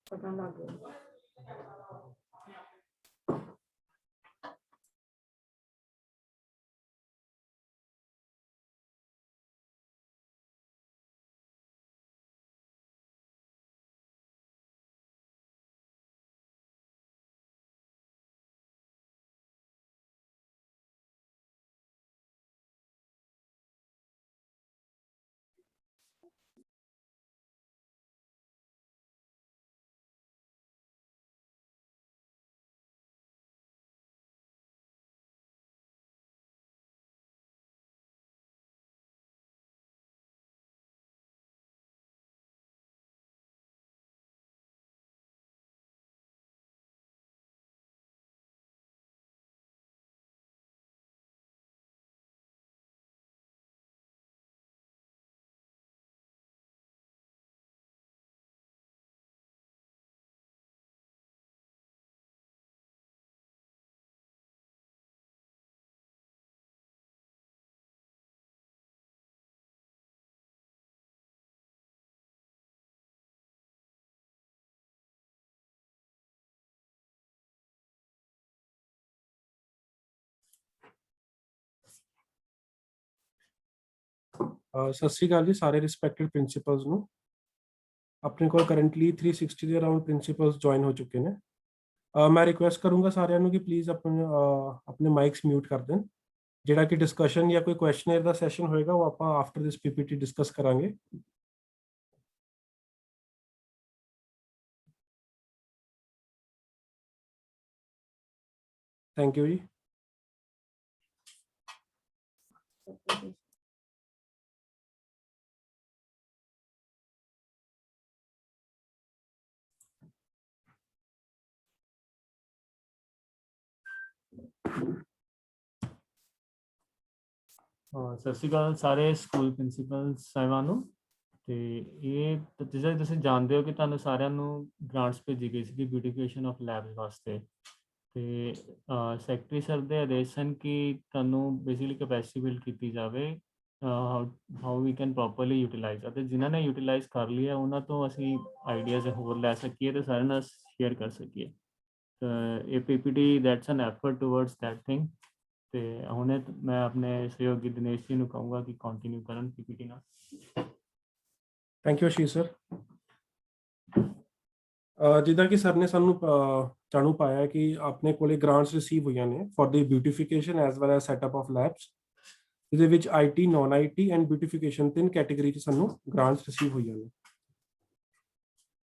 पता लग गया। ਸਤਿ ਸ਼੍ਰੀ ਅਕਾਲ ਜੀ ਸਾਰੇ ਰਿਸਪੈਕਟਡ ਪ੍ਰਿੰਸੀਪਲਸ ਨੂੰ। ਆਪਣੇ ਕੋਲ ਕਰੰਟਲੀ 360 ਦੇ ਅਰਾਊਂਡ ਪ੍ਰਿੰਸੀਪਲਸ ਜੁਆਇਨ ਹੋ ਚੁੱਕੇ ਨੇ। ਮੈਂ ਰਿਕੁਐਸਟ ਕਰੂੰਗਾ ਸਾਰਿਆਂ ਨੂੰ ਕਿ ਪਲੀਜ਼ ਆਪਣੇ ਮਾਈਕਸ ਮਿਊਟ ਕਰ ਦੇਣ। ਜਿਹੜਾ ਕਿ ਡਿਸਕਸ਼ਨ ਜਾਂ ਕੋਈ ਕੁਐਸਚਨਰ ਦਾ ਸੈਸ਼ਨ ਹੋਏਗਾ ਉਹ ਆਪਾਂ ਆਫਟਰ ਦਿਸ ਪੀਪੀਟੀ ਡਿਸਕਸ ਕਰਾਂਗੇ। ਥੈਂਕ ਯੂ ਜੀ। ਸਤਿ ਸ਼੍ਰੀ ਅਕਾਲ ਸਾਰੇ ਸਕੂਲ ਪ੍ਰਿੰਸੀਪਲ ਸਾਹਿਬਾਨ ਨੂੰ। ਤੇ ਇਹ ਜਿਵੇਂ ਤੁਸੀਂ ਜਾਣਦੇ ਹੋ ਕਿ ਤੁਹਾਨੂੰ ਸਾਰਿਆਂ ਨੂੰ ਗ੍ਰਾਂਟਸ ਭੇਜੀ ਗਈ ਸੀ ਬਿਊਟੀਫਿਕੇਸ਼ਨ ਆਫ ਲੈਬਸ ਵਾਸਤੇ। ਤੇ ਸੈਕਟਰੀ ਸਰ ਦੇ ਆਦੇਸ਼ ਹਨ ਕਿ ਤੁਹਾਨੂੰ ਬੇਸਿਕਲੀ ਕੈਪੈਸਿਟੀ ਬਿਲਡ ਕੀਤੀ ਜਾਵੇ how we can properly utilise. ਅਤੇ ਜਿਨ੍ਹਾਂ ਨੇ ਯੂਟੀਲਾਈਜ਼ ਕਰ ਲਿਆ ਉਹਨਾਂ ਤੋਂ ਅਸੀਂ ਆਈਡੀਆਜ਼ ਹੋਰ ਲੈ ਸਕੀਏ ਤੇ ਸਾਰਿਆਂ ਨਾਲ ਸ਼ੇਅਰ ਕਰ ਸਕੀਏ। ਇਹ PPT that's N effort towards that thing. ਤੇ ਹੁਣੇ ਮੈਂ ਆਪਣੇ ਸਹਿਯੋਗੀ ਦਿਨੇਸ਼ ਜੀ ਨੂੰ ਕਹੂੰਗਾ ਕਿ ਕੰਟੀਨਿਊ ਕਰਨ ਪੀਪੀਟੀ ਨਾਲ। Thank you Ashish sir. ਜਿੱਦਾਂ ਕਿ ਸਰ ਨੇ ਸਾਨੂੰ ਜਾਣੂ ਪਾਇਆ ਕਿ ਆਪਣੇ ਕੋਲੇ ਗ੍ਰਾਂਟਸ ਰਿਸੀਵ ਹੋਈਆਂ ਨੇ for the beautification as well as setup of labs. ਇਹਦੇ ਵਿੱਚ IT, non IT and beautification 3 category 'ਚ ਸਾਨੂੰ ਗ੍ਰਾਂਟਸ ਰਿਸੀਵ ਹੋਈਆਂ ਨੇ।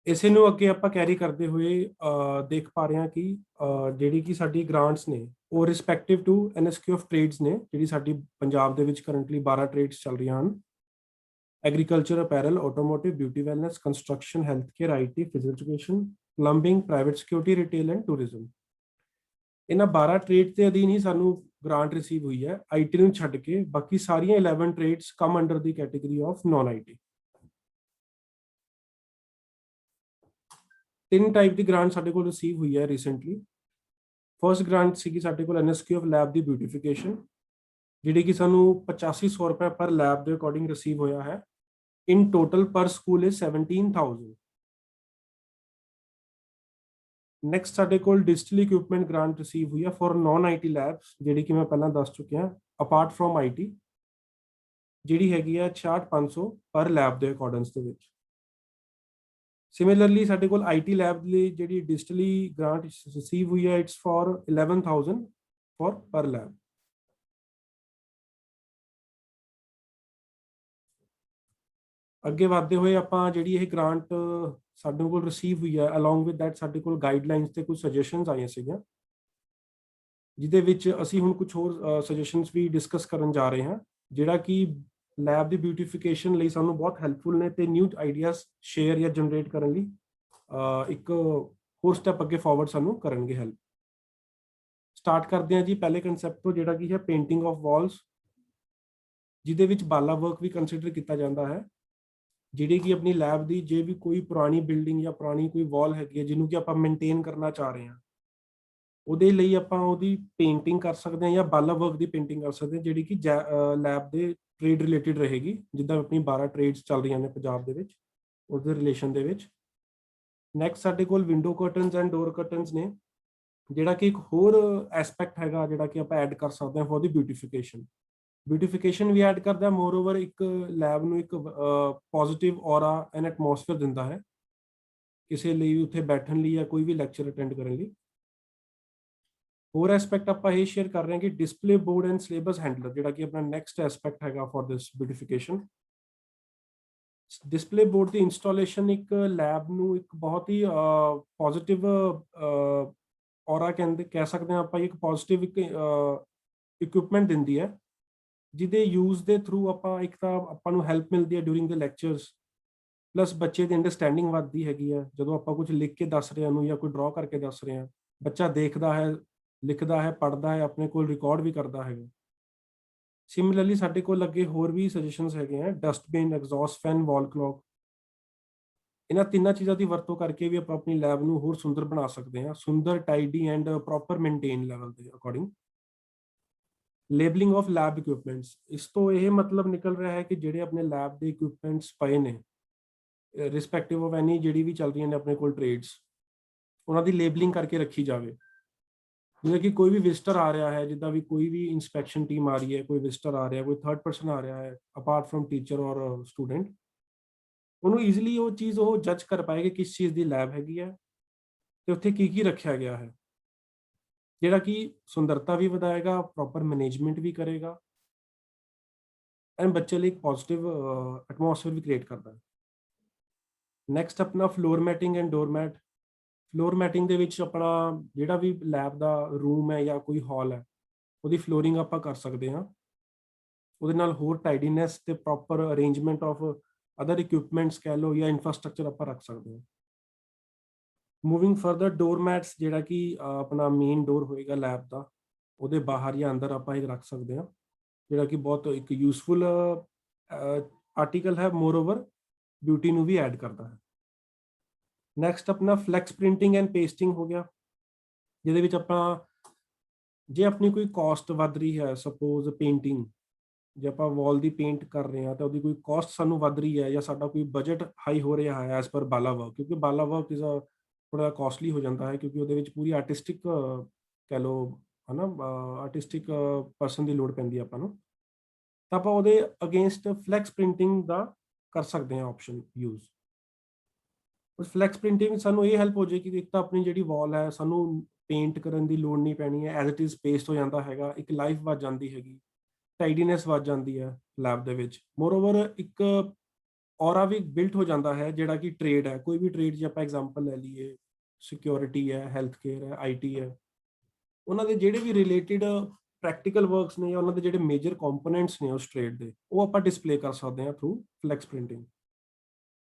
ਇਸੇ ਨੂੰ ਅੱਗੇ ਆਪਾਂ ਕੈਰੀ ਕਰਦੇ ਹੋਏ ਦੇਖ ਪਾ ਰਹੇ ਹਾਂ ਕਿ ਜਿਹੜੀ ਕਿ ਸਾਡੀ ਗ੍ਰਾਂਟਸ ਨੇ ਉਹ respective to NSQ of trades ਨੇ। ਜਿਹੜੀ ਸਾਡੀ ਪੰਜਾਬ ਦੇ ਵਿੱਚ ਕਰੰਟਲੀ 12 ਟ੍ਰੇਡਸ ਚੱਲ ਰਹੀਆਂ ਹਨ। Agriculture, apparel, automotive, beauty wellness, construction, health care, IT, physical education, plumbing, private security, retail and tourism. ਇਹਨਾਂ 12 ਟ੍ਰੇਡ ਦੇ ਅਧੀਨ ਹੀ ਸਾਨੂੰ ਗ੍ਰਾਂਟ ਰਿਸੀਵ ਹੋਈ ਹੈ। ਆਈਟੀ ਨੂੰ ਛੱਡ ਕੇ ਬਾਕੀ ਸਾਰੀਆਂ 11 trades come under the category of non IT. 3 type the grant ਸਾਡੇ ਕੋਲ ਰਿਸੀਵ ਹੋਈ ਹੈ ਰੀਸੈਂਟਲੀ। ਫਰਸਟ ਗ੍ਰਾਂਟ ਸੀਗੀ ਸਾਡੇ ਕੋਲ NSQ of lab the beautification, ਜਿਹੜੀ ਕਿ ਸਾਨੂੰ 8500 ਰੁਪਏ ਪਰ ਲੈਬ ਦੇ ਅਕੋਰਡਿੰਗ ਰਿਸੀਵ ਹੋਇਆ ਹੈ। ਇਨ ਟੋਟਲ ਪਰ ਸਕੂਲ ਇਜ਼ 17,000। ਨੈਕਸਟ ਸਾਡੇ ਕੋਲ ਡਿਜੀਟਲ ਇਕਵਿਪਮੈਂਟ ਗ੍ਰਾਂਟ ਰਿਸੀਵ ਹੋਈ ਹੈ ਫॉर ਨॉन ਆਈਟੀ ਲੈਬਸ, ਜਿਹੜੀ ਕਿ ਮੈਂ ਪਹਿਲਾਂ ਦੱਸ ਚੁੱਕਿਆ ਅਪਾਰਟ ਫਰੋਮ ਆਈਟੀ, ਜਿਹੜੀ ਹੈਗੀ ਹੈ 66,500 ਪਰ ਲੈਬ ਦੇ ਅਕੋਰਡਿੰਗਸ ਦੇ ਵਿੱਚ। ਸਿਮਿਲਰਲੀ ਸਾਡੇ ਕੋਲ ਆਈਟੀ ਲੈਬ ਲਈ ਜਿਹੜੀ ਡਿਜੀਟਲੀ ਗ੍ਰਾਂਟ ਰਿਸੀਵ ਹੋਈ ਹੈ ਇਟਸ ਫॉर 11,000 ਫॉर ਪਰ ਲੈਬ। ਅੱਗੇ ਵਧਦੇ ਹੋਏ ਆਪਾਂ ਜਿਹੜੀ ਇਹ ਗ੍ਰਾਂਟ ਸਾਡੇ ਕੋਲ ਰਿਸੀਵ ਹੋਈ ਹੈ ਅਲੋਂਗ ਵਿਦ ਦੈਟ ਸਾਡੇ ਕੋਲ ਗਾਈਡਲਾਈਨਸ ਤੇ ਕੁਝ ਸਜੈਸ਼ਨਸ ਆਈਆਂ ਸੀਗੀਆਂ, ਜਿਹਦੇ ਵਿੱਚ ਅਸੀਂ ਹੁਣ ਕੁਝ ਹੋਰ ਸਜੈਸ਼ਨਸ ਵੀ ਡਿਸਕਸ ਕਰਨ ਜਾ ਰਹੇ ਹਾਂ, ਜਿਹੜਾ ਕਿ ਲੈਬ ਦੀ ਬਿਊਟੀਫਿਕੇਸ਼ਨ ਲਈ ਸਾਨੂੰ ਬਹੁਤ ਹੈਲਪਫੁਲ ਨੇ ਤੇ ਨਿਊ ਆਈਡੀਆਜ਼ ਸ਼ੇਅਰ ਜਾਂ ਜਨਰੇਟ ਕਰਨ ਲਈ ਇੱਕ ਹੋਰ ਸਟੈਪ ਅੱਗੇ ਫਾਰਵਰਡ ਸਾਨੂੰ ਕਰਨਗੇ ਹੈਲਪ। ਸਟਾਰਟ ਕਰਦੇ ਹਾਂ ਜੀ ਪਹਿਲੇ ਕਨਸੈਪਟ ਤੋਂ, ਜਿਹੜਾ ਕਿ ਹੈ ਪੇਂਟਿੰਗ ਆਫ ਵਾਲਸ, ਜਿਹਦੇ ਵਿੱਚ ਬਾਲਾ ਵਰਕ ਵੀ ਕੰਸੀਡਰ ਕੀਤਾ ਜਾਂਦਾ ਹੈ। ਜਿਹੜੀ ਕਿ ਆਪਣੀ ਲੈਬ ਦੀ ਜੇ ਵੀ ਕੋਈ ਪੁਰਾਣੀ ਬਿਲਡਿੰਗ ਜਾਂ ਪੁਰਾਣੀ ਕੋਈ ਵਾਲ ਹੈਗੀ ਹੈ ਜਿਹਨੂੰ ਕਿ ਆਪਾਂ ਮੇਨਟੇਨ ਕਰਨਾ ਚਾਹ ਰਹੇ ਹਾਂ, ਉਹਦੇ ਲਈ ਆਪਾਂ ਉਹਦੀ ਪੇਂਟਿੰਗ ਕਰ ਸਕਦੇ ਹਾਂ ਜਾਂ ਬਾਲਾ ਵਰਕ ਦੀ ਪੇਂਟਿੰਗ ਕਰ ਸਕਦੇ ਹਾਂ, ਜਿਹੜੀ ਕਿ ਲੈਬ ਦੇ ਟ੍ਰੇਡ ਰਿਲੇਟਿਡ ਰਹੇਗੀ, ਜਿੱਦਾਂ ਆਪਣੀ 12 ਟ੍ਰੇਡਸ ਚੱਲ ਰਹੀਆਂ ਨੇ ਪੰਜਾਬ ਦੇ ਵਿੱਚ, ਉਹਦੇ ਰਿਲੇਸ਼ਨ ਦੇ ਵਿੱਚ। ਨੈਕਸਟ ਸਾਡੇ ਕੋਲ window curtains and door curtains ਨੇ, ਜਿਹੜਾ ਕਿ ਇੱਕ ਹੋਰ ਐਸਪੈਕਟ ਹੈਗਾ ਜਿਹੜਾ ਕਿ ਆਪਾਂ ਐਡ ਕਰ ਸਕਦੇ ਹਾਂ ਫॉर ਦੀ ਬਿਊਟੀਫਿਕੇਸ਼ਨ ਵੀ ਐਡ ਕਰਦਾ। ਮੋਰ ਓਵਰ ਇੱਕ ਲੈਬ ਨੂੰ ਇੱਕ ਪੋਜ਼ਿਟਿਵ ਔਰਾ ਐਂਡ ਐਟਮੋਸਫੇਅਰ ਦਿੰਦਾ ਹੈ ਕਿਸੇ ਲਈ ਵੀ ਉੱਥੇ ਬੈਠਣ ਲਈ ਜਾਂ ਕੋਈ ਵੀ ਲੈਕਚਰ ਅਟੈਂਡ ਕਰਨ ਲਈ। ਹੋਰ ਐਸਪੈਕਟ ਆਪਾਂ ਇਹ ਸ਼ੇਅਰ ਕਰ ਰਹੇ ਹਾਂ ਕਿ display board and syllabus handler, ਜਿਹੜਾ ਕਿ ਆਪਣਾ ਨੈਕਸਟ ਐਸਪੈਕਟ ਹੈਗਾ for this beautification. Display board the installation ਇੱਕ ਲੈਬ ਨੂੰ ਇੱਕ ਬਹੁਤ ਹੀ ਪੋਜ਼ਿਟਿਵ ਔਰਾ ਕਹਿ ਸਕਦੇ ਹਾਂ ਆਪਾਂ, ਇੱਕ ਪੋਜ਼ਿਟਿਵ ਇਕਵਿਪਮੈਂਟ ਦਿੰਦੀ ਹੈ, ਜਿਹਦੇ ਯੂਜ਼ ਦੇ ਥਰੂ ਆਪਾਂ ਇੱਕ ਤਾਂ ਆਪਾਂ ਨੂੰ ਹੈਲਪ ਮਿਲਦੀ ਹੈ ਡਿਊਰਿੰਗ ਦ ਲੈਕਚਰਸ, ਪਲੱਸ ਬੱਚੇ ਦੀ ਅੰਡਰਸਟੈਂਡਿੰਗ ਵੱਧਦੀ ਹੈਗੀ ਹੈ। ਜਦੋਂ ਆਪਾਂ ਕੁਝ ਲਿਖ ਕੇ ਦੱਸ ਰਹੇ ਹਾਂ ਉਹਨੂੰ ਜਾਂ ਕੋਈ ਡਰਾ ਕਰਕੇ ਦੱਸ ਰਹੇ ਹਾਂ, ਬੱਚਾ ਦੇਖਦਾ ਹੈ, ਲਿਖਦਾ ਹੈ, ਪੜ੍ਹਦਾ ਹੈ, ਆਪਣੇ ਕੋਲ ਰਿਕਾਰਡ ਵੀ ਕਰਦਾ ਹੈਗਾ। ਸਿਮਿਲਰਲੀ ਸਾਡੇ ਕੋਲ ਲੱਗੇ ਹੋਰ ਵੀ ਸਜੈਸ਼ਨਸ ਹੈਗੇ ਆ, ਡਸਟਬਿਨ, ਐਗਜ਼ੌਸਟ ਫੈਨ, ਵਾਲ ਕਲੌਕ। ਇਹਨਾਂ ਤਿੰਨਾਂ ਚੀਜ਼ਾਂ ਦੀ ਵਰਤੋਂ ਕਰਕੇ ਵੀ ਆਪਾਂ ਆਪਣੀ ਲੈਬ ਨੂੰ ਹੋਰ ਸੁੰਦਰ ਬਣਾ ਸਕਦੇ ਹਾਂ, ਸੁੰਦਰ, tidy and proper maintain level ਦੇ according. Labelling of lab equipments, ਇਸ ਤੋਂ ਇਹ ਮਤਲਬ ਨਿਕਲ ਰਿਹਾ ਹੈ ਕਿ ਜਿਹੜੇ ਆਪਣੇ ਲੈਬ ਦੇ ਇਕਵਿਪਮੈਂਟਸ ਪਏ ਨੇ, ਰਿਸਪੈਕਟਿਵ ਆਫ ਐਨੀ ਜਿਹੜੀ ਵੀ ਚੱਲ ਰਹੀਆਂ ਨੇ ਆਪਣੇ ਕੋਲ ਟ੍ਰੇਡਸ, ਉਹਨਾਂ ਦੀ ਲੇਬਲਿੰਗ ਕਰਕੇ ਰੱਖੀ ਜਾਵੇ। ਜਿਵੇਂ ਕਿ ਕੋਈ ਵੀ ਵਿਜ਼ਟਰ ਆ ਰਿਹਾ ਹੈ, ਜਿੱਦਾਂ ਵੀ ਕੋਈ ਵੀ ਇਨਸਪੈਕਸ਼ਨ ਟੀਮ ਆ ਰਹੀ ਹੈ, ਕੋਈ ਵਿਜ਼ਟਰ ਆ ਰਿਹਾ, ਕੋਈ ਥਰਡ ਪਰਸਨ ਆ ਰਿਹਾ ਹੈ ਅਪਾਰਟ ਫਰੋਮ ਟੀਚਰ ਔਰ ਸਟੂਡੈਂਟ, ਉਹਨੂੰ ਈਜ਼ੀਲੀ ਉਹ ਚੀਜ਼ ਉਹ ਜੱਜ ਕਰ ਪਾਏਗਾ ਕਿਸ ਚੀਜ਼ ਦੀ ਲੈਬ ਹੈਗੀ ਹੈ ਤੇ ਉੱਥੇ ਕੀ ਕੀ ਰੱਖਿਆ ਗਿਆ ਹੈ, ਜਿਹੜਾ ਕਿ ਸੁੰਦਰਤਾ ਵੀ ਵਧਾਏਗਾ, ਪ੍ਰੋਪਰ ਮੈਨੇਜਮੈਂਟ ਵੀ ਕਰੇਗਾ ਐਂਡ ਬੱਚੇ ਲਈ ਇੱਕ ਪੋਜ਼ਿਟਿਵ ਐਟਮੋਸਫੇਅਰ ਵੀ ਕ੍ਰੀਏਟ ਕਰਦਾ ਹੈ। ਨੈਕਸਟ ਆਪਣਾ floor matting and door mat. Floor matting ਦੇ ਵਿੱਚ ਆਪਣਾ ਜਿਹੜਾ ਵੀ ਲੈਬ ਦਾ ਰੂਮ ਹੈ ਜਾਂ ਕੋਈ ਹਾਲ ਹੈ, ਉਹਦੀ ਫਲੋਰਿੰਗ ਆਪਾਂ ਕਰ ਸਕਦੇ ਹਾਂ। ਉਹਦੇ ਨਾਲ ਹੋਰ ਟਾਈਡੀਨੈਸ ਤੇ proper arrangement of other equipments ਕਹਿ ਲਓ ਜਾਂ ਇਨਫਰਾਸਟ੍ਰਕਚਰ ਆਪਾਂ ਰੱਖ ਸਕਦੇ ਹਾਂ। ਮੂਵਿੰਗ ਫਰਦਰ, ਡੋਰ ਮੈਟਸ, ਜਿਹੜਾ ਕਿ ਆਪਣਾ ਮੇਨ ਡੋਰ ਹੋਏਗਾ ਲੈਬ ਦਾ, ਉਹਦੇ ਬਾਹਰ ਜਾਂ ਅੰਦਰ ਆਪਾਂ ਇਹ ਰੱਖ ਸਕਦੇ ਹਾਂ, ਜਿਹੜਾ ਕਿ ਬਹੁਤ ਇੱਕ ਯੂਜ਼ਫੁਲ ਆਰਟੀਕਲ ਹੈ, ਮੋਰ ਓਵਰ ਬਿਊਟੀ ਨੂੰ ਵੀ ਐਡ ਕਰਦਾ ਹੈ। ਨੈਕਸਟ ਆਪਣਾ ਫਲੈਕਸ ਪ੍ਰਿੰਟਿੰਗ ਐਂਡ ਪੇਸਟਿੰਗ ਹੋ ਗਿਆ, ਜਿਹਦੇ ਵਿੱਚ ਆਪਾਂ ਜੇ ਆਪਣੀ ਕੋਈ ਕਾਸਟ ਵੱਧ ਰਹੀ ਹੈ, ਸਪੋਜ਼ ਪੇਂਟਿੰਗ, ਜੇ ਆਪਾਂ ਵਾਲ ਦੀ ਪੇਂਟ ਕਰ ਰਹੇ ਹਾਂ ਤਾਂ ਉਹਦੀ ਕੋਈ ਕਾਸਟ ਸਾਨੂੰ ਵੱਧ ਰਹੀ ਹੈ ਜਾਂ ਸਾਡਾ ਕੋਈ ਬਜਟ ਹਾਈ ਹੋ ਰਿਹਾ ਹੈ ਐਜ਼ ਪਰ ਬਾਲਾ ਵਰਕ, ਕਿਉਂਕਿ ਬਾਲਾ ਵਰਕ ਇਜ਼ ਥੋੜਾ ਕਾਸਟਲੀ ਹੋ ਜਾਂਦਾ ਹੈ, ਕਿਉਂਕਿ ਉਹਦੇ ਵਿੱਚ ਪੂਰੀ ਆਰਟਿਸਟਿਕ ਕਹਿ ਲਓ ਹੈ ਨਾ, ਆਰਟਿਸਟਿਕ ਪਰਸਨ ਦੀ ਲੋੜ ਪੈਂਦੀ ਹੈ ਆਪਾਂ ਨੂੰ, ਤਾਂ ਆਪਾਂ ਉਹਦੇ ਅਗੇਂਸਟ ਫਲੈਕਸ ਪ੍ਰਿੰਟਿੰਗ ਦਾ ਕਰ ਸਕਦੇ ਹਾਂ ਆਪਸ਼ਨ ਯੂਜ਼। ਉਸ ਫਲੈਕਸ ਪ੍ਰਿੰਟਿੰਗ ਸਾਨੂੰ ਇਹ ਹੈਲਪ ਹੋ ਜਾਏਗੀ ਕਿ ਇੱਕ ਤਾਂ ਆਪਣੀ ਜਿਹੜੀ ਵਾਲ ਹੈ ਸਾਨੂੰ ਪੇਂਟ ਕਰਨ ਦੀ ਲੋੜ ਨਹੀਂ ਪੈਣੀ ਹੈ, ਐਜ਼ ਇਟ ਇਜ਼ ਪੇਸਟ ਹੋ ਜਾਂਦਾ ਹੈਗਾ, ਇੱਕ ਲਾਈਫ ਵੱਧ ਜਾਂਦੀ ਹੈਗੀ, ਟਾਈਡੀਨੈਸ ਵੱਧ ਜਾਂਦੀ ਹੈ ਲੈਬ ਦੇ ਵਿੱਚ। ਮੋਰ ਓਵਰ ਇੱਕ ਔਰਾ ਵੀ ਬਿਲਟ ਹੋ ਜਾਂਦਾ ਹੈ, ਜਿਹੜਾ ਕਿ ਟ੍ਰੇਡ ਹੈ, ਕੋਈ ਵੀ ਟ੍ਰੇਡ ਜੇ ਆਪਾਂ ਐਗਜ਼ਾਮਪਲ ਲੈ ਲਈਏ, ਸਿਕਿਉਰਿਟੀ ਹੈ, ਹੈਲਥ ਕੇਅਰ ਹੈ, IT ਹੈ, ਉਹਨਾਂ ਦੇ ਜਿਹੜੇ ਵੀ ਰਿਲੇਟਿਡ ਪ੍ਰੈਕਟੀਕਲ ਵਰਕਸ ਨੇ ਜਾਂ ਉਹਨਾਂ ਦੇ ਜਿਹੜੇ ਮੇਜਰ ਕੰਪੋਨੈਂਟਸ ਨੇ ਉਸ ਟ੍ਰੇਡ ਦੇ, ਉਹ ਆਪਾਂ ਡਿਸਪਲੇ ਕਰ ਸਕਦੇ ਹਾਂ through flex printing.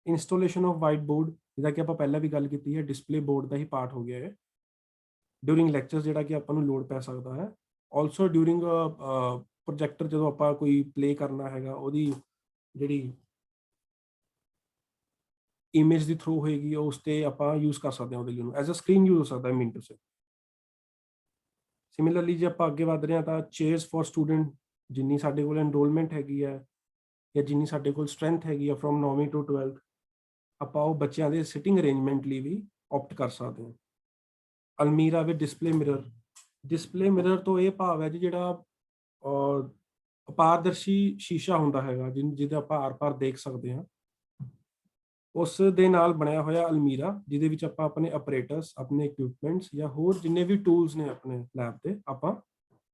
Installation of white board, ਜਿਹਦਾ ਕਿ ਆਪਾਂ ਪਹਿਲਾਂ ਵੀ ਗੱਲ ਕੀਤੀ ਹੈ, ਡਿਸਪਲੇ ਬੋਰਡ ਦਾ ਹੀ ਪਾਰਟ ਹੋ ਗਿਆ ਹੈ ਡਿਊਰਿੰਗ ਲੈਕਚਰਸ, ਜਿਹੜਾ ਕਿ ਆਪਾਂ ਨੂੰ ਲੋਡ ਪੈ ਸਕਦਾ ਹੈ। ਆਲਸੋ ਡਿਊਰਿੰਗ ਪ੍ਰੋਜੈਕਟਰ, ਜਦੋਂ ਆਪਾਂ ਕੋਈ ਪਲੇ ਕਰਨਾ ਹੈਗਾ, ਉਹਦੀ ਜਿਹੜੀ ਇਮੇਜ ਦੀ ਥਰੂ ਹੋਏਗੀ ਉਸ ਤੇ ਆਪਾਂ ਯੂਜ਼ ਕਰ ਸਕਦੇ ਹਾਂ, ਉਹਦੇ ਲਈ ਐਜ਼ ਅ ਸਕਰੀਨ ਯੂਜ਼ ਹੋ ਸਕਦਾ ਹੈ ਮਿੰਟ ਸੇ। ਸਿਮਿਲਰਲੀ ਜੇ ਆਪਾਂ ਅੱਗੇ ਵੱਧ ਰਹੇ ਹਾਂ ਤਾਂ ਚੇਅਰਸ ਫॉर ਸਟੂਡੈਂਟ, ਜਿੰਨੀ ਸਾਡੇ ਕੋਲ ਐਨਰੋਲਮੈਂਟ ਹੈਗੀ ਹੈ ਜਾਂ ਜਿੰਨੀ ਸਾਡੇ ਕੋਲ ਸਟਰੈਂਥ ਹੈਗੀ ਹੈ ਫਰੋਮ 9ਵੀਂ to 12th, ਆਪਾਂ ਉਹ ਬੱਚਿਆਂ ਦੇ ਸਿਟਿੰਗ ਅਰੇਂਜਮੈਂਟ ਲਈ ਵੀ ਆਪਟ ਕਰ ਸਕਦੇ ਹਾਂ। ਅਲਮੀਰਾ with display mirror, display mirror ਤੋਂ ਇਹ ਭਾਵ ਹੈ ਜੀ ਜਿਹੜਾ ਅਪਾਰਦਰਸ਼ੀ ਸ਼ੀਸ਼ਾ ਹੁੰਦਾ ਹੈਗਾ, ਜਿਹਦੇ ਆਪਾਂ ਆਰ-ਪਾਰ ਦੇਖ ਸਕਦੇ ਹਾਂ, ਉਸ ਦੇ ਨਾਲ ਬਣਿਆ ਹੋਇਆ ਅਲਮੀਰਾ, ਜਿਹਦੇ ਵਿੱਚ ਆਪਾਂ ਆਪਣੇ ਆਪਰੇਟਰਸ, ਆਪਣੇ ਇਕਵਿਪਮੈਂਟਸ ਜਾਂ ਹੋਰ ਜਿੰਨੇ ਵੀ ਟੂਲਸ ਨੇ ਆਪਣੇ ਲੈਬ ਦੇ, ਆਪਾਂ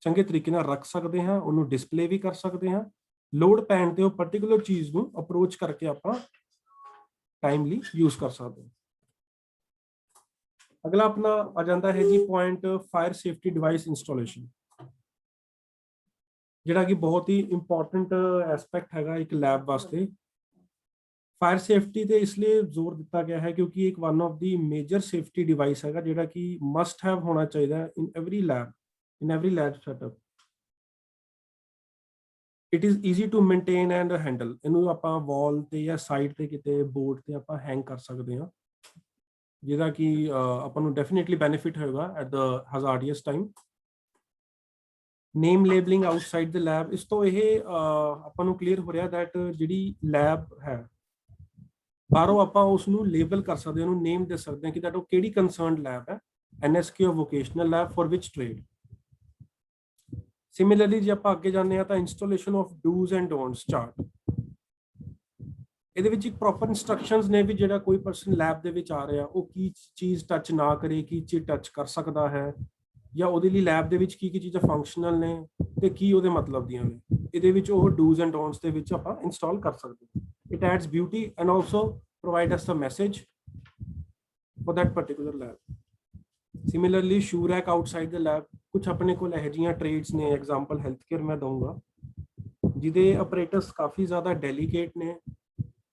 ਚੰਗੇ ਤਰੀਕੇ ਨਾਲ ਰੱਖ ਸਕਦੇ ਹਾਂ, ਉਹਨੂੰ ਡਿਸਪਲੇ ਵੀ ਕਰ ਸਕਦੇ ਹਾਂ। ਲੋਡ ਪੈਣ ਤੇ ਉਹ ਪਾਰਟਿਕੂਲਰ ਚੀਜ਼ ਨੂੰ ਅਪਰੋਚ ਕਰਕੇ ਆਪਾਂ ਟਾਈਮਲੀ ਯੂਜ਼ ਕਰ ਸਕਦੇ ਹਾਂ। ਅਗਲਾ ਆਪਣਾ ਆ ਜਾਂਦਾ ਹੈ ਜੀ point, fire safety device installation, ਜਿਹੜਾ ਕਿ ਬਹੁਤ ਹੀ ਇੰਪੋਰਟੈਂਟ ਐਸਪੈਕਟ ਹੈਗਾ ਇੱਕ ਲੈਬ ਵਾਸਤੇ। ਫਾਇਰ ਸੇਫਟੀ ਤੇ ਇਸ ਲਈ ਜ਼ੋਰ ਦਿੱਤਾ ਗਿਆ ਹੈ ਕਿਉਂਕਿ ਇੱਕ one of the major safety device ਹੈਗਾ, ਜਿਹੜਾ ਕਿ ਮਸਟ ਹੈਵ ਹੋਣਾ ਚਾਹੀਦਾ ਹੈ in every lab setup. It is easy to maintain and handle, ਇਹਨੂੰ ਆਪਾਂ ਵਾਲ ਤੇ ਜਾਂ ਸਾਈਡ ਤੇ ਕਿਤੇ ਬੋਰਡ ਤੇ ਆਪਾਂ ਹੈਂਗ ਕਰ ਸਕਦੇ ਹਾਂ। ਜਿਹਦਾ ਕਿ ਆਪਾਂ ਨੂੰ ਡੈਫੀਨਿਟਲੀ ਬੈਨੀਫਿਟ ਹੋਏਗਾ at the hazardous time. Name labelling outside the lab, ਇਸ ਤੋਂ ਇਹ ਆਪਾਂ ਨੂੰ ਕਲੀਅਰ ਹੋ ਰਿਹਾ ਦੈਟ ਜਿਹੜੀ ਲੈਬ ਹੈ ਬਾਹਰੋਂ ਆਪਾਂ ਉਸ ਨੂੰ ਲੇਬਲ ਕਰ ਸਕਦੇ ਹਾਂ, ਉਹਨੂੰ ਨੇਮ ਦੇ ਸਕਦੇ ਹਾਂ ਕਿ ਦੈਟ ਉਹ ਕਿਹੜੀ ਕੰਸਰਨਡ ਲੈਬ ਹੈ, NSQ vocational lab for which trade. Similarly ਜੇ ਆਪਾਂ ਅੱਗੇ ਜਾਂਦੇ ਹਾਂ ਤਾਂ installation of do's and don'ts chart, ਇਹਦੇ ਵਿੱਚ ਇੱਕ ਪ੍ਰੋਪਰ ਇੰਸਟਰਕਸ਼ਨਸ ਨੇ ਵੀ ਜਿਹੜਾ ਕੋਈ ਪਰਸਨ ਲੈਬ ਦੇ ਵਿੱਚ ਆ ਰਿਹਾ ਉਹ ਕੀ ਚੀਜ਼ ਟੱਚ ਨਾ ਕਰੇ, ਕੀ ਚੀਜ਼ ਟੱਚ ਕਰ ਸਕਦਾ ਹੈ, ਜਾਂ ਉਹਦੇ ਲਈ ਲੈਬ ਦੇ ਵਿੱਚ ਕੀ ਕੀ ਚੀਜ਼ਾਂ ਫੰਕਸ਼ਨਲ ਨੇ ਤੇ ਕੀ ਉਹਦੇ ਮਤਲਬ ਦੀਆਂ ਨੇ, ਇਹਦੇ ਵਿੱਚ ਉਹ ਡੂਜ਼ ਐਂਡ ਡੋਨਟਸ ਦੇ ਵਿੱਚ ਆਪਾਂ ਇੰਸਟਾਲ ਕਰ ਸਕਦੇ ਹਾਂ। It adds beauty and also provide us a message for that particular lab. Similarly, shoe rack outside the lab, कुछ अपने को ਇਹੋ ਜਿਹੀਆਂ ट्रेड्स ने, एग्जांपल हेल्थ केयर मैं दूंगा, ਜਿਹਦੇ ਆਪਰੇਟਰਸ ਕਾਫੀ ਜ਼ਿਆਦਾ ਡੈਲੀਕੇਟ ਨੇ,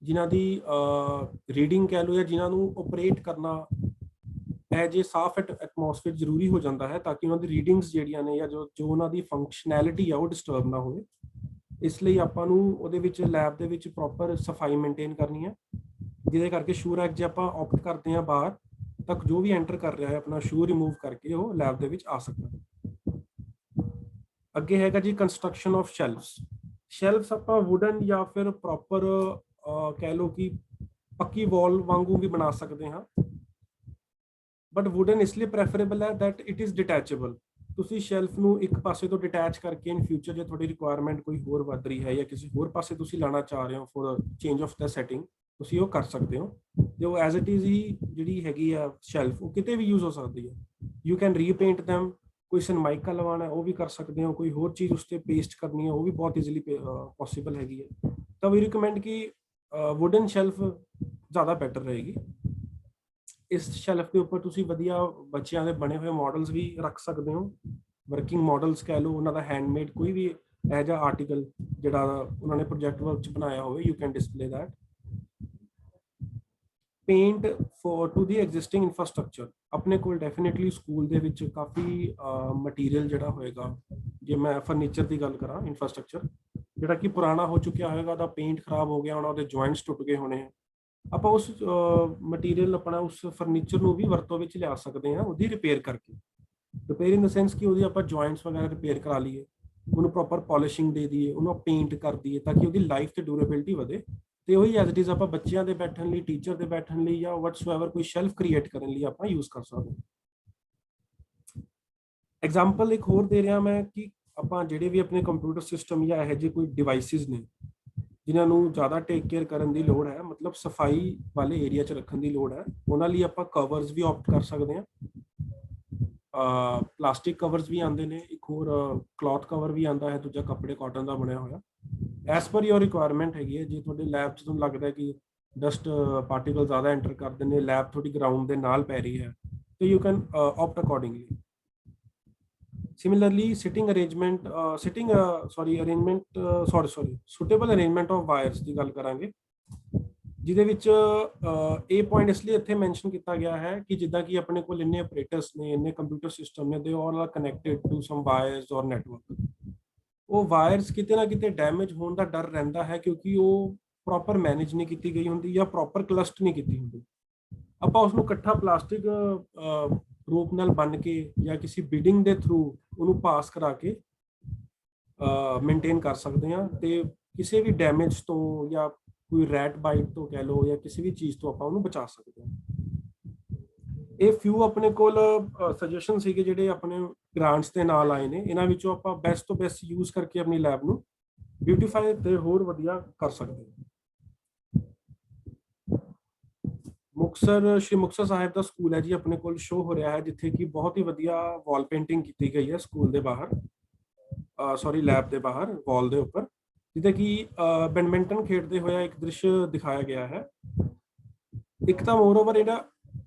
ਜਿਨ੍ਹਾਂ ਦੀ ਰੀਡਿੰਗ ਕਹਿ ਲਓ ਜਾਂ ਜਿਨ੍ਹਾਂ ਨੂੰ ਆਪਰੇਟ ਕਰਨਾ ਹੈ ਜੇ ਸਾਫ਼ ਐਟਮੋਸਫੇਅਰ ਜ਼ਰੂਰੀ ਹੋ ਜਾਂਦਾ ਹੈ ਤਾਂ ਕਿ ਉਹਨਾਂ ਦੀ ਰੀਡਿੰਗਸ ਜਿਹੜੀਆਂ ਨੇ ਜਾਂ ਜੋ ਉਹਨਾਂ ਦੀ ਫੰਕਸ਼ਨੈਲਿਟੀ ਆ ਉਹ ਡਿਸਟਰਬ ਨਾ ਹੋਵੇ। ਇਸ ਲਈ ਆਪਾਂ ਨੂੰ ਉਹਦੇ ਵਿੱਚ ਲੈਬ ਦੇ ਵਿੱਚ ਪ੍ਰੋਪਰ ਸਫਾਈ ਮੇਨਟੇਨ ਕਰਨੀ ਹੈ, ਜਿਹਦੇ ਕਰਕੇ ਸ਼ੂ ਰੈਕ ਜੇ ਆਪਾਂ ਆਪਟ ਕਰਦੇ ਹਾਂ ਬਾਹਰ ਤੱਕ ਜੋ ਵੀ ਐਂਟਰ ਕਰ ਰਿਹਾ ਹੈ ਆਪਣਾ ਸ਼ੂ ਰਿਮੂਵ ਕਰਕੇ ਉਹ ਲੈਬ ਦੇ ਵਿੱਚ ਆ ਸਕਦਾ। ਅੱਗੇ ਹੈਗਾ ਜੀ ਕੰਸਟਰਕਸ਼ਨ ਆਫ ਸ਼ੈਲਫਸ। ਸ਼ੈਲਫਸ ਆਪਾਂ ਵੁਡਨ ਜਾਂ ਫਿਰ ਪ੍ਰੋਪਰ ਕਹਿ ਲਓ ਕਿ ਪੱਕੀ ਵਾਲ ਵਾਂਗੂ ਵੀ ਬਣਾ ਸਕਦੇ ਹਾਂ, ਬਟ ਵੁਡਨ ਇਸ ਲਈ ਪ੍ਰੈਫਰੇਬਲ ਹੈ ਦੈਟ ਇਟ ਇਜ਼ ਡਿਟੈਚੇਬਲ। ਤੁਸੀਂ ਸ਼ੈਲਫ ਨੂੰ ਇੱਕ ਪਾਸੇ ਤੋਂ ਡਿਟੈਚ ਕਰਕੇ ਇਨ ਫਿਊਚਰ ਜੇ ਤੁਹਾਡੀ ਰਿਕੁਆਇਰਮੈਂਟ ਕੋਈ ਹੋਰ ਵੱਧ ਰਹੀ ਹੈ ਜਾਂ ਕਿਸੇ ਹੋਰ ਪਾਸੇ ਤੁਸੀਂ ਲਾਣਾ ਚਾਹ ਰਹੇ ਹੋ for change of the setting, ਤੁਸੀਂ ਉਹ ਕਰ ਸਕਦੇ ਹੋ। ਤੇ ਉਹ ਐਜ਼ ਇਟ ਇਜ਼ ਹੀ ਜਿਹੜੀ ਹੈਗੀ ਆ ਸ਼ੈਲਫ ਉਹ ਕਿਤੇ ਵੀ ਯੂਜ਼ ਹੋ ਸਕਦੀ ਹੈ। ਯੂ ਕੈਨ ਰੀਪੇਂਟ them, ਕੋਈ ਸਨਮਾਈਕਾ ਲਵਾਉਣਾ ਉਹ ਵੀ ਕਰ ਸਕਦੇ ਹੋ, ਕੋਈ ਹੋਰ ਚੀਜ਼ ਉਸ ਤੇ ਪੇਸਟ ਕਰਨੀ ਹੈ ਉਹ ਵੀ ਬਹੁਤ ਈਜ਼ੀਲੀ ਪੋਸੀਬਲ ਹੈਗੀ ਹੈ। ਤਾਂ ਵੀ ਰਿਕਮੈਂਡ ਕਿ ਵੁਡਨ ਸ਼ੈਲਫ ਜ਼ਿਆਦਾ ਬੈਟਰ ਰਹੇਗੀ। ਇਸ ਸ਼ੈਲਫ ਦੇ ਉੱਪਰ ਤੁਸੀਂ ਵਧੀਆ ਬੱਚਿਆਂ ਦੇ ਬਣੇ ਹੋਏ ਮਾਡਲਸ ਵੀ ਰੱਖ ਸਕਦੇ ਹੋ, ਵਰਕਿੰਗ ਮਾਡਲਸ ਕਹਿ ਲਓ, ਉਹਨਾਂ ਦਾ ਹੈਂਡਮੇਡ ਕੋਈ ਵੀ ਇਹੋ ਜਿਹਾ ਆਰਟੀਕਲ ਜਿਹੜਾ ਉਹਨਾਂ ਨੇ ਪ੍ਰੋਜੈਕਟ ਵਰਕ 'ਚ ਬਣਾਇਆ ਹੋਵੇ, you can display that. Paint for to the existing infrastructure, ਆਪਣੇ ਕੋਲ ਡੈਫੀਨਿਟਲੀ ਸਕੂਲ ਦੇ ਵਿੱਚ ਕਾਫੀ ਮਟੀਰੀਅਲ ਜਿਹੜਾ ਹੋਏਗਾ, ਜੇ ਮੈਂ ਫਰਨੀਚਰ ਦੀ ਗੱਲ ਕਰਾਂ, ਇਨਫਰਾਸਟ੍ਰਕਚਰ ਜਿਹੜਾ ਕਿ ਪੁਰਾਣਾ ਹੋ ਚੁੱਕਿਆ ਹੋਏਗਾ, ਉਹਦਾ ਪੇਂਟ ਖਰਾਬ ਹੋ ਗਿਆ ਹੋਣਾ, ਉਹਦੇ ਜੁਆਇੰਟਸ ਟੁੱਟ ਗਏ ਹੋਣੇ, ਆਪਾਂ ਉਸ ਮਟੀਰੀਅਲ ਆਪਣਾ ਉਸ ਫਰਨੀਚਰ ਨੂੰ ਵੀ ਵਰਤੋਂ ਵਿੱਚ ਲਿਆ ਸਕਦੇ ਹਾਂ ਉਹਦੀ ਰਿਪੇਅਰ ਕਰਕੇ। ਰਿਪੇਅਰ ਇਨ ਦ ਸੈਂਸ ਕਿ ਉਹਦੀ ਆਪਾਂ ਜੁਆਇੰਟਸ ਵਗੈਰਾ ਰਿਪੇਅਰ ਕਰਾ ਲਈਏ, ਉਹਨੂੰ ਪ੍ਰੋਪਰ ਪੋਲਿਸ਼ਿੰਗ ਦੇ ਦਈਏ, ਉਹਨੂੰ ਪੇਂਟ ਕਰ ਦਈਏ ਤਾਂ ਕਿ ਉਹਦੀ ਲਾਈਫ ਤੇ ਡਿਊਰੇਬਿਲਿਟੀ ਵਧੇ। ਤੇ ਉਹੀ ਐਜ਼ ਇਟ ਇਜ਼ ਆਪਾਂ ਬੱਚਿਆਂ ਦੇ ਬੈਠਣ ਲਈ, ਟੀਚਰ ਦੇ ਬੈਠਣ ਲਈ ਜਾਂ ਵਟਸਐਵਰ ਕੋਈ ਸ਼ੈਲਫ ਕ੍ਰੀਏਟ ਕਰਨ ਲਈ ਆਪਾਂ ਯੂਜ਼ ਕਰ ਸਕਦੇ ਹਾਂ। ਐਗਜ਼ਾਮਪਲ ਇੱਕ ਹੋਰ ਦੇ ਰਿਹਾ ਮੈਂ ਕਿ ਆਪਾਂ ਜਿਹੜੇ ਵੀ ਆਪਣੇ ਕੰਪਿਊਟਰ ਸਿਸਟਮ ਜਾਂ ਇਹੋ ਜਿਹੇ ਕੋਈ ਡਿਵਾਈਸਿਸ ਨੇ ਜਿਨ੍ਹਾਂ ਨੂੰ ਜ਼ਿਆਦਾ ਟੇਕ ਕੇਅਰ ਕਰਨ ਦੀ ਲੋੜ ਹੈ, ਮਤਲਬ ਸਫਾਈ ਵਾਲੇ ਏਰੀਆ 'ਚ ਰੱਖਣ ਦੀ ਲੋੜ ਹੈ, ਉਹਨਾਂ ਲਈ ਆਪਾਂ ਕਵਰਸ ਵੀ ਆਪਟ ਕਰ ਸਕਦੇ ਹਾਂ। ਪਲਾਸਟਿਕ ਕਵਰਸ ਵੀ ਆਉਂਦੇ ਨੇ, ਇੱਕ ਹੋਰ ਕਲੌਥ ਕਵਰ ਵੀ ਆਉਂਦਾ ਹੈ, ਦੂਜਾ ਕੱਪੜੇ ਕਾਟਨ ਦਾ ਬਣਿਆ ਹੋਇਆ। ਐਸ ਪਰ ਯੋਰ ਰਿਕੁਆਇਰਮੈਂਟ ਹੈਗੀ ਹੈ। ਜੇ ਤੁਹਾਡੇ ਲੈਬ 'ਚ ਤੁਹਾਨੂੰ ਲੱਗਦਾ ਕਿ ਡਸਟ ਪਾਰਟੀਕਲ ਜ਼ਿਆਦਾ ਐਂਟਰ ਕਰਦੇ ਨੇ, ਲੈਬ ਤੁਹਾਡੀ ਗਰਾਊਂਡ ਦੇ ਨਾਲ ਪੈ ਰਹੀ ਹੈ, ਤੇ you can opt accordingly. Similarly, suitable arrangement of wires ਦੀ ਗੱਲ ਕਰਾਂਗੇ, ਜਿਹਦੇ ਵਿੱਚ ਇਹ ਪੁਆਇੰਟ ਇਸ ਲਈ ਇੱਥੇ ਮੈਂਸ਼ਨ ਕੀਤਾ ਗਿਆ ਹੈ ਕਿ ਜਿੱਦਾਂ ਕਿ ਆਪਣੇ ਕੋਲ ਇੰਨੇ ਆਪਰੇਟਰਸ ਨੇ, ਇੰਨੇ ਕੰਪਿਊਟਰ ਸਿਸਟਮ ਨੇ, they all are connected to some wires or network. ਉਹ ਵਾਇਰਸ ਕਿਤੇ ਨਾ ਕਿਤੇ ਡੈਮੇਜ ਹੋਣ ਦਾ ਡਰ ਰਹਿੰਦਾ ਹੈ ਕਿਉਂਕਿ ਉਹ ਪ੍ਰੋਪਰ ਮੈਨੇਜ ਨਹੀਂ ਕੀਤੀ ਗਈ ਹੁੰਦੀ ਜਾਂ ਪ੍ਰੋਪਰ ਕਲਸਟ ਨਹੀਂ ਕੀਤੀ ਹੁੰਦੀ। ਆਪਾਂ ਉਸ ਨੂੰ ਇਕੱਠਾ ਪਲਾਸਟਿਕ ਰੂਪ ਨਾਲ ਬਣ ਕੇ ਜਾਂ ਕਿਸੇ ਬਿਡਿੰਗ ਦੇ ਥਰੂ ਉਹਨੂੰ ਪਾਸ ਕਰਾ ਕੇ ਮੇਨਟੇਨ ਕਰ ਸਕਦੇ ਹਾਂ, ਤੇ ਕਿਸੇ ਵੀ ਡੈਮੇਜ ਤੋਂ ਜਾਂ ਕੋਈ ਰੈਟ ਬਾਈਟ ਤੋਂ ਕਹਿ ਲਓ ਜਾਂ ਕਿਸੇ ਵੀ ਚੀਜ਼ ਤੋਂ ਆਪਾਂ ਉਹਨੂੰ ਬਚਾ ਸਕਦੇ ਹਾਂ। ਇਹ ਫਿਊ ਆਪਣੇ ਕੋਲ ਸਜੈਸ਼ਨ ਸੀਗੇ ਜਿਹੜੇ ਆਪਣੇ ਗ੍ਰਾਂਟਸ ਦੇ ਨਾਲ ਆਏ ਨੇ, ਇਹਨਾਂ ਵਿੱਚੋਂ ਆਪਾਂ ਬੈਸਟ ਤੋਂ ਬੈਸਟ ਯੂਜ਼ ਕਰਕੇ ਆਪਣੀ ਲੈਬ ਨੂੰ ਬਿਊਟੀਫਾਈ ਤੇ ਹੋਰ ਵਧੀਆ ਕਰ ਸਕਦੇ ਹਾਂ। ਮੁਕਤਸਰ, ਸ਼੍ਰੀ ਮੁਕਤਸਰ ਸਾਹਿਬ ਦਾ ਸਕੂਲ ਹੈ ਜੀ ਆਪਣੇ ਕੋਲ ਸ਼ੋ ਹੋ ਰਿਹਾ ਹੈ, ਜਿੱਥੇ ਕਿ ਬਹੁਤ ਹੀ ਵਧੀਆ ਵਾਲ ਪੇਂਟਿੰਗ ਕੀਤੀ ਗਈ ਹੈ ਸਕੂਲ ਦੇ ਬਾਹਰ, ਲੈਬ ਦੇ ਬਾਹਰ ਵਾਲ ਦੇ ਉੱਪਰ, ਜਿਹਦੇ ਕਿ ਬੈਡਮਿੰਟਨ ਖੇਡਦੇ ਹੋਇਆ ਇੱਕ ਦ੍ਰਿਸ਼ ਦਿਖਾਇਆ ਗਿਆ ਹੈ। ਇੱਕ ਤਾਂ ਮੋਰ ਓਵਰ ਇਹਦਾ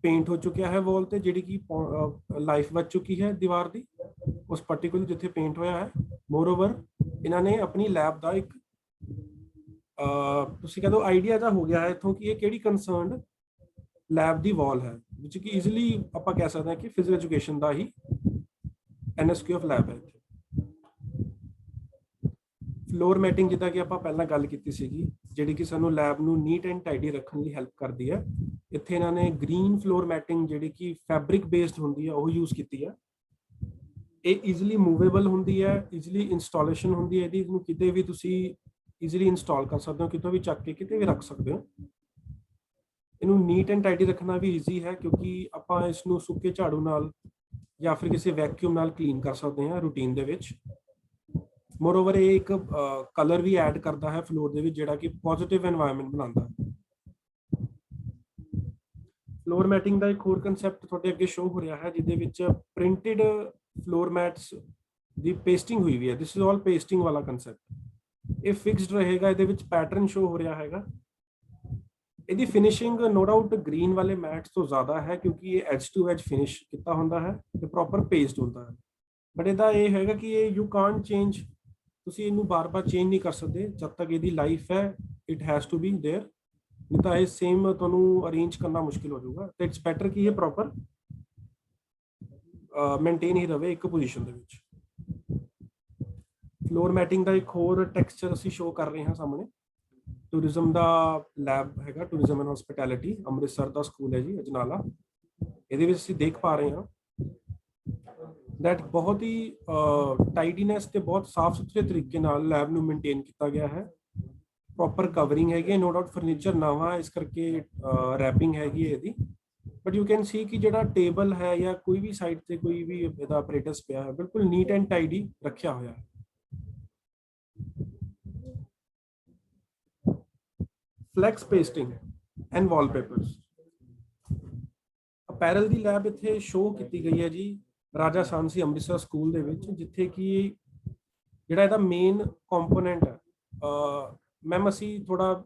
ਪੇਂਟ ਹੋ ਚੁੱਕਿਆ ਹੈ ਵਾਲ ਤੇ, ਜਿਹੜੀ ਕਿ ਲਾਈਫ ਬਚ ਚੁੱਕੀ ਹੈ ਦੀਵਾਰ ਦੀ ਉਸ ਪਾਰਟਿਕੂਲਰ ਜਿੱਥੇ ਪੇਂਟ ਹੋਇਆ ਹੈ। ਮੋਰ ਓਵਰ ਇਹਨਾਂ ਨੇ ਆਪਣੀ ਲੈਬ ਦਾ ਇੱਕ ਤੁਸੀਂ ਕਹਿ ਦਿਓ ਆਈਡੀਆ ਤਾਂ ਹੋ ਗਿਆ ਹੈ ਇੱਥੋਂ ਕਿ ਇਹ ਕਿਹੜੀ ਕੰਸਰਨਡ ਲੈਬ ਦੀ ਵਾਲ ਹੈ, ਵਿੱਚ ਕਿ ਈਜ਼ੀਲੀ ਆਪਾਂ ਕਹਿ ਸਕਦੇ ਹਾਂ ਕਿ ਫਿਜ਼ਿਕਲ ਐਜੂਕੇਸ਼ਨ ਦਾ ਹੀ NSQ ਲੈਬ ਹੈ। ਫਲੋਰ ਮੈਟਿੰਗ, ਜਿੱਦਾਂ ਕਿ ਆਪਾਂ ਪਹਿਲਾਂ ਗੱਲ ਕੀਤੀ ਸੀਗੀ, ਜਿਹੜੀ ਕਿ ਸਾਨੂੰ ਲੈਬ ਨੂੰ ਨੀਟ ਐਂਡ ਟਾਈਡੀ ਰੱਖਣ ਲਈ ਹੈਲਪ ਕਰਦੀ ਹੈ। ਇੱਥੇ ਇਹਨਾਂ ਨੇ ਗ੍ਰੀਨ ਫਲੋਰ ਮੈਟਿੰਗ ਜਿਹੜੀ ਕਿ ਫੈਬਰਿਕ ਬੇਸਡ ਹੁੰਦੀ ਹੈ ਉਹ ਯੂਜ਼ ਕੀਤੀ ਹੈ। ਇਹ ਈਜ਼ੀਲੀ ਮੂਵੇਬਲ ਹੁੰਦੀ ਹੈ, ਈਜ਼ੀਲੀ ਇੰਸਟਾਲੇਸ਼ਨ ਹੁੰਦੀ ਹੈ ਇਹਦੀ, ਇਹਨੂੰ ਕਿਤੇ ਵੀ ਤੁਸੀਂ ਈਜ਼ੀਲੀ ਇੰਸਟਾਲ ਕਰ ਸਕਦੇ ਹੋ, ਕਿਤੋਂ ਵੀ ਚੱਕ ਕੇ ਕਿਤੇ ਵੀ ਰੱਖ ਸਕਦੇ ਹੋ। ਇਹਨੂੰ ਨੀਟ ਐਂਡ ਟਾਈਡੀ ਰੱਖਣਾ ਵੀ ਈਜ਼ੀ ਹੈ ਕਿਉਂਕਿ ਆਪਾਂ ਇਸ ਨੂੰ ਸੁੱਕੇ ਝਾੜੂ ਨਾਲ ਜਾਂ ਫਿਰ ਕਿਸੇ ਵੈਕਿਊਮ ਨਾਲ ਕਲੀਨ ਕਰ ਸਕਦੇ ਹਾਂ ਰੂਟੀਨ ਦੇ ਵਿੱਚ। ਮੋਰਓਵਰ ਇਹ ਇੱਕ ਕਲਰ ਵੀ ਐਡ ਕਰਦਾ ਹੈ ਫਲੋਰ ਦੇ ਵਿੱਚ ਜਿਹੜਾ ਕਿ ਪੋਜ਼ਿਟਿਵ এনवायरमेंट ਬਣਾਉਂਦਾ ਹੈ। ਫਲੋਰ ਮੈਟਿੰਗ ਦਾ ਇੱਕ ਹੋਰ ਕਨਸੈਪਟ ਤੁਹਾਡੇ ਅੱਗੇ ਸ਼ੋ ਹੋ ਰਿਹਾ ਹੈ ਜਿਹਦੇ ਵਿੱਚ ਪ੍ਰਿੰਟਡ ਫਲੋਰ ਮੈਟਸ ਦੀ ਪੇਸਟਿੰਗ ਹੋਈ ਵੀ ਹੈ। ਦਿਸ ਇਜ਼ ਆਲ ਪੇਸਟਿੰਗ ਵਾਲਾ ਕਨਸੈਪਟ। ਇਹ ਫਿਕਸਡ ਰਹੇਗਾ, ਇਹਦੇ ਵਿੱਚ ਪੈਟਰਨ ਸ਼ੋ ਹੋ ਰਿਹਾ ਹੈਗਾ। ਇਹਦੀ ਫਿਨਿਸ਼ਿੰਗ ਨੋ ਡਾਊਟ ਗ੍ਰੀਨ ਵਾਲੇ ਮੈਟਸ ਤੋਂ ਜ਼ਿਆਦਾ ਹੈ ਕਿਉਂਕਿ ਇਹ ਐਜ ਟੂ ਐਜ ਫਿਨਿਸ਼ ਕੀਤਾ ਹੁੰਦਾ ਹੈ ਤੇ ਪ੍ਰੋਪਰ ਪੇਸਟ ਹੁੰਦਾ ਹੈ। ਬਟ ਇਹਦਾ ਇਹ ਹੈਗਾ ਕਿ ਇਹ ਯੂ ਕਾਂਟ ਚੇਂਜ, ਤੁਸੀਂ ਇਹਨੂੰ ਬਾਰ-ਬਾਰ ਚੇਂਜ ਨਹੀਂ ਕਰ ਸਕਦੇ ਜਦ ਤੱਕ ਇਹਦੀ ਲਾਈਫ ਹੈ। It has to be there, ਨਹੀਂ ਤਾਂ ਇਹ ਸੇਮ ਤੁਹਾਨੂੰ ਅਰੇਂਜ ਕਰਨਾ ਮੁਸ਼ਕਿਲ ਹੋ ਜਾਊਗਾ। ਤੇ ਇਟਸ ਬੈਟਰ ਕਿ ਇਹ ਪ੍ਰੋਪਰ ਮੇਨਟੇਨ ਹੀ ਰਵੇ ਇੱਕ ਪੋਜੀਸ਼ਨ ਦੇ ਵਿੱਚ। ਫਲੋਰ ਮੈਟਿੰਗ ਦਾ ਇੱਕ ਹੋਰ ਟੈਕਸਚਰ ਅਸੀਂ ਸ਼ੋ ਕਰ ਰਹੇ ਹਾਂ ਸਾਹਮਣੇ। ਟੂਰਿਜ਼ਮ ਦਾ ਲੈਬ ਹੈਗਾ, tourism and hospitality, Amritsar the school ਹੈ ਜੀ ਅਜਨਾਲਾ। ਇਹਦੇ ਵਿੱਚ ਅਸੀਂ ਦੇਖ ਪਾ ਰਹੇ ਹਾਂ ਦੈਟ ਬਹੁਤ ਹੀ ਟਾਈਡੀਨੈਸ ਤੇ ਬਹੁਤ ਸਾਫ ਸੁਥਰੇ ਤਰੀਕੇ ਨਾਲ ਲੈਬ ਨੂੰ ਮੇਨਟੇਨ ਕੀਤਾ ਗਿਆ ਹੈ। ਪ੍ਰੋਪਰ ਕਵਰਿੰਗ ਹੈਗੀ, ਨੋ ਡਾਊਟ ਫਰਨੀਚਰ ਨਵਾਂ ਇਸ ਕਰਕੇ ਰੈਪਿੰਗ ਹੈਗੀ ਹੈ ਇਹਦੀ। ਬਟ ਯੂ ਕੈਨ ਸੀ ਕਿ ਜਿਹੜਾ ਟੇਬਲ ਹੈ ਜਾਂ ਕੋਈ ਵੀ ਸਾਈਡ ਤੇ ਕੋਈ ਵੀ ਇਹਦਾ ਆਪਰੇਟਸ ਪਿਆ ਹੈ ਬਿਲਕੁਲ ਨੀਟ ਐਂਡ ਟਾਈਡੀ ਰੱਖਿਆ ਹੋਇਆ ਹੈ। Flex pasting and wallpapers. Apparel ਦੀ ਲੈਬ ਇੱਥੇ ਸ਼ੋ ਕੀਤੀ ਗਈ ਹੈ ਜੀ ਰਾਜਾ ਸਾਂਸੀ ਅੰਮ੍ਰਿਤਸਰ ਸਕੂਲ ਦੇ ਵਿੱਚ, ਜਿੱਥੇ ਕਿ ਜਿਹੜਾ ਇਹਦਾ ਮੇਨ ਕੰਪੋਨੈਂਟ ਹੈ। ਮੈਮ ਅਸੀਂ ਥੋੜਾ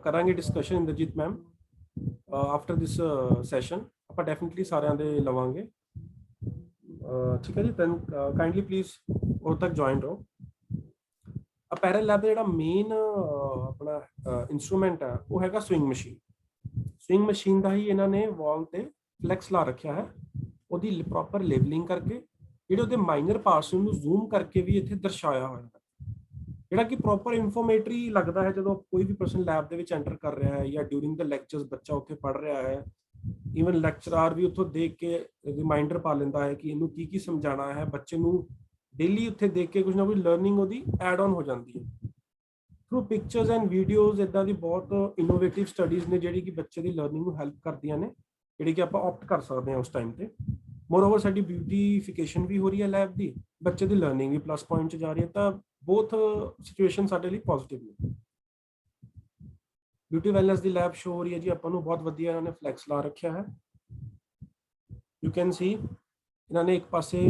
ਕਰਾਂਗੇ discussion Inderjit ma'am after this session, ਆਪਾਂ ਡੈਫੀਨਿਟਲੀ ਸਾਰਿਆਂ ਦੇ ਲਵਾਂਗੇ। ਠੀਕ ਹੈ ਜੀ, ਦੈਨ ਕਾਈਂਡਲੀ ਪਲੀਜ਼ ਉਦੋਂ ਤੱਕ ਜੁਆਇਨ ਰਹੋ। ਅਪੈਰਲ ਲੈਬ ਦਾ ਜਿਹੜਾ ਮੇਨ ਆਪਣਾ ਇੰਸਟਰੂਮੈਂਟ ਹੈ ਉਹ ਹੈਗਾ ਸਵਿੰਗ ਮਸ਼ੀਨ। ਸਵਿੰਗ ਮਸ਼ੀਨ ਦਾ ਹੀ ਇਹਨਾਂ ਨੇ ਵਾਲ ਤੇ ਫਲੈਕਸ ਲਾ ਰੱਖਿਆ ਹੈ। ਉਹਦੀ ਪ੍ਰੋਪਰ ਲੇਬਲਿੰਗ ਕਰਕੇ ਜਿਹੜੇ ਉਹਦੇ ਮਾਈਨਰ ਪਾਰਟਸ ਨੂੰ ਜ਼ੂਮ ਕਰਕੇ ਵੀ ਇੱਥੇ ਦਰਸਾਇਆ ਹੋਇਆ ਹੈ, ਜਿਹੜਾ ਕਿ ਪ੍ਰੋਪਰ ਇਨਫੋਰਮੇਟਰੀ ਲੱਗਦਾ ਹੈ ਜਦੋਂ ਕੋਈ ਵੀ ਪਰਸਨ ਲੈਬ ਦੇ ਵਿੱਚ ਐਂਟਰ ਕਰ ਰਿਹਾ ਹੈ ਜਾਂ ਡਿਊਰਿੰਗ ਦ ਲੈਕਚਰਸ ਬੱਚਾ ਉੱਥੇ ਪੜ੍ਹ ਰਿਹਾ ਹੈ। ਈਵਨ ਲੈਕਚਰਾਰ ਵੀ ਉੱਥੋਂ ਦੇਖ ਕੇ ਰਿਮਾਈਂਡਰ ਪਾ ਲੈਂਦਾ ਹੈ ਕਿ ਇਹਨੂੰ ਕੀ ਕੀ ਸਮਝਾਉਣਾ ਹੈ। ਬੱਚੇ ਨੂੰ ਡੇਲੀ ਉੱਥੇ ਦੇਖ ਕੇ ਕੁਝ ਨਾ ਕੁਝ ਲਰਨਿੰਗ ਉਹਦੀ ਐਡ ਆਨ ਹੋ ਜਾਂਦੀ ਹੈ ਥਰੂ ਪਿਕਚਰਸ ਐਂਡ ਵੀਡੀਓਜ਼। ਇੱਦਾਂ ਦੀ ਬਹੁਤ ਇਨੋਵੇਟਿਵ ਸਟੱਡੀਜ਼ ਨੇ ਜਿਹੜੀ ਕਿ ਬੱਚੇ ਦੀ ਲਰਨਿੰਗ ਨੂੰ ਹੈਲਪ ਕਰਦੀਆਂ ਨੇ, ਜਿਹੜੀ ਕਿ ਆਪਾਂ ਆਪਟ ਕਰ ਸਕਦੇ ਹਾਂ ਉਸ ਟਾਈਮ ਤੇ। ਮੋਰਓਵਰ ਸਾਡੀ ਬਿਊਟੀਫਿਕੇਸ਼ਨ ਵੀ ਹੋ ਰਹੀ ਹੈ ਲੈਬ ਦੀ, ਬੱਚੇ ਦੀ ਲਰਨਿੰਗ ਵੀ ਪਲੱਸ ਪੁਆਇੰਟ 'ਚ ਜਾ ਰਹੀ ਹੈ, ਤਾਂ ਬੋਥ ਸਿਚੁਏਸ਼ਨ ਸਾਡੇ ਲਈ ਪੋਜ਼ਿਟਿਵ ਨੇ। ਬਿਊਟੀ ਵੈਲਨੈਸ ਦੀ ਲੈਬ ਸ਼ੋ ਹੋ ਰਹੀ ਹੈ ਜੀ ਆਪਾਂ ਨੂੰ, ਬਹੁਤ ਵਧੀਆ ਇਹਨਾਂ ਨੇ ਫਲੈਕਸ ਲਾ ਰੱਖਿਆ ਹੈ। ਯੂ ਕੈਨ ਸੀ ਇਹਨਾਂ ਨੇ ਇੱਕ ਪਾਸੇ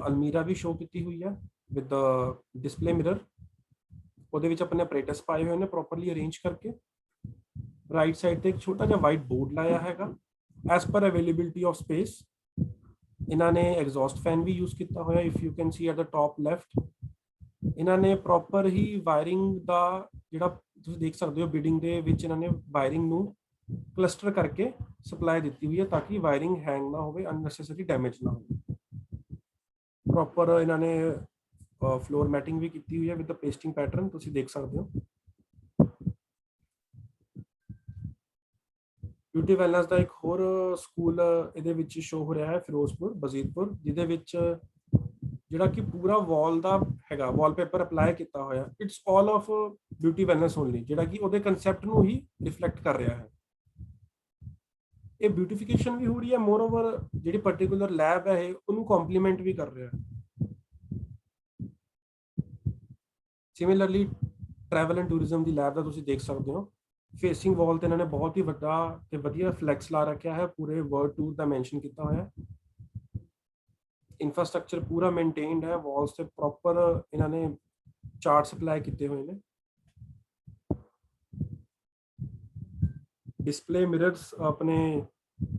ਅਲਮੀਰਾ ਵੀ ਸ਼ੋ ਕੀਤੀ ਹੋਈ ਹੈ ਵਿਦ ਡਿਸਪਲੇ ਮਿਰਰ। ਉਹਦੇ ਵਿੱਚ ਆਪਣੇ ਆਪਰੇਟਸ ਪਾਏ ਹੋਏ ਨੇ ਪ੍ਰੋਪਰਲੀ ਅਰੇਂਜ ਕਰਕੇ। ਰਾਈਟ ਸਾਈਡ ਤੇ ਇੱਕ ਛੋਟਾ ਜਿਹਾ ਵਾਈਟ ਬੋਰਡ ਲਾਇਆ ਹੈਗਾ as per availability of space. ਇਹਨਾਂ ਨੇ ਐਗਜ਼ੌਸਟ ਫੈਨ ਵੀ ਯੂਜ਼ ਕੀਤਾ ਹੋਇਆ, if you can see at the top left. ਇਹਨਾਂ ਨੇ ਪ੍ਰੋਪਰ ਹੀ ਵਾਇਰਿੰਗ ਦਾ ਜਿਹੜਾ ਤੁਸੀਂ ਦੇਖ ਸਕਦੇ ਹੋ ਬਿਲਡਿੰਗ ਦੇ ਵਿੱਚ, ਇਹਨਾਂ ਨੇ ਵਾਇਰਿੰਗ ਨੂੰ ਕਲਸਟਰ ਕਰਕੇ ਸਪਲਾਈ ਦਿੱਤੀ ਹੋਈ ਹੈ ਤਾਂ ਕਿ ਵਾਇਰਿੰਗ ਹੈਂਗ ਨਾ ਹੋਵੇ, ਅਨਨੈਸੈਸਰੀ ਡੈਮੇਜ ਨਾ ਹੋਵੇ। ਪ੍ਰੋਪਰ ਇਹਨਾਂ ਨੇ ਫਲੋਰ ਮੈਟਿੰਗ ਵੀ ਕੀਤੀ ਹੋਈ ਹੈ ਵਿਦ ਦ ਪੇਸਟਿੰਗ ਪੈਟਰਨ, ਤੁਸੀਂ ਦੇਖ ਸਕਦੇ ਹੋ। ਬਿਊਟੀ ਵੈਲਨੈਸ ਦਾ ਇੱਕ ਹੋਰ ਸਕੂਲ ਇਹਦੇ ਵਿੱਚ ਸ਼ੋ ਹੋ ਰਿਹਾ ਹੈ ਫਿਰੋਜ਼ਪੁਰ ਬਜ਼ੀਰਪੁਰ, ਜਿਹਦੇ ਵਿੱਚ ਜਿਹੜਾ ਕਿ ਪੂਰਾ ਵਾਲ ਦਾ ਹੈਗਾ ਵਾਲਪੇਪਰ ਅਪਲਾਈ ਕੀਤਾ ਹੋਇਆ। It's all of beauty wellness only, ਜਿਹੜਾ ਕਿ ਉਹਦੇ ਕਨਸੈਪਟ ਨੂੰ ਹੀ ਰਿਫਲੈਕਟ ਕਰ ਰਿਹਾ ਹੈ। ਇਹ ਬਿਊਟੀਫਿਕੇਸ਼ਨ ਵੀ ਹੋ ਰਹੀ ਹੈ, ਮੋਰਓਵਰ ਜਿਹੜੀ ਪਾਰਟਿਕੂਲਰ ਲੈਬ ਹੈ ਇਹ ਉਹਨੂੰ ਕੰਪਲੀਮੈਂਟ ਵੀ ਕਰ ਰਿਹਾ ਹੈ। Similarly travel and tourism the lab ਦਾ ਤੁਸੀਂ ਦੇਖ ਸਕਦੇ ਹੋ, ਫੇਸਿੰਗ ਵਾਲ ਤੇ ਇਹਨਾਂ ਨੇ ਬਹੁਤ ਹੀ ਵੱਡਾ ਤੇ ਵਧੀਆ ਫਲੈਕਸ ਲਾ ਰੱਖਿਆ ਹੈ, ਪੂਰੇ ਵਰਡ ਟੂਰ ਦਾ ਮੈਂਸ਼ਨ ਕੀਤਾ ਹੋਇਆ ਹੈ। ਇੰਫਰਾਸਟ੍ਰਕਚਰ ਪੂਰਾ ਮੇਨਟੇਨਡ ਹੈ, ਵਾਲਸ ਤੇ ਪ੍ਰੋਪਰ ਇਹਨਾਂ ਨੇ ਚਾਰਟ ਸਪਲਾਈ ਕੀਤੇ ਹੋਏ ਨੇ। ਡਿਸਪਲੇ ਮਿਰਰਸ ਆਪਣੇ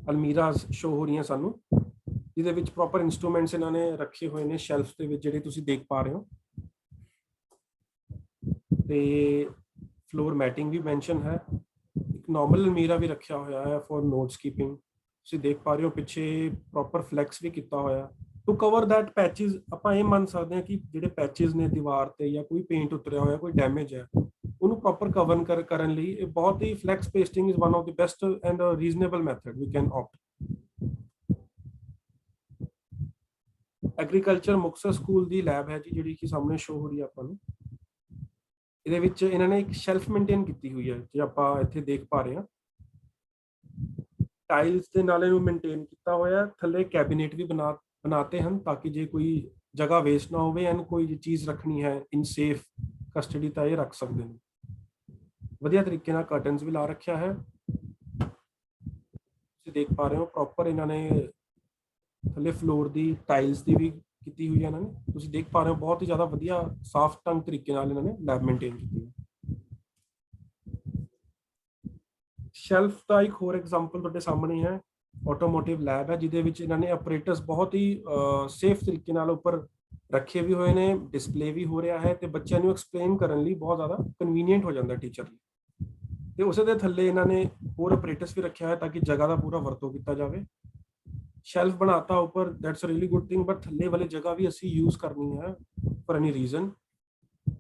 ਅਲਮੀਰਾਸ ਸ਼ੋ ਹੋ ਰਹੀਆਂ ਸਾਨੂੰ, ਜਿਹਦੇ ਵਿੱਚ ਪ੍ਰੋਪਰ ਇੰਸਟਰੂਮੈਂਟਸ ਇਹਨਾਂ ਨੇ ਰੱਖੇ ਹੋਏ ਨੇ ਸ਼ੈਲਫ ਦੇ ਵਿੱਚ, ਜਿਹੜੇ ਤੁਸੀਂ ਦੇਖ ਪਾ ਰਹੇ ਹੋ। ਤੇ ਫਲੋਰ ਮੈਟਿੰਗ ਵੀ ਮੈਂਸ਼ਨ ਹੈ, ਇੱਕ ਨਾਰਮਲ ਅਲਮੀਰਾ ਵੀ ਰੱਖਿਆ ਹੋਇਆ ਹੈ ਫॉर ਨੋਟਸ ਕੀਪਿੰਗ। ਤੁਸੀਂ ਦੇਖ ਪਾ ਰਹੇ ਹੋ ਪਿੱਛੇ ਪ੍ਰੋਪਰ ਫਲੈਕਸ ਵੀ ਕੀਤਾ ਹੋਇਆ ਟੂ ਕਵਰ ਦੈਟ ਪੈਚਿਸ। ਆਪਾਂ ਇਹ ਮੰਨ ਸਕਦੇ ਹਾਂ ਕਿ ਜਿਹੜੇ ਪੈਚਿਸ ਨੇ ਦੀਵਾਰ ਤੇ ਜਾਂ ਕੋਈ ਪੇਂਟ ਉਤਰਿਆ ਹੋਇਆ, ਕੋਈ ਡੈਮੇਜ ਹੈ, ਉਹਨੂੰ ਪ੍ਰੋਪਰ ਕਵਰ ਕਰਨ ਲਈ ਇਹ ਬਹੁਤ ਹੀ flex pasting is one of the best and reasonable method we can opt. Agriculture Muktsar school ਦੀ ਲੈਬ ਹੈ ਜੀ, ਜਿਹੜੀ ਕਿ ਸਾਹਮਣੇ ਸ਼ੋ ਹੋ ਰਹੀ ਹੈ ਆਪਾਂ ਨੂੰ। ਇਹਦੇ ਵਿੱਚ ਇਹਨਾਂ ਨੇ ਇੱਕ ਸ਼ੈਲਫ ਮੇਨਟੇਨ ਕੀਤੀ ਹੋਈ ਹੈ, ਜੇ ਆਪਾਂ ਇੱਥੇ ਦੇਖ ਪਾ ਰਹੇ ਹਾਂ। ਟਾਈਲਸ ਦੇ ਨਾਲ ਇਹਨੂੰ ਮੇਨਟੇਨ ਕੀਤਾ ਹੋਇਆ, ਥੱਲੇ ਕੈਬਿਨੇਟ ਵੀ ਬਣਾਤੇ ਹਨ ਤਾਂ ਕਿ ਜੇ ਕੋਈ ਜਗ੍ਹਾ ਵੇਸਟ ਨਾ ਹੋਵੇ ਐਂਡ ਕੋਈ ਚੀਜ਼ ਰੱਖਣੀ ਹੈ ਇਨ ਸੇਫ ਕਸਟਡੀ ਤਾਂ ਇਹ ਰੱਖ ਸਕਦੇ ਨੇ। ਵਧੀਆ ਤਰੀਕੇ ਨਾਲ ਕਰਟਨਸ ਵੀ ਲਾ ਰੱਖਿਆ ਹੈ, ਤੁਸੀਂ ਦੇਖ ਪਾ ਰਹੇ ਹੋ। ਪ੍ਰੋਪਰ ਇਹਨਾਂ ਨੇ ਥੱਲੇ ਫਲੋਰ ਦੀ ਟਾਈਲਸ ਦੀ ਵੀ ਕੀਤੀ ਹੋਈ ਹੈ ਇਹਨਾਂ ਨੇ, ਤੁਸੀਂ ਦੇਖ ਪਾ ਰਹੇ ਹੋ। ਬਹੁਤ ਹੀ ਜ਼ਿਆਦਾ ਵਧੀਆ ਸਾਫ਼ ਢੰਗ ਤਰੀਕੇ ਨਾਲ ਇਹਨਾਂ ਨੇ ਲੈਬ ਮੇਨਟੇਨ ਕੀਤੀ ਹੈ। ਸ਼ੈਲਫ ਦਾ ਇੱਕ ਹੋਰ ਐਗਜ਼ਾਮਪਲ ਤੁਹਾਡੇ ਸਾਹਮਣੇ ਹੈ, ਆਟੋਮੋਟਿਵ ਲੈਬ ਹੈ, ਜਿਹਦੇ ਵਿੱਚ ਇਹਨਾਂ ਨੇ ਆਪਰੇਟਰਸ ਬਹੁਤ ਹੀ ਸੇਫ ਤਰੀਕੇ ਨਾਲ ਉੱਪਰ ਰੱਖੇ ਵੀ ਹੋਏ ਨੇ, ਡਿਸਪਲੇ ਵੀ ਹੋ ਰਿਹਾ ਹੈ ਤੇ ਬੱਚਿਆਂ ਨੂੰ ਐਕਸਪਲੇਨ ਕਰਨ ਲਈ ਬਹੁਤ ਜ਼ਿਆਦਾ ਕਨਵੀਨੀਅੰਟ ਹੋ ਜਾਂਦਾ ਟੀਚਰ ਲਈ। ਤੇ ਉਸੇ ਦੇ ਥੱਲੇ ਇਹਨਾਂ ਨੇ ਹੋਰ ਆਪਰੇਟਰਸ ਵੀ ਰੱਖਿਆ ਹੈ ਤਾਂ ਕਿ ਜਗ੍ਹਾ ਦਾ ਪੂਰਾ ਵਰਤੋਂ ਕੀਤਾ ਜਾਵੇ। ਸ਼ੈਲਫ ਬਣਾਤਾ ਉੱਪਰ, that's a really good thing, but ਥੱਲੇ ਵਾਲੀ ਜਗ੍ਹਾ ਵੀ ਅਸੀਂ ਯੂਜ਼ ਕਰਨੀ ਹੈ ਫॉर ਐਨੀ ਰੀਜ਼ਨ,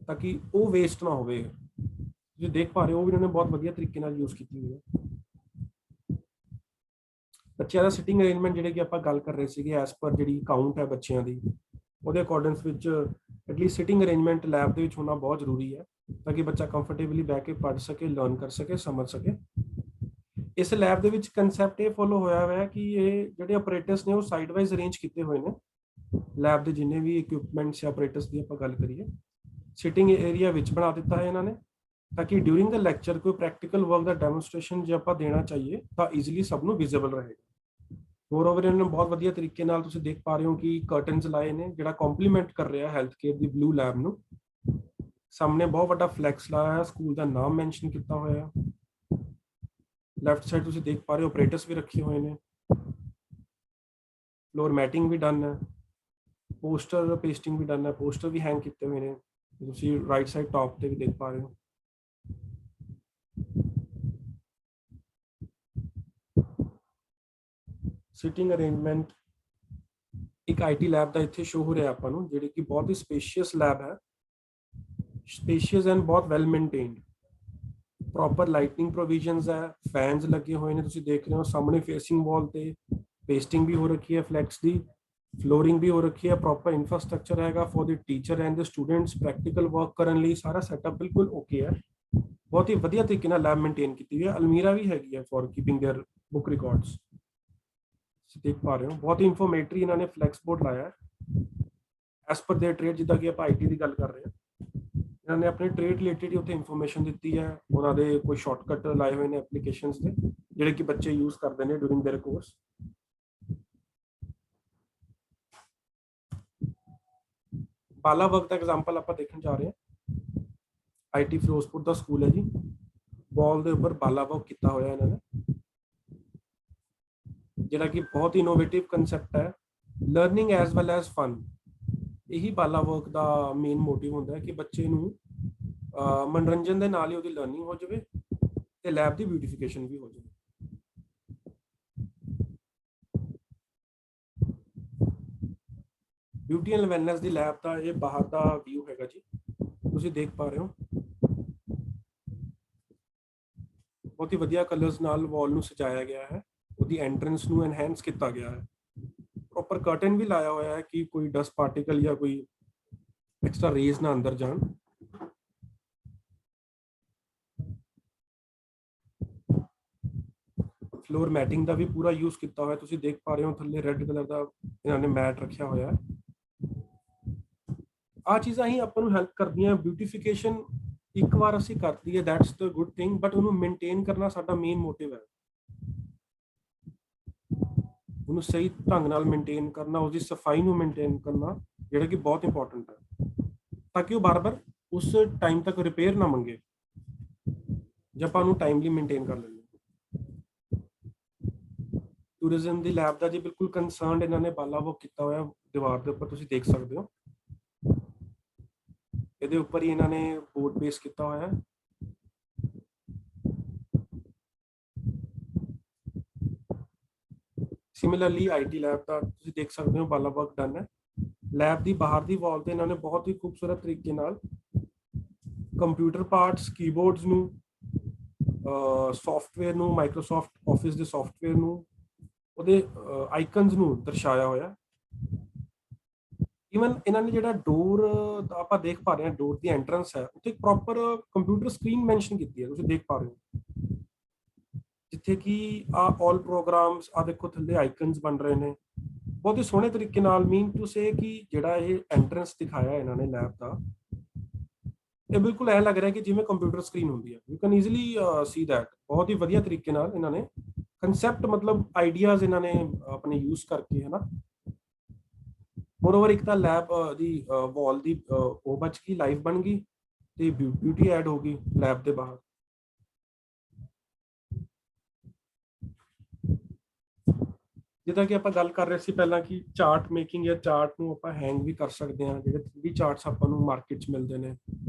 ਤਾਂ ਕਿ ਉਹ ਵੇਸਟ ਨਾ ਹੋਵੇ। ਤੁਸੀਂ ਦੇਖ ਪਾ ਰਹੇ ਹੋ, ਉਹ ਵੀ ਇਹਨਾਂ ਨੇ ਬਹੁਤ ਵਧੀਆ ਤਰੀਕੇ ਨਾਲ ਯੂਜ਼ ਕੀਤੀ ਹੋਈ ਹੈ। ਬੱਚਿਆਂ ਦਾ ਸਿਟਿੰਗ ਅਰੇਂਜਮੈਂਟ ਜਿਹੜੇ ਕਿ ਆਪਾਂ ਗੱਲ ਕਰ ਰਹੇ ਸੀਗੇ, ਐਸ ਪਰ ਜਿਹੜੀ ਕਾਊਂਟ ਹੈ ਬੱਚਿਆਂ ਦੀ, ਉਹਦੇ ਅਕੋਰਡਿੰਗਸ ਵਿੱਚ ਐਟਲੀਸਟ ਸਿਟਿੰਗ ਅਰੇਂਜਮੈਂਟ ਲੈਬ ਦੇ ਵਿੱਚ ਹੋਣਾ ਬਹੁਤ ਜ਼ਰੂਰੀ ਹੈ ਤਾਂ ਕਿ ਬੱਚਾ ਕੰਫਰਟੇਬਲੀ ਬਹਿ ਕੇ ਪੜ੍ਹ ਸਕੇ, ਲਰਨ ਕਰ ਸਕੇ, ਸਮਝ ਸਕੇ। ਇਸ ਲੈਬ ਦੇ ਵਿੱਚ ਕਨਸੈਪਟ ਇਹ ਫੋਲੋ ਹੋਇਆ ਹੋਇਆ ਕਿ ਇਹ ਜਿਹੜੇ ਆਪਰੇਟਰਸ ਨੇ ਉਹ ਸਾਈਡ ਵਾਈਜ਼ ਅਰੇਂਜ ਕੀਤੇ ਹੋਏ ਨੇ। ਲੈਬ ਦੇ ਜਿੰਨੇ ਵੀ ਇਕਵਿਪਮੈਂਟਸ ਜਾਂ ਆਪਰੇਟਰਸ ਦੀ ਆਪਾਂ ਗੱਲ ਕਰੀਏ, ਸਿਟਿੰਗ ਏਰੀਆ ਵਿੱਚ ਬਣਾ ਦਿੱਤਾ ਹੈ ਇਹਨਾਂ ਨੇ ਤਾਂ ਕਿ ਡਿਊਰਿੰਗ ਦ ਲੈਕਚਰ ਕੋਈ ਪ੍ਰੈਕਟੀਕਲ ਵਰਕ ਦਾ ਡੈਮੋਨਸਟ੍ਰੇਸ਼ਨ ਜੇ ਆਪਾਂ ਦੇਣਾ ਚਾਹੀਏ ਤਾਂ ਈਜ਼ੀਲੀ ਸਭ ਨੂੰ ਵਿਜ਼ੀਬਲ ਰਹੇਗਾ। ਮੋਰਓਵਰ ਇਹਨਾਂ ਨੇ ਬਹੁਤ ਵਧੀਆ ਤਰੀਕੇ ਨਾਲ ਤੁਸੀਂ ਦੇਖ ਪਾ ਰਹੇ ਹੋ ਕਿ ਕਰਟਨਸ ਲਾਏ ਨੇ, ਜਿਹੜਾ ਕੰਪਲੀਮੈਂਟ ਕਰ ਰਿਹਾ ਹੈਲਥ ਕੇਅਰ ਦੀ ਬਲੂ ਲੈਬ ਨੂੰ। ਸਾਹਮਣੇ ਬਹੁਤ ਵੱਡਾ ਫਲੈਕਸ ਲਾਇਆ ਹੈ, ਸਕੂਲ ਦਾ ਨਾਮ ਮੈਂਸ਼ਨ ਕੀਤਾ ਹੋਇਆ। ਲੈਫਟ ਸਾਈਡ ਤੁਸੀਂ ਦੇਖ ਪਾ ਰਹੇ ਹੋ ਆਪਰੇਟਰਸ ਵੀ ਰੱਖੇ ਹੋਏ ਨੇ, ਫਲੋਰ ਮੈਟਿੰਗ ਵੀ ਡਨ ਹੈ, ਪੋਸਟਰ ਪੇਸਟਿੰਗ ਵੀ ਡਨ ਹੈ, ਪੋਸਟਰ ਵੀ ਹੈਂਗ ਕੀਤੇ ਹੋਏ ਨੇ, ਤੁਸੀਂ ਰਾਈਟ ਸਾਈਡ ਟਾਪ ਤੇ ਵੀ ਦੇਖ ਪਾ ਰਹੇ ਹੋ। ਸਿਟਿੰਗ ਅਰੇਂਜਮੈਂਟ ਇੱਕ ਆਈਟੀ ਲੈਬ ਦਾ ਇੱਥੇ ਸ਼ੋ ਹੋ ਰਿਹਾ ਆਪਾਂ ਨੂੰ, ਜਿਹੜੀ ਕਿ ਬਹੁਤ ਹੀ ਸਪੇਸ਼ੀਅਸ ਲੈਬ ਹੈ, ਸਪੇਸ਼ੀਅਸ ਐਂਡ ਬਹੁਤ well maintained. Proper lighting provisions ਹੈ, ਫੈਨਸ ਲੱਗੇ ਹੋਏ ਨੇ, ਤੁਸੀਂ ਦੇਖ ਰਹੇ ਹੋ ਸਾਹਮਣੇ ਫੇਸਿੰਗ ਵਾਲ ਤੇ ਪੇਸਟਿੰਗ ਵੀ ਹੋ ਰੱਖੀ ਹੈ ਫਲੈਕਸ ਦੀ, ਫਲੋਰਿੰਗ ਵੀ ਹੋ ਰੱਖੀ ਹੈ, ਪ੍ਰੋਪਰ ਇਨਫਰਾਸਟ੍ਰਕਚਰ ਹੈਗਾ for the teacher and the students. Practical work ਕਰਨ ਲਈ ਸਾਰਾ ਸੈਟਅਪ ਬਿਲਕੁਲ ਓਕੇ ਹੈ, ਬਹੁਤ ਹੀ ਵਧੀਆ ਤਰੀਕੇ ਨਾਲ ਲੈਬ ਮੇਨਟੇਨ ਕੀਤੀ ਹੋਈ ਹੈ। ਅਲਮੀਰਾ ਵੀ ਹੈਗੀ ਹੈ for keeping their book records, ਤੁਸੀਂ ਦੇਖ ਪਾ ਰਹੇ ਹੋ। ਬਹੁਤ ਹੀ ਇਨਫੋਰਮੇਟਰੀ ਇਹਨਾਂ ਨੇ ਫਲੈਕਸ ਬੋਰਡ ਲਾਇਆ ਹੈ ਐਸ ਪਰ देयर ਟ੍ਰੇਡ, ਜਿੱਦਾਂ ਕਿ ਆਪਾਂ ਆਈਟੀ ਦੀ ਗੱਲ ਕਰ ਰਹੇ ਹਾਂ। ਇਹਨਾਂ ਨੇ ਆਪਣੇ ਟ੍ਰੇਡ ਰਿਲੇਟਿਡ ਉੱਥੇ ਇਨਫੋਰਮੇਸ਼ਨ ਦਿੱਤੀ ਹੈ, ਉਹਨਾਂ ਦੇ ਕੋਈ ਸ਼ਾਰਟਕਟ ਲਾਏ ਹੋਏ ਨੇ ਐਪਲੀਕੇਸ਼ਨਸ ਦੇ ਜਿਹੜੇ ਕਿ ਬੱਚੇ ਯੂਜ਼ ਕਰਦੇ ਨੇ during there course. Bala work the example ਆਪਾਂ ਦੇਖਣ ਜਾ ਰਹੇ ਹਾਂ। ਆਈਟੀ ਫਿਰੋਜ਼ਪੁਰ ਦਾ ਸਕੂਲ ਹੈ ਜੀ, ਵਾਲ ਦੇ ਉੱਪਰ ਬਾਲਾ ਵਰਕ ਕੀਤਾ ਹੋਇਆ ਇਹਨਾਂ ਨੇ, ਜਿਹੜਾ ਕਿ ਬਹੁਤ ਇਨੋਵੇਟਿਵ ਕਨਸੈਪਟ ਹੈ, learning as well as fun. ਇਹੀ ਬਾਲਾ ਵਰਕ ਦਾ ਮੇਨ ਮੋਟਿਵ ਹੁੰਦਾ ਹੈ ਕਿ ਬੱਚੇ ਨੂੰ ਮਨੋਰੰਜਨ ਦੇ ਨਾਲ ਹੀ ਉਹਦੀ ਲਰਨਿੰਗ ਹੋ ਜਾਵੇ ਤੇ ਲੈਬ ਦੀ ਬਿਊਟੀਫਿਕੇਸ਼ਨ ਵੀ ਹੋ ਜਾਵੇ। Beauty and wellness the lab ਦਾ ਇਹ ਬਾਹਰ ਦਾ ਵਿਊ ਹੈਗਾ ਜੀ, ਤੁਸੀਂ ਦੇਖ ਪਾ ਰਹੇ ਹੋ। ਬਹੁਤ ਹੀ ਵਧੀਆ ਕਲਰਸ ਨਾਲ ਵਾਲ ਨੂੰ ਸਜਾਇਆ ਗਿਆ ਹੈ, ਉਹਦੀ ਐਂਟਰੈਂਸ ਨੂੰ ਐਨਹੈਂਸ ਕੀਤਾ ਗਿਆ ਹੈ। ਪ੍ਰੋਪਰ ਕਰਟਨ ਵੀ ਲਾਇਆ ਹੋਇਆ ਹੈ ਕਿ ਕੋਈ ਡਸਟ ਪਾਰਟੀਕਲ ਜਾਂ ਕੋਈ ਐਕਸਟਰਾ ਰੇਜ਼ ਨਾ ਅੰਦਰ ਜਾਣ। ਫਲੋਰ ਮੈਟਿੰਗ ਦਾ ਵੀ ਪੂਰਾ ਯੂਜ਼ ਕੀਤਾ ਹੋਇਆ, ਤੁਸੀਂ ਦੇਖ ਪਾ ਰਹੇ ਹੋ ਥੱਲੇ ਰੈੱਡ ਕਲਰ ਦਾ ਇਹਨਾਂ ਨੇ ਮੈਟ ਰੱਖਿਆ ਹੋਇਆ ਹੈ। ਆ ਚੀਜ਼ਾਂ ਹੀ ਆਪਾਂ ਨੂੰ ਹੈਲਪ ਕਰਦੀਆਂ। ਬਿਊਟੀਫਿਕੇਸ਼ਨ ਇੱਕ ਵਾਰ ਅਸੀਂ ਕਰਦੀ ਹੈ, that's the good thing, but ਉਹਨੂੰ ਮੇਨਟੇਨ ਕਰਨਾ ਸਾਡਾ ਮੇਨ ਮੋਟਿਵ ਹੈ। ਉਹਨੂੰ ਸਹੀ ਢੰਗ ਨਾਲ ਮੇਨਟੇਨ ਕਰਨਾ, ਉਹਦੀ ਸਫਾਈ ਨੂੰ ਮੇਨਟੇਨ ਕਰਨਾ, ਜਿਹੜਾ ਕਿ ਬਹੁਤ ਇੰਪੋਰਟੈਂਟ ਹੈ, ਤਾਂ ਕਿ ਉਹ ਬਾਰ-ਬਾਰ ਉਸ ਟਾਈਮ ਤੱਕ ਰਿਪੇਅਰ ਨਾ ਮੰਗੇ ਜੇ ਆਪਾਂ ਉਹਨੂੰ ਟਾਈਮਲੀ ਮੇਨਟੇਨ ਕਰ ਲੈਂਦੇ। ਟੂਰਿਜ਼ਮ ਦੀ ਲੈਬ ਦਾ ਜੀ ਬਿਲਕੁਲ ਕੰਸਰਨਡ ਇਹਨਾਂ ਨੇ ਬਾਲਾ ਵਰਕ ਕੀਤਾ ਹੋਇਆ ਦੀਵਾਰ ਦੇ ਉੱਪਰ, ਤੁਸੀਂ ਦੇਖ ਸਕਦੇ ਹੋ। ਇਹਦੇ ਉੱਪਰ ਹੀ ਇਹਨਾਂ ਨੇ ਬੋਰਡ ਬੇਸ ਕੀਤਾ ਹੋਇਆ ਹੈ। ਸਿਮਿਲਰਲੀ ਆਈਟੀ ਲੈਬ ਦਾ ਤੁਸੀਂ ਦੇਖ ਸਕਦੇ ਹੋ ਬਾਲਾ ਵਰਕ ਡਨ ਹੈ। ਲੈਬ ਦੀ ਬਾਹਰ ਦੀ ਵਾਲ ਤੇ ਇਹਨਾਂ ਨੇ ਬਹੁਤ ਹੀ ਖੂਬਸੂਰਤ ਤਰੀਕੇ ਨਾਲ ਕੰਪਿਊਟਰ ਪਾਰਟਸ, ਕੀਬੋਰਡਸ ਨੂੰ, ਸੌਫਟਵੇਅਰ ਨੂੰ, ਮਾਈਕਰੋਸਾਫਟ ਆਫਿਸ ਦੇ ਸੌਫਟਵੇਅਰ ਨੂੰ, ਉਹਦੇ ਆਈਕਨਸ ਨੂੰ ਦਰਸਾਇਆ ਹੋਇਆ। ਈਵਨ ਇਹਨਾਂ ਨੇ ਜਿਹੜਾ ਡੋਰ ਆਪਾਂ ਦੇਖ ਪਾ ਰਹੇ ਹਾਂ, ਡੋਰ ਦੀ ਐਂਟਰੈਂਸ ਹੈ, ਉੱਥੇ ਪ੍ਰੋਪਰ ਕੰਪਿਊਟਰ ਸਕਰੀਨ ਮੈਂਸ਼ਨ ਕੀਤੀ ਹੈ, ਤੁਸੀਂ ਦੇਖ ਪਾ ਰਹੇ ਹੋ, ਜਿੱਥੇ ਕਿ ਆਲ ਪ੍ਰੋਗਰਾਮਸ ਦੇਖੋ ਥੱਲੇ ਆਈਕਨਸ ਬਣ ਰਹੇ ਨੇ ਬਹੁਤ ਹੀ ਸੋਹਣੇ ਤਰੀਕੇ ਨਾਲ। ਮੀਨ ਟੂ ਸੇ ਕਿ ਜਿਹੜਾ ਇਹ ਐਂਟਰੈਂਸ ਦਿਖਾਇਆ ਇਹਨਾਂ ਨੇ ਲੈਬ ਦਾ, ਇਹ ਬਿਲਕੁਲ ਐ ਲੱਗ ਰਿਹਾ ਕਿ ਜਿਵੇਂ ਕੰਪਿਊਟਰ ਸਕਰੀਨ ਹੁੰਦੀ ਹੈ। You can easily C that. ਬਹੁਤ ਹੀ ਵਧੀਆ ਤਰੀਕੇ ਨਾਲ ਇਹਨਾਂ ਨੇ ਕੰਸੈਪਟ, ਮਤਲਬ ਆਈਡੀਆਜ਼ ਇਹਨਾਂ ਨੇ ਆਪਣੇ ਯੂਜ਼ ਕਰਕੇ, ਹੈ ਨਾ। ਮੋਰਓਵਰ ਇੱਕ ਤਾਂ ਲੈਬ ਦੀ ਵਾਲ ਦੀ ਉਹ ਬਚ ਗਈ, ਲਾਈਵ ਬਣ ਗਈ, ਤੇ ਬਿਊਟੀ ਐਡ ਹੋ ਗਈ ਲੈਬ ਦੇ ਬਾਹਰ। ਜਿੱਦਾਂ ਕਿ ਆਪਾਂ ਗੱਲ ਕਰ ਰਹੇ ਸੀ ਪਹਿਲਾਂ ਕਿ ਚਾਰਟ ਮੇਕਿੰਗ ਜਾਂ ਚਾਰਟ ਨੂੰ ਆਪਾਂ ਹੈਂਗ ਵੀ ਕਰ ਸਕਦੇ ਹਾਂ, ਜਿਹੜੇ 3D ਚਾਰਟਸ ਆਪਾਂ ਨੂੰ ਮਾਰਕੀਟ 'ਚ ਮਿਲਦੇ ਨੇ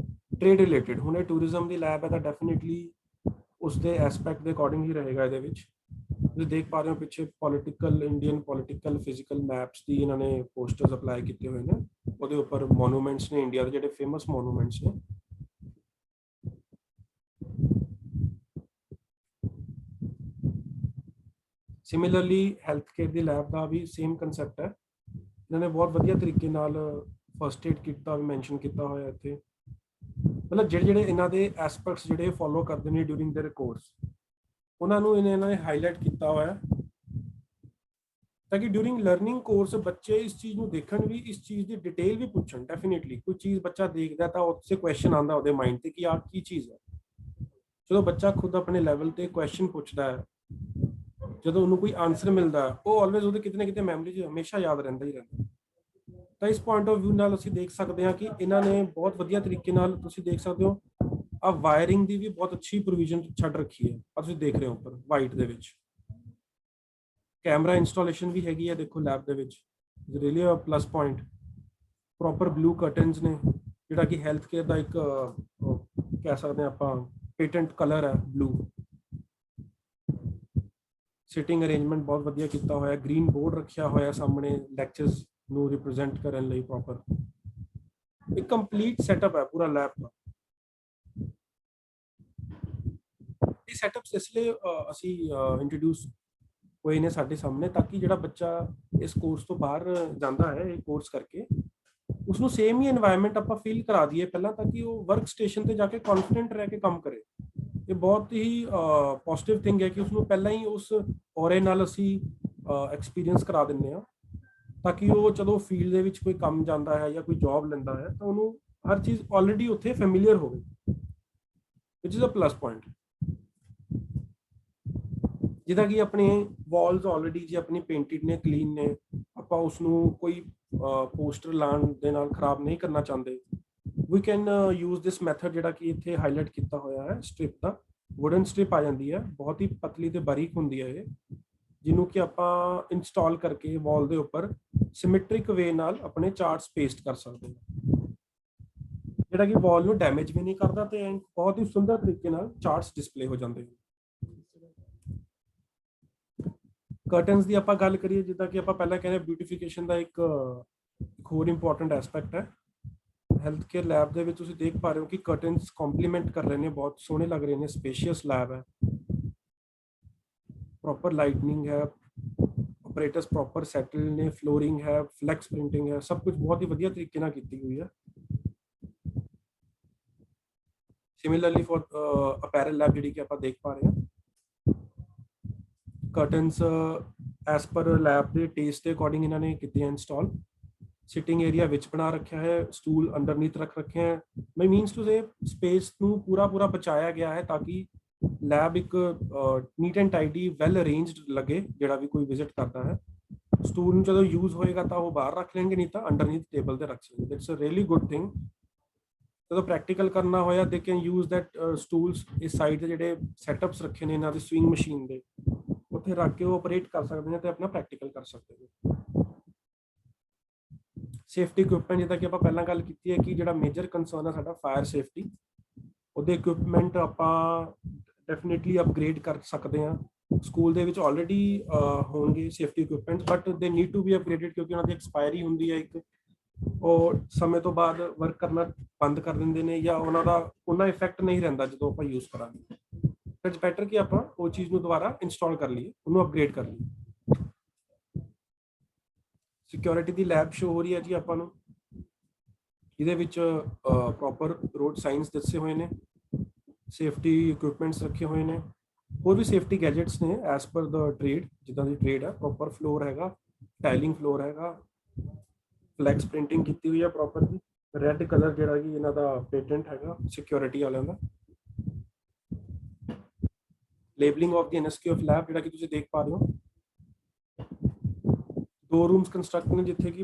ਟ੍ਰੇਡ ਰਿਲੇਟਡ। ਹੁਣ ਇਹ ਟੂਰਿਜ਼ਮ ਦੀ ਲੈਬ ਹੈ ਤਾਂ ਡੈਫੀਨੇਟਲੀ ਉਸਦੇ ਐਸਪੈਕਟ ਦੇ ਅਕੋਰਡਿੰਗ ਹੀ ਰਹੇਗਾ। ਇਹਦੇ ਵਿੱਚ ਤੁਸੀਂ ਦੇਖ ਪਾ ਰਹੇ ਹੋ ਪਿੱਛੇ political, Indian political physical maps ਦੀ ਇਹਨਾਂ ਨੇ ਪੋਸਟਰਸ ਅਪਲਾਈ ਕੀਤੇ ਹੋਏ ਨੇ। ਉਹਦੇ ਉੱਪਰ ਮੋਨੂਮੈਂਟਸ ਨੇ, ਇੰਡੀਆ ਦੇ ਜਿਹੜੇ ਫੇਮਸ ਮੋਨੂਮੈਂਟਸ ਨੇ। ਸਿਮਿਲਰਲੀ ਹੈਲਥ ਕੇਅਰ ਦੀ ਲੈਬ ਦਾ ਵੀ ਸੇਮ ਕੰਸੈਪਟ ਹੈ। ਇਹਨਾਂ ਨੇ ਬਹੁਤ ਵਧੀਆ ਤਰੀਕੇ ਨਾਲ ਫਸਟ ਏਡ ਕਿੱਟ ਦਾ ਵੀ ਮੈਂਸ਼ਨ ਕੀਤਾ ਹੋਇਆ ਇੱਥੇ। ਮਤਲਬ ਜਿਹੜੇ ਇਹਨਾਂ ਦੇ ਐਸਪੈਕਟਸ ਜਿਹੜੇ ਫੋਲੋ ਕਰਦੇ ਨੇ ਡਿਊਰਿੰਗ ਦੇਅਰ ਕੋਰਸ, ਉਹਨਾਂ ਨੂੰ ਇਹਨਾਂ ਨੇ ਹਾਈਲਾਈਟ ਕੀਤਾ ਹੋਇਆ ਤਾਂ ਕਿ ਡਿਊਰਿੰਗ ਲਰਨਿੰਗ ਕੋਰਸ ਬੱਚੇ ਇਸ ਚੀਜ਼ ਨੂੰ ਦੇਖਣ ਵੀ, ਇਸ ਚੀਜ਼ ਦੀ ਡਿਟੇਲ ਵੀ ਪੁੱਛਣ। ਡੈਫੀਨੇਟਲੀ ਕੋਈ ਚੀਜ਼ ਬੱਚਾ ਦੇਖਦਾ ਤਾਂ ਉਸੇ ਕੁਐਸਚਨ ਆਉਂਦਾ ਉਹਦੇ ਮਾਈਂਡ ਤੇ ਕਿ ਆਹ ਕੀ ਚੀਜ਼ ਹੈ। ਜਦੋਂ ਬੱਚਾ ਖੁਦ ਆਪਣੇ ਲੈਵਲ ਤੇ ਕੁਐਸਚਨ ਪੁੱਛਦਾ ਹੈ, ਜਦੋਂ ਉਹਨੂੰ ਕੋਈ ਆਨਸਰ ਮਿਲਦਾ, ਉਹ ਆਲਵੇਜ਼ ਉਹਦੇ ਕਿਤੇ ਨਾ ਕਿਤੇ ਮੈਮਰੀ 'ਚ ਹਮੇਸ਼ਾ ਯਾਦ ਰਹਿੰਦਾ ਹੀ ਰਹਿੰਦਾ। ਤਾਂ ਇਸ ਪੁਆਇੰਟ ਆਫ ਵਿਊ ਨਾਲ ਅਸੀਂ ਦੇਖ ਸਕਦੇ ਹਾਂ ਕਿ ਇਹਨਾਂ ਨੇ ਬਹੁਤ ਵਧੀਆ ਤਰੀਕੇ ਨਾਲ, ਤੁਸੀਂ ਦੇਖ ਸਕਦੇ ਹੋ ਆ ਵਾਇਰਿੰਗ ਦੀ ਵੀ ਬਹੁਤ ਅੱਛੀ ਪ੍ਰੋਵੀਜ਼ਨ ਛੱਡ ਰੱਖੀ ਹੈ। ਤੁਸੀਂ ਦੇਖ ਰਹੇ ਹੋ ਉੱਪਰ ਵਾਈਟ ਦੇ ਵਿੱਚ ਕੈਮਰਾ ਇੰਸਟਾਲੇਸ਼ਨ ਵੀ ਹੈਗੀ ਹੈ, ਦੇਖੋ ਲੈਬ ਦੇ ਵਿੱਚ, really uh plus point. Proper blue curtains ਨੇ, ਜਿਹੜਾ ਕਿ ਹੈਲਥ ਕੇਅਰ ਦਾ ਇੱਕ ਕਹਿ ਸਕਦੇ ਹਾਂ ਆਪਾਂ ਪੇਟੈਂਟ ਕਲਰ ਹੈ ਬਲੂ। ਸਿਟਿੰਗ ਅਰੇਂਜਮੈਂਟ ਬਹੁਤ ਵਧੀਆ ਕੀਤਾ ਹੋਇਆ, ਗ੍ਰੀਨ ਬੋਰਡ ਰੱਖਿਆ ਹੋਇਆ ਸਾਹਮਣੇ ਲੈਕਚਰਸ ਨੂੰ ਰਿਪਰੈਜ਼ੈਂਟ ਕਰਨ ਲਈ। ਪ੍ਰੋਪਰ ਇੱਕ ਕੰਪਲੀਟ ਸੈਟਅਪ ਹੈ ਪੂਰਾ ਲੈਬ ਦਾ। ਇਹ ਸੈਟਅਪਸ ਇਸ ਲਈ ਅਸੀਂ ਇੰਟਰੋਡਿਊਸ ਹੋਏ ਨੇ ਸਾਡੇ ਸਾਹਮਣੇ, ਤਾਂ ਕਿ ਜਿਹੜਾ ਬੱਚਾ ਇਸ ਕੋਰਸ ਤੋਂ ਬਾਹਰ ਜਾਂਦਾ ਹੈ ਇਹ ਕੋਰਸ ਕਰਕੇ, ਉਸਨੂੰ ਸੇਮ ਹੀ এনवायरमेंट ਆਪਾਂ ਫੀਲ ਕਰਾ ਦਈਏ ਪਹਿਲਾਂ, ਤਾਂ ਕਿ ਉਹ ਵਰਕ ਸਟੇਸ਼ਨ ਤੇ ਜਾ ਕੇ ਕੌਨਫੀਡੈਂਟ ਰਹਿ ਕੇ ਕੰਮ ਕਰੇ। ਇਹ ਬਹੁਤ ਹੀ ਪੋਜ਼ਿਟਿਵ ਥਿੰਗ ਹੈ ਕਿ ਉਸਨੂੰ ਪਹਿਲਾਂ ਹੀ ਉਸ ਔਰੇ ਨਾਲ ਅਸੀਂ ਐਕਸਪੀਰੀਅੰਸ ਕਰਾ ਦਿੰਦੇ ਹਾਂ, ਤਾਂ ਕਿ ਉਹ ਜਦੋਂ ਫੀਲਡ ਦੇ ਵਿੱਚ ਕੋਈ ਕੰਮ ਜਾਂਦਾ ਹੈ ਜਾਂ ਕੋਈ ਜੌਬ ਲੈਂਦਾ ਹੈ ਤਾਂ ਉਹਨੂੰ ਹਰ ਚੀਜ਼ ਆਲਰੇਡੀ ਉੱਥੇ ਫੈਮਿਲੀਅਰ ਹੋਵੇ, ਵਿਚ ਇਜ਼ ਅ ਪਲੱਸ ਪੁਆਇੰਟ। ਜਿੱਦਾਂ ਕਿ ਆਪਣੇ ਵਾਲਸ ਆਲਰੇਡੀ ਜੇ ਆਪਣੀ ਪੇਂਟਡ ਨੇ, ਕਲੀਨ ਨੇ, ਆਪਾਂ ਉਸਨੂੰ ਕੋਈ ਪੋਸਟਰ ਲਾਉਣ ਦੇ ਨਾਲ ਖਰਾਬ ਨਹੀਂ ਕਰਨਾ ਚਾਹੁੰਦੇ, we can use this method, ਜਿਹੜਾ ਕਿ ਇੱਥੇ ਹਾਈਲਾਈਟ ਕੀਤਾ ਹੋਇਆ ਹੈ ਸਟ੍ਰਿਪ ਦਾ। ਵੁਡਨ ਸਟ੍ਰਿਪ ਆ ਜਾਂਦੀ ਹੈ, ਬਹੁਤ ਹੀ ਪਤਲੀ ਤੇ ਬਾਰੀਕ ਹੁੰਦੀ ਹੈ ਇਹ, ਜਿਹਨੂੰ ਕਿ ਆਪਾਂ ਇੰਸਟਾਲ ਕਰਕੇ ਵਾਲ ਦੇ ਉੱਪਰ ਸਿਮੈਟ੍ਰਿਕ ਵੇ ਨਾਲ ਆਪਣੇ ਚਾਰਟਸ ਪੇਸਟ ਕਰ ਸਕਦੇ ਹਾਂ, ਜਿਹੜਾ ਕਿ ਵਾਲ ਨੂੰ ਡੈਮੇਜ ਵੀ ਨਹੀਂ ਕਰਦਾ ਤੇ ਬਹੁਤ ਹੀ ਸੁੰਦਰ ਤਰੀਕੇ ਨਾਲ ਚਾਰਟਸ ਡਿਸਪਲੇ ਹੋ ਜਾਂਦੇ ਹਨ। ਕਰਟਨਸ ਦੀ ਆਪਾਂ ਗੱਲ ਕਰੀਏ, ਜਿੱਦਾਂ ਕਿ ਆਪਾਂ ਪਹਿਲਾਂ ਕਹਿੰਦੇ ਬਿਊਟੀਫਿਕੇਸ਼ਨ ਦਾ ਇੱਕ ਹੋਰ ਇੰਪੋਰਟੈਂਟ ਐਸਪੈਕਟ ਹੈ ਹੈਲਥ ਕੇਅਰ ਲੈਬ ਦੇ ਵਿੱਚ। ਤੁਸੀਂ ਦੇਖ ਪਾ ਰਹੇ ਹੋ ਕਿ ਕਰਟਨਸ ਕੰਪਲੀਮੈਂਟ ਕਰ ਰਹੇ ਨੇ, ਬਹੁਤ ਸੋਹਣੇ ਲੱਗ ਰਹੇ ਨੇ, ਸਪੇਸ਼ੀਅਸ ਲੈਬ ਹੈ, ਪ੍ਰੋਪਰ ਲਾਈਟਨਿੰਗ ਹੈ, ਆਪਰੇਟਰਸ ਪ੍ਰੋਪਰ ਸੈਟਲ ਨੇ, ਫਲੋਰਿੰਗ ਹੈ, ਫਲੈਕਸ ਪ੍ਰਿੰਟਿੰਗ ਹੈ, ਸਭ ਕੁਝ ਬਹੁਤ ਹੀ ਵਧੀਆ ਤਰੀਕੇ ਨਾਲ ਕੀਤੀ ਹੋਈ ਹੈ। ਸਿਮਿਲਰਲੀ ਫॉर ਅਪੈਰਲ ਲੈਬ ਜਿਹੜੀ ਕਿ ਆਪਾਂ ਦੇਖ ਪਾ ਰਹੇ ਹਾਂ, ਕਰਟਨਸ ਐਸ ਪਰ ਲੈਬ ਦੇ ਟੇਸਟ ਦੇ ਅਕੋਰਡਿੰਗ ਇਹਨਾਂ ਨੇ ਕੀਤੇ ਇੰਸਟਾਲ। ਸਿਟਿੰਗ ਏਰੀਆ ਵਿੱਚ ਬਣਾ ਰੱਖਿਆ ਹੈ, ਸਟੂਲ ਅੰਡਰਨੀਥ ਰੱਖ ਰੱਖੇ ਹੈ। ਮੈਂ ਮੀਨਸ ਟੂ ਸੇ ਸਪੇਸ ਨੂੰ ਪੂਰਾ ਬਚਾਇਆ ਗਿਆ ਹੈ ਤਾਂ ਕਿ ਲੈਬ ਇੱਕ neat and tidy well arranged ਲੱਗੇ ਜਿਹੜਾ ਵੀ ਕੋਈ ਵਿਜ਼ਿਟ ਕਰਦਾ ਹੈ। ਸਟੂਲ ਨੂੰ ਜਦੋਂ ਯੂਜ਼ ਹੋਏਗਾ ਤਾਂ ਉਹ ਬਾਹਰ ਰੱਖ ਲੈਣਗੇ, ਨਹੀਂ ਤਾਂ ਅੰਡਰਨੀਥ ਟੇਬਲ ਤੇ ਰੱਖ ਸਕਦੇ। That's a really good thing. ਜਦੋਂ ਪ੍ਰੈਕਟੀਕਲ ਕਰਨਾ ਹੋਇਆ ਦੇ ਕੈਨ ਯੂਜ਼ ਦੈਟ ਸਟੂਲਸ। ਇਸ ਸਾਈਡ ਦੇ ਜਿਹੜੇ ਸੈਟਅਪਸ ਰੱਖੇ ਨੇ ਇਹਨਾਂ ਦੇ ਸਵਿੰਗ ਮਸ਼ੀਨ ਦੇ, ਉੱਥੇ ਰੱਖ ਕੇ ਉਹ ਆਪਰੇਟ ਕਰ ਸਕਦੇ ਨੇ ਤੇ ਆਪਣਾ ਪ੍ਰੈਕਟੀਕਲ ਕਰ ਸਕਦੇ ਨੇ। ਸੇਫਟੀ ਇਕਵਿਪਮੈਂਟ, ਜਿੱਦਾਂ ਕਿ ਆਪਾਂ ਪਹਿਲਾਂ ਗੱਲ ਕੀਤੀ ਹੈ ਕਿ ਜਿਹੜਾ ਮੇਜਰ ਕੰਸਰਨ ਹੈ ਸਾਡਾ ਫਾਇਰ ਸੇਫਟੀ, ਉਹਦੇ ਇਕਵਿਪਮੈਂਟ ਆਪਾਂ ਡੈਫੀਨੇਟਲੀ ਅਪਗ੍ਰੇਡ ਕਰ ਸਕਦੇ ਹਾਂ। ਸਕੂਲ ਦੇ ਵਿੱਚ ਆਲਰੇਡੀ ਹੋਣਗੇ safety equipment, but they need to be upgraded, ਕਿਉਂਕਿ ਉਹਨਾਂ ਦੀ ਐਕਸਪਾਇਰੀ ਹੁੰਦੀ ਹੈ ਇੱਕ ਉਹ ਸਮੇਂ ਤੋਂ ਬਾਅਦ ਵਰਕ ਕਰਨਾ ਬੰਦ ਕਰ ਦਿੰਦੇ ਨੇ ਜਾਂ ਉਹਨਾਂ ਦਾ ਉਹਨਾਂ ਇਫੈਕਟ ਨਹੀਂ ਰਹਿੰਦਾ ਜਦੋਂ ਆਪਾਂ ਯੂਜ਼ ਕਰਾਂਗੇ। ਇਟਸ ਬੈਟਰ ਕਿ ਆਪਾਂ ਉਹ ਚੀਜ਼ ਨੂੰ ਦੁਬਾਰਾ ਇੰਸਟਾਲ ਕਰ ਲਈਏ, ਉਹਨੂੰ ਅਪਗ੍ਰੇਡ ਕਰ ਲਈਏ। ਸਿਕਿਉਰਿਟੀ ਦੀ ਲੈਬ ਸ਼ੋ ਹੋ ਰਹੀ ਹੈ ਜੀ ਆਪਾਂ ਨੂੰ, ਇਹਦੇ ਵਿੱਚ ਪ੍ਰੋਪਰ ਰੋਡ ਸਾਈਨਸ ਦੱਸੇ ਹੋਏ ਨੇ, ਸੇਫਟੀ ਇਕਵਿਪਮੈਂਟਸ ਰੱਖੇ ਹੋਏ ਨੇ, ਹੋਰ ਵੀ ਸੇਫਟੀ ਗੈਜਟਸ ਨੇ ਐਸ ਪਰ ਦਾ ਟ੍ਰੇਡ, ਜਿੱਦਾਂ ਦੀ ਟ੍ਰੇਡ ਹੈ। ਪ੍ਰੋਪਰ ਫਲੋਰ ਹੈਗਾ, ਟਾਈਲਿੰਗ ਫਲੋਰ ਹੈਗਾ, ਫਲੈਕਸ ਪ੍ਰਿੰਟਿੰਗ ਕੀਤੀ ਹੋਈ ਹੈ ਪ੍ਰੋਪਰ ਦੀ, ਰੈੱਡ ਕਲਰ ਜਿਹੜਾ ਕਿ ਇਹਨਾਂ ਦਾ ਪੇਟੈਂਟ ਹੈਗਾ ਸਿਕਿਉਰਿਟੀ ਵਾਲਿਆਂ ਦਾ। Labelling of the NSQ of lab ਜਿਹੜਾ ਕਿ ਤੁਸੀਂ ਦੇਖ ਪਾ ਰਹੇ ਹੋ। 2 ਰੂਮਸ ਕੰਸਟਰਕਟ ਨੇ ਜਿੱਥੇ ਕਿ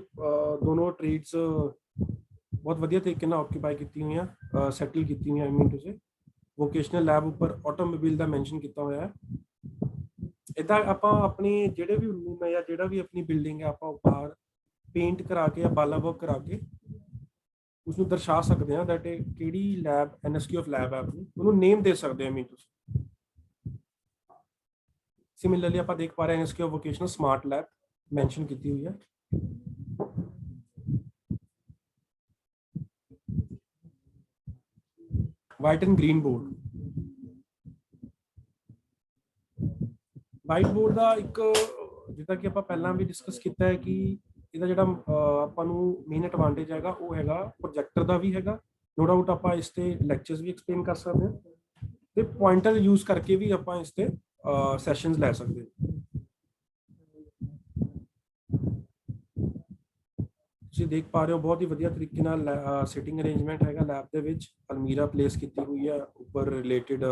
ਦੋਨੋਂ ਟ੍ਰੇਡਸ ਬਹੁਤ ਵਧੀਆ ਤਰੀਕੇ ਨਾਲ ਆਕੂਪਾਈ ਕੀਤੀ ਹੋਈਆਂ, ਸੈਟਲ ਕੀਤੀ ਹੋਈਆਂ। I mean to say vocational lab ਉੱਪਰ ਆਟੋਮੋਬਾਈਲ ਦਾ ਮੈਂਸ਼ਨ ਕੀਤਾ ਹੋਇਆ ਹੈ। ਇੱਦਾਂ ਆਪਾਂ ਆਪਣੀ ਜਿਹੜੇ ਵੀ ਰੂਮ ਹੈ ਜਾਂ ਜਿਹੜਾ ਵੀ ਆਪਣੀ ਬਿਲਡਿੰਗ ਹੈ ਆਪਾਂ ਬਾਹਰ ਪੇਂਟ ਕਰਾ ਕੇ ਜਾਂ ਬਾਲਾ ਵਰਕ ਕਰਾ ਕੇ ਉਸਨੂੰ ਦਰਸਾ ਸਕਦੇ ਹਾਂ ਦੈਟ ਇਹ ਕਿਹੜੀ ਲੈਬ NSQ of ਲੈਬ ਹੈ ਆਪਣੀ, ਉਹਨੂੰ ਨੇਮ ਦੇ ਸਕਦੇ ਹਾਂ। ਮੀਨ ਤੁਸੀਂ ਸਿਮਿਲਰਲੀ ਆਪਾਂ ਦੇਖ ਪਾ ਰਹੇ ਹਾਂ NSQ of vocational smart lab mention ਕੀਤੀ ਹੋਈ ਹੈ। White and green board, white board ਦਾ ਇੱਕ ਜਿੱਦਾਂ ਕਿ ਆਪਾਂ ਪਹਿਲਾਂ ਵੀ ਡਿਸਕਸ ਕੀਤਾ ਹੈ ਕਿ ਇਹਦਾ ਜਿਹੜਾ ਆਪਾਂ ਨੂੰ ਮੇਨ ਐਡਵਾਂਟੇਜ ਹੈਗਾ ਉਹ ਹੈਗਾ ਪ੍ਰੋਜੈਕਟਰ ਦਾ ਵੀ ਹੈਗਾ। ਨੋ ਡਾਊਟ ਆਪਾਂ ਇਸ ਤੇ ਲੈਕਚਰਸ ਵੀ ਐਕਸਪਲੇਨ ਕਰ ਸਕਦੇ ਹਾਂ ਤੇ ਪੁਆਇੰਟਰ ਯੂਜ਼ ਕਰਕੇ ਵੀ ਆਪਾਂ ਇਸ ਤੇ ਸੈਸ਼ਨਸ ਲੈ ਸਕਦੇ ਹਾਂ। ਤੁਸੀਂ ਦੇਖ ਪਾ ਰਹੇ ਹੋ ਬਹੁਤ ਹੀ ਵਧੀਆ ਤਰੀਕੇ ਨਾਲ ਸਿਟਿੰਗ ਅਰੇਂਜਮੈਂਟ ਹੈਗਾ ਲੈਬ ਦੇ ਵਿੱਚ। ਅਲਮੀਰਾ ਪਲੇਸ ਕੀਤੀ ਹੋਈ ਹੈ, ਉੱਪਰ ਰਿਲੇਟਡ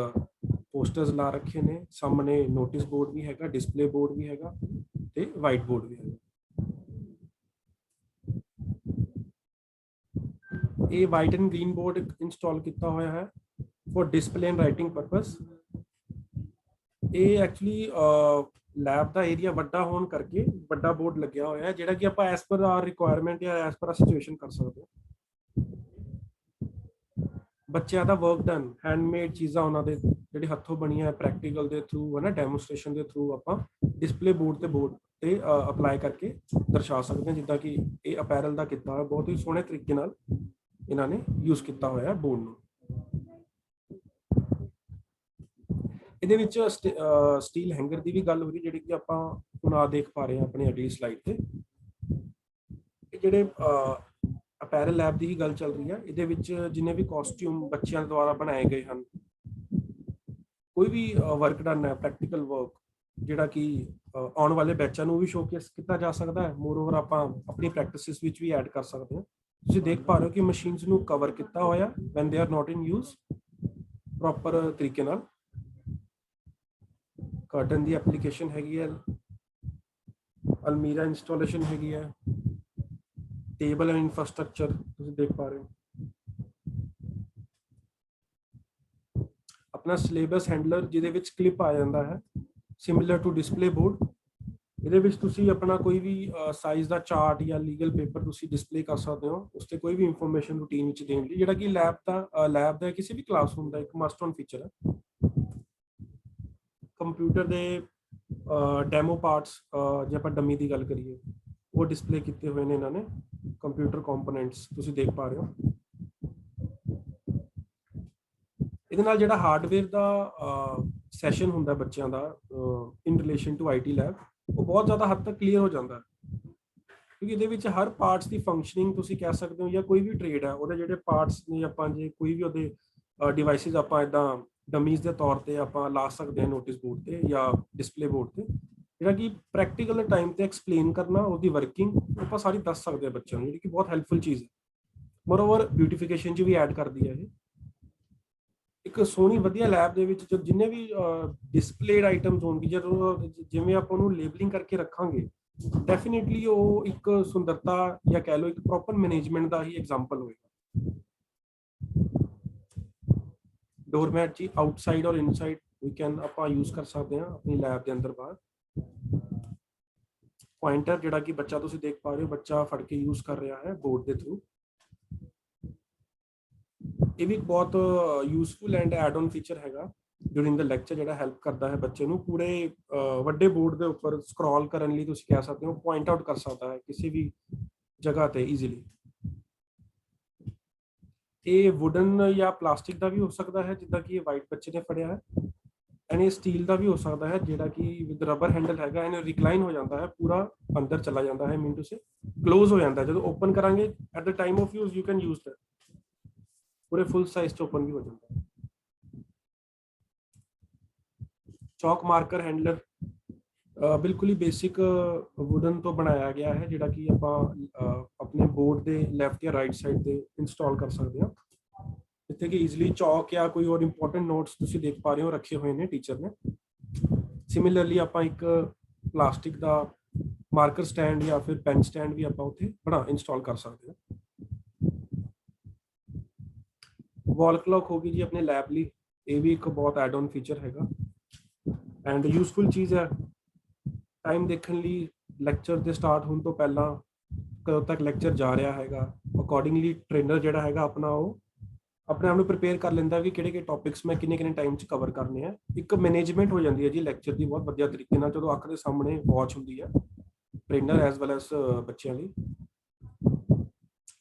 ਪੋਸਟਰਸ ਲਾ ਰੱਖੇ ਨੇ, ਸਾਹਮਣੇ ਨੋਟਿਸ ਬੋਰਡ ਵੀ ਹੈਗਾ, ਡਿਸਪਲੇ ਬੋਰਡ ਵੀ ਹੈਗਾ ਤੇ ਵਾਈਟ ਬੋਰਡ ਵੀ ਹੈਗਾ। ਇਹ white and green board install ਕੀਤਾ ਹੋਇਆ ਹੈ for display and writing purpose. ਇਹ ਐਕਚੁਅਲੀ ਲੈਬ ਦਾ ਏਰੀਆ ਵੱਡਾ ਹੋਣ ਕਰਕੇ ਵੱਡਾ ਬੋਰਡ ਲੱਗਿਆ ਹੋਇਆ ਹੈ ਜਿਹੜਾ ਕਿ ਆਪਾਂ ਐਸ ਪਰ ਆਰ ਰਿਕੁਆਇਰਮੈਂਟ ਜਾਂ ਐਸ ਪਰ ਸਿਚੁਏਸ਼ਨ ਕਰ ਸਕਦੇ ਹਾਂ। ਬੱਚਿਆਂ ਦਾ ਵਰਕ ਡਨ, ਹੈਂਡਮੇਡ ਚੀਜ਼ਾਂ ਉਹਨਾਂ ਦੇ ਜਿਹੜੇ ਹੱਥੋਂ ਬਣੀਆਂ ਪ੍ਰੈਕਟੀਕਲ ਦੇ ਥਰੂ ਹੈ ਨਾ, ਡੈਮੋਸਟ੍ਰੇਸ਼ਨ ਦੇ ਥਰੂ ਆਪਾਂ ਡਿਸਪਲੇ ਬੋਰਡ ਤੇ ਅਪਲਾਈ ਕਰਕੇ ਦਰਸਾ ਸਕਦੇ ਹਾਂ। ਜਿੱਦਾਂ ਕਿ ਇਹ ਅਪੈਰਲ ਦਾ ਕੀਤਾ ਹੋਇਆ, ਬਹੁਤ ਹੀ ਸੋਹਣੇ ਤਰੀਕੇ ਨਾਲ ਇਹਨਾਂ ਨੇ ਯੂਜ਼ ਕੀਤਾ ਹੋਇਆ ਬੋਰਡ ਨੂੰ। ਇਹਦੇ ਵਿੱਚ ਸਟੀਲ ਹੈਂਗਰ ਦੀ ਵੀ ਗੱਲ ਹੋ ਰਹੀ ਜਿਹੜੀ ਕਿ ਆਪਾਂ ਹੁਣ ਆ ਦੇਖ ਪਾ ਰਹੇ ਹਾਂ ਆਪਣੀ ਅਗਲੀ ਸਲਾਈਡ ਤੇ। ਇਹ ਜਿਹੜੇ ਅਪੈਰਲ ਲੈਬ ਦੀ ਹੀ ਗੱਲ ਚੱਲ ਰਹੀ ਹੈ। ਇਹਦੇ ਵਿੱਚ ਜਿੰਨੇ ਵੀ ਕਾਸਟਿਊਮ ਬੱਚਿਆਂ ਦੁਆਰਾ ਬਣਾਏ ਗਏ ਹਨ, ਕੋਈ ਵੀ ਵਰਕ ਡਨ ਹੈ ਪ੍ਰੈਕਟੀਕਲ ਵਰਕ ਜਿਹੜਾ ਕਿ ਆਉਣ ਵਾਲੇ ਬੈਚਾਂ ਨੂੰ ਵੀ ਸ਼ੋਕੇਸ ਕੀਤਾ ਜਾ ਸਕਦਾ ਹੈ। ਮੋਰਓਵਰ ਆਪਾਂ ਆਪਣੀ ਪ੍ਰੈਕਟਿਸਿਸ ਵਿੱਚ ਵੀ ਐਡ ਕਰ ਸਕਦੇ ਹਾਂ। ਤੁਸੀਂ ਦੇਖ ਪਾ ਰਹੇ ਹੋ ਕਿ ਮਸ਼ੀਨਸ ਨੂੰ ਕਵਰ ਕੀਤਾ ਹੋਇਆ when they are not in use proper ਤਰੀਕੇ ਨਾਲ। ਕਰਟਨ ਦੀ ਐਪਲੀਕੇਸ਼ਨ ਹੈਗੀ ਹੈ, ਅਲਮੀਰਾ ਇੰਸਟਾਲੇਸ਼ਨ ਹੈਗੀ ਹੈ, ਟੇਬਲ ਐਂਡ ਇਨਫਰਾਸਟ੍ਰਕਚਰ ਤੁਸੀਂ ਦੇਖ ਪਾ ਰਹੇ ਹੋ। ਆਪਣਾ ਸਿਲੇਬਸ ਹੈਂਡਲਰ ਜਿਹਦੇ ਵਿੱਚ ਕਲਿੱਪ ਆ ਜਾਂਦਾ ਹੈ ਸਿਮਿਲਰ ਟੂ ਡਿਸਪਲੇ ਬੋਰਡ। ਇਹਦੇ ਵਿੱਚ ਤੁਸੀਂ ਆਪਣਾ ਕੋਈ ਵੀ ਸਾਈਜ਼ ਦਾ ਚਾਰਟ ਜਾਂ ਲੀਗਲ ਪੇਪਰ ਤੁਸੀਂ ਡਿਸਪਲੇ ਕਰ ਸਕਦੇ ਹੋ, ਉਸ ਤੇ ਕੋਈ ਵੀ ਇਨਫੋਰਮੇਸ਼ਨ ਰੂਟੀਨ ਵਿੱਚ ਦੇਣ ਲਈ, ਜਿਹੜਾ ਕਿ ਲੈਬ ਦਾ ਕਿਸੇ ਵੀ ਕਲਾਸਰੂਮ ਦਾ ਇੱਕ ਮਸਟ ਔਨ ਫੀਚਰ ਹੈ। ਕੰਪਿਊਟਰ ਦੇ ਡੈਮੋ ਪਾਰਟਸ ਜੇ ਆਪਾਂ ਡਮੀ ਦੀ ਗੱਲ ਕਰੀਏ ਉਹ ਡਿਸਪਲੇ ਕੀਤੇ ਹੋਏ ਨੇ ਇਹਨਾਂ ਨੇ। ਕੰਪਿਊਟਰ ਕੰਪੋਨੈਂਟਸ ਤੁਸੀਂ ਦੇਖ ਪਾ ਰਹੇ ਹੋ। ਇਹਦੇ ਨਾਲ ਜਿਹੜਾ ਹਾਰਡਵੇਅਰ ਦਾ ਸੈਸ਼ਨ ਹੁੰਦਾ ਬੱਚਿਆਂ ਦਾ in relation to IT lab, ਉਹ ਬਹੁਤ ਜ਼ਿਆਦਾ ਹੱਦ ਤੱਕ ਕਲੀਅਰ ਹੋ ਜਾਂਦਾ ਕਿਉਂਕਿ ਇਹਦੇ ਵਿੱਚ ਹਰ ਪਾਰਟਸ ਦੀ ਫੰਕਸ਼ਨਿੰਗ ਤੁਸੀਂ ਕਹਿ ਸਕਦੇ ਹੋ, ਜਾਂ ਕੋਈ ਵੀ ਟ੍ਰੇਡ ਹੈ ਉਹਦੇ ਜਿਹੜੇ ਪਾਰਟਸ ਨੇ ਆਪਾਂ ਜੇ ਕੋਈ ਵੀ ਉਹਦੇ ਡਿਵਾਈਸਿਸ ਆਪਾਂ ਇੱਦਾਂ ਡਮੀਜ਼ ਦੇ ਤੌਰ ਤੇ ਆਪਾਂ ਲਾ ਸਕਦੇ ਹਾਂ ਨੋਟਿਸ ਬੋਰਡ ਤੇ ਜਾਂ ਡਿਸਪਲੇ ਬੋਰਡ ਤੇ, ਜਿਹੜਾ ਕਿ ਪ੍ਰੈਕਟੀਕਲ ਟਾਈਮ ਤੇ ਐਕਸਪਲੇਨ ਕਰਨਾ ਉਹਦੀ ਵਰਕਿੰਗ ਆਪਾਂ ਸਾਰੀ ਦੱਸ ਸਕਦੇ ਹਾਂ ਬੱਚਿਆਂ ਨੂੰ, ਜਿਹੜੀ ਕਿ ਬਹੁਤ ਹੈਲਪਫੁਲ ਚੀਜ਼ ਹੈ। ਮੋਰਓਵਰ ਬਿਊਟੀਫਿਕੇਸ਼ਨ 'ਚ ਵੀ ਐਡ ਕਰਦੀ ਹੈ ਇਹ। ਇੱਕ ਸੋਹਣੀ ਵਧੀਆ ਲੈਬ ਦੇ ਵਿੱਚ ਜੋ ਜਿੰਨੇ ਵੀ ਡਿਸਪਲੇਡ ਆਈਟਮਸ ਹੋਣਗੇ, ਜਦੋਂ ਜਿਵੇਂ ਆਪਾਂ ਉਹਨੂੰ ਲੇਬਲਿੰਗ ਕਰਕੇ ਰੱਖਾਂਗੇ, ਡੈਫੀਨੇਟਲੀ ਉਹ ਇੱਕ ਸੁੰਦਰਤਾ ਜਾਂ ਕਹਿ ਲਓ ਇੱਕ ਪ੍ਰੋਪਰ ਮੈਨੇਜਮੈਂਟ ਦਾ ਹੀ ਐਗਜ਼ਾਮਪਲ ਹੋਏਗਾ। ਡੋਰਮੈਟ ਜੀ ਆਊਟਸਾਈਡ ਔਰ ਇਨਸਾਈਡ ਵੀ ਕੈਨ ਆਪਾਂ ਯੂਜ਼ ਕਰ ਸਕਦੇ ਹਾਂ ਆਪਣੀ ਲੈਬ ਦੇ ਅੰਦਰ ਬਾਹਰ। ਪੁਆਇੰਟਰ ਜਿਹੜਾ ਕਿ ਬੱਚਾ ਤੁਸੀਂ ਦੇਖ ਪਾ ਰਹੇ ਹੋ, ਬੱਚਾ ਫੜ ਕੇ ਯੂਜ਼ ਕਰ ਰਿਹਾ ਹੈ ਬੋਰਡ ਦੇ ਥਰੂ। ਇਹ ਵੀ ਬਹੁਤ useful and add on feature ਹੈਗਾ ਡਿਊਰਿੰਗ ਦ ਲੈਕਚਰ, ਜਿਹੜਾ ਹੈਲਪ ਕਰਦਾ ਹੈ ਬੱਚੇ ਨੂੰ ਪੂਰੇ ਵੱਡੇ ਬੋਰਡ ਦੇ ਉੱਪਰ ਸਕਰੋਲ ਕਰਨ ਲਈ। ਤੁਸੀਂ ਕਹਿ ਸਕਦੇ ਹੋ ਪੁਆਇੰਟ ਆਊਟ ਕਰ ਸਕਦਾ ਹੈ ਕਿਸੇ ਵੀ ਜਗ੍ਹਾ ਤੇ ਈਜ਼ੀਲੀ। ਇਹ ਵੁਡਨ ਜਾਂ ਪਲਾਸਟਿਕ ਦਾ ਵੀ ਹੋ ਸਕਦਾ ਹੈ, ਜਿੱਦਾਂ ਕਿ ਇਹ ਵਾਈਟ ਬੱਚੇ ਨੇ ਫੜਿਆ ਹੈ, ਐਂਡ ਇਹ ਸਟੀਲ ਦਾ ਵੀ ਹੋ ਸਕਦਾ ਹੈ, ਜਿਹੜਾ ਕਿ ਵਿਦ ਰਬਰ ਹੈਂਡਲ ਹੈਗਾ, ਇਹਨੂੰ ਰਿਕਲਾਈਨ ਹੋ ਜਾਂਦਾ ਹੈ, ਪੂਰਾ ਅੰਦਰ ਚਲਾ ਜਾਂਦਾ ਹੈ, ਮੀਨ ਟੂ ਸੇ ਕਲੋਜ਼ ਹੋ ਜਾਂਦਾ ਹੈ। ਜਦੋਂ ਓਪਨ ਕਰਾਂਗੇ at the time of use you can use that, ਪੂਰੇ ਫੁੱਲ ਸਾਈਜ਼ 'ਚ ਓਪਨ ਵੀ ਹੋ ਜਾਂਦਾ ਹੈ। ਚੌਕ ਮਾਰਕਰ ਹੈਂਡਲਰ ਬਿਲਕੁਲ ਹੀ ਬੇਸਿਕ ਵੁਡਨ ਤੋਂ ਬਣਾਇਆ ਗਿਆ ਹੈ, ਜਿਹੜਾ ਕਿ ਆਪਾਂ ਆਪਣੇ ਬੋਰਡ ਦੇ ਲੈਫਟ ਜਾਂ ਰਾਈਟ ਸਾਈਡ ਤੇ ਇੰਸਟਾਲ ਕਰ ਸਕਦੇ ਹਾਂ, ਜਿੱਥੇ ਕਿ ਈਜ਼ੀਲੀ ਚੌਕ ਜਾਂ ਕੋਈ ਹੋਰ ਇੰਪੋਰਟੈਂਟ ਨੋਟਸ ਤੁਸੀਂ ਦੇਖ ਪਾ ਰਹੇ ਹੋ ਰੱਖੇ ਹੋਏ ਨੇ ਟੀਚਰ ਨੇ। ਸਿਮਿਲਰਲੀ ਆਪਾਂ ਇੱਕ ਪਲਾਸਟਿਕ ਦਾ ਮਾਰਕਰ ਸਟੈਂਡ ਜਾਂ ਫਿਰ ਪੈਨ ਸਟੈਂਡ ਵੀ ਆਪਾਂ ਉੱਥੇ ਇੰਸਟਾਲ ਕਰ ਸਕਦੇ ਹਾਂ। ਵਾਲ ਕਲੌਕ ਹੋ ਗਈ ਜੀ ਆਪਣੇ ਲੈਬ ਲਈ, ਇਹ ਵੀ ਇੱਕ ਬਹੁਤ ਐਡ ਔਨ ਫੀਚਰ ਹੈਗਾ ਐਂਡ ਯੂਜ਼ਫੁਲ ਚੀਜ਼ ਹੈ। ਟਾਈਮ ਦੇਖਣ ਲਈ ਲੈਕਚਰ ਦੇ ਸਟਾਰਟ ਹੋਣ ਤੋਂ ਪਹਿਲਾਂ ਕਦੋਂ ਤੱਕ ਲੈਕਚਰ ਜਾ ਰਿਹਾ ਹੈਗਾ, ਅਕੋਰਡਿੰਗਲੀ ਟ੍ਰੇਨਰ ਜਿਹੜਾ ਹੈਗਾ ਆਪਣਾ ਉਹ ਆਪਣੇ ਆਪ ਨੂੰ ਪ੍ਰਿਪੇਅਰ ਕਰ ਲੈਂਦਾ ਵੀ ਕਿਹੜੇ ਟੌਪਿਕਸ ਮੈਂ ਕਿੰਨੇ ਟਾਈਮ 'ਚ ਕਵਰ ਕਰਨੇ ਆ। ਇੱਕ ਮੈਨੇਜਮੈਂਟ ਹੋ ਜਾਂਦੀ ਹੈ ਜੀ ਲੈਕਚਰ ਦੀ ਬਹੁਤ ਵਧੀਆ ਤਰੀਕੇ ਨਾਲ, ਜਦੋਂ ਅੱਖ ਦੇ ਸਾਹਮਣੇ ਵਾਚ ਹੁੰਦੀ ਹੈ ਟ੍ਰੇਨਰ ਐਜ਼ ਵੈਲ ਐਜ਼ ਬੱਚਿਆਂ ਲਈ।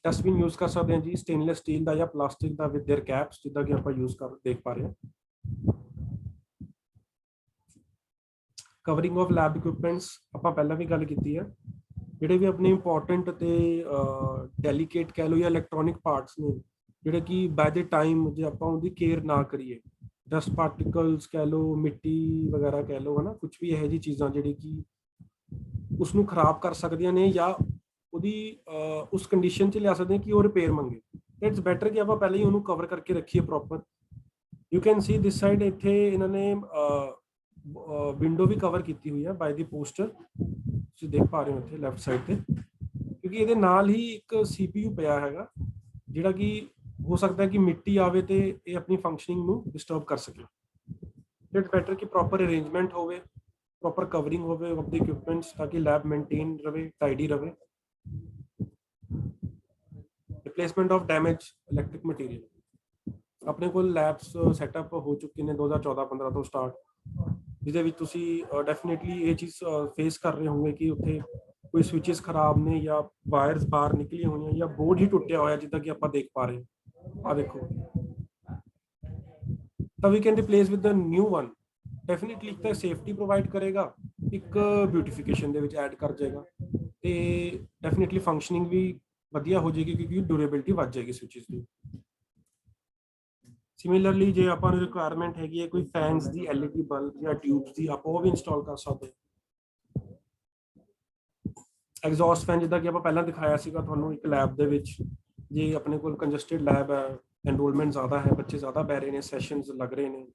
ਡਸਟਬਿਨ ਯੂਜ਼ ਕਰ ਸਕਦੇ ਹਾਂ ਜੀ, ਸਟੇਨਲੈਸ ਸਟੀਲ ਦਾ ਜਾਂ ਪਲਾਸਟਿਕ ਦਾ ਵਿਦ देयर ਕੈਪਸ, ਜਿੱਦਾਂ ਕਿ ਆਪਾਂ ਯੂਜ਼ ਕਰ ਦੇਖ ਪਾ ਰਹੇ ਹਾਂ। ਕਵਰਿੰਗ ਆਫ ਲੈਬ ਇਕੁਇਪਮੈਂਟਸ ਆਪਾਂ ਪਹਿਲਾਂ ਵੀ ਗੱਲ ਕੀਤੀ ਹੈ, ਜਿਹੜੇ ਵੀ ਆਪਣੇ ਇੰਪੋਰਟੈਂਟ ਤੇ ਡੈਲੀਕੇਟ ਕਹਿ ਲਓ ਜਾਂ ਇਲੈਕਟ੍ਰੋਨਿਕ ਪਾਰਟਸ ਨੇ, ਜਿਹੜੇ ਕਿ ਬਾਏ ਦ ਟਾਈਮ ਜੇ ਆਪਾਂ ਉਹਦੀ ਕੇਅਰ ਨਾ ਕਰੀਏ, ਡਸਟ ਪਾਰਟੀਕਲਸ ਕਹਿ ਲਓ, ਮਿੱਟੀ ਵਗੈਰਾ ਕਹਿ ਲਓ, ਹੈ ਨਾ, ਕੁਝ ਵੀ ਇਹੋ ਜਿਹੀ ਚੀਜ਼ਾਂ ਜਿਹੜੀ ਕਿ ਉਸਨੂੰ ਖਰਾਬ ਕਰ ਸਕਦੀਆਂ ਨੇ ਜਾਂ ਉਹਦੀ ਉਸ ਕੰਡੀਸ਼ਨ 'ਚ ਲਿਆ ਸਕਦੇ ਕਿ ਉਹ ਰਿਪੇਅਰ ਮੰਗੇ। ਇਟਸ ਬੈਟਰ ਕਿ ਆਪਾਂ ਪਹਿਲਾਂ ਹੀ ਉਹਨੂੰ ਕਵਰ ਕਰਕੇ ਰੱਖੀਏ proper. You can see this side, ਇੱਥੇ ਇਹਨਾਂ ਨੇ ਵਿੰਡੋ ਵੀ ਕਵਰ ਕੀਤੀ ਹੋਈ ਹੈ ਬਾਈ ਦੀ ਪੋਸਟਰ, ਤੁਸੀਂ ਦੇਖ ਪਾ ਰਹੇ ਹੋ ਇੱਥੇ ਲੈਫਟ ਸਾਈਡ ਤੇ, ਕਿਉਂਕਿ ਇਹਦੇ ਨਾਲ ਹੀ ਇੱਕ CPU ਪਿਆ ਹੈਗਾ, ਜਿਹੜਾ ਕਿ ਹੋ ਸਕਦਾ ਕਿ ਮਿੱਟੀ ਆਵੇ ਤੇ ਇਹ ਆਪਣੀ ਫੰਕਸ਼ਨਿੰਗ ਨੂੰ ਡਿਸਟਰਬ ਕਰ ਸਕੇ। ਇਟਸ ਬੈਟਰ ਕਿ ਪ੍ਰੋਪਰ ਅਰੇਂਜਮੈਂਟ ਹੋਵੇ, ਪ੍ਰੋਪਰ ਕਵਰਿੰਗ ਹੋਵੇ ਆਫ ਦੀ ਇਕਵਿਪਮੈਂਟਸ, ਤਾਂ ਕਿ ਲੈਬ ਮੇਨਟੇਨ ਰਵੇ, ਟਾਈਡੀ ਰਵੇ। Replacement of damage electric material, ਆਪਣੇ ਕੋਲ ਲੈਬਸ ਸੈਟਅਪ ਹੋ ਚੁੱਕੇ ਨੇ 2014-15 ਤੋਂ ਸਟਾਰਟ, ਜਿਹਦੇ ਵਿੱਚ ਤੁਸੀਂ ਡੈਫੀਨੇਟਲੀ ਇਹ ਚੀਜ਼ ਫੇਸ ਕਰ ਰਹੇ ਹੋਗੇ ਕਿ ਉੱਥੇ ਕੋਈ ਸਵਿਚਸ ਖਰਾਬ ਨੇ ਜਾਂ ਵਾਇਰਸ ਬਾਹਰ ਨਿਕਲੀਆਂ ਹੋਈਆਂ ਜਾਂ ਬੋਰਡ ਹੀ ਟੁੱਟਿਆ ਹੋਇਆ, ਜਿੱਦਾਂ ਕਿ ਆਪਾਂ ਦੇਖ ਪਾ ਰਹੇ ਹਾਂ। ਆ ਦੇਖੋ, ਤਾਂ we can replace with the new one. Definitely ਇੱਕ ਤਾਂ ਸੇਫਟੀ ਪ੍ਰੋਵਾਈਡ ਕਰੇਗਾ, ਇੱਕ ਬਿਊਟੀਫਿਕੇਸ਼ਨ ਦੇ ਵਿੱਚ ਐਡ ਕਰ ਜਾਏਗਾ, ਤੇ ਡੈਫੀਨੇਟਲੀ ਫੰਕਸ਼ਨਿੰਗ ਵੀ ਵਧੀਆ ਹੋ ਜਾਏਗੀ ਕਿਉਂਕਿ ਡਿਊਰੇਬਿਲਿਟੀ ਵੱਧ ਜਾਏਗੀ ਸਵਿਚਸ ਦੀ। ਸਿਮਿਲਰਲੀ ਜੇ ਆਪਾਂ ਨੂੰ ਰਿਕੁਆਇਰਮੈਂਟ ਹੈਗੀ ਹੈ ਕੋਈ ਫੈਨਸ ਦੀ, LED ਬਲਬ ਜਾਂ ਟਿਊਬਸ ਦੀ, ਆਪਾਂ ਉਹ ਵੀ ਇੰਸਟਾਲ ਕਰ ਸਕਦੇ ਹਾਂ। ਐਗਜ਼ੌਸਟ ਫੈਨ, ਜਿੱਦਾਂ ਕਿ ਆਪਾਂ ਪਹਿਲਾਂ ਦਿਖਾਇਆ ਸੀਗਾ ਤੁਹਾਨੂੰ ਇੱਕ ਲੈਬ ਦੇ ਵਿੱਚ, ਜੇ ਆਪਣੇ ਕੋਲ ਕੰਜਸਟਡ ਲੈਬ ਹੈ, ਐਨਰੋਲਮੈਂਟ ਜ਼ਿਆਦਾ ਹੈ, ਬੱਚੇ ਜ਼ਿਆਦਾ ਬਹਿ ਰਹੇ ਨੇ, ਸੈਸ਼ਨਸ ਲੱਗ ਰਹੇ ਨੇ,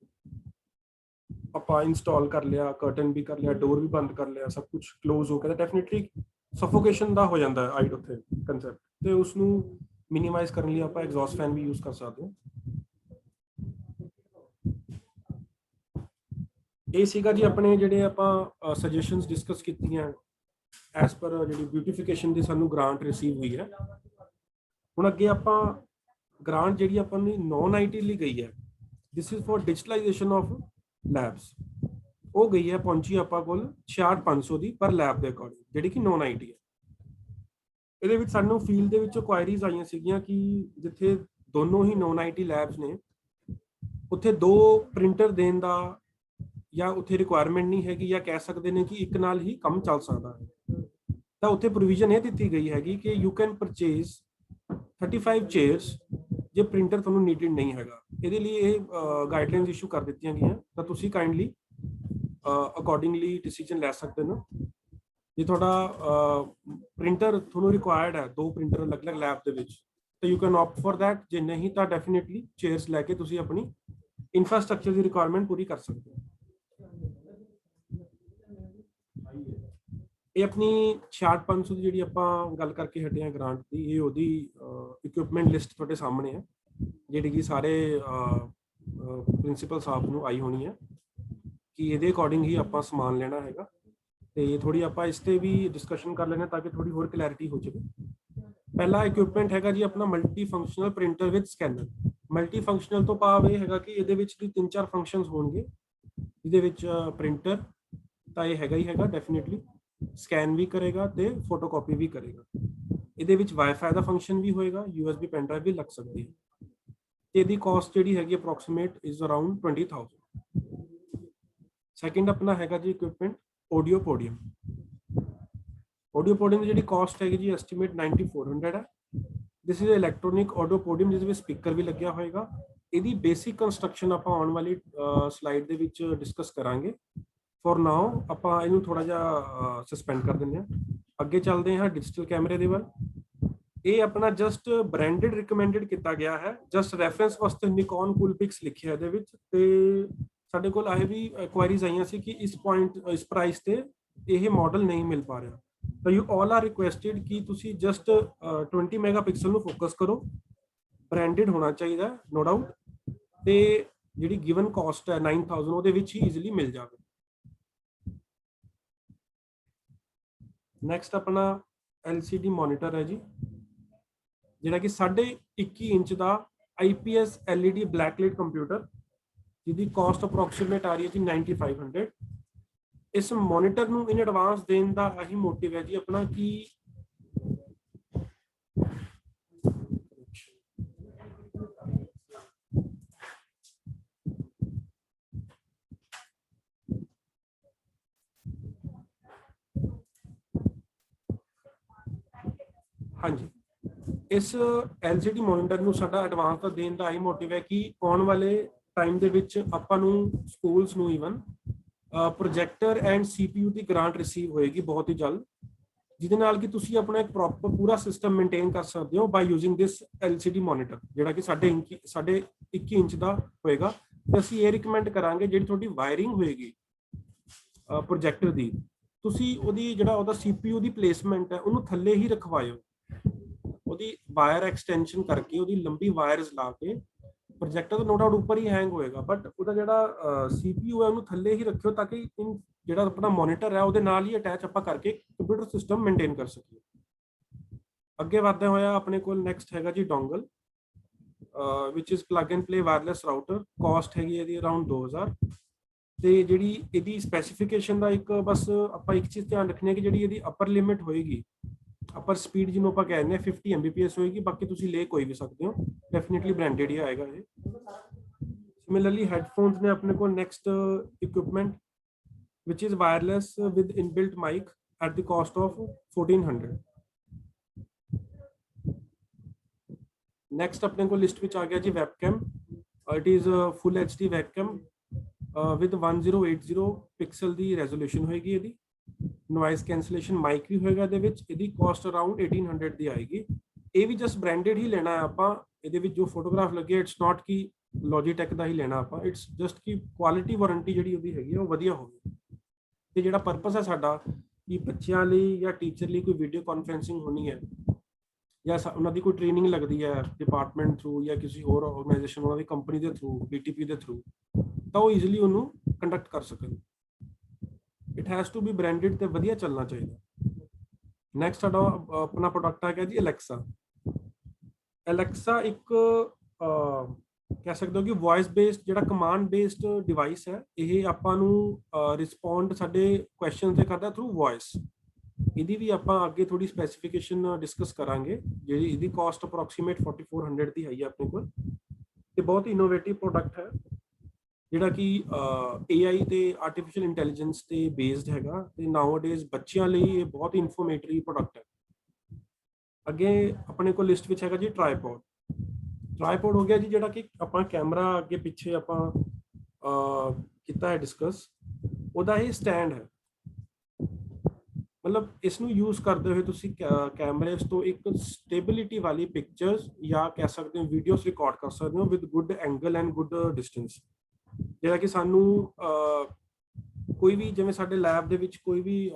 ਆਪਾਂ ਇੰਸਟਾਲ ਕਰ ਲਿਆ, ਕਰਟਨ ਵੀ ਕਰ ਲਿਆ, ਡੋਰ ਵੀ ਬੰਦ ਕਰ ਲਿਆ, ਸਭ ਕੁਝ ਕਲੋਜ਼ ਹੋ ਕੇ, ਤਾਂ ਡੈਫੀਨੇਟਲੀ ਸਫੋਕੇਸ਼ਨ ਦਾ ਹੋ ਜਾਂਦਾ ਹੈ ਆਈਡ ਉੱਥੇ ਕੰਸੈਪਟ, ਤੇ ਉਸਨੂੰ ਮਿਨੀਮਾਈਜ਼ ਕਰਨ ਲਈ ਆਪਾਂ ਐਗਜ਼ੌਸਟ ਫੈਨ ਵੀ ਯੂਜ਼ ਕਰ ਸਕਦੇ ਹਾਂ। ਇਹ ਸੀਗਾ ਜੀ ਆਪਣੇ ਜਿਹੜੇ ਆਪਾਂ ਸਜੈਸ਼ਨਸ ਡਿਸਕਸ ਕੀਤੀਆਂ ਐਸ ਪਰ ਜਿਹੜੀ ਬਿਊਟੀਫਿਕੇਸ਼ਨ ਦੀ ਸਾਨੂੰ ਗ੍ਰਾਂਟ ਰਿਸੀਵ ਹੋਈ ਹੈ। ਹੁਣ ਅੱਗੇ ਆਪਾਂ ਗ੍ਰਾਂਟ ਜਿਹੜੀ ਆਪਾਂ ਨੂੰ ਨੌਨ IT ਲਈ ਗਈ ਹੈ, this is for digitalisation of labs, ਉਹ ਗਈ ਹੈ, ਪਹੁੰਚੀ ਆਪਾਂ ਕੋਲ 66,500 ਦੀ ਪਰ ਲੈਬ ਦੇ ਅਕੋਰਡਿੰਗ, ਜਿਹੜੀ ਕਿ ਨੌਨ IT ਹੈ। ਇਹਦੇ ਵਿੱਚ ਸਾਨੂੰ ਫੀਲਡ ਦੇ ਵਿੱਚ ਕੁਆਇਰੀਜ਼ ਆਈਆਂ ਸੀਗੀਆਂ ਕਿ ਜਿੱਥੇ ਦੋਨੋਂ ਹੀ ਨੌਨ IT ਲੈਬਸ ਨੇ, ਉੱਥੇ 2 ਪ੍ਰਿੰਟਰ ਦੇਣ ਦਾ ਜਾਂ ਉੱਥੇ ਰਿਕੁਆਇਰਮੈਂਟ ਨਹੀਂ ਹੈਗੀ, ਜਾਂ ਕਹਿ ਸਕਦੇ ਨੇ ਕਿ ਇੱਕ ਨਾਲ ਹੀ ਕੰਮ ਚੱਲ ਸਕਦਾ ਹੈ। ਤਾਂ ਉੱਥੇ ਪ੍ਰੋਵੀਜ਼ਨ ਇਹ ਦਿੱਤੀ ਗਈ ਹੈਗੀ ਕਿ ਯੂ ਕੈਨ ਪਰਚੇਜ਼ 35 ਚੇਅਰਸ ਜੇ ਪ੍ਰਿੰਟਰ ਤੁਹਾਨੂੰ ਨੀਡਡ ਨਹੀਂ ਹੈਗਾ। ਇਹਦੇ ਲਈ ਇਹ ਗਾਈਡਲਾਈਨਸ ਇਸ਼ੂ ਕਰ ਦਿੱਤੀਆਂ ਗਈਆਂ, ਤਾਂ ਤੁਸੀਂ ਕਾਈਂਡਲੀ ਅਕੋਰਡਿੰਗਲੀ ਡਿਸੀਜਨ ਲੈ ਸਕਦੇ ਹੋ। ਜੇ ਤੁਹਾਡਾ ਪ੍ਰਿੰਟਰ ਤੁਹਾਨੂੰ ਰਿਕੁਆਇਰਡ ਹੈ 2 ਪ੍ਰਿੰਟਰ ਅਲੱਗ-ਅਲੱਗ ਲੈਬ ਦੇ ਵਿੱਚ, ਤਾਂ you can opt for that. ਜੇ ਨਹੀਂ ਤਾਂ ਡੈਫੀਨੇਟਲੀ ਚੇਅਰਸ ਲੈ ਕੇ ਤੁਸੀਂ ਆਪਣੀ ਇਨਫਰਾਸਟ੍ਰਕਚਰ ਦੀ ਰਿਕੁਆਇਰਮੈਂਟ ਪੂਰੀ ਕਰ ਸਕਦੇ ਹੋ। ਇਹ ਆਪਣੀ 66,500 ਦੀ ਜਿਹੜੀ ਆਪਾਂ ਗੱਲ ਕਰਕੇ ਹਟੇ ਹਾਂ ਗ੍ਰਾਂਟ ਦੀ, ਇਹ ਉਹਦੀ ਇਕਵਿਪਮੈਂਟ ਲਿਸਟ ਤੁਹਾਡੇ ਸਾਹਮਣੇ ਹੈ, ਜਿਹੜੀ ਕਿ ਸਾਰੇ ਪ੍ਰਿੰਸੀਪਲ ਸਾਹਿਬ ਨੂੰ ਆਈ ਹੋਣੀ ਹੈ ਕਿ ਇਹਦੇ ਅਕੋਰਡਿੰਗ ਹੀ ਆਪਾਂ ਸਮਾਨ ਲੈਣਾ ਹੈਗਾ। ਤੇ ਥੋੜੀ ਆਪਾਂ ਇਸ ਤੇ ਵੀ ਡਿਸਕਸ਼ਨ ਕਰ ਲੈਣਾ ਤਾਂ ਕਿ ਥੋੜੀ ਹੋਰ ਕਲੈਰਿਟੀ ਹੋ ਜਾਵੇ। ਪਹਿਲਾ ਇਕਵਿਪਮੈਂਟ ਹੈਗਾ ਜੀ ਆਪਣਾ multi functional printer with scanner. Multi functional ਤੋਂ ਭਾਵ ਇਹ ਹੈਗਾ ਕਿ ਇਹਦੇ ਵਿੱਚ 3-4 ਫੰਕਸ਼ਨਸ ਹੋਣਗੇ, ਜਿਹਦੇ ਵਿੱਚ ਪ੍ਰਿੰਟਰ ਤਾਂ ਇਹ ਹੈਗਾ ਹੀ ਹੈਗਾ, ਡੈਫੀਨੇਟਲੀ ਸਕੈਨ ਵੀ ਕਰੇਗਾ ਤੇ ਫੋਟੋਕਾਪੀ ਵੀ ਕਰੇਗਾ। ਇਹਦੇ ਵਿੱਚ ਵਾਈਫਾਈ ਦਾ ਫੰਕਸ਼ਨ ਵੀ ਹੋਏਗਾ, USB ਪੈਨ ਡਰਾਈਵ ਵੀ ਲੱਗ ਸਕਦੀ ਹੈ। ਤੇ ਇਹਦੀ ਕਾਸਟ ਜਿਹੜੀ ਹੈਗੀ ਅਪਰੋਕਸੀਮੇਟ ਇਜ਼ ਅਰਾਊਂਡ 20,000। ਸੈਕਿੰਡ ਆਪਣਾ ਹੈਗਾ ਜੀ equipment audio podium. Audio podium ਦੀ ਜਿਹੜੀ ਕਾਸਟ ਹੈਗੀ ਜੀ ਐਸਟੀਮੇਟ 9400 ਹੈ। This is electronic audio podium ਜਿਸ ਵਿੱਚ ਸਪੀਕਰ ਵੀ ਲੱਗਿਆ ਹੋਏਗਾ। ਇਹਦੀ ਬੇਸਿਕ ਕੰਸਟਰਕਸ਼ਨ ਆਪਾਂ ਆਉਣ ਵਾਲੀ ਸਲਾਈਡ ਦੇ ਵਿੱਚ ਡਿਸਕਸ ਕਰਾਂਗੇ। ਫॉर ਨਾਓ ਆਪਾਂ ਇਹਨੂੰ ਥੋੜਾ ਜਿਹਾ ਸਸਪੈਂਡ ਕਰ ਦਿੰਦੇ ਹਾਂ। ਅੱਗੇ ਚੱਲਦੇ ਹਾਂ ਡਿਜੀਟਲ ਕੈਮਰੇ ਦੇ ਵੱਲ। ਇਹ ਆਪਣਾ ਜਸਟ ਬ੍ਰਾਂਡਡ ਰਿਕਮੈਂਡਡ ਕੀਤਾ ਗਿਆ ਹੈ, ਜਸਟ ਰੈਫਰੈਂਸ ਵਾਸਤੇ ਨਿਕੋਨ ਕੂਲਪਿਕਸ ਲਿਖਿਆ ਇਹਦੇ ਵਿੱਚ। ਤੇ ਸਾਡੇ ਕੋਲ ਇਹ ਵੀ ਕੁਐਰੀਜ਼ ਆਈਆਂ ਸੀ ਕਿ ਇਸ ਪ੍ਰਾਈਸ ਤੇ ਇਹ ਮਾਡਲ ਨਹੀਂ ਮਿਲ ਪਾ ਰਿਹਾ। ਤਾਂ ਯੂ ਆਲ ਆਰ ਰਿਕੁਐਸਟਡ ਕਿ ਤੁਸੀਂ ਜਸਟ 20 ਮੈਗਾਪਿਕਸਲ ਨੂੰ ਫੋਕਸ ਕਰੋ, ਬ੍ਰਾਂਡਡ ਹੋਣਾ ਚਾਹੀਦਾ ਨੋ ਡਾਊਟ, ਤੇ ਜਿਹੜੀ ਗਿਵਨ ਕਾਸਟ ਹੈ 9000 ਉਹਦੇ ਵਿੱਚ ਹੀ ਈਜ਼ੀਲੀ ਮਿਲ ਜਾਵੇ। ਨੈਕਸਟ ਆਪਣਾ LCD ਮੋਨੀਟਰ ਹੈ ਜੀ, ਜਿਹੜਾ ਕਿ 21.5 ਇੰਚ ਦਾ IPS LED ਬਲੈਕਲਾਈਟ ਕੰਪਿਊਟਰ, ਜਿਹਦੀ ਕਾਸਟ ਅਪਰੋਕਸੀਮੇਟ ਆ ਰਹੀ ਹੈ ਜੀ 9500। ਇਸ ਮੋਨੀਟਰ ਨੂੰ ਇਨ ਐਡਵਾਂਸ ਦੇਣ ਦਾ ਇਹੀ ਮੋਟਿਵ ਹੈ ਜੀ ਆਪਣਾ ਕਿ ਹਾਂਜੀ, ਇਸ LCD ਮੋਨੀਟਰ ਨੂੰ ਸਾਡਾ ਐਡਵਾਂਸ ਦਾ ਦੇਣ ਦਾ ਇਹੀ ਮੋਟਿਵ ਹੈ ਕਿ ਆਉਣ ਵਾਲੇ ਟਾਈਮ ਦੇ ਵਿੱਚ ਆਪਾਂ ਨੂੰ ਸਕੂਲਸ ਨੂੰ even projector and CPU the grant receive ਹੋਏਗੀ ਬਹੁਤ ਹੀ ਜਲਦ, ਜਿਹਦੇ ਨਾਲ ਕਿ ਤੁਸੀਂ ਆਪਣਾ ਇੱਕ ਪ੍ਰੋਪਰ ਪੂਰਾ ਸਿਸਟਮ ਮੇਨਟੇਨ ਕਰ ਸਕਦੇ ਹੋ ਬਾਈ ਯੂਜ਼ਿੰਗ ਦਿਸ LCD ਮੋਨੀਟਰ, ਜਿਹੜਾ ਕਿ 21 ਇੰਚ ਦਾ ਹੋਏਗਾ। ਤੇ ਅਸੀਂ ਇਹ ਰਿਕਮੈਂਡ ਕਰਾਂਗੇ ਜਿਹੜੀ ਤੁਹਾਡੀ ਵਾਇਰਿੰਗ ਹੋਏਗੀ ਪ੍ਰੋਜੈਕਟਰ ਦੀ, ਤੁਸੀਂ ਉਹਦੀ ਜਿਹੜਾ ਉਹਦਾ CPU ਦੀ ਪਲੇਸਮੈਂਟ ਹੈ ਉਹਨੂੰ ਥੱਲੇ ਹੀ ਰਖਵਾਇਓ। ਉਹਦੀ ਵਾਇਰ ਐਕਸਟੈਂਸ਼ਨ ਕਰਕੇ ਉਹਦੀ ਲੰਬੀ ਵਾਇਰਸ ਲਾ ਕੇ, ਪ੍ਰੋਜੈਕਟਰ ਤਾਂ ਨੋ ਡਾਊਟ ਉੱਪਰ ਹੀ ਹੈਂਗ ਹੋਏਗਾ, ਬਟ ਉਹਦਾ ਜਿਹੜਾ CPU ਹੈ ਉਹਨੂੰ ਥੱਲੇ ਹੀ ਰੱਖਿਓ ਤਾਂ ਕਿ ਜਿਹੜਾ ਆਪਣਾ ਮੋਨੀਟਰ ਹੈ ਉਹਦੇ ਨਾਲ ਹੀ ਅਟੈਚ ਆਪਾਂ ਕਰਕੇ ਕੰਪਿਊਟਰ ਸਿਸਟਮ ਮੇਨਟੇਨ ਕਰ ਸਕੀਏ। ਅੱਗੇ ਵਧਦੇ ਹੋਇਆ ਆਪਣੇ ਕੋਲ ਨੈਕਸਟ ਹੈਗਾ ਜੀ dongle, which is plug and play wireless router. Cost ਹੈਗੀ ਇਹਦੀ ਅਰਾਊਂਡ 2000। ਤੇ ਜਿਹੜੀ ਇਹਦੀ ਸਪੈਸੀਫਿਕੇਸ਼ਨ ਦਾ ਇੱਕ ਬਸ ਆਪਾਂ ਇੱਕ ਚੀਜ਼ ਧਿਆਨ ਰੱਖਣੀ ਹੈ ਕਿ ਜਿਹੜੀ ਇਹਦੀ ਅਪਰ ਲਿਮਿਟ ਹੋਏਗੀ, ਅਪਰ ਸਪੀਡ ਜਿਹਨੂੰ ਆਪਾਂ ਕਹਿੰਦੇ ਹਾਂ 50 Mbps ਹੋਏਗੀ, ਬਾਕੀ ਤੁਸੀਂ ਲੈ ਕੋਈ ਵੀ ਸਕਦੇ ਹੋ, ਡੈਫੀਨਿਟਲੀ ਬ੍ਰਾਂਡਡ ਹੀ ਆਏਗਾ ਇਹ। ਸਿਮਿਲਰਲੀ ਹੈਡਫੋਨਸ ਨੇ ਆਪਣੇ ਕੋਲ next equipment which is wireless with inbuilt mic at the cost of 1400। next ਆਪਣੇ ਕੋਲ ਲਿਸਟ ਵਿੱਚ ਆ ਗਿਆ ਜੀ webcam। it is a full HD webcam with 1080 pixel the resolution ਹੋਏਗੀ। ਇਹਦੀ ਨੋਇਜ਼ ਕੈਂਸਲੇਸ਼ਨ ਮਾਈਕ ਵੀ ਹੋਏਗਾ ਇਹਦੇ ਵਿੱਚ। ਇਹਦੀ ਕਾਸਟ ਅਰਾਊਂਡ 1800 ਦੀ ਆਏਗੀ। ਇਹ ਵੀ ਜਸਟ ਬ੍ਰਾਂਡਡ ਹੀ ਲੈਣਾ ਹੈ ਆਪਾਂ। ਇਹਦੇ ਵਿੱਚ ਜੋ ਫੋਟੋਗ੍ਰਾਫ ਲੱਗੇ ਇਟਸ ਨਾਟ ਕਿ ਲੌਜੀਟੈਕ ਦਾ ਹੀ ਲੈਣਾ ਆਪਾਂ, ਇਟਸ ਜਸਟ ਕਿ ਕੁਆਲਿਟੀ ਵਾਰੰਟੀ ਜਿਹੜੀ ਉਹਦੀ ਹੈਗੀ ਉਹ ਵਧੀਆ ਹੋਵੇ। ਤੇ ਜਿਹੜਾ ਪਰਪਸ ਹੈ ਸਾਡਾ ਕਿ ਬੱਚਿਆਂ ਲਈ ਜਾਂ ਟੀਚਰ ਲਈ ਕੋਈ ਵੀਡੀਓ ਕਾਨਫਰੰਸਿੰਗ ਹੋਣੀ ਹੈ ਜਾਂ ਉਹਨਾਂ ਦੀ ਕੋਈ ਟ੍ਰੇਨਿੰਗ ਲੱਗਦੀ ਹੈ ਡਿਪਾਰਟਮੈਂਟ ਥਰੂ ਜਾਂ ਕਿਸੇ ਹੋਰ ਆਰਗੇਨਾਈਜੇਸ਼ਨ ਉਹਨਾਂ ਦੀ ਕੰਪਨੀ ਦੇ ਥਰੂ BTP ਦੇ ਥਰੂ, ਤਾਂ ਉਹ ਈਜ਼ੀਲੀ ਉਹਨੂੰ ਕੰਡਕਟ ਕਰ ਸਕਣ। It has to be branded ਤੇ ਵਧੀਆ ਚੱਲਣਾ ਚਾਹੀਦਾ। ਨੈਕਸਟ ਸਾਡਾ ਆਪਣਾ ਪ੍ਰੋਡਕਟ ਆ ਗਿਆ ਜੀ ਅਲੈਕਸਾ। ਅਲੈਕਸਾ ਇੱਕ ਕਹਿ ਸਕਦੇ ਹੋ ਕਿ ਵੌਇਸ ਬੇਸਡ ਜਿਹੜਾ ਕਮਾਂਡ ਬੇਸਡ ਡਿਵਾਈਸ ਹੈ। ਇਹ ਆਪਾਂ ਨੂੰ ਰਿਸਪੌਂਡ ਸਾਡੇ ਕੁਐਸਚਨ ਤੇ ਕਰਦਾ ਥਰੂ ਵੌਇਸ। ਇਹਦੀ ਵੀ ਆਪਾਂ ਅੱਗੇ ਥੋੜੀ ਸਪੈਸੀਫਿਕੇਸ਼ਨ ਡਿਸਕਸ ਕਰਾਂਗੇ। ਜਿਹੜੀ ਇਹਦੀ ਕਾਸਟ ਅਪਰੋਕਸੀਮੇਟ 4400 ਦੀ ਹੈ ਆਪਣੇ ਕੋਲ। ਤੇ ਬਹੁਤ ਇਨੋਵੇਟਿਵ ਪ੍ਰੋਡਕਟ ਹੈ ਜਿਹੜਾ ਕਿ AI ਤੇ ਆਰਟੀਫਿਸ਼ੀਅਲ ਇੰਟੈਲੀਜੈਂਸ ਤੇ ਬੇਸਡ ਹੈਗਾ। ਤੇ ਨਾਊਅਡੇਜ਼ ਬੱਚਿਆਂ ਲਈ ਇਹ ਬਹੁਤ ਇਨਫੋਰਮੇਟਰੀ ਪ੍ਰੋਡਕਟ ਹੈ। ਅੱਗੇ ਆਪਣੇ ਕੋਲ ਲਿਸਟ ਵਿੱਚ ਹੈਗਾ ਜੀ ਟ੍ਰਾਈਪੋਡ। ਟ੍ਰਾਈਪੋਡ ਹੋ ਗਿਆ ਜੀ ਜਿਹੜਾ ਕਿ ਆਪਾਂ ਕੈਮਰਾ ਅੱਗੇ ਪਿੱਛੇ ਆਪਾਂ ਕੀਤਾ ਹੈ ਡਿਸਕਸ, ਉਹਦਾ ਇਹ ਸਟੈਂਡ ਹੈ। ਮਤਲਬ ਇਸ ਨੂੰ ਯੂਜ਼ ਕਰਦੇ ਹੋਏ ਤੁਸੀਂ ਕੈਮਰੇਸ ਤੋਂ ਇੱਕ ਸਟੇਬਿਲਿਟੀ ਵਾਲੀ ਪਿਕਚਰਸ ਜਾਂ ਕਹਿ ਸਕਦੇ ਹੋ ਵੀਡੀਓਜ਼ ਰਿਕਾਰਡ ਕਰ ਸਕਦੇ ਹੋ with good angle and good distance. ਜਿਹੜਾ ਕਿ ਸਾਨੂੰ ਕੋਈ ਵੀ ਜਿਵੇਂ ਸਾਡੇ ਲੈਬ ਦੇ ਵਿੱਚ ਕੋਈ ਵੀ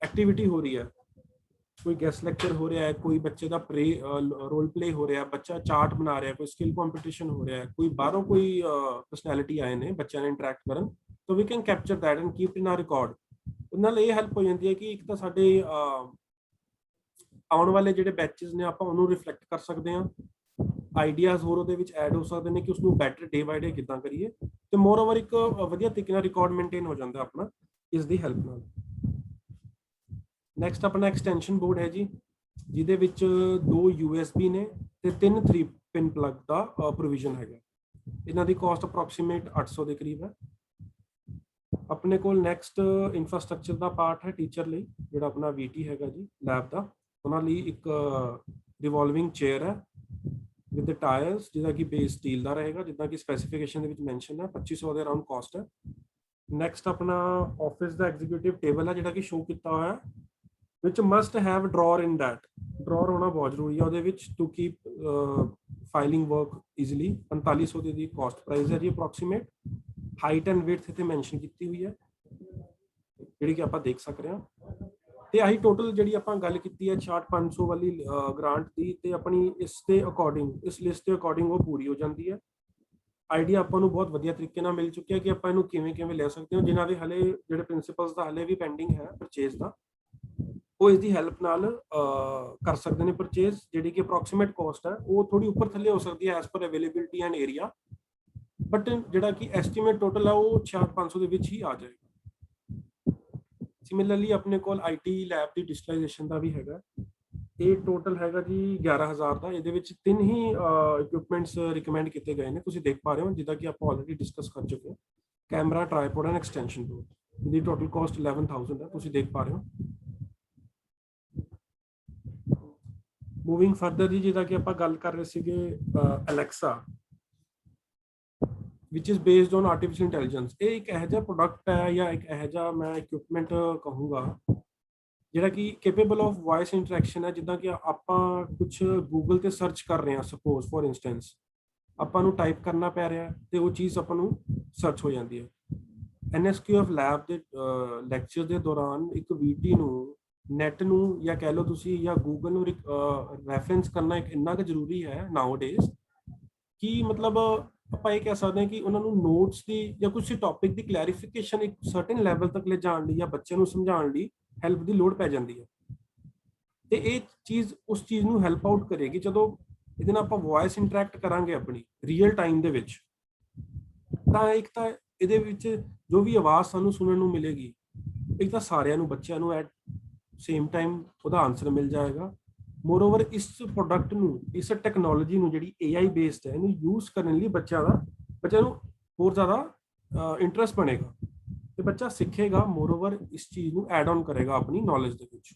ਐਕਟੀਵਿਟੀ ਹੋ ਰਹੀ ਹੈ, ਕੋਈ ਗੈਸਟ ਲੈਕਚਰ ਹੋ ਰਿਹਾ ਹੈ, ਕੋਈ ਬੱਚੇ ਦਾ ਰੋਲ ਪਲੇ ਹੋ ਰਿਹਾ, ਬੱਚਾ ਚਾਰਟ ਬਣਾ ਰਿਹਾ, ਕੋਈ ਸਕਿੱਲ ਕੰਪੀਟੀਸ਼ਨ ਹੋ ਰਿਹਾ ਹੈ, ਕੋਈ ਬਾਹਰੋਂ ਕੋਈ ਪਰਸਨੈਲਿਟੀ ਆਏ ਨੇ ਬੱਚਿਆਂ ਨੇ ਇੰਟਰੈਕਟ ਕਰਨ, ਤਾਂ we can capture that and keep in our record. ਉਹਦੇ ਨਾਲ ਇਹ ਹੈਲਪ ਹੋ ਜਾਂਦੀ ਹੈ ਕਿ ਇੱਕ ਤਾਂ ਸਾਡੇ ਆਉਣ ਵਾਲੇ ਜਿਹੜੇ ਬੈਚਸ ਨੇ ਆਪਾਂ ਉਹਨੂੰ ਰਿਫਲੈਕਟ ਕਰ ਸਕਦੇ ਹਾਂ, ਆਈਡੀਆਜ਼ ਹੋਰ ਉਹਦੇ ਵਿੱਚ ਐਡ ਹੋ ਸਕਦੇ ਨੇ ਕਿ ਉਸਨੂੰ ਬੈਟਰ ਡੇ ਬਾਈ ਡੇ ਕਿੱਦਾਂ ਕਰੀਏ। ਤੇ ਮੋਰ ਓਵਰ ਇੱਕ ਵਧੀਆ ਤਰੀਕੇ ਨਾਲ ਰਿਕਾਰਡ ਮੇਨਟੇਨ ਹੋ ਜਾਂਦਾ ਆਪਣਾ ਇਸ ਦੀ ਹੈਲਪ ਨਾਲ। ਨੈਕਸਟ ਆਪਣਾ ਐਕਸਟੈਂਸ਼ਨ ਬੋਰਡ ਹੈ ਜੀ, ਜਿਹਦੇ ਵਿੱਚ 2 USB ਨੇ ਤੇ 3 3 ਪਿਨ ਪਲੱਗ ਦਾ ਪ੍ਰੋਵੀਜ਼ਨ ਹੈਗਾ। ਇਹਨਾਂ ਦੀ ਕਾਸਟ ਅਪਰੋਕਸੀਮੇਟ 800 ਦੇ ਕਰੀਬ ਹੈ। ਆਪਣੇ ਕੋਲ ਨੈਕਸਟ ਇਨਫਰਾਸਟ੍ਰਕਚਰ ਦਾ ਪਾਰਟ ਹੈ ਟੀਚਰ ਲਈ, ਜਿਹੜਾ ਆਪਣਾ VT ਹੈਗਾ ਜੀ ਲੈਬ ਦਾ, ਉਹਨਾਂ ਲਈ ਇੱਕ ਰਿਵੋਲਵਿੰਗ ਚੇਅਰ ਹੈ ਵਿਦ ਟਾਇਰਸ, ਜਿਹਦਾ ਕਿ ਬੇਸ ਸਟੀਲ ਦਾ ਰਹੇਗਾ, ਜਿੱਦਾਂ ਕਿ ਸਪੈਸੀਫਿਕੇਸ਼ਨ ਦੇ ਵਿੱਚ ਮੈਂਸ਼ਨ ਹੈ। 2500 ਦੇ ਅਰਾਊਂਡ ਕਾਸਟ ਹੈ। ਨੈਕਸਟ ਆਪਣਾ ਆਫਿਸ ਦਾ ਐਗਜ਼ੀਕਿਊਟਿਵ ਟੇਬਲ ਹੈ, ਜਿਹੜਾ ਕਿ ਸ਼ੋ ਕੀਤਾ ਹੋਇਆ ਹੈ, which must have drawer in that, drawer ਹੋਣਾ ਬਹੁਤ ਜ਼ਰੂਰੀ ਹੈ ਉਹਦੇ ਵਿੱਚ to keep filing work easily। 4500 the caste price ਹੈ ਜੀ ਅਪਰੋਕਸੀਮੇਟ। ਹਾਈਟ ਐਂਡ ਵਿਡਥ ਇੱਥੇ ਮੈਂਸ਼ਨ ਕੀਤੀ ਹੋਈ ਹੈ, ਜਿਹੜੀ ਕਿ ਆਪਾਂ ਦੇਖ ਸਕ ਰਹੇ ਹਾਂ। ਤੇ ਆਹੀ ਟੋਟਲ ਜਿਹੜੀ ਆਪਾਂ ਗੱਲ ਕੀਤੀ ਹੈ 6500 ਵਾਲੀ ਗ੍ਰਾਂਟ ਦੀ, ਤੇ ਆਪਣੀ ਇਸ ਦੇ ਅਕੋਰਡਿੰਗ, ਇਸ ਲਿਸਟ ਦੇ ਅਕੋਰਡਿੰਗ ਉਹ ਪੂਰੀ ਹੋ ਜਾਂਦੀ ਹੈ। ਆਈਡੀਆ ਆਪਾਂ ਨੂੰ ਬਹੁਤ ਵਧੀਆ ਤਰੀਕੇ ਨਾਲ ਮਿਲ ਚੁੱਕਿਆ ਕਿ ਆਪਾਂ ਇਹਨੂੰ ਕਿਵੇਂ ਕਿਵੇਂ ਲੈ ਸਕਦੇ ਹਾਂ। ਜਿਨ੍ਹਾਂ ਦੇ ਹਲੇ ਜਿਹੜੇ ਪ੍ਰਿੰਸੀਪਲਸ ਦਾ ਹਲੇ ਵੀ ਪੈਂਡਿੰਗ ਹੈ ਪਰਚੇਜ਼ ਦਾ, ਉਹ ਇਸ ਦੀ ਹੈਲਪ ਨਾਲ ਕਰ ਸਕਦੇ ਨੇ ਪਰਚੇਜ਼। ਜਿਹੜੀ ਕਿ ਅਪਰੋਕਸੀਮੇਟ ਕਾਸਟ ਹੈ ਉਹ ਥੋੜੀ ਉੱਪਰ ਥੱਲੇ ਹੋ ਸਕਦੀ ਹੈ as per availability and area, but ਜਿਹੜਾ ਕਿ ਐਸਟੀਮੇਟ ਟੋਟਲ ਹੈ ਉਹ 6500 ਦੇ ਵਿੱਚ ਹੀ ਆ ਜਾਏਗਾ। ਸਿਮਿਲਰਲੀ ਆਪਣੇ ਕੋਲ IT ਲੈਬ ਦੀ ਡਿਜੀਟਲਾਈਜੇਸ਼ਨ ਦਾ ਵੀ ਹੈਗਾ। ਇਹ ਟੋਟਲ ਹੈਗਾ ਜੀ 11000 ਦਾ। ਇਹਦੇ ਵਿੱਚ 3 ਹੀ ਇਕਵਿਪਮੈਂਟਸ ਰਿਕਮੈਂਡ ਕੀਤੇ ਗਏ ਨੇ, ਤੁਸੀਂ ਦੇਖ ਪਾ ਰਹੇ ਹੋ, ਜਿੱਦਾਂ ਕਿ ਆਪਾਂ ਆਲਰੇਡੀ ਡਿਸਕਸ ਕਰ ਚੁੱਕੇ ਹਾਂ। Camera, tripod and extension board, ਇਹਦੀ ਟੋਟਲ ਕਾਸਟ 11000 ਹੈ, ਤੁਸੀਂ ਦੇਖ ਪਾ ਰਹੇ ਹੋ। ਮੂਵਿੰਗ ਫਰਦਰ ਜੀ, ਜਿੱਦਾਂ ਕਿ ਆਪਾਂ ਗੱਲ ਕਰ ਰਹੇ ਸੀਗੇ Alexa, which is based on artificial intelligence। ਇਹ ਇੱਕ ਇਹੋ ਜਿਹਾ ਪ੍ਰੋਡਕਟ ਹੈ ਜਾਂ ਇੱਕ ਇਹੋ ਜਿਹਾ ਮੈਂ ਇਕਵਿਪਮੈਂਟ ਕਹੂੰਗਾ ਜਿਹੜਾ ਕਿ ਕੈਪੇਬਲ ਆਫ ਵੌਇਸ ਇੰਟਰੈਕਸ਼ਨ ਹੈ। ਜਿੱਦਾਂ ਕਿ ਆਪਾਂ ਕੁਝ ਗੂਗਲ ਤੇ ਸਰਚ ਕਰ ਰਹੇ ਹਾਂ, ਸਪੋਜ਼ ਫॉर ਇੰਸਟੈਂਸ ਆਪਾਂ ਨੂੰ ਟਾਈਪ ਕਰਨਾ ਪੈ ਰਿਹਾ ਤੇ ਉਹ ਚੀਜ਼ ਆਪਾਂ ਨੂੰ ਸਰਚ ਹੋ ਜਾਂਦੀ ਹੈ। NSQF ਲੈਬ ਦੇ ਲੈਕਚਰ ਦੇ ਦੌਰਾਨ ਇੱਕ VT ਨੂੰ, ਨੈਟ ਨੂੰ, ਜਾਂ ਕਹਿ ਲਓ ਤੁਸੀਂ, ਜਾਂ ਗੂਗਲ ਨੂੰ ਰੈਫਰੈਂਸ ਕਰਨਾ ਇੱਕ ਇੰਨਾ ਕੁ ਜ਼ਰੂਰੀ ਹੈ ਨਾਓ ਡੇਜ਼ ਕਿ ਮਤਲਬ ਆਪਾਂ ਇਹ ਕਹਿ ਸਕਦੇ ਹਾਂ ਕਿ ਉਹਨਾਂ ਨੂੰ ਨੋਟਸ ਦੀ ਜਾਂ ਕੁਝ ਟੌਪਿਕ ਦੀ ਕਲੈਰੀਫਿਕੇਸ਼ਨ ਇੱਕ ਸਰਟਨ ਲੈਵਲ ਤੱਕ ਲੈ ਜਾਣ ਲਈ ਜਾਂ ਬੱਚੇ ਨੂੰ ਸਮਝਾਉਣ ਲਈ ਹੈਲਪ ਦੀ ਲੋੜ ਪੈ ਜਾਂਦੀ ਹੈ। ਤੇ ਇਹ ਚੀਜ਼ ਉਸ ਚੀਜ਼ ਨੂੰ ਹੈਲਪ ਆਊਟ ਕਰੇਗੀ ਜਦੋਂ ਇਹਦੇ ਨਾਲ ਆਪਾਂ ਵੌਇਸ ਇੰਟਰੈਕਟ ਕਰਾਂਗੇ ਆਪਣੀ ਰੀਅਲ ਟਾਈਮ ਦੇ ਵਿੱਚ। ਤਾਂ ਇੱਕ ਤਾਂ ਇਹਦੇ ਵਿੱਚ ਜੋ ਵੀ ਆਵਾਜ਼ ਸਾਨੂੰ ਸੁਣਨ ਨੂੰ ਮਿਲੇਗੀ, ਇੱਕ ਤਾਂ ਸਾਰਿਆਂ ਨੂੰ, ਬੱਚਿਆਂ ਨੂੰ ਐਟ ਸੇਮ ਟਾਈਮ ਉਹਦਾ ਆਨਸਰ ਮਿਲ ਜਾਏਗਾ। ਮੋਰਓਵਰ ਇਸ ਪ੍ਰੋਡਕਟ ਨੂੰ, ਇਸ ਟੈਕਨੋਲੋਜੀ ਨੂੰ ਜਿਹੜੀ AI ਬੇਸਡ ਹੈ, ਇਹਨੂੰ ਯੂਜ਼ ਕਰਨ ਲਈ ਬੱਚਿਆਂ ਨੂੰ ਹੋਰ ਜ਼ਿਆਦਾ ਇੰਟਰਸਟ ਬਣੇਗਾ ਤੇ ਬੱਚਾ ਸਿੱਖੇਗਾ। ਮੋਰਓਵਰ ਇਸ ਚੀਜ਼ ਨੂੰ ਐਡ ਆਨ ਕਰੇਗਾ ਆਪਣੀ ਨੌਲੇਜ ਦੇ ਵਿੱਚ।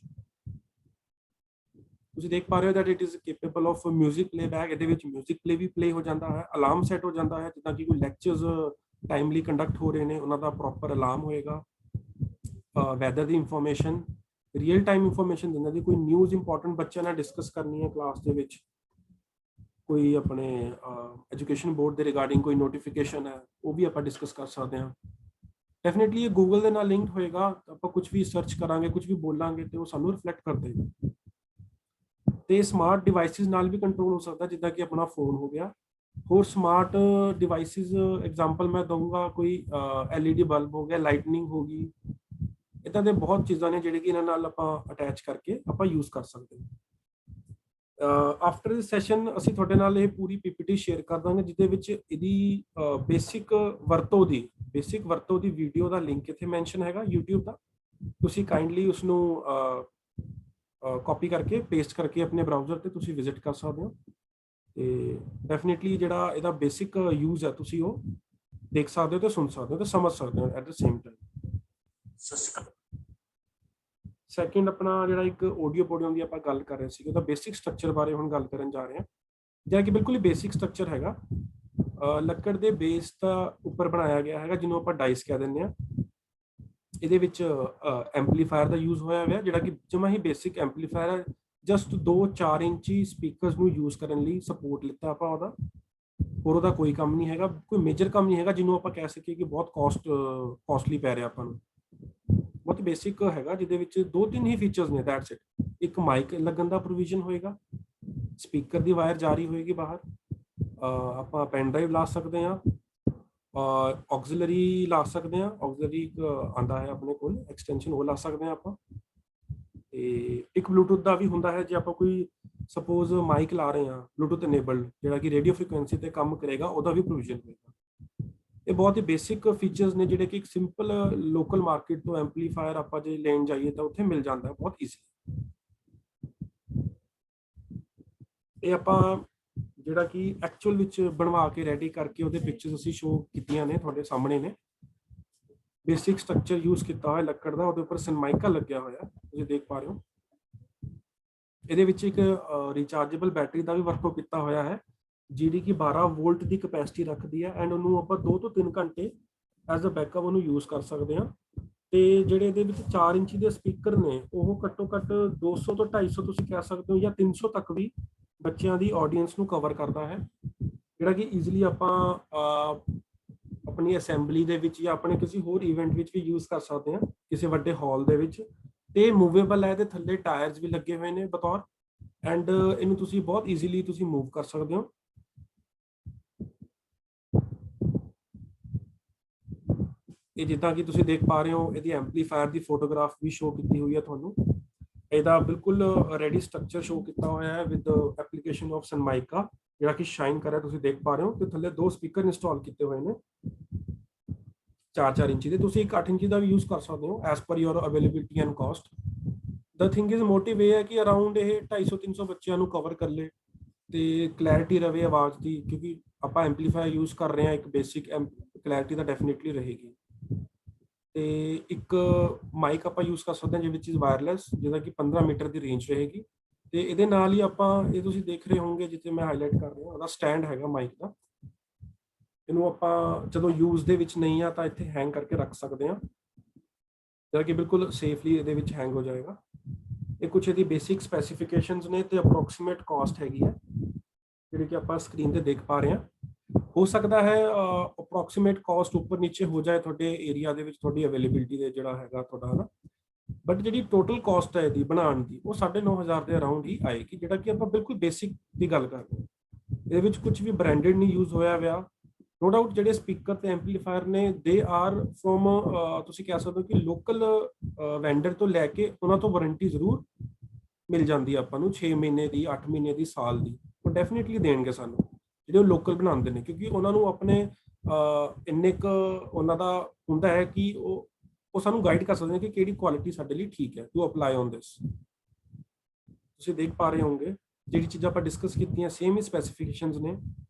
ਤੁਸੀਂ ਦੇਖ ਪਾ ਰਹੇ ਹੋ that it is capable of music playback. ਇਹਦੇ ਵਿੱਚ ਮਿਊਜ਼ਿਕ ਪਲੇ ਵੀ ਪਲੇ ਹੋ ਜਾਂਦਾ ਹੈ, ਅਲਾਰਮ ਸੈੱਟ ਹੋ ਜਾਂਦਾ ਹੈ, ਜਿੱਦਾਂ ਕਿ ਕੋਈ ਲੈਕਚਰਸ ਟਾਈਮਲੀ ਕੰਡਕਟ ਹੋ ਰਹੇ ਨੇ ਉਹਨਾਂ ਦਾ ਪ੍ਰੋਪਰ ਅਲਾਰਮ ਹੋਏਗਾ। ਵੈਦਰ ਦੀ ਇਨਫੋਰਮੇਸ਼ਨ, ਰੀਅਲ ਟਾਈਮ ਇਨਫੋਰਮੇਸ਼ਨ ਦਿੰਦਾ ਜੀ। ਕੋਈ ਨਿਊਜ਼ ਇੰਪੋਰਟੈਂਟ ਬੱਚਿਆਂ ਨਾਲ ਡਿਸਕਸ ਕਰਨੀ ਹੈ ਕਲਾਸ ਦੇ ਵਿੱਚ, ਕੋਈ ਆਪਣੇ ਐਜੂਕੇਸ਼ਨ ਬੋਰਡ ਦੇ ਰਿਗਾਰਡਿੰਗ ਕੋਈ ਨੋਟੀਫਿਕੇਸ਼ਨ ਹੈ, ਉਹ ਵੀ ਆਪਾਂ ਡਿਸਕਸ ਕਰ ਸਕਦੇ ਹਾਂ। ਡੈਫੀਨੇਟਲੀ ਇਹ ਗੂਗਲ ਦੇ ਨਾਲ ਲਿੰਕਡ ਹੋਏਗਾ, ਆਪਾਂ ਕੁਝ ਵੀ ਸਰਚ ਕਰਾਂਗੇ, ਕੁਝ ਵੀ ਬੋਲਾਂਗੇ ਤੇ ਉਹ ਸਾਨੂੰ ਰਿਫਲੈਕਟ ਕਰ ਦੇਗਾ। ਤੇ ਸਮਾਰਟ ਡਿਵਾਈਸਿਸ ਨਾਲ ਵੀ ਕੰਟਰੋਲ ਹੋ ਸਕਦਾ, ਜਿੱਦਾਂ ਕਿ ਆਪਣਾ ਫੋਨ ਹੋ ਗਿਆ। ਹੋਰ ਸਮਾਰਟ ਡਿਵਾਈਸਿਸ ਐਗਜ਼ਾਮਪਲ ਮੈਂ ਦਊਂਗਾ, ਕੋਈ LED ਬਲਬ ਹੋ ਗਿਆ, ਲਾਈਟਨਿੰਗ ਹੋ ਗਈ, ਇੱਦਾਂ ਦੇ ਬਹੁਤ ਚੀਜ਼ਾਂ ਨੇ ਜਿਹੜੇ ਕਿ ਇਹਨਾਂ ਨਾਲ ਆਪਾਂ ਅਟੈਚ ਕਰਕੇ ਆਪਾਂ ਯੂਜ਼ ਕਰ ਸਕਦੇ ਹਾਂ। ਆਫਟਰ ਦਿਸ ਸੈਸ਼ਨ ਅਸੀਂ ਤੁਹਾਡੇ ਨਾਲ ਇਹ ਪੂਰੀ PPT ਸ਼ੇਅਰ ਕਰ ਦਾਂਗੇ, ਜਿਹਦੇ ਵਿੱਚ ਇਹਦੀ ਬੇਸਿਕ ਵਰਤੋਂ ਦੀ ਵੀਡੀਓ ਦਾ ਲਿੰਕ ਇੱਥੇ ਮੈਂਸ਼ਨ ਹੈਗਾ YouTube ਦਾ। ਤੁਸੀਂ ਕਾਈਂਡਲੀ ਉਸਨੂੰ ਕਾਪੀ ਕਰਕੇ ਪੇਸਟ ਕਰਕੇ ਆਪਣੇ ਬਰਾਊਜ਼ਰ ਤੇ ਤੁਸੀਂ ਵਿਜ਼ਿਟ ਕਰ ਸਕਦੇ ਹੋ। ਤੇ ਡੈਫੀਨੇਟਲੀ ਜਿਹੜਾ ਇਹਦਾ ਬੇਸਿਕ ਯੂਜ਼ ਹੈ ਤੁਸੀਂ ਉਹ ਦੇਖ ਸਕਦੇ ਹੋ ਤੇ ਸੁਣ ਸਕਦੇ ਹੋ ਤੇ ਸਮਝ ਸਕਦੇ ਹੋ at the same time. Second ਆਪਣਾ ਜਿਹੜਾ ਇੱਕ ਆਡੀਓ ਪੋਡੀਅਮ ਦੀ ਆਪਾਂ ਗੱਲ ਕਰ ਰਹੇ ਸੀ, ਉਹਦਾ ਬੇਸਿਕ ਸਟਰਕਚਰ ਬਾਰੇ ਹੁਣ ਗੱਲ ਕਰਨ ਜਾ ਰਹੇ ਹਾਂ, ਜਿਹੜਾ ਕਿ ਬਿਲਕੁਲ ਹੀ ਬੇਸਿਕ ਸਟਰਕਚਰ ਹੈਗਾ। ਲੱਕੜ ਦੇ ਬੇਸ ਦਾ ਉੱਪਰ ਬਣਾਇਆ ਗਿਆ ਹੈਗਾ, ਜਿਹਨੂੰ ਆਪਾਂ ਡਾਈਸ ਕਹਿ ਦਿੰਦੇ ਹਾਂ। ਇਹਦੇ ਵਿੱਚ ਐਂਪਲੀਫਾਇਰ ਦਾ ਯੂਜ਼ ਹੋਇਆ ਹੋਇਆ, ਜਿਹੜਾ ਕਿ ਜਮਾ ਹੀ ਬੇਸਿਕ ਐਂਪਲੀਫਾਇਰ ਹੈ। ਜਸਟ 2-4 ਇੰਚੀ ਸਪੀਕਰਸ ਨੂੰ ਯੂਜ਼ ਕਰਨ ਲਈ ਸਪੋਰਟ ਲਿੱਤਾ ਆਪਾਂ ਉਹਦਾ, ਹੋਰ ਉਹਦਾ ਕੋਈ ਕੰਮ ਨਹੀਂ ਹੈਗਾ, ਕੋਈ ਮੇਜਰ ਕੰਮ ਨਹੀਂ ਹੈਗਾ ਜਿਹਨੂੰ ਆਪਾਂ ਕਹਿ ਸਕੀਏ ਕਿ ਬਹੁਤ ਕਾਸਟਲੀ ਪੈ ਰਿਹਾ ਆਪਾਂ ਨੂੰ। ਬਹੁਤ ਬੇਸਿਕ ਹੈਗਾ, ਜਿਹਦੇ ਵਿੱਚ 2-3 ਹੀ ਫੀਚਰਸ ਨੇ, ਦੈਟਸ ਇਟ। ਇੱਕ ਮਾਈਕ ਲੱਗਣ ਦਾ ਪ੍ਰੋਵੀਜ਼ਨ ਹੋਏਗਾ, ਸਪੀਕਰ ਦੀ ਵਾਇਰ ਜਾਰੀ ਹੋਏਗੀ ਬਾਹਰ, ਆਪਾਂ ਪੈਨ ਡਰਾਈਵ ਲਾ ਸਕਦੇ ਹਾਂ, ਆਕਸਿਲਰੀ ਲਾ ਸਕਦੇ ਹਾਂ। ਆਕਸਿਲਰੀ ਇੱਕ ਆਉਂਦਾ ਹੈ ਆਪਣੇ ਕੋਲ ਐਕਸਟੈਂਸ਼ਨ, ਉਹ ਲਾ ਸਕਦੇ ਹਾਂ ਆਪਾਂ। ਤੇ ਇੱਕ ਬਲੂਟੂਥ ਦਾ ਵੀ ਹੁੰਦਾ ਹੈ, ਜੇ ਆਪਾਂ ਕੋਈ ਸਪੋਜ਼ ਮਾਈਕ ਲਾ ਰਹੇ ਹਾਂ ਬਲੂਟੂਥ ਇਨੇਬਲਡ, ਜਿਹੜਾ ਕਿ ਰੇਡੀਓ ਫ੍ਰੀਕੁਐਂਸੀ ਤੇ ਕੰਮ ਕਰੇਗਾ, ਉਹਦਾ ਵੀ ਪ੍ਰੋਵੀਜ਼ਨ ਹੋਏਗਾ। ਇਹ ਬਹੁਤ ਹੀ ਬੇਸਿਕ ਫੀਚਰਸ ਨੇ ਜਿਹੜੇ ਕਿ ਇੱਕ ਸਿੰਪਲ ਲੋਕਲ ਮਾਰਕੀਟ ਤੋਂ ਐਂਪਲੀਫਾਇਰ ਆਪਾਂ ਜੇ ਲੈਣ ਜਾਈਏ ਤਾਂ ਉੱਥੇ ਮਿਲ ਜਾਂਦਾ ਬਹੁਤ ਈਜ਼ੀ। ਇਹ ਆਪਾਂ ਜਿਹੜਾ ਕਿ ਐਕਚੁਅਲ ਵਿੱਚ ਬਣਵਾ ਕੇ ਰੈਡੀ ਕਰਕੇ ਉਹਦੇ ਪਿਕਚਰਸ ਅਸੀਂ ਸ਼ੋ ਕੀਤੀਆਂ ਨੇ, ਤੁਹਾਡੇ ਸਾਹਮਣੇ ਨੇ। ਬੇਸਿਕ ਸਟਰਕਚਰ ਯੂਜ਼ ਕੀਤਾ ਹੋਇਆ ਲੱਕੜ ਦਾ, ਉਹਦੇ ਉੱਪਰ ਸਨਮਾਈਕਾ ਲੱਗਿਆ ਹੋਇਆ, ਤੁਸੀਂ ਦੇਖ ਪਾ ਰਹੇ ਹੋ। ਇਹਦੇ ਵਿੱਚ ਇੱਕ ਰੀਚਾਰਜੇਬਲ ਬੈਟਰੀ ਦਾ ਵੀ ਵਰਤੋਂ ਕੀਤਾ ਹੋਇਆ ਹੈ, ਜਿਹੜੀ ਕਿ 12 ਵੋਲਟ ਦੀ ਕਪੈਸਿਟੀ ਰੱਖਦੀ ਹੈ, ਐਂਡ ਉਹਨੂੰ ਆਪਾਂ 2 ਤੋਂ 3 ਘੰਟੇ ਐਜ਼ ਅ ਬੈਕਅਪ ਉਹਨੂੰ ਯੂਜ਼ ਕਰ ਸਕਦੇ ਹਾਂ। ਤੇ ਜਿਹੜੇ ਇਹਦੇ ਵਿੱਚ 4 ਇੰਚੀ ਦੇ ਸਪੀਕਰ ਨੇ, ਉਹ ਘੱਟੋ ਘੱਟ 200 ਤੋਂ 250 ਤੁਸੀਂ ਕਹਿ ਸਕਦੇ ਹੋ, ਜਾਂ 300 ਤੱਕ ਵੀ ਬੱਚਿਆਂ ਦੀ ਆਡੀਅנס ਨੂੰ ਕਵਰ ਕਰਦਾ ਹੈ, ਜਿਹੜਾ ਕਿ ਈਜ਼ੀਲੀ ਆਪਾਂ ਆਪਣੀ ਅਸੈਂਬਲੀ ਦੇ ਵਿੱਚ ਜਾਂ ਆਪਣੇ ਕਿਸੇ ਹੋਰ ਇਵੈਂਟ ਵਿੱਚ ਵੀ ਯੂਜ਼ ਕਰ ਸਕਦੇ ਹਾਂ, ਕਿਸੇ ਵੱਡੇ ਹਾਲ ਦੇ ਵਿੱਚ। ਤੇ ਮੂਵੇਬਲ ਹੈ, ਇਹਦੇ ਥੱਲੇ ਟਾਇਰਸ ਵੀ ਲੱਗੇ ਹੋਏ ਨੇ ਬਤੌਰ, ਐਂਡ ਇਹਨੂੰ ਤੁਸੀਂ ਬਹੁਤ ਈਜ਼ੀਲੀ ਤੁਸੀਂ ਮੂਵ ਕਰ ਸਕਦੇ ਹੋ। ਇਹ ਜਿੱਦਾਂ ਕਿ ਤੁਸੀਂ ਦੇਖ ਪਾ ਰਹੇ ਹੋ, ਇਹਦੀ ਐਂਪਲੀਫਾਇਰ ਦੀ ਫੋਟੋਗ੍ਰਾਫ ਵੀ ਸ਼ੋ ਕੀਤੀ ਹੋਈ ਹੈ ਤੁਹਾਨੂੰ। ਇਹਦਾ ਬਿਲਕੁਲ ਰੈਡੀ ਸਟਰਕਚਰ ਸ਼ੋ ਕੀਤਾ ਹੋਇਆ ਹੈ ਵਿਦ ਐਪਲੀਕੇਸ਼ਨ ਆਫ ਸਨਮਾਈਕਾ, ਜਿਹੜਾ ਕਿ ਸ਼ਾਈਨ ਕਰ ਰਿਹਾ, ਤੁਸੀਂ ਦੇਖ ਪਾ ਰਹੇ ਹੋ। ਤੇ ਥੱਲੇ 2 ਸਪੀਕਰ ਇੰਸਟਾਲ ਕੀਤੇ ਹੋਏ ਨੇ 4-4 ਇੰਚੀ ਦੇ। ਤੁਸੀਂ ਇੱਕ 8 ਇੰਚੀ ਦਾ ਵੀ ਯੂਜ਼ ਕਰ ਸਕਦੇ ਹੋ as per your availability and cost. The thing is motive ਇਹ ਹੈ ਕਿ ਅਰਾਊਂਡ ਇਹ 250-300 ਬੱਚਿਆਂ ਨੂੰ ਕਵਰ ਕਰ ਲੇ ਤੇ ਕਲੈਰਿਟੀ ਰਵੇ ਆਵਾਜ਼ ਦੀ, ਕਿਉਂਕਿ ਆਪਾਂ ਐਂਪਲੀਫਾਇਰ ਯੂਜ਼ ਕਰ ਰਹੇ ਹਾਂ, ਇੱਕ ਬੇਸਿਕ ਕਲੈਰਿਟੀ ਤਾਂ ਡੈਫੀਨੇਟਲੀ ਰਹੇਗੀ। ਤੇ ਇੱਕ ਮਾਈਕ ਆਪਾਂ ਯੂਜ਼ ਕਰ ਸਕਦੇ ਹਾਂ ਜਿਹਦੇ ਵਿੱਚ ਵਾਇਰਲੈਸ, ਜਿਹਦਾ ਕਿ 15 ਮੀਟਰ ਦੀ ਰੇਂਜ ਰਹੇਗੀ। ਤੇ ਇਹਦੇ ਨਾਲ ਹੀ ਆਪਾਂ, ਇਹ ਤੁਸੀਂ ਦੇਖ ਰਹੇ ਹੋਵੋਗੇ ਜਿੱਥੇ ਮੈਂ ਹਾਈਲਾਈਟ ਕਰ ਰਿਹਾ, ਉਹਦਾ ਸਟੈਂਡ ਹੈਗਾ ਮਾਈਕ ਦਾ। ਇਹਨੂੰ ਆਪਾਂ ਜਦੋਂ ਯੂਜ਼ ਦੇ ਵਿੱਚ ਨਹੀਂ ਆ ਤਾਂ ਇੱਥੇ ਹੈਂਗ ਕਰਕੇ ਰੱਖ ਸਕਦੇ ਹਾਂ, ਜਿਹੜਾ ਕਿ ਬਿਲਕੁਲ ਸੇਫਲੀ ਇਹਦੇ ਵਿੱਚ ਹੈਂਗ ਹੋ ਜਾਏਗਾ। ਇਹ ਕੁਛ ਇਹਦੀ ਬੇਸਿਕ ਸਪੈਸੀਫਿਕੇਸ਼ਨਸ ਨੇ ਤੇ ਅਪਰੋਕਸੀਮੇਟ ਕਾਸਟ ਹੈਗੀ ਹੈ, ਜਿਹੜੀ ਕਿ ਆਪਾਂ ਸਕਰੀਨ ਤੇ ਦੇਖ ਪਾ ਰਹੇ ਹਾਂ। ਹੋ ਸਕਦਾ ਹੈ ਅਪਰੋਕਸੀਮੇਟ ਕਾਸਟ ਉੱਪਰ ਨੀਚੇ ਹੋ ਜਾਏ ਤੁਹਾਡੇ ਏਰੀਆ ਦੇ ਵਿੱਚ, ਤੁਹਾਡੀ ਅਵੇਲੇਬਿਲਿਟੀ ਦੇ ਜਿਹੜਾ ਹੈਗਾ ਤੁਹਾਡਾ, ਹਨਾ। ਬਟ ਜਿਹੜੀ ਟੋਟਲ ਕਾਸਟ ਹੈ ਇਹਦੀ ਬਣਾਉਣ ਦੀ, ਉਹ 9,500 ਦੇ ਅਰਾਊਂਡ ਹੀ ਆਏਗੀ, ਜਿਹੜਾ ਕਿ ਆਪਾਂ ਬਿਲਕੁਲ ਬੇਸਿਕ ਦੀ ਗੱਲ ਕਰ ਰਹੇ ਹਾਂ। ਇਹਦੇ ਵਿੱਚ ਕੁਝ ਵੀ ਬ੍ਰਾਂਡਡ ਨਹੀਂ ਯੂਜ਼ ਹੋਇਆ ਹੋਇਆ। ਨੋ ਡਾਊਟ ਜਿਹੜੇ ਸਪੀਕਰ ਤੇ ਐਂਪਲੀਫਾਇਰ ਨੇ, ਦੇ ਆਰ ਫਰੋਮ, ਤੁਸੀਂ ਕਹਿ ਸਕਦੇ ਹੋ ਕਿ ਲੋਕਲ ਵੈਂਡਰ ਤੋਂ ਲੈ ਕੇ ਉਹਨਾਂ ਤੋਂ ਵਾਰੰਟੀ ਜ਼ਰੂਰ ਮਿਲ ਜਾਂਦੀ ਹੈ ਆਪਾਂ ਨੂੰ, 6 ਮਹੀਨੇ ਦੀ, 8 ਮਹੀਨੇ ਦੀ, ਸਾਲ ਦੀ। ਉਹ ਡੈਫੀਨੇਟਲੀ ਦੇਣਗੇ ਸਾਨੂੰ, ਜਿਹੜੇ ਉਹ ਲੋਕਲ ਬਣਾਉਂਦੇ ਨੇ, ਕਿਉਂਕਿ ਉਹਨਾਂ ਨੂੰ ਆਪਣੇ ਇੰਨੇ ਕੁ ਉਹਨਾਂ ਦਾ ਹੁੰਦਾ ਹੈ ਕਿ ਉਹ ਸਾਨੂੰ ਗਾਈਡ ਕਰ ਸਕਦੇ ਨੇ ਕਿ ਕਿਹੜੀ ਕੁਆਲਿਟੀ ਸਾਡੇ ਲਈ ਠੀਕ ਹੈ ਟੂ ਅਪਲਾਈ ਔਨ ਦਿਸ। ਤੁਸੀਂ ਦੇਖ ਪਾ ਰਹੇ ਹੋਵੋਗੇ ਜਿਹੜੀ ਚੀਜ਼ਾਂ ਆਪਾਂ ਡਿਸਕਸ ਕੀਤੀਆਂ ਸੇਮ ਹੀ ਸਪੈਸੀਫਿਕੇਸ਼ਨਸ ਨੇ,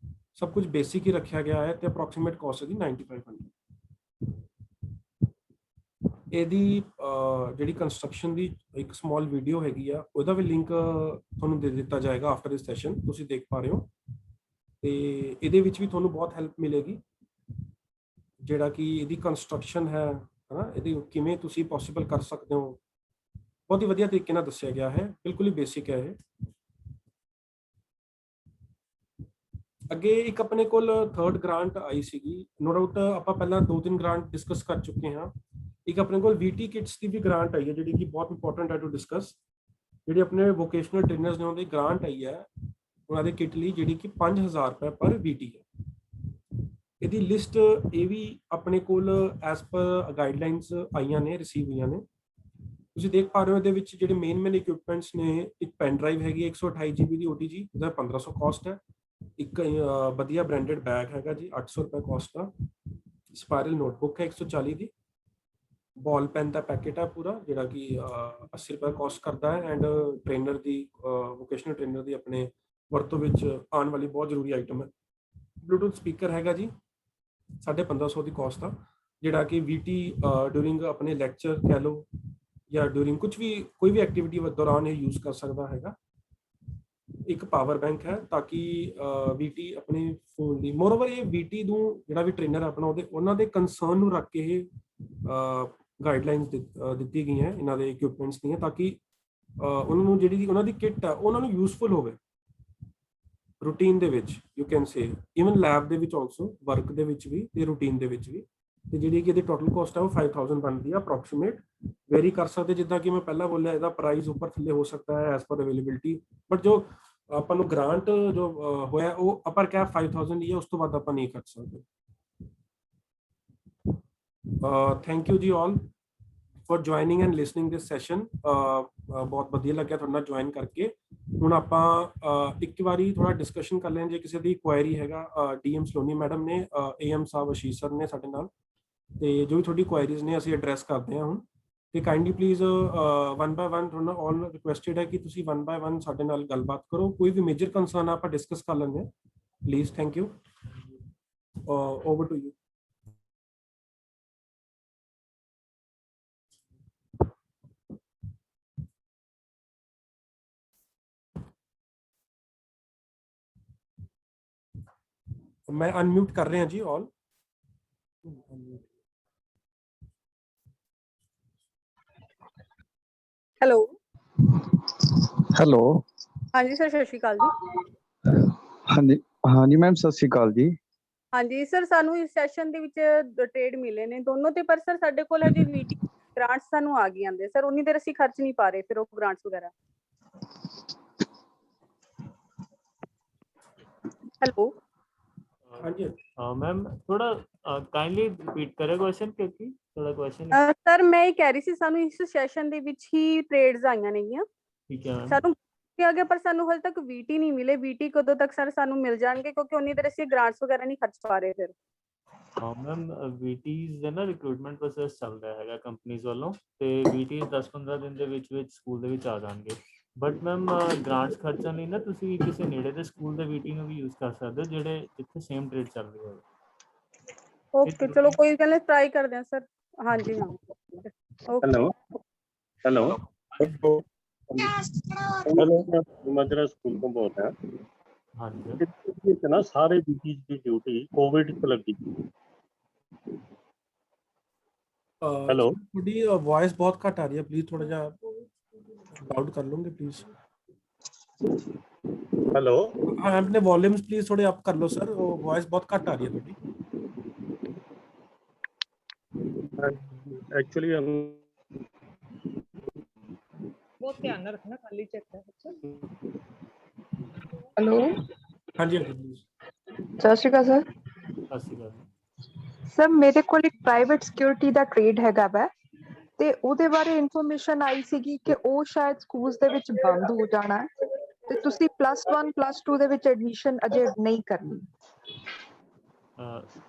ਸਭ ਕੁਝ ਬੇਸਿਕ ਹੀ ਰੱਖਿਆ ਗਿਆ ਹੈ। ਤੇ ਅਪਰੋਕਸੀਮੇਟ ਕਾਸਟ ਦੀ 9,500। ਇਹਦੀ ਜਿਹੜੀ ਕੰਸਟਰਕਸ਼ਨ ਦੀ ਇੱਕ ਸਮਾਲ ਵੀਡੀਓ ਹੈਗੀ ਆ, ਉਹਦਾ ਵੀ ਲਿੰਕ ਤੁਹਾਨੂੰ ਦੇ ਦਿੱਤਾ ਜਾਏਗਾ ਆਫਟਰ ਦਿਸ ਸੈਸ਼ਨ, ਤੁਸੀਂ ਦੇਖ ਪਾ ਰਹੇ ਹੋ। ਤੇ ਇਹਦੇ ਵਿੱਚ ਵੀ ਤੁਹਾਨੂੰ ਬਹੁਤ ਹੈਲਪ ਮਿਲੇਗੀ, ਜਿਹੜਾ ਕਿ ਇਹਦੀ ਕੰਸਟਰਕਸ਼ਨ ਹੈ ਹਨਾ, ਇਹਦੀ ਕਿਵੇਂ ਤੁਸੀਂ ਪੋਸੀਬਲ ਕਰ ਸਕਦੇ ਹੋ, ਬਹੁਤ ਹੀ ਵਧੀਆ ਤਰੀਕੇ ਨਾਲ ਦੱਸਿਆ ਗਿਆ ਹੈ, ਬਿਲਕੁਲ ਹੀ ਬੇਸਿਕ ਹੈ ਇਹ। ਅੱਗੇ ਇੱਕ ਆਪਣੇ ਕੋਲ 3rd ਗ੍ਰਾਂਟ ਆਈ ਸੀਗੀ, ਨੋ ਡਾਊਟ ਆਪਾਂ ਪਹਿਲਾਂ 2-3 ਗ੍ਰਾਂਟ ਡਿਸਕਸ ਕਰ ਚੁੱਕੇ ਹਾਂ। ਇੱਕ ਆਪਣੇ ਕੋਲ VT ਕਿਟਸ ਦੀ ਵੀ ਗ੍ਰਾਂਟ ਆਈ ਹੈ, ਜਿਹੜੀ ਕਿ ਬਹੁਤ ਇੰਪੋਰਟੈਂਟ ਹੈ ਟੂ ਡਿਸਕਸ। ਜਿਹੜੇ ਆਪਣੇ ਵੋਕੇਸ਼ਨਲ ਟ੍ਰੇਨਰਸ ਨੇ ਉਹਦੀ ਗ੍ਰਾਂਟ ਆਈ ਹੈ ਉਹਨਾਂ ਦੇ ਕਿਟ ਲਈ, ਜਿਹੜੀ ਕਿ 5,000 ਰੁਪਏ ਪਰ VT ਹੈ। ਇਹਦੀ ਲਿਸਟ ਇਹ ਵੀ ਆਪਣੇ ਕੋਲ ਐਸ ਪਰ ਗਾਈਡਲਾਈਨਸ ਆਈਆਂ ਨੇ, ਰਿਸੀਵ ਹੋਈਆਂ ਨੇ। ਤੁਸੀਂ ਦੇਖ ਪਾ ਰਹੇ ਹੋ ਇਹਦੇ ਵਿੱਚ ਜਿਹੜੇ ਮੇਨ ਇਕਵਿਪਮੈਂਟਸ ਨੇ, ਇੱਕ ਪੈਨ ਡਰਾਈਵ ਹੈਗੀ 128 GB ਦੀ OTG, ਉਹਦਾ 1500 ਕਾਸਟ ਹੈ। ਇੱਕ ਵਧੀਆ ਬ੍ਰਾਂਡਡ ਬੈਗ ਹੈਗਾ ਜੀ, 800 ਰੁਪਏ ਕਾਸਟ ਦਾ। ਸਪਾਇਰਲ ਨੋਟਬੁੱਕ ਹੈ 140 ਦੀ। ਬॉल ਪੈਨ ਦਾ ਪੈਕੇਟ ਹੈ ਪੂਰਾ, ਜਿਹੜਾ ਕਿ 80 ਰੁਪਏ ਕਾਸਟ ਕਰਦਾ ਹੈ। And trainer the, vocational trainer ਦੀ ਆਪਣੇ ਵਰਤੋਂ ਵਿੱਚ ਆਉਣ ਵਾਲੀ ਬਹੁਤ ਜ਼ਰੂਰੀ ਆਈਟਮ ਹੈ। ਬਲੂਟੂਥ ਸਪੀਕਰ ਹੈਗਾ ਜੀ 1550 ਦੀ ਕਾਸਟ ਦਾ, ਜਿਹੜਾ ਕਿ VT ਡਿਊਰਿੰਗ ਆਪਣੇ ਲੈਕਚਰ ਕਹਿ ਲਓ ਜਾਂ ਡਿਊਰਿੰਗ ਕੁਝ ਵੀ, ਕੋਈ ਵੀ ਐਕਟੀਵਿਟੀ ਦੌਰਾਨ ਇਹ ਯੂਜ਼ ਕਰ ਸਕਦਾ ਹੈਗਾ। ਇੱਕ ਪਾਵਰ ਬੈਂਕ ਹੈ ਤਾਂ ਕਿ VT ਆਪਣੇ ਫੋਨ ਦੀ, ਮੋਰਓਵਰ ਇਹ VT ਨੂੰ ਜਿਹੜਾ ਵੀ ਟ੍ਰੇਨਰ ਆਪਣਾ ਉਹਨਾਂ ਦੇ ਕੰਸਰਨ ਨੂੰ ਰੱਖ ਕੇ ਇਹ ਗਾਈਡਲਾਈਨਸ ਦਿੱਤੀ ਗਈਆਂ ਇਹਨਾਂ ਦੇ ਇਕਵਿਪਮੈਂਟਸ ਦੀਆਂ, ਤਾਂ ਕਿ ਉਹਨਾਂ ਨੂੰ ਜਿਹੜੀ ਉਹਨਾਂ ਦੀ ਕਿੱਟ ਹੈ ਉਹਨਾਂ ਨੂੰ ਯੂਜ਼ਫੁਲ ਹੋਵੇ ਰੂਟੀਨ ਦੇ ਵਿੱਚ, you can say even lab ਦੇ ਵਿੱਚ ਆਲਸੋ, ਵਰਕ ਦੇ ਵਿੱਚ ਵੀ ਤੇ ਰੂਟੀਨ ਦੇ ਵਿੱਚ ਵੀ। ਤੇ ਜਿਹੜੀ ਕਿ ਇਹਦੀ ਟੋਟਲ ਕਾਸਟ ਹੈ ਉਹ 5,000 ਬਣਦੀ ਹੈ ਅਪਰੋਕਸੀਮੇਟ। ਵੇਰੀ ਕਰ ਸਕਦੇ, ਜਿੱਦਾਂ ਕਿ ਮੈਂ ਪਹਿਲਾਂ ਬੋਲਿਆ, ਇਹਦਾ ਪ੍ਰਾਈਸ ਉੱਪਰ ਥੱਲੇ ਹੋ ਸਕਦਾ ਹੈ ਐਸ ਪਰ ਅਵੇਲੇਬਿਲਿਟੀ, ਬਟ ਜੋ ਆਪਾਂ ਨੂੰ ਗ੍ਰਾਂਟ ਜੋ ਹੋਇਆ ਉਹ ਅਪਰ ਕੈਪ 5,000 ਹੀ ਹੈ, ਉਸ ਤੋਂ ਬਾਅਦ ਆਪਾਂ ਨਹੀਂ ਕਰ ਸਕਦੇ। ਥੈਂਕ ਯੂ ਜੀ ਆਲ for joining and listening this session. ਬਹੁਤ ਵਧੀਆ ਲੱਗਿਆ ਤੁਹਾਡੇ ਨਾਲ ਜੁਆਇਨ ਕਰਕੇ। ਹੁਣ ਆਪਾਂ ਇੱਕ ਵਾਰੀ ਥੋੜਾ ਡਿਸਕਸ਼ਨ ਕਰ ਲੈਣ, ਜੇ ਕਿਸੇ ਦੀ ਕੁਐਰੀ ਹੈਗਾ। DM ਸਲੋਨੀ ਮੈਡਮ ਨੇ, AM ਸਾਹਿਬ ਅਸ਼ੀਸ਼ ਸਰ ਨੇ ਸਾਡੇ ਨਾਲ, ਤੇ ਜੋ ਵੀ ਤੁਹਾਡੀ ਕੁਐਰੀਜ਼ ਨੇ ਅਸੀਂ ਐਡਰੈਸ ਕਰਦੇ ਹਾਂ ਹੁਣ। ਤੇ ਕਾਈਂਡਲੀ ਪਲੀਜ਼ 1 by 1 ਤੁਹਾਨੂੰ ਆਲ ਰਿਕੁਐਸਟਡ ਹੈ ਕਿ ਤੁਸੀਂ 1 by 1 ਸਾਡੇ ਨਾਲ ਗੱਲਬਾਤ ਕਰੋ। ਕੋਈ ਵੀ ਮੇਜਰ ਕੰਸਰਨ ਆਪਾਂ ਡਿਸਕਸ ਕਰ ਲੈਂਦੇ ਹਾਂ, Please, thank you. Over to you. मैं अनम्यूट कर रहे हैं जी ऑल. ਹੈਲੋ ਹੈਲੋ ਹਾਂਜੀ ਸਰ, ਸਤਿ ਸ਼੍ਰੀ ਅਕਾਲ ਜੀ. ਹਾਂਜੀ ਮੈਮ, ਸਤਿ ਸ਼੍ਰੀ ਅਕਾਲ ਜੀ. ਹਾਂਜੀ ਸਰ, ਸਾਨੂੰ ਇਸ ਸੈਸ਼ਨ ਦੇ ਵਿੱਚ ਟ੍ਰੇਡ ਮਿਲੇ ਨੇ ਦੋਨੋਂ ਤੇ, ਪਰ ਸਰ ਸਾਡੇ ਕੋਲ ਹਜੇ ਵੀਟੀ ਗ੍ਰਾਂਟਸ ਸਾਨੂੰ ਆ ਗਈ ਜਾਂਦੇ ਸਰ, ਉਨੀ ਦੇਰ ਅਸੀਂ ਖਰਚ ਨਹੀਂ ਪਾ ਰਹੇ ਫਿਰ ਉਹ ਗ੍ਰਾਂਟਸ ਵਗੈਰਾ. ਹੈਲੋ ਹਾਂਜੀ मैम थोड़ा काइंडली रिपीट करें क्वेश्चन, क्योंकि थोड़ा क्वेश्चन. ਸਰ ਮੈਂ ਇਹ ਕਹਿ ਰਹੀ ਸੀ, ਸਾਨੂੰ ਇਸ ਸੈਸ਼ਨ ਦੇ ਵਿੱਚ ਹੀ ਟ੍ਰੇਡਸ ਆਈਆਂ ਨੇਗੀਆਂ. ठीक है मैम. ਸਾਨੂੰ ਕਿਹਾ ਗਿਆ ਪਰ ਸਾਨੂੰ ਹਜੇ ਤੱਕ ਵੀਟੀ ਨਹੀਂ ਮਿਲੇ. ਵੀਟੀ ਕਦੋਂ ਤੱਕ ਸਰ ਸਾਨੂੰ ਮਿਲ ਜਾਣਗੇ, ਕਿਉਂਕਿ ਉਨੀ ਦੇਰ ਅਸੀਂ ਗ੍ਰਾਂਟਸ ਵਗੈਰਾ ਨਹੀਂ ਖਰਚ ਪਾ ਰਹੇ ਫਿਰ. ਹਾਂ ਮੈਮ, ਵੀਟੀਜ਼ ਦਾ ਨਾ ਰਿਕਰੂਟਮੈਂਟ ਪ੍ਰੋਸੈਸ ਚੱਲ ਰਿਹਾ ਹੈਗਾ ਕੰਪਨੀਜ਼ ਵੱਲੋਂ, ਤੇ ਵੀਟੀਜ਼ 10-15 ਦਿਨ ਦੇ ਵਿੱਚ ਸਕੂਲ ਦੇ ਵਿੱਚ ਆ ਜਾਣਗੇ. ਬਟ ਮੈਮ ਗ੍ਰਾਂਟਸ ਖਰਚਣ ਲਈ ਨਾ ਤੁਸੀਂ ਕਿਸੇ ਨੇੜੇ ਦੇ ਸਕੂਲ ਦੇ ਵੀਟੀ ਨੂੰ ਵੀ ਯੂਜ਼ ਕਰ ਸਕਦੇ ਹੋ, ਜਿਹੜੇ ਜਿੱਥੇ ਸੇਮ ਟ੍ਰੇਡ ਚੱਲ ਰਹੀ ਹੋਵੇ. ਓਕੇ ਚਲੋ ਕੋਈ ਗੱਲ ਨਹੀਂ, ਟਰਾਈ ਕਰਦੇ ਹਾਂ ਸਰ. ਹਾਂਜੀ ਹਾਂ. हेलो हेलो हेलो मैं मद्रास स्कूल को बोल रहा हूँ. ਹਾਂਜੀ ना सारे बीटीज की ड्यूटी कोविड पे लगी थी. हेलो थोड़ी वॉइस बहुत घट आ रही है, प्लीज थोड़ा जा लाउड कर लोगे प्लीज. हेलो हाँ, अपने वॉल्यूम्स प्लीज थोड़े अप कर लो सर, वॉइस बहुत घट आ रही है थोड़ी. एक्चुअली हम बहुत ध्यान रखना, खाली चेक है बच्चा. हेलो हाँ जी प्लीज. सत श्री अकाल सर. ਸਤਿ ਸ਼੍ਰੀ ਅਕਾਲ. ਸਰ ਮੇਰੇ ਕੋਲ ਇੱਕ ਪ੍ਰਾਈਵੇਟ ਸਿਕਿਉਰਿਟੀ ਦਾ ਟ੍ਰੇਡ ਹੈਗਾ ਵਾ, ਤੇ ਉਹਦੇ ਬਾਰੇ ਇਨਫੋਰਮੇਸ਼ਨ ਆਈ ਸੀਗੀ ਕਿ ਉਹ ਸ਼ਾਇਦ ਸਕੂਲਸ ਦੇ ਵਿੱਚ ਬੰਦ ਹੋ ਜਾਣਾ ਹੈ, ਤੇ ਤੁਸੀਂ +1 +2 ਦੇ ਵਿੱਚ ਐਡਮਿਸ਼ਨ ਅਜੇ ਨਹੀਂ ਕਰਨੀ.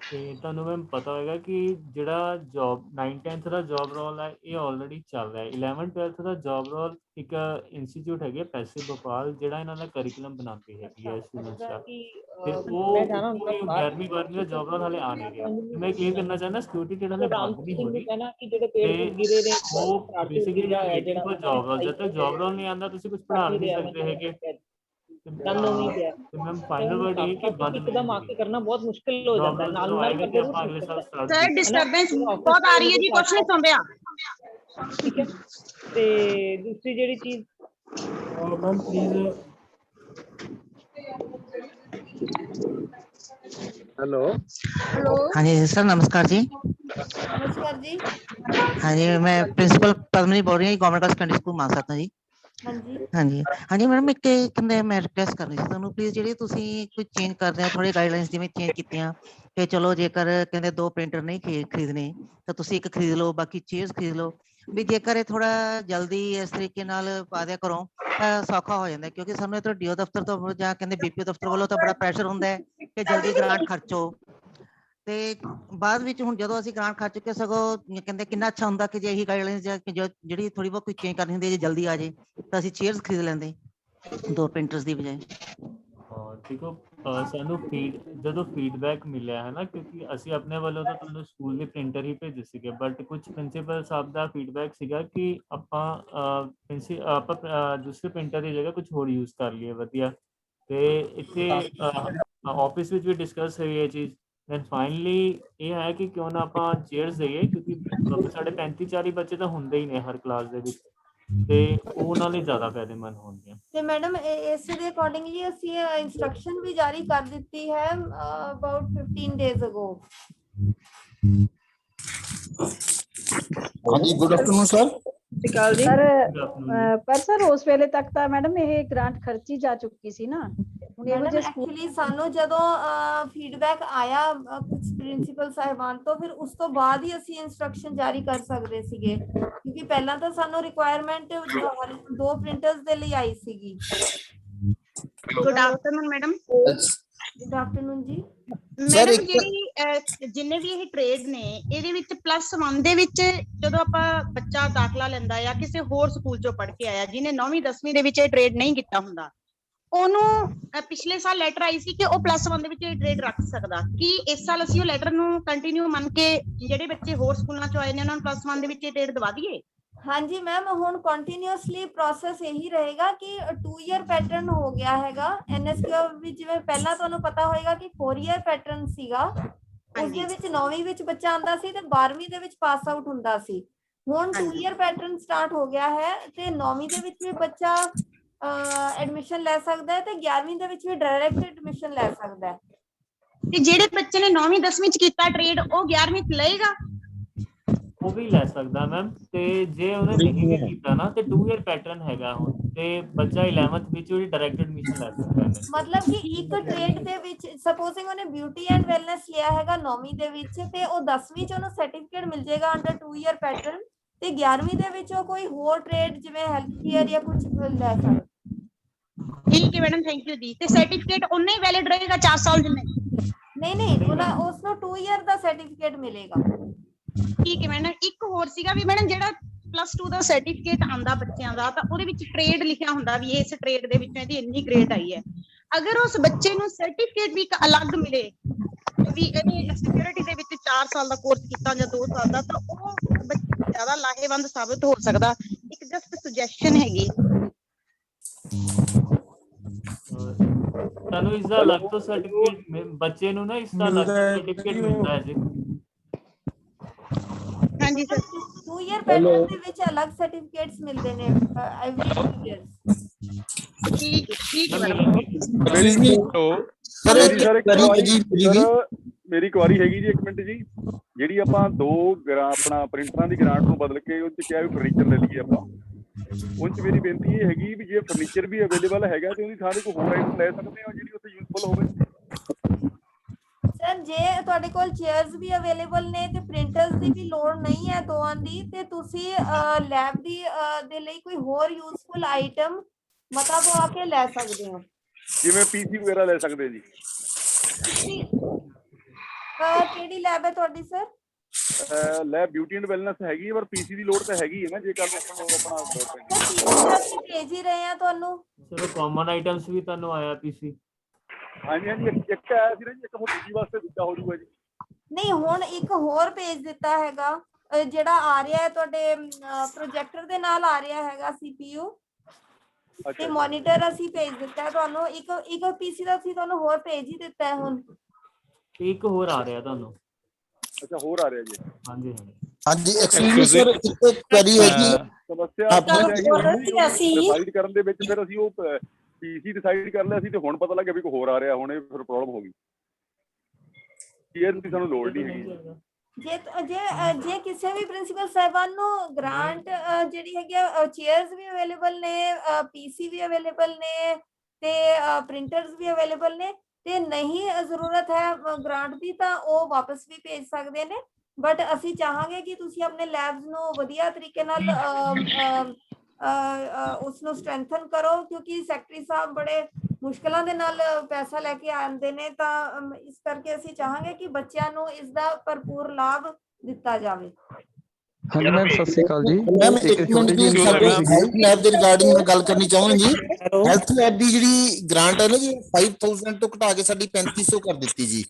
ਤੇ ਤੁਹਾਨੂੰ ਮੈਮ ਪਤਾ ਹੋਏਗਾ ਕਿ ਜਿਹੜਾ ਜੌਬ 9-10th ਦਾ ਜੌਬ ਰੋਲ ਹੈ ਇਹ ਆਲਰੇਡੀ ਚੱਲ ਰਿਹਾ ਹੈ. 11-12th ਦਾ ਜੌਬ ਰੋਲ ਇੱਕ ਇੰਸਟੀਚਿਊਟ ਹੈਗੀ ਪੈਸਿਵ ਭੋਪਾਲ, ਜਿਹੜਾ ਇਹਨਾਂ ਦਾ ਕਰਿਕੂਲਮ ਬਣਾਉਂਦੀ ਹੈਗੀ ਹੈ ਸਟੂਡੈਂਟਸ ਦਾ, ਤੇ ਉਹ 11ਵੀਂ 12ਵੀਂ ਦਾ ਜੌਬ ਰੋਲ ਹਾਲੇ ਆ ਨਹੀਂ ਰਿਹਾ. ਤੇ ਮੈਂ ਕਲੀਅਰ ਕਰਨਾ ਚਾਹੁੰਦਾ ਸਿਕਿਉਰਿਟੀ ਟ੍ਰੇਡ ਹਾਲੇ ਬੰਦ ਨਹੀਂ ਹੋ ਰਹੀ, ਤੇ ਉਹ basically waiting for job role. ਜਦ ਤੱਕ ਜੌਬ ਰੋਲ ਨਹੀਂ ਆਉਂਦਾ ਤੁਸੀਂ ਕੁਝ ਪੜ੍ਹਾ ਨਹੀਂ ਸਕਦੇ ਹੈਗੇ. मैम फाइनल वर्ड ये कि बंद एकदम आके करना बहुत मुश्किल हो जाता है, नाल नाल कर जरूर अगले साल स्टार्ट सर डिस्टरबेंस बहुत आ रही है जी, कुछ नहीं सुन रहा. ठीक है. ਤੇ ਦੂਸਰੀ ਜਿਹੜੀ ਚੀਜ਼ मैम प्लीज. हेलो हेलो हाँ जी सर, नमस्कार जी. नमस्कार जी. हाँ जी, मैं प्रिंसिपल पद्मनी बोल रही हूँ, गवर्नमेंट गर्ल्स सेकेंडरी स्कूल मानसा ਤੋਂ ਜੀ. हाँ जी हाँ जी मैडम, एक ਕਹਿੰਦੇ ਮੈਂ ਰਿਕੁਐਸਟ ਕਰਨੀ ਸੀ ਤੁਹਾਨੂੰ, ਪਲੀਜ਼ ਜਿਹੜੀ ਤੁਸੀਂ ਕੋਈ ਚੇਂਜ ਕਰਦੇ ਹੋ ਥੋੜੀ ਗਾਈਡਲਾਈਨਸ ਜਿਵੇਂ ਚੇਂਜ ਕੀਤੀਆਂ ਕਿ ਚਲੋ ਜੇਕਰ ਕਹਿੰਦੇ 2 ਪ੍ਰਿੰਟਰ ਨਹੀਂ ਖਰੀਦਣੇ ਤਾਂ ਤੁਸੀਂ ਇੱਕ ਖਰੀਦ ਲਓ, ਬਾਕੀ ਚੇਅਰਸ ਖਰੀਦ ਲਓ. ਵੀ ਜੇਕਰ ਇਹ ਥੋੜਾ ਜਲਦੀ ਇਸ ਤਰੀਕੇ ਨਾਲ ਪਾ ਦਿਆ ਕਰੋ ਤਾਂ ਸੌਖਾ ਹੋ ਜਾਂਦਾ, ਕਿਉਂਕਿ ਸਾਨੂੰ ਇੱਧਰ ਡੀਓ ਦਫ਼ਤਰ ਤੋਂ ਜਾਂ ਕਹਿੰਦੇ ਬੀਪੀਓ ਦਫ਼ਤਰ ਵੱਲੋਂ ਤਾਂ ਬੜਾ ਪ੍ਰੈਸ਼ਰ ਹੁੰਦਾ ਹੈ ਕਿ ਜਲਦੀ ਗ੍ਰਾਂਟ ਖਰਚੋ, ਤੇ ਬਾਅਦ ਵਿੱਚ ਹੁਣ ਜਦੋਂ ਅਸੀਂ ਗ੍ਰਾਂਟ ਖਰਚ ਕੇ ਸਗੋਂ ਕਹਿੰਦੇ ਕਿੰਨਾ ਅੱਛਾ ਹੁੰਦਾ ਕਿ ਜੇ ਇਹੀ ਗਾਈਡਲਾਈਨਸ ਜਿਹੜੀ ਥੋੜੀ ਬਹੁਤ ਕੋਈ ਚੇਂਜ ਕਰਨੀ ਹੁੰਦੀ ਜੇ ਜਲਦੀ ਆ ਜੇ ਤਾਂ ਅਸੀਂ ਚੇਅਰਸ ਖਰੀਦ ਲੈਂਦੇ 2 ਪ੍ਰਿੰਟਰਸ ਦੀ ਬਜਾਏ. ਦੇਖੋ ਸਾਨੂੰ ਜਦੋਂ ਫੀਡਬੈਕ ਮਿਲਿਆ ਹੈ ਨਾ, ਕਿਉਂਕਿ ਅਸੀਂ ਆਪਣੇ ਵੱਲੋਂ ਤਾਂ ਤੁਹਾਨੂੰ ਸਕੂਲ ਦੇ ਪ੍ਰਿੰਟਰ ਹੀ ਭੇਜੇ ਸੀਗੇ, ਬਟ ਕੁਝ ਪ੍ਰਿੰਸੀਪਲ ਸਾਹਿਬ ਦਾ ਫੀਡਬੈਕ ਸੀਗਾ ਕਿ ਆਪਾਂ ਦੂਸਰੇ ਪ੍ਰਿੰਟਰ ਦੀ ਜਗ੍ਹਾ ਕੁਝ ਹੋਰ ਯੂਜ਼ ਕਰ ਲਈਏ ਵਧੀਆ, ਤੇ ਇੱਥੇ ਆਫਿਸ ਵਿੱਚ ਵੀ ਡਿਸਕਸ ਹੋਈ ਇਹ ਚੀਜ਼. ਦੈਨ ਫਾਈਨਲੀ ਇਹ ਹੈ ਕਿ ਕਿਉਂ ਨਾ ਆਪਾਂ ਚੇਅਰਸ ਦੇਈਏ, ਕਿਉਂਕਿ ਸਾਡੇ 35-40 ਬੱਚੇ ਤਾਂ ਹੁੰਦੇ ਹੀ ਨੇ ਹਰ ਕਲਾਸ ਦੇ ਵਿੱਚ, ਤੇ ਉਹ ਉਹਨਾਂ ਲਈ ਜ਼ਿਆਦਾ ਫਾਇਦੇਮੰਦ ਹੋਣਗੇ. ਤੇ ਮੈਡਮ ਇਸ ਦੇ ਅਕੋਰਡਿੰਗ ਜੀ ਅਸੀਂ ਇੰਸਟਰਕਸ਼ਨ ਵੀ ਜਾਰੀ ਕਰ ਦਿੱਤੀ ਹੈ ਅਬਾਊਟ 15 ਡੇਜ਼ ਅਗੋ. ਹਾਂਜੀ, ਗੁੱਡ ਆਫਟਰਨੂਨ ਸਰ. ਸਿਕਾਲ ਜੀ. Good sir afternoon. ਪਰ ਸਰ ਉਸ ਵੇਲੇ ਤੱਕ ਤਾਂ ਮੈਡਮ ਇਹ ਗ੍ਰਾਂਟ ਖਰਚੀ ਜਾ ਚੁੱਕੀ ਸੀ ਨਾ. ਹੁਣ ਇਹੋ ਮੈਡਮ ਜਿਹੇ ਸਕੂਲ ਐਕਚੁਅਲੀ ਸਾਨੂੰ ਜਦੋਂ ਫੀਡਬੈਕ ਆਇਆ ਕੁਝ ਪ੍ਰਿੰਸੀਪਲ ਸਾਹਿਬਾਨ ਤੋਂ, ਫਿਰ ਉਸ ਤੋਂ ਬਾਅਦ ਹੀ ਅਸੀਂ ਇੰਸਟਰਕਸ਼ਨ ਜਾਰੀ ਕਰ ਸਕਦੇ ਸੀਗੇ, ਕਿਉਂਕਿ ਪਹਿਲਾਂ ਤਾਂ ਸਾਨੂੰ ਰਿਕੁਆਇਰਮੈਂਟ 2 ਪ੍ਰਿੰਟਰਸ ਦੇ ਲਈ ਆਈ ਸੀਗੀ. Good afternoon madam. Good afternoon ਜੀ. ਮੈਡਮ ਜਿਹੜੀ ਜਿੰਨੇ ਵੀ ਇਹ ਟ੍ਰੇਡ ਨੇ ਇਹਦੇ ਵਿੱਚ +1 ਦੇ ਵਿੱਚ ਜਦੋਂ ਆਪਾਂ ਬੱਚਾ ਦਾਖਲਾ ਲੈਂਦਾ ਜਾਂ ਕਿਸੇ ਹੋਰ ਸਕੂਲ ਚੋਂ ਪੜ੍ਹ ਕੇ ਆਇਆ ਜਿਹਨੇ 9ਵੀਂ 10ਵੀਂ ਦੇ ਵਿੱਚ ਇਹ ਟ੍ਰੇਡ ਨਹੀਂ ਕੀਤਾ ਹੁੰਦਾ, ਉਹਨੂੰ ਪਿਛਲੇ ਸਾਲ ਲੈਟਰ ਆਈ ਸੀ ਕਿ ਉਹ +1 ਦੇ ਵਿੱਚ ਟ੍ਰੇਡ ਰੱਖ ਸਕਦਾ। ਕੀ ਇਸ ਸਾਲ ਅਸੀਂ ਉਹ ਲੈਟਰ ਨੂੰ ਕੰਟੀਨਿਊ ਮੰਨ ਕੇ ਜਿਹੜੇ ਬੱਚੇ ਹੋਰ ਸਕੂਲਾਂ ਚੋਂ ਆਏ ਨੇ ਉਹਨਾਂ ਨੂੰ +1 ਦੇ ਵਿੱਚ ਟ੍ਰੇਡ ਦਵਾ ਦਈਏ? ਹਾਂਜੀ ਮੈਮ, ਹੁਣ ਕੰਟੀਨਿਊਸਲੀ ਪ੍ਰੋਸੈਸ ਇਹੀ ਰਹੇਗਾ ਕਿ 2 ਈਅਰ ਪੈਟਰਨ ਹੋ ਗਿਆ ਹੈਗਾ NSQ ਵਿੱਚ। ਜਿਵੇਂ ਪਹਿਲਾਂ ਤੁਹਾਨੂੰ ਪਤਾ ਹੋਏਗਾ ਕਿ 4 ਈਅਰ ਪੈਟਰਨ ਸੀਗਾ, ਉਸਦੇ ਵਿੱਚ 9ਵੀਂ ਵਿੱਚ ਬੱਚਾ ਆਉਂਦਾ ਸੀ ਤੇ 12ਵੀਂ ਦੇ ਵਿੱਚ ਪਾਸ ਆਊਟ ਹੁੰਦਾ ਸੀ। ਹੁਣ 2 ਈਅਰ ਪੈਟਰਨ ਸਟਾਰਟ ਹੋ ਗਿਆ ਹੈ ਤੇ 9ਵੀਂ ਦੇ ਵਿੱਚ ਵੀ ਬੱਚਾ ਐਡਮਿਸ਼ਨ ਲੈ ਸਕਦਾ ਹੈ ਤੇ 11ਵੀਂ ਦੇ ਵਿੱਚ ਵੀ ਡਾਇਰੈਕਟ ਐਡਮਿਸ਼ਨ ਲੈ ਸਕਦਾ ਹੈ। ਤੇ ਜਿਹੜੇ ਬੱਚੇ ਨੇ 9ਵੀਂ 10ਵੀਂ ਚ ਕੀਤਾ ਟ੍ਰੇਡ ਉਹ 11ਵੀਂ ਚ ਲਏਗਾ? ਉਹ ਵੀ ਲੈ ਸਕਦਾ ਮੈਮ। ਤੇ ਜੇ ਉਹਨੇ ਨਹੀਂ ਵੀ ਕੀਤਾ ਨਾ ਤੇ 2 ਈਅਰ ਪੈਟਰਨ ਹੈਗਾ ਹੁਣ, ਤੇ ਬੱਚਾ 11th ਵਿੱਚ ਵੀ ਡਾਇਰੈਕਟ ਐਡਮਿਸ਼ਨ ਲੈ ਸਕਦਾ ਹੈ। ਮਤਲਬ ਕਿ ਇੱਕ ਟ੍ਰੇਡ ਦੇ ਵਿੱਚ ਸਪੋਜ਼ਿੰਗ ਉਹਨੇ ਬਿਊਟੀ ਐਂਡ ਵੈਲਨੈਸ ਲਿਆ ਹੈਗਾ 9ਵੀਂ ਦੇ ਵਿੱਚ ਤੇ ਉਹ 10ਵੀਂ ਚ ਉਹਨੂੰ ਸਰਟੀਫਿਕੇਟ ਮਿਲ ਜਾਏਗਾ ਅੰਡਰ 2 ਈਅਰ ਪੈਟਰਨ, ਤੇ 11ਵੀਂ ਦੇ ਵਿੱਚ ਉਹ ਕੋਈ ਹੋਰ ਟ੍ਰੇਡ ਜਿਵੇਂ ਹੈਲਥ ਕੇਅਰ ਜਾਂ ਕੁਝ ਲੈ ਸਕਦਾ। ਠੀਕ ਹੈ ਮੈਡਮ, ਥੈਂਕ ਯੂ ਜੀ। ਤੇ ਸਰਟੀਫਿਕੇਟ ਉਨਾ ਹੀ ਵੈਲਿਡ ਰਹੇਗਾ 4 ਸਾਲ ਜਿੰਨੇ? ਨਹੀਂ, ਉਸ ਨੂੰ 2 ਈਅਰ ਦਾ ਸਰਟੀਫਿਕੇਟ ਮਿਲੇਗਾ। ਠੀਕ ਹੈ ਮੈਡਮ। ਇੱਕ ਹੋਰ ਸੀਗਾ ਵੀ ਮੈਡਮ ਜਿਹੜਾ +2 ਦਾ ਸਰਟੀਫਿਕੇਟ ਆਉਂਦਾ ਬੱਚਿਆਂ ਦਾ ਤਾਂ ਉਹਦੇ ਵਿੱਚ ਟ੍ਰੇਡ ਲਿਖਿਆ ਹੁੰਦਾ ਵੀ ਇਸ ਟ੍ਰੇਡ ਦੇ ਵਿੱਚ ਇਹਦੀ ਇੰਨੀ ਗ੍ਰੇਡ ਆਈ ਹੈ। ਅਗਰ ਉਸ ਬੱਚੇ ਨੂੰ ਸਰਟੀਫਿਕੇਟ ਵੀ ਇੱਕ ਅਲੱਗ ਮਿਲੇ ਵੀ ਇਹਨੇ ਸਿਕਿਉਰਿਟੀ ਦੇ ਵਿੱਚ 4 ਸਾਲ ਦਾ ਕੋਰਸ ਕੀਤਾ ਜਾਂ 2 ਸਾਲ ਦਾ, ਤਾਂ ਉਹ ਬੱਚੇ ਜ਼ਿਆਦਾ ਲਾਹੇਵੰਦ ਸਾਬਤ ਹੋ ਸਕਦਾ। ਇੱਕ ਜਸਟ ਸੁਜੈਸ਼ਨ ਹੈਗੀ। ਤੁਹਾਨੂੰ ਇਸ ਦਾ ਅਲੱਗ ਤੋਂ ਸਰਟੀਫਿਕੇਟ ਬੱਚੇ ਨੂੰ ਨਾ ਇਸ ਦਾ ਅਲੱਗ ਸਰਟੀਫਿਕੇਟ ਮਿਲਦਾ ਹੈ ਜੀ। ਹਾਂਜੀ ਸਰ। 2 ਈਅਰ ਪੈਟਰਨ ਦੇ ਵਿੱਚ ਅਲੱਗ ਸਰਟੀਫਿਕੇਟਸ ਮਿਲਦੇ ਨੇ ਐਵਰੀ 2 ਇਅਰਸ। ਠੀਕ ਹੈ ਮੈਡਮ। ਮੇਰੀ ਕੁਆਰੀ ਹੈਗੀ ਜੀ, 1 ਮਿੰਟ ਜੀ। ਜਿਹੜੀ ਆਪਾਂ 2 ਆਪਣਾ ਪ੍ਰਿੰਟਰਾਂ ਦੀ ਗ੍ਰਾਂਟ ਨੂੰ ਬਦਲ ਕੇ ਉਹ 'ਚ ਕਿਹਾ ਵੀ ਫਰਨੀਚਰ ਲੈ ਲਈਏ ਆਪਾਂ, ਉਹ 'ਚ ਮੇਰੀ ਬੇਨਤੀ ਇਹ ਹੈਗੀ ਵੀ ਜੇ ਫਰਨੀਚਰ ਵੀ ਅਵੇਲੇਬਲ ਹੈਗਾ ਤੇ ਉਹਦੀ ਥਾਂ ਤੇ ਕੋਈ ਹੋਰ ਆਈਟਮ ਲੈ ਸਕਦੇ ਹੋ ਜਿਹੜੀ ਉੱਥੇ ਯੂਜ਼ਫੁਲ ਹੋਵੇ। ਸਰ ਜੇ ਤੁਹਾਡੇ ਕੋਲ ਚੇਅਰਸ ਵੀ ਅਵੇਲੇਬਲ ਨੇ ਤੇ ਪ੍ਰਿੰਟਰਸ ਦੀ ਵੀ ਲੋੜ ਨਹੀਂ ਹੈ ਦੋਵਾਂ ਦੀ, ਤੇ ਤੁਸੀਂ ਲੈਬ ਦੀ ਦੇ ਲਈ ਕੋਈ ਹੋਰ ਯੂਜ਼ਫੁਲ ਆਈਟਮ ਮਤਾ ਪਵਾ ਕੇ ਲੈ ਸਕਦੇ ਹੋ। ਜਿਵੇਂ PC ਵਗੈਰਾ ਲੈ ਸਕਦੇ ਜੀ। ਕਿਹੜੀ ਲੈਬ ਹੈ ਤੁਹਾਡੀ sir? Lab beauty and wellness ਹੈਗੀ ਹੈ, ਪਰ PC ਦੀ ਲੋੜ ਤਾਂ ਹੈਗੀ ਹੈ ਨਾ ਜੇ ਕੱਲ ਆਪਣਾ ਅਸੀਂ ਭੇਜ ਹੀ ਰਹੇ ਹਾਂ ਤੁਹਾਨੂੰ। ਚਲੋ ਕਾਮਨ ਆਈਟਮਸ ਵੀ ਤੁਹਾਨੂੰ ਆਇਆ PC? ਹਾਂਜੀ, ਇੱਕ ਆਇਆ ਸੀ ਨਾ ਜੀ, ਇੱਕ ਹੋਰ ਦੂਜੀ ਵਾਸਤੇ ਦੂਜਾ ਹੋ ਜਾਊਗਾ ਜੀ। ਨਹੀਂ, ਹੁਣ ਇੱਕ ਹੋਰ ਭੇਜ ਦਿੱਤਾ ਹੈਗਾ ਜਿਹੜਾ ਆ ਰਿਹਾ ਹੈ ਤੁਹਾਡੇ ਪ੍ਰੋਜੈਕਟਰ ਦੇ ਨਾਲ ਆ ਰਿਹਾ ਹੈਗਾ CPU ਤੇ ਮੋਨੀਟਰ ਅਸੀਂ ਭੇਜ ਦਿੱਤਾ ਤੁਹਾਨੂੰ। ਇੱਕ PC ਦਾ ਅਸੀਂ ਤੁਹਾਨੂੰ ਹੋਰ ਭੇਜ ਹੀ ਦਿੱਤਾ ਹੈ ਹੁਣ। ਇੱਕ ਹੋਰ ਆ ਰਿਹਾ ਤੁਹਾਨੂੰ? ਅੱਛਾ, ਹੋਰ ਆ ਰਿਹਾ ਜੀ? ਹਾਂਜੀ ਐਕਸਕਿਊਜ਼ ਸਰ, ਇੱਕ ਕੁਐਰੀ ਹੈਗੀ। ਸਮੱਸਿਆ ਡਿਸਾਈਡ ਕਰਨ ਦੇ ਵਿੱਚ ਫਿਰ ਅਸੀਂ ਉਹ PC ਡਿਸਾਈਡ ਕਰ ਲਿਆ ਸੀ ਤੇ ਹੁਣ ਪਤਾ ਲੱਗਿਆ ਵੀ ਕੋਈ ਹੋਰ ਆ ਰਿਹਾ, ਹੁਣ ਇਹ ਫਿਰ ਪ੍ਰੋਬਲਮ ਹੋ ਗਈ। ਚੇਅਰ ਦੀ ਸਾਨੂੰ ਲੋੜ ਨਹੀਂ ਹੈਗੀ। ਜੇ ਕਿਸੇ ਵੀ ਪ੍ਰਿੰਸੀਪਲ ਸਾਹਿਬਾਨ ਨੂੰ ਗ੍ਰਾਂਟ ਜਿਹੜੀ ਹੈਗੀ ਚੇਅਰਸ ਵੀ ਅਵੇਲੇਬਲ ਨੇ, PC ਵੀ ਅਵੇਲੇਬਲ ਨੇ ਤੇ ਪ੍ਰਿੰਟਰਸ ਵੀ ਅਵੇਲੇਬਲ ਨੇ, ਤੇ ਨਹੀਂ ਜ਼ਰੂਰਤ ਹੈ ਗ੍ਰਾਂਟ ਦੀ ਤਾਂ ਉਹ ਵਾਪਸ ਵੀ ਭੇਜ ਸਕਦੇ ਨੇ। ਬਟ ਅਸੀਂ ਚਾਹਾਂਗੇ ਕਿ ਤੁਸੀਂ ਆਪਣੇ ਲੈਬਸ ਨੂੰ ਵਧੀਆ ਤਰੀਕੇ ਨਾਲ ਉਸਨੂੰ ਸਟਰੈਂਥਨ ਕਰੋ, ਕਿਉਂਕਿ ਸੈਕਟਰੀ ਸਾਹਿਬ ਬੜੇ ਮੁਸ਼ਕਲਾਂ ਦੇ ਨਾਲ ਪੈਸਾ ਲੈ ਕੇ ਆਉਂਦੇ ਨੇ, ਤਾਂ ਇਸ ਕਰਕੇ ਅਸੀਂ ਚਾਹਾਂਗੇ ਕਿ ਬੱਚਿਆਂ ਨੂੰ ਇਸ ਦਾ ਭਰਪੂਰ ਲਾਭ ਦਿੱਤਾ ਜਾਵੇ। ਹਾਂਜੀ ਮੈਮ, ਸਤਿ ਸ਼੍ਰੀ ਅਕਾਲ ਜੀ। ਮੈਮ ਇੱਕ ਮਿੰਟ ਜੀ, ਸਾਡੇ ਹੈਲਥ ਲੈਬ ਦੇ ਰਿਗਾਰਡਿੰਗ ਮੈਂ ਗੱਲ ਕਰਨੀ ਚਾਹਾਂਗੀ। ਹੈਲਥ ਲੈਬ ਦੀ ਜਿਹੜੀ ਗ੍ਰਾਂਟ ਹੈ ਨਾ ਜੀ, 5000 ਤੋਂ ਘਟਾ ਕੇ ਸਾਡੀ 3500 ਕਰ ਦਿੱਤੀ ਜੀ।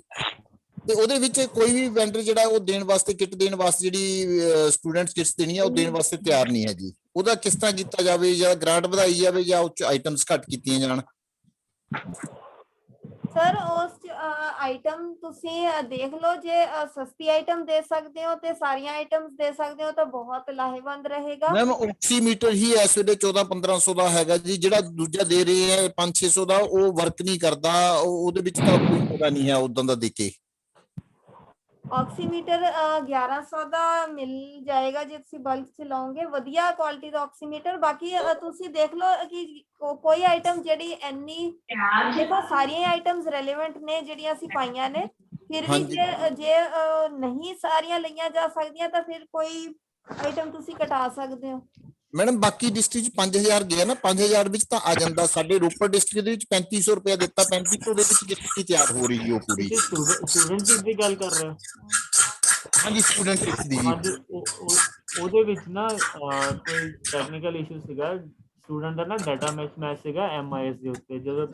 ਤੇ ਉਹਦੇ ਵਿੱਚ ਕੋਈ ਵੀ ਵੈਂਡਰ ਜਿਹੜਾ ਉਹ ਦੇਣ ਵਾਸਤੇ ਕਿੱਟ ਦੇਣ ਵਾਸਤੇ ਜਿਹੜੀ ਸਟੂਡੈਂਟਸ ਕਿਟਸ ਦੇਣੀ ਆ ਉਹ ਦੇਣ ਵਾਸਤੇ ਤਿਆਰ ਨਹੀਂ ਹੈ ਜੀ। ਉਹਦਾ ਕਿਸ ਤਰ੍ਹਾਂ ਕੀਤਾ ਜਾਵੇ, ਜਾਂ ਗ੍ਰਾਂਟ ਵਧਾਈ ਜਾਵੇ ਜਾਂ ਉਹ ਆਈਟਮਸ ਘੱਟ ਕੀਤੀਆਂ ਜਾਣ? ਸਰ ਉਸ ਆਈਟਮ ਤੁਸੀਂ ਦੇਖ ਲਓ, ਜੇ ਸਸਤੀ ਆਈਟਮ ਦੇ ਸਕਦੇ ਹੋ ਤੇ ਸਾਰੀਆਂ ਆਈਟਮਸ ਦੇ ਸਕਦੇ ਹੋ ਤਾਂ ਬਹੁਤ ਲਾਹੇਵੰਦ ਰਹੇਗਾ। ਮੈਮ ਆਕਸੀਮੀਟਰ ਹੀ ਇਸ ਵੇਲੇ 14-1500 ਦਾ ਹੈਗਾ ਜੀ, ਜਿਹੜਾ ਦੂਜਾ ਦੇ ਰਹੇ ਹੈ 500-600 ਦਾ, ਉਹ ਵਰਕ ਨਹੀਂ ਕਰਦਾ। ਉਹਦੇ ਵਿੱਚ ਤਾਂ ਕੋਈ ਪਤਾ ਨਹੀਂ ਹੈ ਉਦਾਂ ਦਾ ਦੇਖੇ। ਆਕਸੀਮੀਟਰ 1100 ਦਾ ਮਿਲ ਜਾਏਗਾ ਜੇ ਤੁਸੀਂ ਬਲਕ ਚ ਲਾਓਗੇ, ਵਧੀਆ ਕੁਆਲਿਟੀ ਦਾ ਆਕਸੀਮੀਟਰ। ਬਾਕੀ ਤੁਸੀਂ ਦੇਖ ਲਓ ਕਿ ਕੋਈ ਆਈਟਮ ਜਿਹੜੀ ਇੰਨੀ, ਦੇਖੋ ਸਾਰੀਆਂ ਆਈਟਮਸ ਰੈਲੇਵੈਂਟ ਨੇ ਜਿਹੜੀਆਂ ਅਸੀਂ ਪਾਈਆਂ ਨੇ, ਫਿਰ ਵੀ ਜੇ ਨਹੀਂ ਸਾਰੀਆਂ ਲਈਆਂ ਜਾ ਸਕਦੀਆਂ ਤਾਂ ਫਿਰ ਕੋਈ ਆਈਟਮ ਤੁਸੀਂ ਘਟਾ ਸਕਦੇ ਹੋ। ਮੈਡਮ ਬਾਕੀ ਡਿਸਟ੍ਰਿਕਟ 'ਚ 5000 ਗਿਆ ਨਾ, 5000 ਵਿੱਚ ਤਾਂ ਆ ਜਾਂਦਾ। ਸਾਡੇ ਰੋਪੜ ਡਿਸਟ੍ਰਿਕਟ ਦੇ ਵਿੱਚ 3500 ਰੁਪਇਆ ਦਿੱਤਾ, 3500 ਦੇ ਵਿੱਚ ਕਿੱਟ ਤਿਆਰ ਹੋ ਰਹੀ ਹੈ ਉਹ ਪੂਰੀ। ਸਟੂਡੈਂਟ ਕਿਟ ਦੀ ਗੱਲ ਕਰ ਰਹੇ ਹੋ? ਹਾਂਜੀ, ਸਟੂਡੈਂਟ ਕਿਟ ਦੀ। ਉਹਦੇ ਵਿੱਚ ਨਾ ਕੋਈ ਟੈਕਨੀਕਲ ਇਸ਼ੂ ਸੀਗਾ, ਸਟੂਡੈਂਟ ਦਾ ਨਾ ਡਾਟਾ ਮਿਸਮੈਚ ਸੀਗਾ MIS ਦੇ ਉੱਤੇ ਜਦੋਂ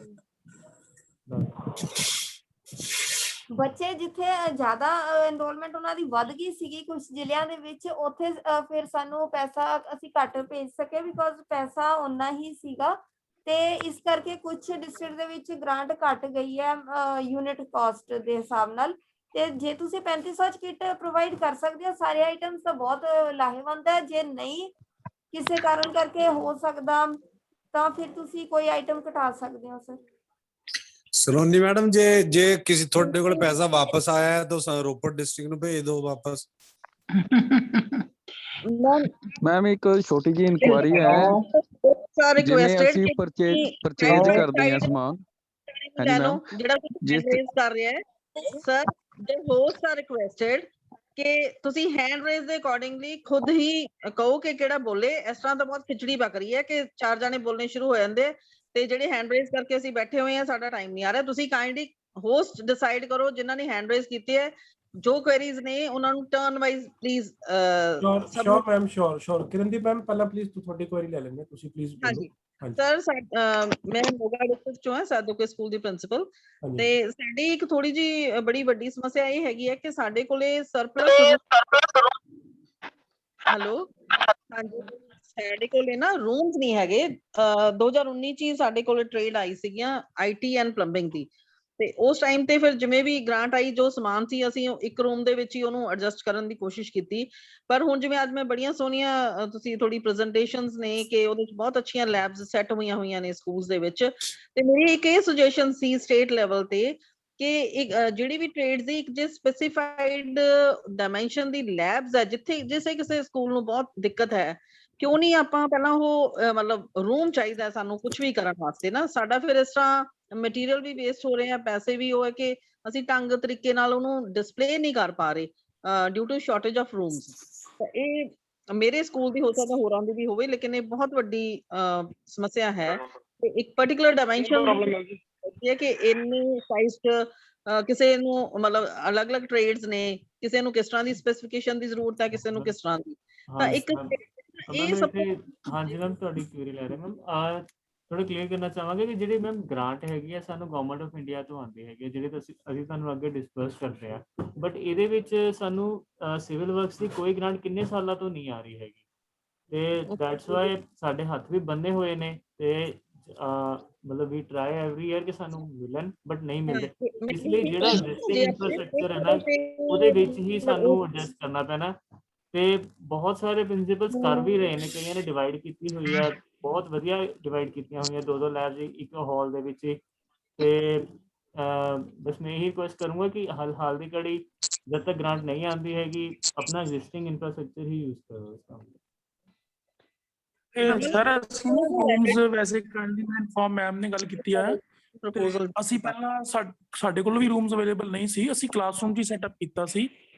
ਬੱਚੇ ਜਿੱਥੇ ਜ਼ਿਆਦਾ ਐਨਰੋਲਮੈਂਟ ਉਹਨਾਂ ਦੀ ਵੱਧ ਗਈ ਸੀਗੀ ਕੁਝ ਜ਼ਿਲ੍ਹਿਆਂ ਦੇ ਵਿੱਚ, ਉੱਥੇ ਫਿਰ ਸਾਨੂੰ ਪੈਸਾ ਅਸੀਂ ਘੱਟ ਭੇਜ ਸਕੇ ਬਿਕੋਜ਼ ਪੈਸਾ ਓਨਾ ਹੀ ਸੀਗਾ, ਤੇ ਇਸ ਕਰਕੇ ਕੁਝ ਡਿਸਟ੍ਰਿਕਟ ਦੇ ਵਿੱਚ ਗ੍ਰਾਂਟ ਘੱਟ ਗਈ ਹੈ ਯੂਨਿਟ ਕਾਸਟ ਦੇ ਹਿਸਾਬ ਨਾਲ। ਤੇ ਜੇ ਤੁਸੀਂ 3500 ਕਿੱਟ ਪ੍ਰੋਵਾਈਡ ਕਰ ਸਕਦੇ ਹੋ ਸਾਰੇ ਆਈਟਮਸ ਤਾਂ ਬਹੁਤ ਲਾਹੇਵੰਦ ਹੈ। ਜੇ ਨਹੀਂ ਕਿਸੇ ਕਾਰਨ ਕਰਕੇ ਹੋ ਸਕਦਾ ਤਾਂ ਫਿਰ ਤੁਸੀਂ ਕੋਈ ਆਈਟਮ ਘਟਾ ਸਕਦੇ ਹੋ ਸਰ। ਸਲੋਨੀ ਮੈਡਮ ਜੇ ਕਿਸੇ ਤੁਹਾਡੇ ਕੋਲ ਪੈਸਾ ਵਾਪਸ ਆਇਆ ਹੈ ਤਾਂ ਰੋਪੜ ਡਿਸਟ੍ਰਿਕਟ ਨੂੰ ਭੇਜ ਦਿਓ ਵਾਪਸ। ਮੈਮ ਇੱਕ ਛੋਟੀ ਜਿਹੀ ਇਨਕੁਆਰੀ ਹੈ, ਜਿਵੇਂ ਅਸੀਂ ਪਰਚੇਜ ਕਰਦੇ ਹਾਂ ਸਮਾਨ, ਲੈ ਲਓ ਜਿਹੜਾ ਤੁਸੀਂ ਰੇਜ਼ ਕਰ ਰਿਹਾ ਹੈ ਸਰ, ਦੇ ਹੋਸਟ ਆਰ ਰਿਕੁਐਸਟਡ ਕਿ ਤੁਸੀਂ ਹੈਂਡ ਰੇਜ਼ ਦੇ ਅਕੋਰਡਿੰਗਲੀ ਖੁਦ ਹੀ ਕਹੋ ਕਿ ਕਿਹੜਾ ਬੋਲੇ। ਇਸ ਤਰ੍ਹਾਂ ਤਾਂ ਬਹੁਤ ਖਿਚੜੀ ਪੱਕ ਰਹੀ ਹੈ ਕਿ 4 ਜਾਣੇ ਬੋਲਣੇ ਸ਼ੁਰੂ ਹੋ ਜਾਂਦੇ ਤੇ ਜਿਹੜੇ ਹੈਂਡ ਰੇਜ਼ ਕਰਕੇ ਅਸੀਂ ਬੈਠੇ ਹੋਏ ਆ ਸਾਡਾ ਟਾਈਮ ਨਹੀਂ ਆ ਰਿਹਾ। ਤੁਸੀਂ ਕਾਈਂਡਲੀ ਹੋਸਟ ਡਿਸਾਈਡ ਕਰੋ ਜਿਨ੍ਹਾਂ ਨੇ ਹੈਂਡ ਰੇਜ਼ ਕੀਤੀ ਹੈ, ਜੋ ਕੁਐਰੀਜ਼ ਨੇ ਉਹਨਾਂ ਨੂੰ turn wise please. Sure ma'am, sure Kirandeep ma'am, ਪਹਿਲਾਂ ਪਲੀਜ਼ ਤੁਹਾਡੀ ਕੁਐਰੀ ਲੈ ਲੈਂਦੇ, ਤੁਸੀਂ ਪਲੀਜ਼ ਬੋਲੋ। ਸਰ ਮੈਂ ਮੋਗਾ ਡਿਸਟ੍ਰਿਕਟ ਚੋਂ ਹਾਂ, ਸਾਦੋਕੇ ਸਕੂਲ ਦੀ ਪ੍ਰਿੰਸੀਪਲ, ਤੇ ਸਾਡੀ ਇੱਕ ਥੋੜੀ ਜੀ ਬੜੀ ਵੱਡੀ ਸਮੱਸਿਆ ਇਹ ਹੈਗੀ ਹੈ ਕਿ ਸਾਡੇ ਕੋਲੇ ਸਰਪਲਸ ਹੈਲੋ ਹਾਂਜੀ ਸਾਡੇ ਕੋਲੇ ਨਾ ਰੂਮਸ ਨਹੀਂ ਹੈਗੇ। 2019 ਚ ਹੀ ਸਾਡੇ ਕੋਲੇ ਟ੍ਰੇਡ ਆਈ ਸੀਗੀਆਂ IT ਐਂਡ ਪਲੰਬਿੰਗ ਦੀ, ਤੇ ਉਸ ਟਾਈਮ ਤੇ ਫਿਰ ਜਿਵੇਂ ਵੀ ਗ੍ਰਾਂਟ ਆਈ ਜੋ ਸਮਾਨ ਸੀ ਅਸੀਂ ਇੱਕ ਰੂਮ ਦੇ ਵਿੱਚ ਹੀ ਉਹਨੂੰ ਐਡਜਸਟ ਕਰਨ ਦੀ ਕੋਸ਼ਿਸ਼ ਕੀਤੀ। ਪਰ ਹੁਣ ਜਿਵੇਂ ਅੱਜ ਮੈਂ ਬੜੀਆਂ ਸੋਹਣੀਆਂ ਤੁਸੀਂ ਥੋੜੀ ਪ੍ਰੈਜੈਂਟੇਸ਼ਨਸ ਨੇ ਕਿ ਉਹਦੇ ਵਿੱਚ ਬਹੁਤ ਅੱਛੀਆਂ ਲੈਬਸ ਸੈੱਟ ਹੋਈਆਂ ਨੇ ਸਕੂਲਸ ਦੇ ਵਿੱਚ, ਤੇ ਮੇਰੀ ਇੱਕ ਇਹ ਸੁਜੈਸ਼ਨ ਸੀ ਸਟੇਟ ਲੈਵਲ ਤੇ ਕਿ ਇੱਕ ਜਿਹੜੀ ਵੀ ਟ੍ਰੇਡਸ ਦੀ ਇੱਕ ਜੇ ਸਪੈਸੀਫਾਈਡ ਡਾਇਮੈਂਸ਼ਨ ਦੀ ਲੈਬਸ ਹੈ ਜਿੱਥੇ ਕਿਸੇ ਸਕੂਲ ਨੂੰ ਬਹੁਤ ਦਿੱਕਤ ਹੈ, ਕਿਉਂ ਨਹੀਂ ਆਪਾਂ ਪਹਿਲਾਂ ਉਹ ਮਤਲਬ ਰੂਮ ਚਾਹੀਦਾ ਸਾਨੂੰ ਕੁਝ ਵੀ ਕਰਨ ਵਾਸਤੇ ਨਾ। ਸਾਡਾ ਫਿਰ ਇਸ ਤਰ੍ਹਾਂ ਮਟੀਰੀਅਲ ਵੀ ਵੇਸਟ ਹੋ ਰਹੇ ਆ, ਪੈਸੇ ਵੀ ਉਹ ਹੈ ਕਿ ਅਸੀਂ ਢੰਗ ਤਰੀਕੇ ਨਾਲ ਉਹਨੂੰ ਡਿਸਪਲੇ ਨਹੀਂ ਕਰ ਪਾ ਰਹੇ due to shortage of rooms. ਇਹ ਮੇਰੇ ਸਕੂਲ ਦੀ ਹੋ ਸਕਦਾ ਹੋਰਾਂ ਦੀ ਵੀ ਹੋਵੇ, ਲੇਕਿਨ ਇਹ ਬਹੁਤ ਵੱਡੀ ਸਮੱਸਿਆ ਹੈ। ਤੇ ਇੱਕ ਪਾਰਟਿਕੂਲਰ ਡਾਇਮੈਂਸ਼ਨ ਹੈ ਕਿ ਇੰਨੇ ਸਾਈਜ਼ ਕਿਸੇ ਨੂੰ ਮਤਲਬ ਅਲੱਗ-ਅਲੱਗ ਟ੍ਰੇਡਸ ਨੇ, ਕਿਸੇ ਨੂੰ ਕਿਸ ਤਰ੍ਹਾਂ ਦੀ ਸਪੈਸੀਫਿਕੇਸ਼ਨ ਦੀ ਜ਼ਰੂਰਤ ਹੈ, ਕਿਸੇ ਨੂੰ ਕਿਸ ਤਰ੍ਹਾਂ ਦੀ। ਤਾਂ ਇੱਕ ਇਹ ਸਭ ਹਾਂਜੀ ਮੈਮ ਤੁਹਾਡੀ ਕੁਐਰੀ ਲੈ ਰਹੇ ਮੈਮ ਥੋੜਾ ਕਲੀਅਰ ਕਰਨਾ ਚਾਹਾਂਗੇ ਕਿ ਜਿਹੜੀ ਮੈਮ ਗ੍ਰਾਂਟ ਹੈਗੀ ਹੈ ਸਾਨੂੰ ਗਵਰਨਮੈਂਟ ਆਫ ਇੰਡੀਆ ਤੋਂ ਆਉਂਦੀ ਹੈਗੀ ਹੈ, ਜਿਹੜੇ ਅਸੀਂ ਤੁਹਾਨੂੰ ਅੱਗੇ ਡਿਸਕਸ ਕਰਦੇ ਆ, ਬਟ ਇਹਦੇ ਵਿੱਚ ਸਾਨੂੰ ਸਿਵਲ ਵਰਕਸ ਦੀ ਕੋਈ ਗ੍ਰਾਂਟ ਕਿੰਨੇ ਸਾਲਾਂ ਤੋਂ ਨਹੀਂ ਆ ਰਹੀ ਹੈਗੀ, ਤੇ ਦੈਟਸ ਵਾਈ ਸਾਡੇ ਹੱਥ ਵੀ ਬੰਨੇ ਹੋਏ ਨੇ ਤੇ ਮਤਲਬ ਵੀ ਟਰਾਈ ਐਵਰੀ ਈਅਰ ਕਿ ਸਾਨੂੰ ਮਿਲਣ ਬਟ ਨਹੀਂ ਮਿਲਦੇ। ਇਸ ਲਈ ਜਿਹੜਾ ਐਗਜ਼ਿਸਟਿੰਗ ਇਨਫਰਾਸਟ੍ਰਕਚਰ ਹੈ ਨਾ ਉਹਦੇ ਵਿੱਚ ਹੀ ਸਾਨੂੰ ਐਡਜਸਟ ਕਰਨਾ ਪੈਣਾ, ਤੇ ਬਹੁਤ ਸਾਰੇ ਪ੍ਰਿੰਸੀਪਲਸ ਕਰ ਵੀ ਰਹੇ ਨੇ, ਕਈਆਂ ਨੇ ਡਿਵਾਈਡ ਕੀਤੀ ਹੋਈ ਹੈ, ਬਹੁਤ ਵਧੀਆ ਡਿਵਾਈਡ ਕੀਤੀਆਂ ਹੋਈਆਂ 2-2 ਲੈਬਸ ਇੱਕ ਹਾਲ ਦੇ ਵਿੱਚ। ਤੇ ਬਸ ਮੈਂ ਇਹੀ ਰਿਕੁਐਸਟ ਕਰੂੰਗਾ ਕਿ ਹਾਲ ਦੀ ਘੜੀ ਜਦ ਤੱਕ ਗ੍ਰਾਂਟ ਨਹੀਂ ਆਉਂਦੀ ਹੈਗੀ ਆਪਣਾ ਐਗਜ਼ਿਸਟਿੰਗ ਇਨਫਰਾਸਟ੍ਰਕਚਰ ਹੀ ਯੂਜ਼ ਕਰੋ ਇਸ ਕੰਮ ਸਰ। ਅਸੀਂ ਰੂਮਸ ਵੈਸੇ ਕਾਈਂਡਲੀ ਮੈਂ ਇਨਫੋਰਮ ਮੈਮ ਨੇ ਗੱਲ ਕੀਤੀ ਹੈ, ਅਸੀਂ ਪਹਿਲਾਂ ਸਾਡੇ ਕੋਲ ਵੀ ਰੂਮਸ ਅਵੇਲੇਬਲ ਨਹੀਂ ਸੀ, ਅਸੀਂ ਕਲਾਸਰੂਮ 'ਚ ਹੀ ਸੈਟਅਪ ਕੀਤਾ ਸੀ,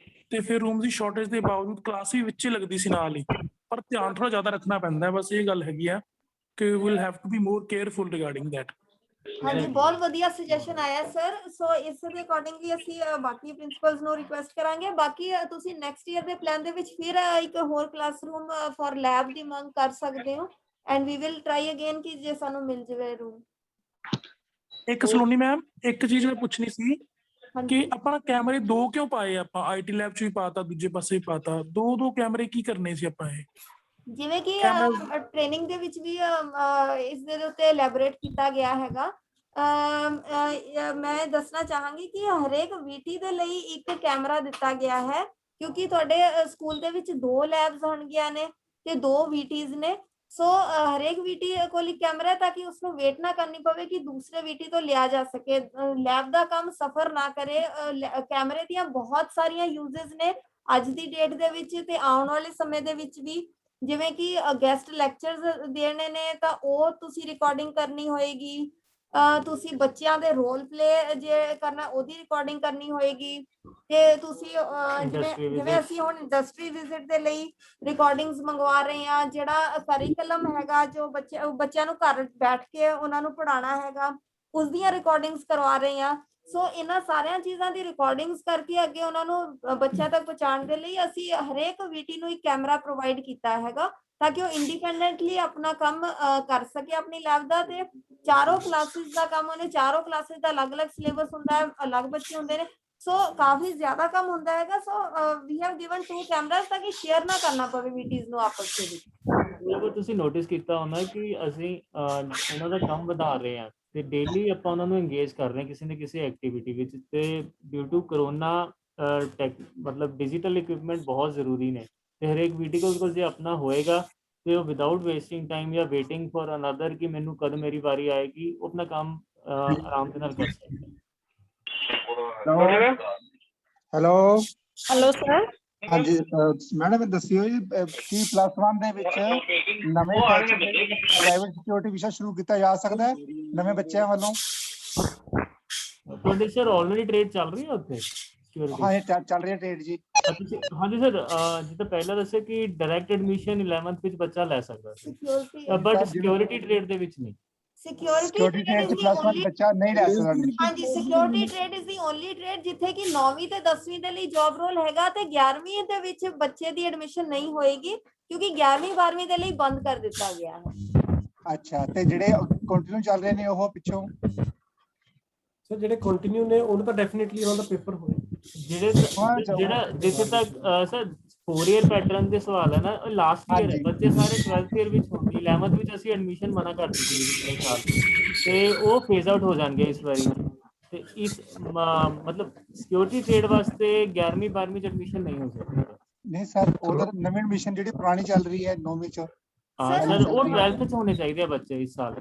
ਤੇ ਫਿਰ ਰੂਮ ਦੀ ਸ਼ਾਰਟੇਜ ਦੇ ਬਾਵਜੂਦ ਕਲਾਸ ਵੀ ਵਿੱਚ ਹੀ ਲੱਗਦੀ ਸੀ ਨਾਲ ਹੀ, ਪਰ ਧਿਆਨ ਥੋੜਾ ਜ਼ਿਆਦਾ ਰੱਖਣਾ ਪੈਂਦਾ ਹੈ। ਬਸ ਇਹ ਗੱਲ ਹੈਗੀ ਆ ਕਿ will have to be more careful regarding that. ਹਾਂਜੀ ਬਹੁਤ ਵਧੀਆ ਸੁਜੈਸ਼ਨ ਆਇਆ ਸਰ। ਸੋ ਇਸ ਦੇ ਅਕੋਰਡਿੰਗਲੀ ਅਸੀਂ ਬਾਕੀ ਪ੍ਰਿੰਸੀਪਲਸ ਨੂੰ ਰਿਕੁਐਸਟ ਕਰਾਂਗੇ। ਬਾਕੀ ਤੁਸੀਂ ਨੈਕਸਟ ਈਅਰ ਦੇ ਪਲਾਨ ਦੇ ਵਿੱਚ ਫਿਰ ਇੱਕ ਹੋਰ ਕਲਾਸਰੂਮ ਫॉर ਲੈਬ ਦੀ ਮੰਗ ਕਰ ਸਕਦੇ ਹੋ, and we will try again ਕਿ ਜੇ ਸਾਨੂੰ ਮਿਲ ਜਾਵੇ ਰੂਮ। ਇੱਕ ਸਲੋਨੀ ਮੈਮ ਇੱਕ ਚੀਜ਼ ਮੈਂ ਪੁੱਛਣੀ ਸੀ ਕਿ ਆਪਾਂ ਕੈਮਰੇ 2 ਕਿਉਂ ਪਾਏ? ਆਪਾਂ IT ਲੈਬ 'ਚ ਵੀ ਪਾਤਾ, ਦੂਜੇ ਪਾਸੇ ਵੀ ਪਾਤਾ, 2 ਕੈਮਰੇ ਕੀ ਕਰਨੇ ਸੀ ਆਪਾਂ? ਇਹ ਜਿਵੇਂ ਕਿ ਟ੍ਰੇਨਿੰਗ ਦੇ ਵਿੱਚ ਵੀ ਇਸ ਦੇ ਉੱਤੇ ਐਲੈਬੋਰੇਟ ਕੀਤਾ ਗਿਆ ਹੈਗਾ। ਮੈਂ ਦੱਸਣਾ ਚਾਹਾਂਗੀ ਕਿ ਹਰੇਕ VT ਦੇ ਲਈ ਇੱਕ ਕੈਮਰਾ ਦਿੱਤਾ ਗਿਆ ਹੈ, ਕਿਉਂਕਿ ਤੁਹਾਡੇ ਸਕੂਲ ਦੇ ਵਿੱਚ 2 ਲੈਬਸ ਹੋਣਗੀਆਂ ਨੇ ਤੇ 2 VTs ਨੇ। ਸੋ ਹਰੇਕ VT ਕੋਲ ਇੱਕ ਕੈਮਰਾ ਹੈ ਤਾਂ ਕਿ ਉਸਨੂੰ ਵੇਟ ਨਾ ਕਰਨੀ ਪਵੇ ਕਿ ਦੂਸਰੇ VT ਤੋਂ ਲਿਆ ਜਾ ਸਕੇ, ਲੈਬ ਦਾ ਕੰਮ ਸਫਰ ਨਾ ਕਰੇ। ਕੈਮਰੇ ਦੀਆਂ ਬਹੁਤ ਸਾਰੀਆਂ ਯੂਜ਼ਸ ਨੇ ਅੱਜ ਦੀ ਡੇਟ ਦੇ ਵਿੱਚ ਤੇ ਆਉਣ ਵਾਲੇ ਸਮੇਂ ਦੇ ਵਿੱਚ ਵੀ। ਜਿਵੇਂ ਕਿ ਗੈਸਟ ਲੈਕਚਰਸ ਦੇਣੇ ਨੇ ਤਾਂ ਉਹ ਤੁਸੀਂ ਰਿਕਾਰਡਿੰਗ ਕਰਨੀ ਹੋਏਗੀ, ਤੁਸੀਂ ਬੱਚਿਆਂ ਦੇ ਰੋਲ ਪਲੇ ਜੇ ਕਰਨਾ ਉਹਦੀ ਰਿਕਾਰਡਿੰਗ ਕਰਨੀ ਹੋਏਗੀ, ਤੇ ਤੁਸੀਂ ਜਿਵੇਂ ਅਸੀਂ ਹੁਣ ਇੰਡਸਟਰੀ ਵਿਜ਼ਿਟ ਦੇ ਲਈ ਰਿਕਾਰਡਿੰਗਸ ਮੰਗਵਾ ਰਹੇ ਹਾਂ, ਜਿਹੜਾ ਕਰਿਕੂਲਮ ਹੈਗਾ ਜੋ ਬੱਚਿਆਂ ਨੂੰ ਘਰ ਬੈਠ ਕੇ ਉਹਨਾਂ ਨੂੰ ਪੜ੍ਹਾਉਣਾ ਹੈਗਾ ਉਸ ਦੀਆਂ ਰਿਕਾਰਡਿੰਗਸ ਕਰਵਾ ਰਹੇ ਹਾਂ। ਸੋ ਇਹਨਾਂ ਸਾਰੀਆਂ ਚੀਜ਼ਾਂ ਦੀ ਰਿਕਾਰਡਿੰਗਸ ਕਰਕੇ ਅੱਗੇ ਉਹਨਾਂ ਨੂੰ ਬੱਚਿਆਂ ਤੱਕ ਪਹੁੰਚਾਉਣ ਦੇ ਲਈ ਅਸੀਂ ਹਰੇਕ VT ਨੂੰ ਇੱਕ ਕੈਮਰਾ ਪ੍ਰੋਵਾਈਡ ਕੀਤਾ ਹੈਗਾ ਤਾਂ ਕਿ ਉਹ ਇੰਡੀਪੈਂਡੈਂਟਲੀ ਆਪਣਾ ਕੰਮ ਕਰ ਸਕੇ ਆਪਣੀ ਲੈਬ ਦਾ। ਤੇ ਚਾਰੋਂ ਕਲਾਸਿਸ ਦਾ ਕੰਮ ਉਹਨੇ, ਚਾਰੋਂ ਕਲਾਸਿਸ ਦਾ ਅਲੱਗ-ਅਲੱਗ ਸਿਲੇਬਸ ਹੁੰਦਾ ਹੈ, ਅਲੱਗ ਬੱਚੇ ਹੁੰਦੇ ਨੇ, ਸੋ ਕਾਫੀ ਜ਼ਿਆਦਾ ਕੰਮ ਹੁੰਦਾ ਹੈਗਾ। ਸੋ ਵੀ ਹੈਵ ਗਿਵਨ 2 ਕੈਮਰਾਸ ਤਾਂ ਕਿ ਸ਼ੇਅਰ ਨਾ ਕਰਨਾ ਪਵੇ ਵੀਟੀਜ਼ ਨੂੰ ਆਪਸ ਦੇ ਵਿੱਚ। ਬਿਲਕੁਲ, ਤੁਸੀਂ ਨੋਟਿਸ ਕੀਤਾ ਹੋਣਾ ਕਿ ਅਸੀਂ ਉਹਨਾਂ ਦਾ ਕੰਮ ਵਧਾ ਰਹੇ ਹਾਂ ਤੇ ਡੇਲੀ ਆਪਾਂ ਉਹਨਾਂ ਨੂੰ ਇੰਗੇਜ ਕਰ ਰਹੇ ਹਾਂ ਕਿਸੇ ਨਾ ਕਿਸੇ ਐਕਟੀਵਿਟੀ ਵਿੱਚ। ਤੇ ਡਿਊ ਟੂ ਕਰੋਨਾ ਮਤਲਬ ਡਿਜੀਟਲ ਇਕਵਿਪਮੈਂਟ ਬਹੁਤ ਜ਼ਰੂਰੀ ਨੇ ਤੇ ਹਰੇਕ ਵੀਡੀਓ ਕੋਲ ਜੇ ਆਪਣਾ ਹੋਏਗਾ ਤੇ ਉਹ ਵਿਦਆਊਟ ਵੇਸਟਿੰਗ ਟਾਈਮ ਜਾਂ ਵੇਟਿੰਗ ਫॉर ਅਨਦਰ ਕਿ ਮੈਨੂੰ ਕਦ ਮੇਰੀ ਵਾਰੀ ਆਏਗੀ, ਉਹ ਆਪਣਾ ਕੰਮ ਆਰਾਮ ਦੇ ਨਾਲ ਕਰ ਸਕਦਾ। Hello hello sir. ਹਾਂਜੀ ਮੈਡਮ ਦੱਸਿਓ ਜੀ ਕੀ +1 ਦੇ ਵਿੱਚ ਨਵੇਂ ਬੈਚ ਪ੍ਰਾਈਵੇਟ ਸਿਕਿਉਰਿਟੀ ਵਿਸ਼ਾ ਸ਼ੁਰੂ ਕੀਤਾ ਜਾ ਸਕਦਾ ਹੈ ਨਵੇਂ ਬੱਚਿਆਂ ਵੱਲੋਂ? ਤੁਹਾਡੇ ਸਰ ਆਲਰੇਡੀ ਟ੍ਰੇਡ ਚੱਲ ਰਹੀ ਹੈ ਉੱਥੇ ਸਿਕਿਉਰਿਟੀ? ਹਾਂ, ਇਹ ਚੱਲ ਰਹੀ ਹੈ ਟ੍ਰੇਡ ਜੀ। ਹਾਂਜੀ ਸਰ, ਜਿੱਦਾਂ ਪਹਿਲਾਂ ਦੱਸਿਆ ਕਿ ਡਾਇਰੈਕਟ ਐਡਮਿਸ਼ਨ 11th ਵਿੱਚ ਬੱਚਾ ਲੈ ਸਕਦਾ ਸੀ, ਬਟ ਸਿਕਿਉਰਿਟੀ ਟ੍ਰੇਡ ਦੇ ਵਿੱਚ ਨਹੀਂ। Security trade is the only ਬੱਚਾ ਨਹੀਂ ਲੈ ਸਕਦਾ। ਹਾਂਜੀ, security trade is the only trade ਜਿੱਥੇ ਕਿ 9ਵੀਂ ਤੇ 10ਵੀਂ ਦੇ ਲਈ ਜੌਬ ਰੋਲ ਹੈਗਾ ਤੇ 11ਵੀਂ ਦੇ ਵਿੱਚ ਬੱਚੇ ਦੀ ਐਡਮਿਸ਼ਨ ਨਹੀਂ ਹੋਏਗੀ ਕਿਉਂਕਿ 11ਵੀਂ 12ਵੀਂ ਦੇ ਲਈ ਬੰਦ ਕਰ ਦਿੱਤਾ ਗਿਆ ਹੈ। ਅੱਛਾ, ਤੇ ਜਿਹੜੇ ਕੰਟੀਨਿਊ ਚੱਲ ਰਹੇ ਨੇ ਉਹ ਪਿੱਛੋਂ? ਸਰ ਜਿਹੜੇ ਕੰਟੀਨਿਊ ਨੇ ਉਹਨਾਂ ਦਾ ਡੈਫੀਨਿਟਲੀ ਉਹਨਾਂ ਦਾ ਪੇਪਰ ਹੋਏ। ਜਿਹੜਾ ਜਿੱਥੇ ਤੱਕ ਸਰ 4 ਈਅਰ ਪੈਟਰਨ ਦੇ ਸਵਾਲ ਹੈ ਨਾ, ਲਾਸਟ ਈਅਰ ਹੈ, ਬੱਚੇ ਸਾਰੇ 12th ਈਅਰ ਵਿੱਚ ਹੋਣਗੇ। 11th ਵਿੱਚ ਅਸੀਂ ਐਡਮਿਸ਼ਨ ਮਨਾ ਕਰ ਦਿੱਤੀ ਸੀ ਪਿਛਲੇ ਸਾਲ ਤੇ ਉਹ ਫੇਜ਼ ਆਊਟ ਹੋ ਜਾਣਗੇ ਇਸ ਵਾਰੀ। ਤੇ ਇਸ ਮਤਲਬ ਸਿਕਿਉਰਿਟੀ ਟ੍ਰੇਡ ਵਾਸਤੇ 11ਵੀਂ 12ਵੀਂ ਚ ਐਡਮਿਸ਼ਨ ਨਹੀਂ ਹੋ ਸਕਦੀ। ਨਹੀਂ ਸਰ, ਉਧਰ ਨਵੀਂ ਐਡਮਿਸ਼ਨ ਜਿਹੜੀ ਪੁਰਾਣੀ ਚੱਲ ਰਹੀ ਹੈ 9ਵੀਂ ਚ, ਸਰ ਉਹ 12th ਚ ਹੋਣੇ ਚਾਹੀਦੇ ਆ ਬੱਚੇ ਇਸ ਸਾਲ।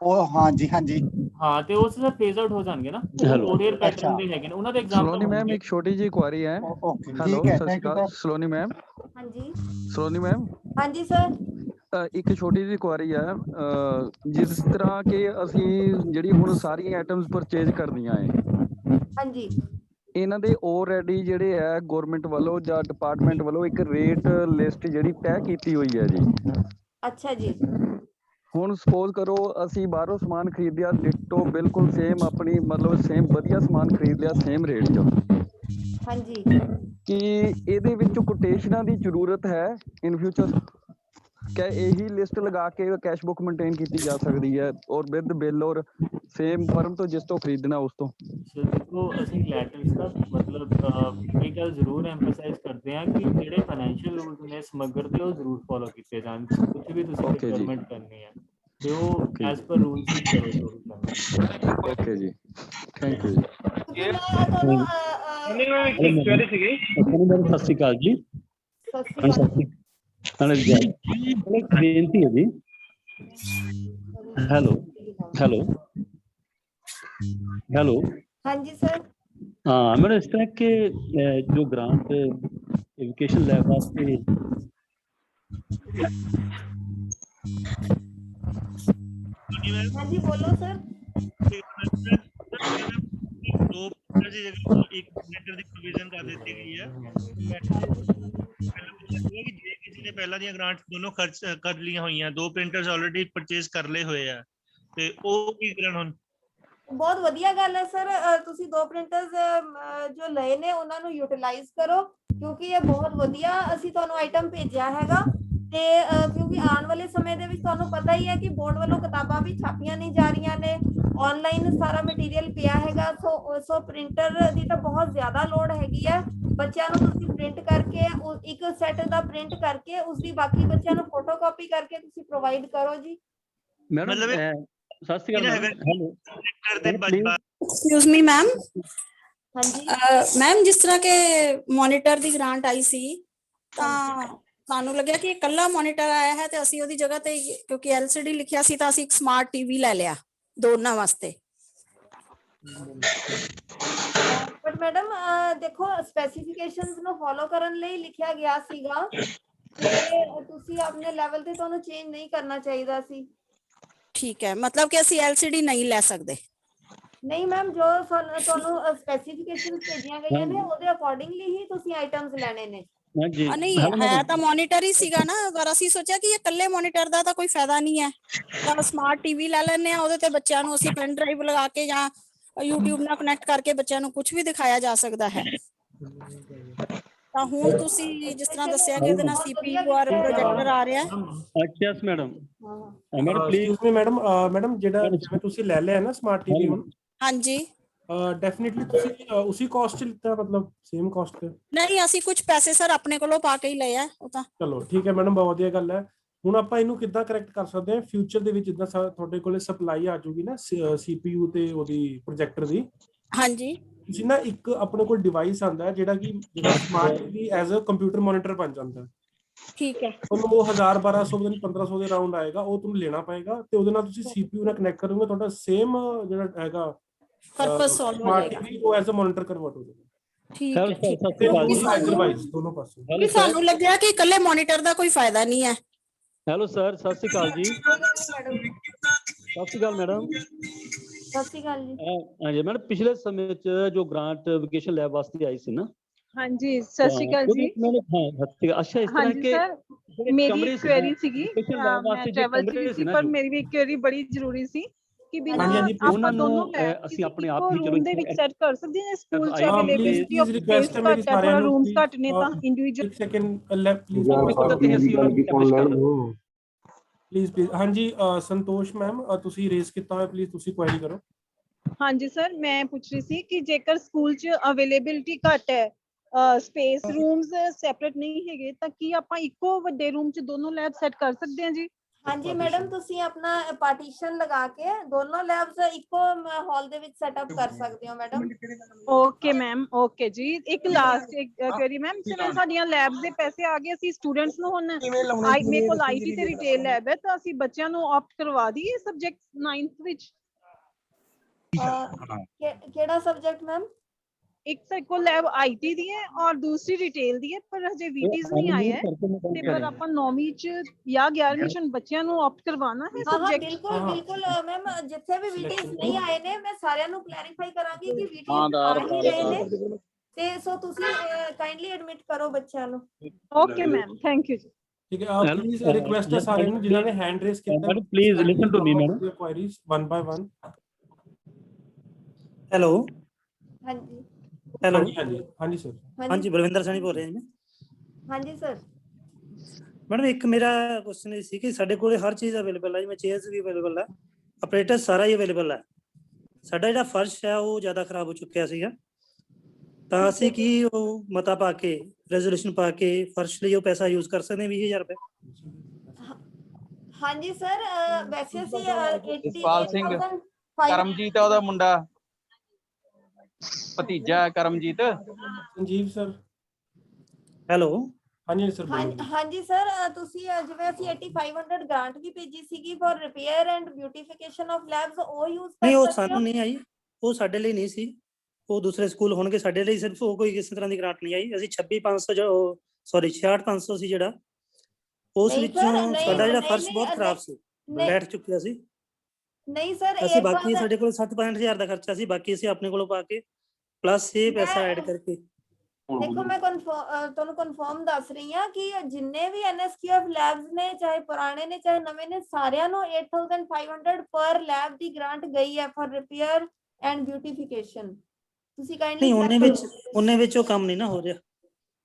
ਉਹ ਹਾਂਜੀ ਹਾਂਜੀ ਹਾਂ, ਤੇ ਉਸ ਦਾ ਫੇਜ਼ ਆਊਟ ਹੋ ਜਾਣਗੇ ਨਾ। 4 ਈਅਰ ਪੈਟਰਨ ਦੇ ਹੈਗੇ ਨੇ ਉਹਨਾਂ ਦੇ ਐਗਜ਼ਾਮ। ਸਲੋਨੀ ਮੈਮ ਇੱਕ ਛੋਟੀ ਜਿਹੀ ਕੁਆਰੀ ਹੈ। ਹੈਲੋ ਸਤਿ ਸ਼੍ਰੀ ਅਕਾਲ ਸਲੋਨੀ ਮੈਮ। ਹਾਂਜੀ ਸਲੋਨੀ ਮੈਮ। ਹਾਂਜੀ ਸਰ। ਇੱਕ ਛੋਟੀ ਜਿਹੀ ਕੁਆਰੀ ਹੈ, ਜਿਸ ਤਰ੍ਹਾਂ ਕਿ ਅਸੀਂ ਜਿਹੜੀ ਹੁਣ ਸਾਰੀਆਂ ਆਈਟਮਸ ਪਰਚੇਜ ਕਰਨੀਆਂ ਹੈ, ਹਾਂਜੀ, ਇਹਨਾਂ ਦੇ ਆਲਰੇਡੀ ਜਿਹੜੇ ਹੈ ਗਵਰਨਮੈਂਟ ਵੱਲੋਂ ਜਾਂ ਡਿਪਾਰਟਮੈਂਟ ਵੱਲੋਂ ਇੱਕ ਰੇਟ ਲਿਸਟ ਜਿਹੜੀ ਤੈਅ ਕੀਤੀ ਹੋਈ ਹੈ ਜੀ। ਅੱਛਾ ਜੀ। ਹੁਣ ਸਪੋਜ਼ ਕਰੋ ਅਸੀਂ ਬਾਹਰੋਂ ਸਮਾਨ ਖਰੀਦਿਆ, ਡਿਟੋ ਬਿਲਕੁਲ ਸੇਮ ਆਪਣੀ ਮਤਲਬ ਸੇਮ ਵਧੀਆ ਸਮਾਨ ਖਰੀਦ ਲਿਆ ਸੇਮ ਰੇਟ 'ਚ। ਹਾਂਜੀ, ਕੀ ਇਹਦੇ ਵਿੱਚ ਕੋਟੇਸ਼ਨਾਂ ਦੀ ਜ਼ਰੂਰਤ ਹੈ ਇਨ ਫਿਊਚਰ? क्या यही लिस्ट लगा के कैश बुक मेंटेन की जा सकती है और विद बिल और सेम फर्म तो जिस तो खरीदना उस तो? देखो ਅਸੀਂ ਲੈਟਰਸ ਦਾ ਮਤਲਬ ਇਹ ਗੱਲ ਜ਼ਰੂਰ ਐਮਫਸਾਈਜ਼ ਕਰਦੇ ਹਾਂ ਕਿ ਜਿਹੜੇ ਫਾਈਨੈਂਸ਼ੀਅਲ ਰੂਲਸ ਨੇ ਸਮਗਰ ਦੇ ਉਹ ਜ਼ਰੂਰ ਫੋਲੋ ਕੀਤੇ ਜਾਣ। ਕੁਝ ਵੀ ਤੁਸੀਂ ਪ੍ਰੋਕਿਊਰਮੈਂਟ ਕਰਨੀ ਹੈ ਤੇ ਉਹ ਐਸ ਪਰ ਰੂਲਸ ਹੀ ਕਰੋ ਜੋ ਵੀ ਕਰਨਾ। ਓਕੇ ਜੀ, ਥੈਂਕ ਯੂ ਜੀ। ਸਤਿ ਸ਼੍ਰੀ ਅਕਾਲ ਜੀ। ਸਤਿ ਸ਼੍ਰੀ ਅਕਾਲ। ਇੱਕ ਬੇਨਤੀ ਹੈ ਜੀ। ਹੈਲੋ ਹੈਲੋ ਹੈਲੋ ਹਾਂਜੀ ਸਰ। हाँ, मैंने इस तरह के जो ग्रांट एजुकेशन लैब वास्ते ਹਾਂਜੀ ਬੋਲੋ ਸਰ। दो प्रिंटर की जगह एक प्रिंटर की प्रोविजन कर दी गई है कि जे किसी ने पहला ਦੀਆਂ ਗ੍ਰਾਂਟ ਦੋਨੋਂ ਖਰਚ ਕਰ ਲਈਆਂ ਹੋਈਆਂ, 2 ਪ੍ਰਿੰਟਰਸ ਆਲਰੇਡੀ ਪਰਚੇਸ ਕਰ ਲਏ ਹੋਏ ਆ, ਤੇ ਉਹ ਕੀ ਕਰਨ ਹੁਣ? ਬਹੁਤ ਵਧੀਆ ਗੱਲ ਹੈ ਸਰ। ਤੁਸੀਂ 2 ਪ੍ਰਿੰਟਰਸ ਜੋ ਲਏ ਨੇ ਉਹਨਾਂ ਨੂੰ ਯੂਟਿਲਾਈਜ਼ ਕਰੋ ਕਿਉਂਕਿ ਇਹ ਬਹੁਤ ਵਧੀਆ ਅਸੀਂ ਤੁਹਾਨੂੰ ਆਈਟਮ ਭੇਜਿਆ ਹੈਗਾ। ਤੇ ਕਿਉਂਕਿ ਆਉਣ ਵਾਲੇ ਸਮੇਂ ਦੇ ਵਿੱਚ ਤੁਹਾਨੂੰ ਪਤਾ ਹੀ ਹੈ ਕਿ ਬੋਰਡ ਵੱਲੋਂ ਕਿਤਾਬਾਂ ਵੀ ਛਾਪੀਆਂ ਨਹੀਂ ਜਾ ਰਹੀਆਂ ਨੇ, ਆਨਲਾਈਨ ਸਾਰਾ ਮਟੀਰੀਅਲ ਪਿਆ ਹੈਗਾ। ਸੋ ਪ੍ਰਿੰਟਰ ਦੀ ਤਾਂ ਬਹੁਤ ਜ਼ਿਆਦਾ ਲੋੜ ਹੈਗੀ ਹੈ। ਬੱਚਿਆਂ ਨੂੰ ਤੁਸੀਂ ਪ੍ਰਿੰਟ ਕਰਕੇ ਇੱਕ ਸੈੱਟ ਦਾ ਪ੍ਰਿੰਟ ਕਰਕੇ ਉਸਦੀ ਬਾਕੀ ਬੱਚਿਆਂ ਨੂੰ ਫੋਟੋਕਾਪੀ ਕਰਕੇ ਤੁਸੀਂ ਪ੍ਰੋਵਾਈਡ ਕਰੋ ਜੀ। Madam Sat Sri Akal. Hello excuse me ma'am. ਹਾਂਜੀ मैम जिस तरह के मॉनिटर ਦੀ ਗ੍ਰਾਂਟ ਆਈ ਸੀ ਤਾਂ ਸਾਨੂੰ ਲੱਗਿਆ ਕਿ ਇਕੱਲਾ ਮੋਨੀਟਰ ਆਇਆ ਹੈ ਤੇ ਅਸੀਂ ਉਹਦੀ ਜਗ੍ਹਾ ਤੇ ਕਿਉਂਕਿ LCD ਲਿਖਿਆ ਸੀ ਤਾਂ ਅਸੀਂ ਇੱਕ ਸਮਾਰਟ ਟੀਵੀ ਲੈ ਲਿਆ ਦੋਨਾਂ ਵਾਸਤੇ। ਬਟ ਮੈਡਮ ਦੇਖੋ ਸਪੈਸੀਫਿਕੇਸ਼ਨਸ ਨੂੰ ਫੋਲੋ ਕਰਨ ਲਈ ਲਿਖਿਆ ਗਿਆ ਸੀਗਾ ਤੇ ਤੁਸੀਂ ਆਪਣੇ ਲੈਵਲ ਤੇ ਤੁਹਾਨੂੰ ਚੇਂਜ ਨਹੀਂ ਕਰਨਾ ਚਾਹੀਦਾ ਸੀ। ਠੀਕ ਹੈ, ਮਤਲਬ ਕਿ ਅਸੀਂ LCD ਨਹੀਂ ਲੈ ਸਕਦੇ? ਨਹੀਂ ਮੈਮ, ਜੋ ਤੁਹਾਨੂੰ ਸਪੈਸੀਫਿਕੇਸ਼ਨਸ ਭੇਜੀਆਂ ਗਈਆਂ ਨੇ ਉਹਦੇ ਅਕੋਰਡਿੰਗਲੀ ਹੀ ਤੁਸੀਂ ਆਈਟਮਸ ਲੈਣੇ ਨੇ। ਨਹੀਂ ਹੈ ਤਾਂ ਮੋਨੀਟਰ ਹੀ ਸੀਗਾ ਨਾ, ਪਰ ਅਸੀਂ ਸੋਚਿਆ ਕਿ ਇਹ ਇਕੱਲੇ ਮੋਨੀਟਰ ਦਾ ਤਾਂ ਕੋਈ ਫਾਇਦਾ ਨਹੀਂ ਹੈ ਤਾਂ ਸਮਾਰਟ ਟੀਵੀ ਲੈ ਲੈਂਦੇ ਆ, ਉਹਦੇ ਤੇ ਬੱਚਿਆਂ ਨੂੰ ਅਸੀਂ ਪੈਨ ਡਰਾਈਵ ਲਗਾ ਕੇ ਜਾਂ YouTube ਨਾਲ ਕਨੈਕਟ ਕਰਕੇ ਬੱਚਿਆਂ ਨੂੰ ਕੁਝ ਵੀ ਦਿਖਾਇਆ ਜਾ ਸਕਦਾ ਹੈ। ਤਾਂ ਹੁਣ ਤੁਸੀਂ ਜਿਸ ਤਰ੍ਹਾਂ ਦੱਸਿਆ ਕਿ ਇਹਦੇ ਨਾਲ CPU ਔਰ ਪ੍ਰੋਜੈਕਟਰ ਆ ਰਿਹਾ yes madam madam excuse me madam madam ਜਿਹੜਾ ਜਿਵੇਂ ਤੁਸੀਂ ਲੈ ਲਿਆ ਨਾ ਸਮਾਰਟ ਟੀਵੀ ਹੁਣ ਹਾਂਜੀ ਡੈਫੀਨਿਟਲੀ ਤੁਸੀਂ ਉਸੇ ਕਾਸਟ ਚ ਲਿੱਤਾ ਮਤਲਬ ਸੇਮ ਕਾਸਟ ਤੇ ਨਹੀਂ ਅਸੀਂ ਕੁਝ ਪੈਸੇ ਸਰ ਆਪਣੇ ਕੋਲੋਂ ਪਾ ਕੇ ਹੀ ਲਏ ਆ ਉਹ ਤਾਂ ਚਲੋ ਠੀਕ ਹੈ ਮੈਡਮ ਬਹੁਤ ਵਧੀਆ ਗੱਲ ਹੈ। ਹੁਣ ਆਪਾਂ ਇਹਨੂੰ ਕਿੱਦਾਂ ਕਰੈਕਟ ਕਰ ਸਕਦੇ ਹਾਂ ਫਿਊਚਰ ਦੇ ਵਿੱਚ ਜਿੱਦਾਂ ਤੁਹਾਡੇ ਕੋਲੇ ਸਪਲਾਈ ਆ ਜਾਊਗੀ ਨਾ CPU ਤੇ ਉਹਦੀ ਪ੍ਰੋਜੈਕਟਰ ਦੀ ਹਾਂਜੀ ਤੁਸੀਂ ਨਾ ਇੱਕ ਆਪਣੇ ਕੋਲ ਡਿਵਾਈਸ ਆਂਦਾ ਜਿਹੜਾ ਕਿ smart TV as a computer monitor ਬਣ ਜਾਂਦਾ ਠੀਕ ਹੈ ਤੁਹਾਨੂੰ ਉਹ 1000 1200 ਦਿਨ 1500 ਦੇ ਰਾਉਂਡ ਆਏਗਾ ਉਹ ਤੁਹਾਨੂੰ ਲੈਣਾ ਪਏਗਾ ਤੇ ਉਹਦੇ ਨਾਲ ਤੁਸੀਂ CPU ਨਾਲ ਕਨੈਕਟ ਕਰੋਗੇ ਤੁਹਾਡਾ ਸੇਮ ਜਿਹੜਾ ਹੈਗਾ ਪਰਪਸ ਸੋਲਵ ਹੋ ਜਾਏਗਾ ਉਹ ਐਜ਼ ਅ ਮੋਨੀਟਰ ਕਨਵਰਟ ਹੋ ਜਾਏਗਾ। ਠੀਕ ਹੈ ਦੋਨੋਂ ਪਾਸੇ ਕਿਉਂਕਿ ਸਾਨੂੰ ਲੱਗਿਆ ਕਿ ਇਕੱਲੇ ਮੋਨੀਟਰ ਦਾ ਕੋਈ ਫਾਇਦਾ ਨਹੀਂ ਹੈ। ਹੈਲੋ ਸਰ ਸਤਿ ਸ਼੍ਰੀ ਅਕਾਲ ਜੀ। ਸਤਿ ਸ਼੍ਰੀ ਅਕਾਲ ਮੈਡਮ। ਸਤਿ ਸ਼੍ਰੀ ਅਕਾਲ ਜੀ। ਹਾਂਜੀ ਮੈਡਮ ਪਿਛਲੇ ਸਮੇਂ 'ਚ ਜੋ ਗ੍ਰਾਂਟ ਵੋਕੇਸ਼ਨ ਲੈਬ ਵਾਸਤੇ ਆਈ ਸੀ ਨਾ ਹਾਂਜੀ ਸਤਿ ਸ਼੍ਰੀ ਅਕਾਲ ਜੀ। ਅੱਛਾ ਇਸ ਤਰ੍ਹਾਂ ਕਿ ਮੇਰੀ ਇੱਕ ਕੁਐਰੀ ਸੀਗੀ ਮੈਂ ਟਰੈਵਲ ਚ ਸੀ ਪਰ ਮੇਰੀ ਵੀ ਇੱਕ ਕੁਐਰੀ ਬੜੀ ਜ਼ਰੂਰੀ ਸੀ ਕਿ ਬਿਨਾਂ ਆਪਾਂ ਦੋਨੋਂ ਅਸੀਂ ਆਪਣੇ ਆਪ ਹੀ ਰੂਮ ਦੇ ਵਿੱਚ ਸੈੱਟ ਕਰ ਸਕਦੇ ਹਾਂ ਸਕੂਲ ਚ ਅਵੇਲੇਬਿਲਿਟੀ ਆਫ ਸਪੇਸ ਘੱਟ ਹੈ ਥੋੜਾ ਰੂਮਸ ਘੱਟ ਨੇ ਤਾਂ ਇੰਡੀਵਿਜੂਅਲ ਪਲੀਜ਼ ਹਾਂਜੀ ਸੰਤੋਸ਼ ਮੈਮ ਤੁਸੀਂ ਰੇਜ਼ ਕੀਤਾ ਹੋਇਆ ਪਲੀਜ਼ ਤੁਸੀਂ ਕੁਐਰੀ ਕਰੋ। ਹਾਂਜੀ ਸਰ ਮੈਂ ਪੁੱਛ ਰਹੀ ਸੀ ਕਿ ਜੇਕਰ ਸਕੂਲ ਚ ਅਵੇਲੇਬਿਲਿਟੀ ਘੱਟ ਹੈ ਸਪੇਸ ਰੂਮਸ ਸੈਪਰੇਟ ਨਹੀਂ ਹੈਗੇ ਤਾਂ ਕੀ ਆਪਾਂ ਇੱਕੋ ਵੱਡੇ ਰੂਮ ਚ ਦੋਨੋਂ ਲੈਬ ਸੈੱਟ ਕਰ ਸਕਦੇ ਹਾਂ ਜੀ? ਹਾਂਜੀ ਮੈਡਮ ਤੁਸੀਂ ਆਪਣਾ ਪਾਰਟੀਸ਼ਨ ਲਗਾ ਕੇ ਦੋਨੋਂ ਲੈਬਸ ਇੱਕੋ ਹਾਲ ਦੇ ਵਿੱਚ ਸੈਟਅਪ ਕਰ ਸਕਦੇ ਹੋ ਮੈਡਮ। ਓਕੇ ਮੈਮ ਓਕੇ ਜੀ। ਇੱਕ ਲਾਸਟ ਕੁਐਰੀ ਮੈਮ ਜਿਵੇਂ ਸਾਡੀਆਂ ਲੈਬਸ ਦੇ ਪੈਸੇ ਆ ਗਏ ਅਸੀਂ ਸਟੂਡੈਂਟਸ ਨੂੰ ਹੁਣ ਮੇਰੇ ਕੋਲ IT ਤੇ ਰਿਟੇਲ ਲੈਬ ਹੈ ਤਾਂ ਅਸੀਂ ਬੱਚਿਆਂ ਨੂੰ ਆਪਟ ਕਰਵਾ ਦਈਏ ਸਬਜੈਕਟ 9th ਵਿੱਚ ਕਿਹੜਾ ਸਬਜੈਕਟ ਮੈਮ? ਇੱਕ ਸਾਡੇ ਕੋਲ ਲੈਬ IT ਦੀ ਹੈ ਔਰ ਦੂਸਰੀ ਰਿਟੇਲ ਦੀ ਹੈ ਪਰ ਹਜੇ VTs ਨਹੀਂ ਆਏ ਹੈ ਤੇ ਪਰ ਆਪਾਂ 9ਵੀਂ ਚ ਜਾਂ 11ਵੀਂ ਚ ਬੱਚਿਆਂ ਨੂੰ ਆਪਟ ਕਰਵਾਉਣਾ ਹੈ ਸਬਜੈਕਟ। ਬਿਲਕੁਲ ਬਿਲਕੁਲ ਮੈਮ ਜਿੱਥੇ ਵੀ VTs ਨਹੀਂ ਆਏ ਨੇ ਮੈਂ ਸਾਰਿਆਂ ਨੂੰ ਕਲੈਰੀਫਾਈ ਕਰਾਂਗੀ ਕਿ VTs ਆ ਹੀ ਰਹੇ ਨੇ ਤੇ ਸੋ ਤੁਸੀਂ ਕਾਈਂਡਲੀ ਐਡਮਿਟ ਕਰੋ ਬੱਚਿਆਂ ਨੂੰ। ਓਕੇ ਮੈਮ ਥੈਂਕ ਯੂ ਜੀ। ठीक है आप प्लीज रिक्वेस्ट है सारे ने जिन्होंने हैंड रेज किया madam please listen to me madam queries one by one. Hello हाँ जी हेलो हाँ जी सर हाँ जी बलविंदर सैनी बोल रहे हैं हाँ जी सर। मैडम एक मेरा क्वेश्चन ये सी कि साडे कोले हर चीज अवेलेबल है जिवें चेयर्स भी अवेलेबल है ऑपरेटर सारा ही अवेलेबल है साडा जिहड़ा फर्श है वो ज़्यादा खराब हो चुकिया सीगा ਤਾਂ ਅਸੀਂ ਕੀ ਉਹ ਮਤਾ ਪਾ ਕੇ ਰੈਜ਼ੋਲੂਸ਼ਨ ਪਾ ਕੇ ਫਰਸ਼ ਲਈ ਉਹ ਪੈਸਾ ਯੂਜ਼ ਕਰ ਸਕਦੇ ਹਾਂ 20000 ਰੁਪਏ? ਹਾਂਜੀ ਸਰ ਵੈਸੇ ਅਸੀਂ ਜਸਪਾਲ ਸਿੰਘ ਕਰਮਜੀਤ ਉਹਦਾ ਮੁੰਡਾ ਭਤੀਜਾ ਕਰਮਜੀਤ ਸੰਜੀਵ ਸਰ। ਹੈਲੋ ਹਾਂਜੀ ਸਰ ਹਾਂਜੀ ਸਰ ਤੁਸੀਂ ਜਿਵੇਂ ਅਸੀਂ 8500 ਗ੍ਰਾਂਟ ਵੀ ਭੇਜੀ ਸੀਗੀ for repair and beautification of labs ਉਹ ਯੂਜ਼ ਕਰ ਸਕਦੇ ਹੋ? ਨਹੀਂ ਉਹ ਸਾਨੂੰ ਨਹੀਂ ਆਈ ਉਹ ਸਾਡੇ ਲਈ ਨਹੀਂ ਸੀ ਉਹ ਦੂਸਰੇ ਸਕੂਲ ਹੋਣਗੇ ਸਾਡੇ ਲਈ ਸਿਰਫ ਉਹ ਕੋਈ ਕਿਸੇ ਤਰ੍ਹਾਂ ਦੀ ਗ੍ਰਾਂਟ ਨਹੀਂ ਆਈ। ਅਸੀਂ 26500 ਸੌਰੀ 66500 ਸੀ ਜਿਹੜਾ ਉਸ ਵਿੱਚੋਂ ਸਾਡਾ ਜਿਹੜਾ ਫਰਸ਼ ਬਹੁਤ ਖਰਾਬ ਸੀ ਬੈਠ ਚੁੱਕਿਆ ਸੀ। ਨਹੀਂ ਸਰ ਅਸੀਂ ਬਾਕੀ ਸਾਡੇ ਕੋਲ 7-65000 ਦਾ ਖਰਚਾ ਸੀ ਬਾਕੀ ਅਸੀਂ ਆਪਣੇ ਕੋਲੋਂ ਪਾ ਕੇ ਪਲੱਸ ਇਹ ਪੈਸਾ ਐਡ ਕਰਕੇ। ਦੇਖੋ ਮੈਂ ਤੁਹਾਨੂੰ ਕਨਫਰਮ ਦੱਸ ਰਹੀ ਹਾਂ ਕਿ ਜਿੰਨੇ ਵੀ NSQF ਲੈਬਸ ਨੇ ਚਾਹੇ ਪੁਰਾਣੇ ਨੇ ਚਾਹੇ ਨਵੇਂ ਨੇ ਸਾਰਿਆਂ ਨੂੰ 8500 ਪਰ ਲੈਬ ਦੀ ਗ੍ਰਾਂਟ ਗਈ ਹੈ ਫॉर ਰਿਪੇਅਰ ਐਂਡ ਬਿਊਟੀਫਿਕੇਸ਼ਨ। ਤੁਸੀਂ ਕਾਈਂਡਲੀ ਉਹਨੇ ਵਿੱਚ ਉਹ ਕੰਮ ਨਹੀਂ ਨਾ ਹੋ ਰਿਹਾ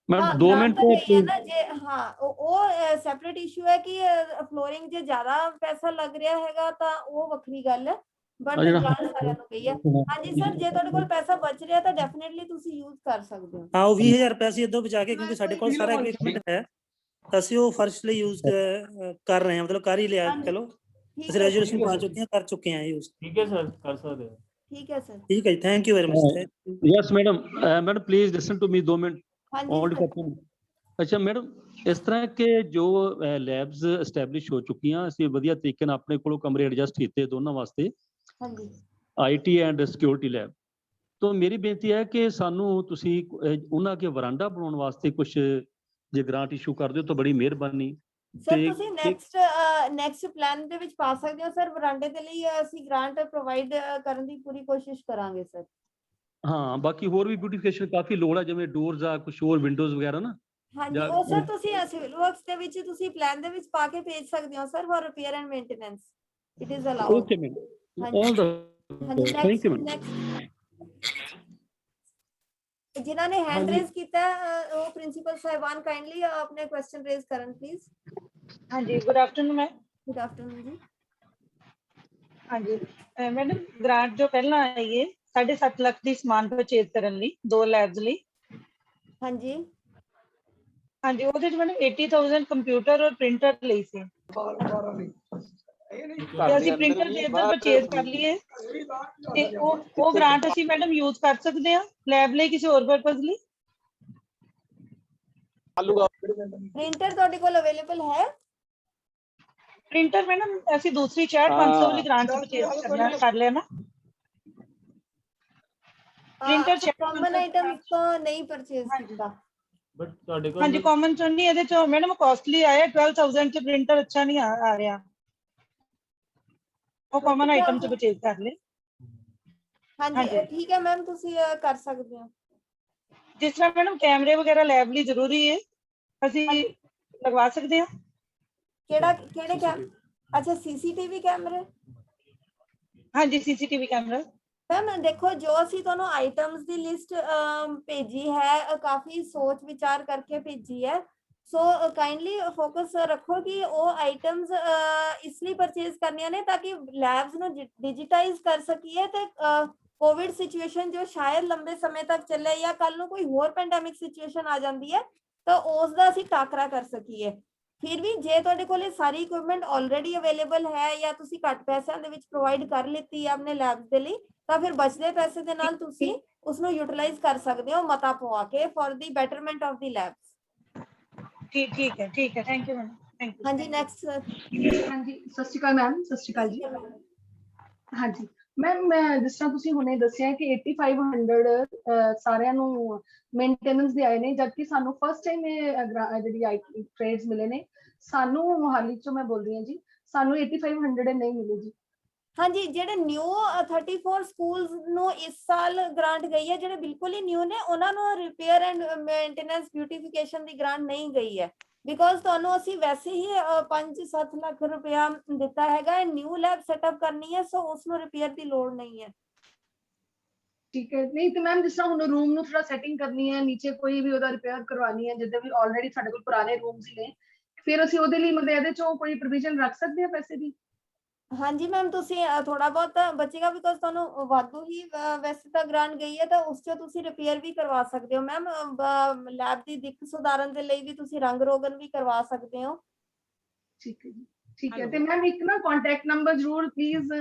ਮੈਮ 2 ਮਿੰਟ ਨਾ ਜੇ ਹਾਂ ਉਹ ਸੈਪਰੇਟ ਇਸ਼ੂ ਹੈ ਕਿ ਫਲੋਰਿੰਗ ਜੇ ਜ਼ਿਆਦਾ ਪੈਸਾ ਲੱਗ ਰਿਹਾ ਹੈਗਾ ਤਾਂ ਉਹ ਵੱਖਰੀ ਗੱਲ ਹੈ ਬਟ ਗ੍ਰਾਂਟ ਸਾਰਿਆਂ ਨੂੰ ਗਈ ਹੈ। ਹਾਂਜੀ ਸਰ ਜੇ ਤੁਹਾਡੇ ਕੋਲ ਪੈਸਾ ਬਚ ਰਿਹਾ ਤਾਂ ਡੈਫੀਨਿਟਲੀ ਤੁਸੀਂ ਯੂਜ਼ ਕਰ ਸਕਦੇ ਹੋ। ਹਾਂ ਉਹ 20000 ਰੁਪਏ ਅਸੀਂ ਇਦੋਂ ਬਚਾ ਕੇ ਕਿਉਂਕਿ ਸਾਡੇ ਕੋਲ ਸਾਰਾ ਇਕਵਿਪਮੈਂਟ ਹੈ ਤਾਂ ਅਸੀਂ ਉਹ ਫਰਸ਼ ਲਈ ਯੂਜ਼ ਕਰ ਰਹੇ ਹਾਂ ਮਤਲਬ ਕਰ ਹੀ ਲਿਆ ਚਲੋ ਅਸੀਂ ਰੈਜ਼ੋਲੂਸ਼ਨ ਪਾ ਚੁੱਕੇ ਹਾਂ ਕਰ ਚੁੱਕੇ ਹਾਂ ਯੂਜ਼। ਠੀਕ ਹੈ ਸਰ ਕਰ ਸਕਦੇ ਹੋ। ਠੀਕ ਹੈ ਸਰ ਠੀਕ ਹੈ thank you very much. Yes madam madam please listen to me 2 minute ਹਾਂਜੀ। ਅੱਛਾ ਮੈਡਮ ਇਸ ਤਰ੍ਹਾਂ ਕਿ ਜੋ ਲੈਬਸ ਐਸਟੈਬਲਿਸ਼ ਹੋ ਚੁੱਕੀਆਂ ਅਸੀਂ ਵਧੀਆ ਤਰੀਕੇ ਨਾਲ ਆਪਣੇ ਕੋਲੋਂ ਕਮਰੇ ਐਡਜਸਟ ਕੀਤੇ ਦੋਨਾਂ ਵਾਸਤੇ ਹਾਂਜੀ IT ਐਂਡ ਸਿਕਿਉਰਿਟੀ ਲੈਬ ਤੋਂ ਮੇਰੀ ਬੇਨਤੀ ਹੈ ਕਿ ਸਾਨੂੰ ਤੁਸੀਂ ਉਹਨਾਂ ਅੱਗੇ ਵਰਾਂਡਾ ਬਣਾਉਣ ਵਾਸਤੇ ਕੁਝ ਜੇ ਗ੍ਰਾਂਟ ਇਸ਼ੂ ਕਰ ਦਿਓ ਤਾਂ ਬੜੀ ਮਿਹਰਬਾਨੀ। ਸਰ ਤੁਸੀਂ ਨੈਕਸਟ ਪਲਾਨ ਦੇ ਵਿੱਚ ਪਾ ਸਕਦੇ ਹੋ ਸਰ ਵਰਾਂਡੇ ਦੇ ਲਈ ਅਸੀਂ ਗ੍ਰਾਂਟ ਪ੍ਰੋਵਾਈਡ ਕਰਨ ਦੀ ਪੂਰੀ ਕੋਸ਼ਿਸ਼ ਕਰਾਂਗੇ ਸਰ। ਹਾਂ ਬਾਕੀ ਹੋਰ ਵੀ ਬਿਊਟੀਫਿਕੇਸ਼ਨ ਕਾਫੀ ਲੋੜ ਹੈ ਜਿਵੇਂ ਡੋਰਸ ਆ ਕੁਝ ਹੋਰ ਵਿੰਡੋਜ਼ ਵਗੈਰਾ ਨਾ। ਹਾਂਜੀ ਉਹ ਸਰ ਤੁਸੀਂ ਸਿਵਲ ਵਰਕਸ ਦੇ ਵਿੱਚ ਤੁਸੀਂ ਪਲਾਨ ਦੇ ਵਿੱਚ ਪਾ ਕੇ ਭੇਜ ਸਕਦੇ ਹੋ sir for repair and maintenance it is allowed. Okay ma'am all the thank you ma'am. ਜਿਨ੍ਹਾਂ ਨੇ ਹੈਂਡ ਹਾਂਜੀ। ਰੇਜ਼ ਕੀਤਾ ਉਹ ਪ੍ਰਿੰਸੀਪਲ ਸਾਹਿਬਾਨ ਕਾਈਂਡਲੀ ਆਪਣੇ ਕੁਐਸਚਨ ਰੇਜ਼ ਕਰਨ ਪਲੀਜ਼। ਹਾਂਜੀ, good afternoon ma'am. Good afternoon ਜੀ। ਹਾਂਜੀ ਮੈਡਮ, ਗ੍ਰਾਂਟ ਜੋ ਪਹਿਲਾਂ ਆਈ ਹੈ 7.5 ਲੱਖ ਦੀ ਸਮਾਨ ਪਰਚੇਜ਼ ਕਰਨ ਲਈ 2 ਲੈਬਸ ਲਈ। ਹਾਂਜੀ ਹਾਂਜੀ, ਉਹਦੇ ਚ ਮੈਡਮ 80,000 ਕੰਪਿਊਟਰ ਔਰ ਪ੍ਰਿੰਟਰ ਲਈ ਸੀ ਤੇ ਅਸੀਂ ਪ੍ਰਿੰਟਰ ਦੇ ਇੱਧਰ ਪਰਚੇਜ਼ ਕਰ ਲਈਏ ਤੇ ਉਹ ਗ੍ਰਾਂਟ ਅਸੀਂ ਮੈਡਮ ਯੂਜ਼ ਕਰ ਸਕਦੇ ਹਾਂ ਲੈਬ ਲਈ ਕਿਸੇ ਹੋਰ ਪਰਪਸ ਲਈ? ਪ੍ਰਿੰਟਰ ਤੁਹਾਡੇ ਕੋਲ ਅਵੇਲੇਬਲ ਹੈ? ਪ੍ਰਿੰਟਰ ਮੈਡਮ ਅਸੀਂ ਦੂਸਰੀ 6500 ਵਾਲੀ ਗ੍ਰਾਂਟ ਪਰਚੇਜ਼ ਕਰ ਲਿਆ ਨਾ। ਪ੍ਰਿੰਟਰ ਕਾਮਨ ਆਈਟਮ ਤੋਂ ਨਹੀਂ ਪਰਚੇਜ਼ ਕੀਤਾ। ਬਟ ਤੁਹਾਡੇ ਕੋਲ ਹਾਂਜੀ ਕਾਮਨ ਚੋਂ ਨਹੀਂ, ਇਹਦੇ ਚੋਂ ਮੈਡਮ ਕਾਸਟਲੀ ਆਇਆ 12,000 ਚ ਪ੍ਰਿੰਟਰ ਅੱਛਾ ਨਹੀਂ ਆ ਰਿਹਾ, ਉਹ ਕਾਮਨ ਆਈਟਮ ਚ ਪਰਚੇਜ਼ ਕਰ ਲੈ। ਹਾਂਜੀ ਠੀਕ ਹੈ ਮੈਮ, ਤੁਸੀਂ ਕਰ ਸਕਦੇ ਹੋ। ਜਿਸ ਤਰ੍ਹਾਂ ਮੈਡਮ ਕੈਮਰੇ ਵਗੈਰਾ ਲੈਬ ਲਈ ਜ਼ਰੂਰੀ ਹੈ, ਅਸੀਂ ਲਗਵਾ ਸਕਦੇ ਹਾਂ। ਕਿਹੜੇ ਅੱਛਾ ਸੀਸੀਟੀਵੀ ਕੈਮਰੇ? ਹਾਂਜੀ ਸੀਸੀਟੀਵੀ ਕੈਮਰਾ। ਮੈਮ ਦੇਖੋ, ਜੋ ਅਸੀਂ ਤੁਹਾਨੂੰ ਆਈਟਮਸ ਦੀ ਲਿਸਟ ਭੇਜੀ ਹੈ ਕਾਫੀ ਸੋਚ ਵਿਚਾਰ ਕਰਕੇ ਭੇਜੀ ਹੈ, ਸੋ ਕਾਈਂਡਲੀ ਫੋਕਸ ਰੱਖੋ ਕਿ ਉਹ ਆਈਟਮਸ ਇਸ ਲਈ ਪਰਚੇਜ਼ ਕਰਨੀਆਂ ਨੇ ਤਾਂ ਕਿ ਲੈਬਸ ਨੂੰ ਡਿਜੀਟਾਈਜ਼ ਕਰ ਸਕੀਏ ਤੇ ਕੋਵਿਡ ਸਿਚੁਏਸ਼ਨ ਜੋ ਸ਼ਾਇਦ ਲੰਬੇ ਸਮੇਂ ਤੱਕ ਚੱਲੇ ਜਾਂ ਕੱਲ ਨੂੰ ਕੋਈ ਹੋਰ ਪੈਂਡੈਮਿਕ ਸਿਚੁਏਸ਼ਨ ਆ ਜਾਂਦੀ ਹੈ ਤਾਂ ਉਸ ਦਾ ਅਸੀਂ ਟਾਕਰਾ ਕਰ ਸਕੀਏ। ਫਿਰ ਵੀ ਜੇ ਤੁਹਾਡੇ ਕੋਲ ਇਹ ਸਾਰੀ ਇਕਵਿਪਮੈਂਟ ਆਲਰੇਡੀ ਅਵੇਲੇਬਲ ਹੈ ਜਾਂ ਤੁਸੀਂ ਘੱਟ ਪੈਸਿਆਂ ਦੇ ਵਿੱਚ ਪ੍ਰੋਵਾਈਡ ਕਰ ਲਿੱਤੀ ਹੈ ਆਪਣੇ ਲੈਬਸ ਦੇ ਲਈ, ਤਾਂ ਫਿਰ ਬਚਦੇ ਪੈਸੇ ਦੇ ਨਾਲ ਤੁਸੀਂ ਉਸ ਨੂੰ ਯੂਟਿਲਾਈਜ਼ ਕਰ ਸਕਦੇ ਹੋ ਮਤਾ ਪਵਾ ਕੇ for the betterment of the labs. ਠੀਕ ਹੈ ਥੈਂਕ ਯੂ ਮੈਮ। ਹਾਂਜੀ ਨੈਕਸਟ। ਹਾਂਜੀ ਸਤਿ ਸ਼੍ਰੀ ਅਕਾਲ ਮੈਮ। ਸਤਿ ਸ਼੍ਰੀ ਅਕਾਲ ਜੀ। ਹਾਂਜੀ ਮੈਮ, ਮੈਂ ਜਿਸ ਤਰ੍ਹਾਂ ਤੁਸੀਂ ਹੁਣੇ ਦੱਸਿਆ ਕਿ 8500 ਸਾਰਿਆਂ ਨੂੰ ਮੇਨਟੇਨੈਂਸ ਦੇ ਆਏ ਨੇ, ਜਦਕਿ ਸਾਨੂੰ ਫਸਟ ਟਾਈਮ ਇਹ ਜਿਹੜੀ ਟ੍ਰੇਡਸ ਮਿਲੇ ਨੇ। ਸਾਨੂੰ ਮੋਹਾਲੀ ਚੋਂ ਮੈਂ ਬੋਲ ਰਹੀ ਹਾਂ ਜੀ, ਸਾਨੂੰ 8500 ਨਹੀਂ ਮਿਲੇ ਜੀ। ਹਾਂਜੀ, ਜਿਹੜੇ ਨਿਊ 34 ਸਕੂਲਸ ਨੂੰ ਇਸ ਸਾਲ ਗ੍ਰਾਂਟ ਗਈ ਹੈ, ਜਿਹੜੇ ਬਿਲਕੁਲ ਹੀ ਨਿਊ ਨੇ ਉਹਨਾਂ ਨੂੰ repair and maintenance beautification the grant ਨਹੀਂ ਗਈ ਹੈ, ਬਿਕੋਜ਼ ਤੁਹਾਨੂੰ ਅਸੀਂ ਵੈਸੇ ਹੀ 5-7 ਲੱਖ ਰੁਪਇਆ ਦਿੱਤਾ ਹੈਗਾ, ਨਿਊ ਲੈਬ ਸੈਟਅਪ ਕਰਨੀ ਹੈ, ਸੋ ਉਸ ਨੂੰ ਰਿਪੇਅਰ ਦੀ ਲੋੜ ਨਹੀਂ ਹੈ। ਠੀਕ ਹੈ, ਨਹੀਂ ਤੇ ਮੈਮ ਜਿਸ ਤਰ੍ਹਾਂ ਹੁਣ ਰੂਮ ਨੂੰ ਥੋੜਾ ਸੈਟਿੰਗ ਕਰਨੀ ਹੈ, ਨੀਚੇ ਕੋਈ ਵੀ ਉਹਦਾ ਰਿਪੇਅਰ ਕਰਵਾਉਣੀ ਹੈ, ਜਿੱਦਾਂ ਵੀ ਆਲਰੇਡੀ ਸਾਡੇ ਕੋਲ ਪੁਰਾਣੇ ਰੂਮਸ ਹੀ ਨੇ, ਫਿਰ ਅਸੀਂ ਉਹਦੇ ਲਈ ਮਤਲਬ ਇਹਦੇ ਚੋਂ ਕੋਈ ਪ੍ਰੋਵੀਜ਼ਨ ਰੱਖ ਸਕਦੇ ਹਾਂ ਪੈਸੇ ਦੀ? ਹਾਂਜੀ ਮੈਮ, ਤੁਸੀਂ ਥੋੜਾ ਬਹੁਤ ਬਚੇਗਾ ਬਿਕੋਜ਼ ਤੁਹਾਨੂੰ ਵਾਧੂ ਹੀ ਵੈਸੇ ਤਾਂ ਗ੍ਰਾਂਟ ਗਈ ਹੈ, ਤਾਂ ਉਸ ਚੋਂ ਤੁਸੀਂ ਰਿਪੇਅਰ ਵੀ ਕਰਵਾ ਸਕਦੇ ਹੋ ਮੈਮ। ਲੈਬ ਦੀ ਦਿੱਖ ਸੁਧਾਰਨ ਦੇ ਲਈ ਵੀ ਤੁਸੀਂ ਰੰਗ ਰੋਗਨ ਵੀ ਕਰਵਾ ਸਕਦੇ ਹੋ। ਠੀਕ ਹੈ ਜੀ, ਠੀਕ ਹੈ। ਤੇ ਮੈਮ ਇੱਕ ਨਾ ਕੰਟੈਕਟ ਨੰਬਰ ਜ਼ਰੂਰ ਪਲੀਜ਼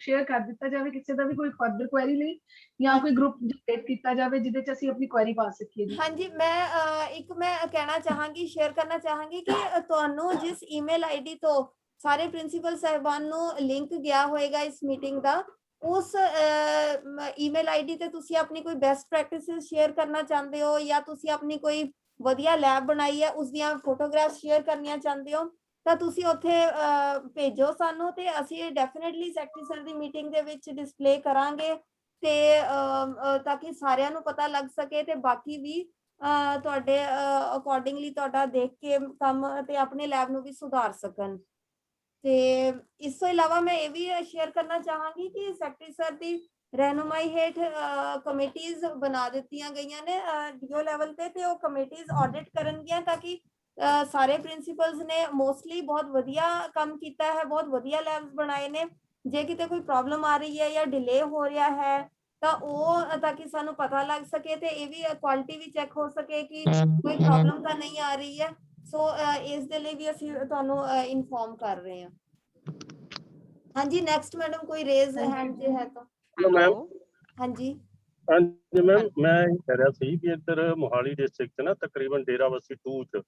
ਸ਼ੇਅਰ ਕਰ ਦਿੱਤਾ ਜਾਵੇ ਕਿਸੇ ਦਾ ਵੀ ਕੋਈ ਫਰਦਰ ਕੁਐਰੀ ਲਈ, ਜਾਂ ਕੋਈ ਗਰੁੱਪ ਜਨਰੇਟ ਕੀਤਾ ਜਾਵੇ ਜਿਹਦੇ ਚ ਅਸੀਂ ਆਪਣੀ ਕੁਐਰੀ ਪਾ ਸਕੀਏ ਜੀ। ਹਾਂਜੀ, ਮੈਂ ਕਹਿਣਾ ਚਾਹਾਂਗੀ, ਸ਼ੇਅਰ ਕਰਨਾ ਚਾਹਾਂਗੀ ਕਿ ਤੁਹਾਨੂੰ ਜਿਸ ਈਮੇਲ ਆਈਡੀ ਤੋਂ ਸਾਰੇ ਪ੍ਰਿੰਸੀਪਲ ਸਾਹਿਬਾਨ ਨੂੰ ਲਿੰਕ ਗਿਆ ਹੋਏਗਾ ਇਸ ਮੀਟਿੰਗ ਦਾ, ਉਸ ਈਮੇਲ ਆਈਡੀ ਤੇ ਤੁਸੀਂ ਆਪਣੀ ਕੋਈ ਬੈਸਟ ਪ੍ਰੈਕਟਿਸਿਸ ਸ਼ੇਅਰ ਕਰਨਾ ਚਾਹੁੰਦੇ ਹੋ ਜਾਂ ਤੁਸੀਂ ਆਪਣੀ ਕੋਈ ਵਧੀਆ ਲੈਬ ਬਣਾਈ ਹੈ ਉਸ ਦੀਆਂ ਫੋਟੋਗ੍ਰਾਫ ਸ਼ੇਅਰ ਕਰਨੀਆਂ ਚਾਹੁੰਦੇ ਹੋ, ਤਾਂ ਤੁਸੀਂ ਉੱਥੇ ਭੇਜੋ ਸਾਨੂੰ ਤੇ ਅਸੀਂ ਡੈਫੀਨਿਟਲੀ ਸੈਕਟਰੀ ਸਰ ਦੀ ਮੀਟਿੰਗ ਦੇ ਵਿੱਚ ਡਿਸਪਲੇ ਕਰਾਂਗੇ ਤੇ ਤਾਂ ਕਿ ਸਾਰਿਆਂ ਨੂੰ ਪਤਾ ਲੱਗ ਸਕੇ ਤੇ ਬਾਕੀ ਵੀ ਤੁਹਾਡੇ ਅਕੋਰਡਿੰਗਲੀ ਤੁਹਾਡਾ ਦੇਖ ਕੇ ਕੰਮ ਤੇ ਆਪਣੇ ਲੈਬ ਨੂੰ ਵੀ ਸੁਧਾਰ ਸਕਣ। ਤੇ ਇਸ ਤੋਂ ਇਲਾਵਾ ਮੈਂ ਇਹ ਵੀ ਸ਼ੇਅਰ ਕਰਨਾ ਚਾਹਾਂਗੀ ਕਿ ਸੈਕਟਰੀ ਸਰ ਦੀ ਰਹਿਨੁਮਾਈ ਹੇਠ ਕਮੇਟੀਜ਼ ਬਣਾ ਦਿੱਤੀਆਂ ਗਈਆਂ ਨੇ ਡੀਓ ਲੈਵਲ ਤੇ ਉਹ ਕਮੇਟੀਜ਼ ਆਡਿਟ ਕਰਨਗੀਆਂ ਤਾਂ ਕਿ ਸਾਰੇ ਪ੍ਰਿੰਸੀਪਲਸ ਨੇ ਮੋਸਟਲੀ ਬਹੁਤ ਵਧੀਆ ਕੰਮ ਕੀਤਾ ਹੈ, ਬਹੁਤ ਵਧੀਆ ਲੈਬਸ ਬਣਾਏ ਨੇ। ਜੇ ਕਿਤੇ ਕੋਈ ਪ੍ਰੋਬਲਮ ਆ ਰਹੀ ਹੈ ਜਾਂ ਡਿਲੇ ਹੋ ਰਿਹਾ ਹੈ ਤਾਂ ਉਹ ਤਾਂ ਕਿ ਸਾਨੂੰ ਪਤਾ ਲੱਗ ਸਕੇ ਤੇ ਇਹ ਵੀ ਕੁਆਲਿਟੀ ਵੀ ਚੈੱਕ ਹੋ ਸਕੇ ਕਿ ਕੋਈ ਪ੍ਰੋਬਲਮ ਤਾਂ ਨਹੀਂ ਆ ਰਹੀ ਹੈ। ਸੋ ਇਸ ਦੇ ਲਈ ਵੀ ਅਸੀਂ ਤੁਹਾਨੂੰ ਇਨਫੋਰਮ ਕਰ ਰਹੇ ਹਾਂ। ਹਾਂਜੀ ਨੈਕਸਟ ਮੈਡਮ, ਕੋਈ ਰੇਜ਼ ਹੈਂਡ ਜੇ ਹੈ ਤਾਂ। ਹਾਂਜੀ ਹਾਂਜੀ ਮੈਮ, ਮੈਂ ਇਹ ਕਹਿ ਰਿਹਾ ਸੀ ਕਿ ਇੱਧਰ ਮੋਹਾਲੀ ਡਿਸਟ੍ਰਿਕਟ 'ਚ ਨਾ ਤਕਰੀਬਨ ਡੇਰਾਬੱਸੀ 2 'ਚ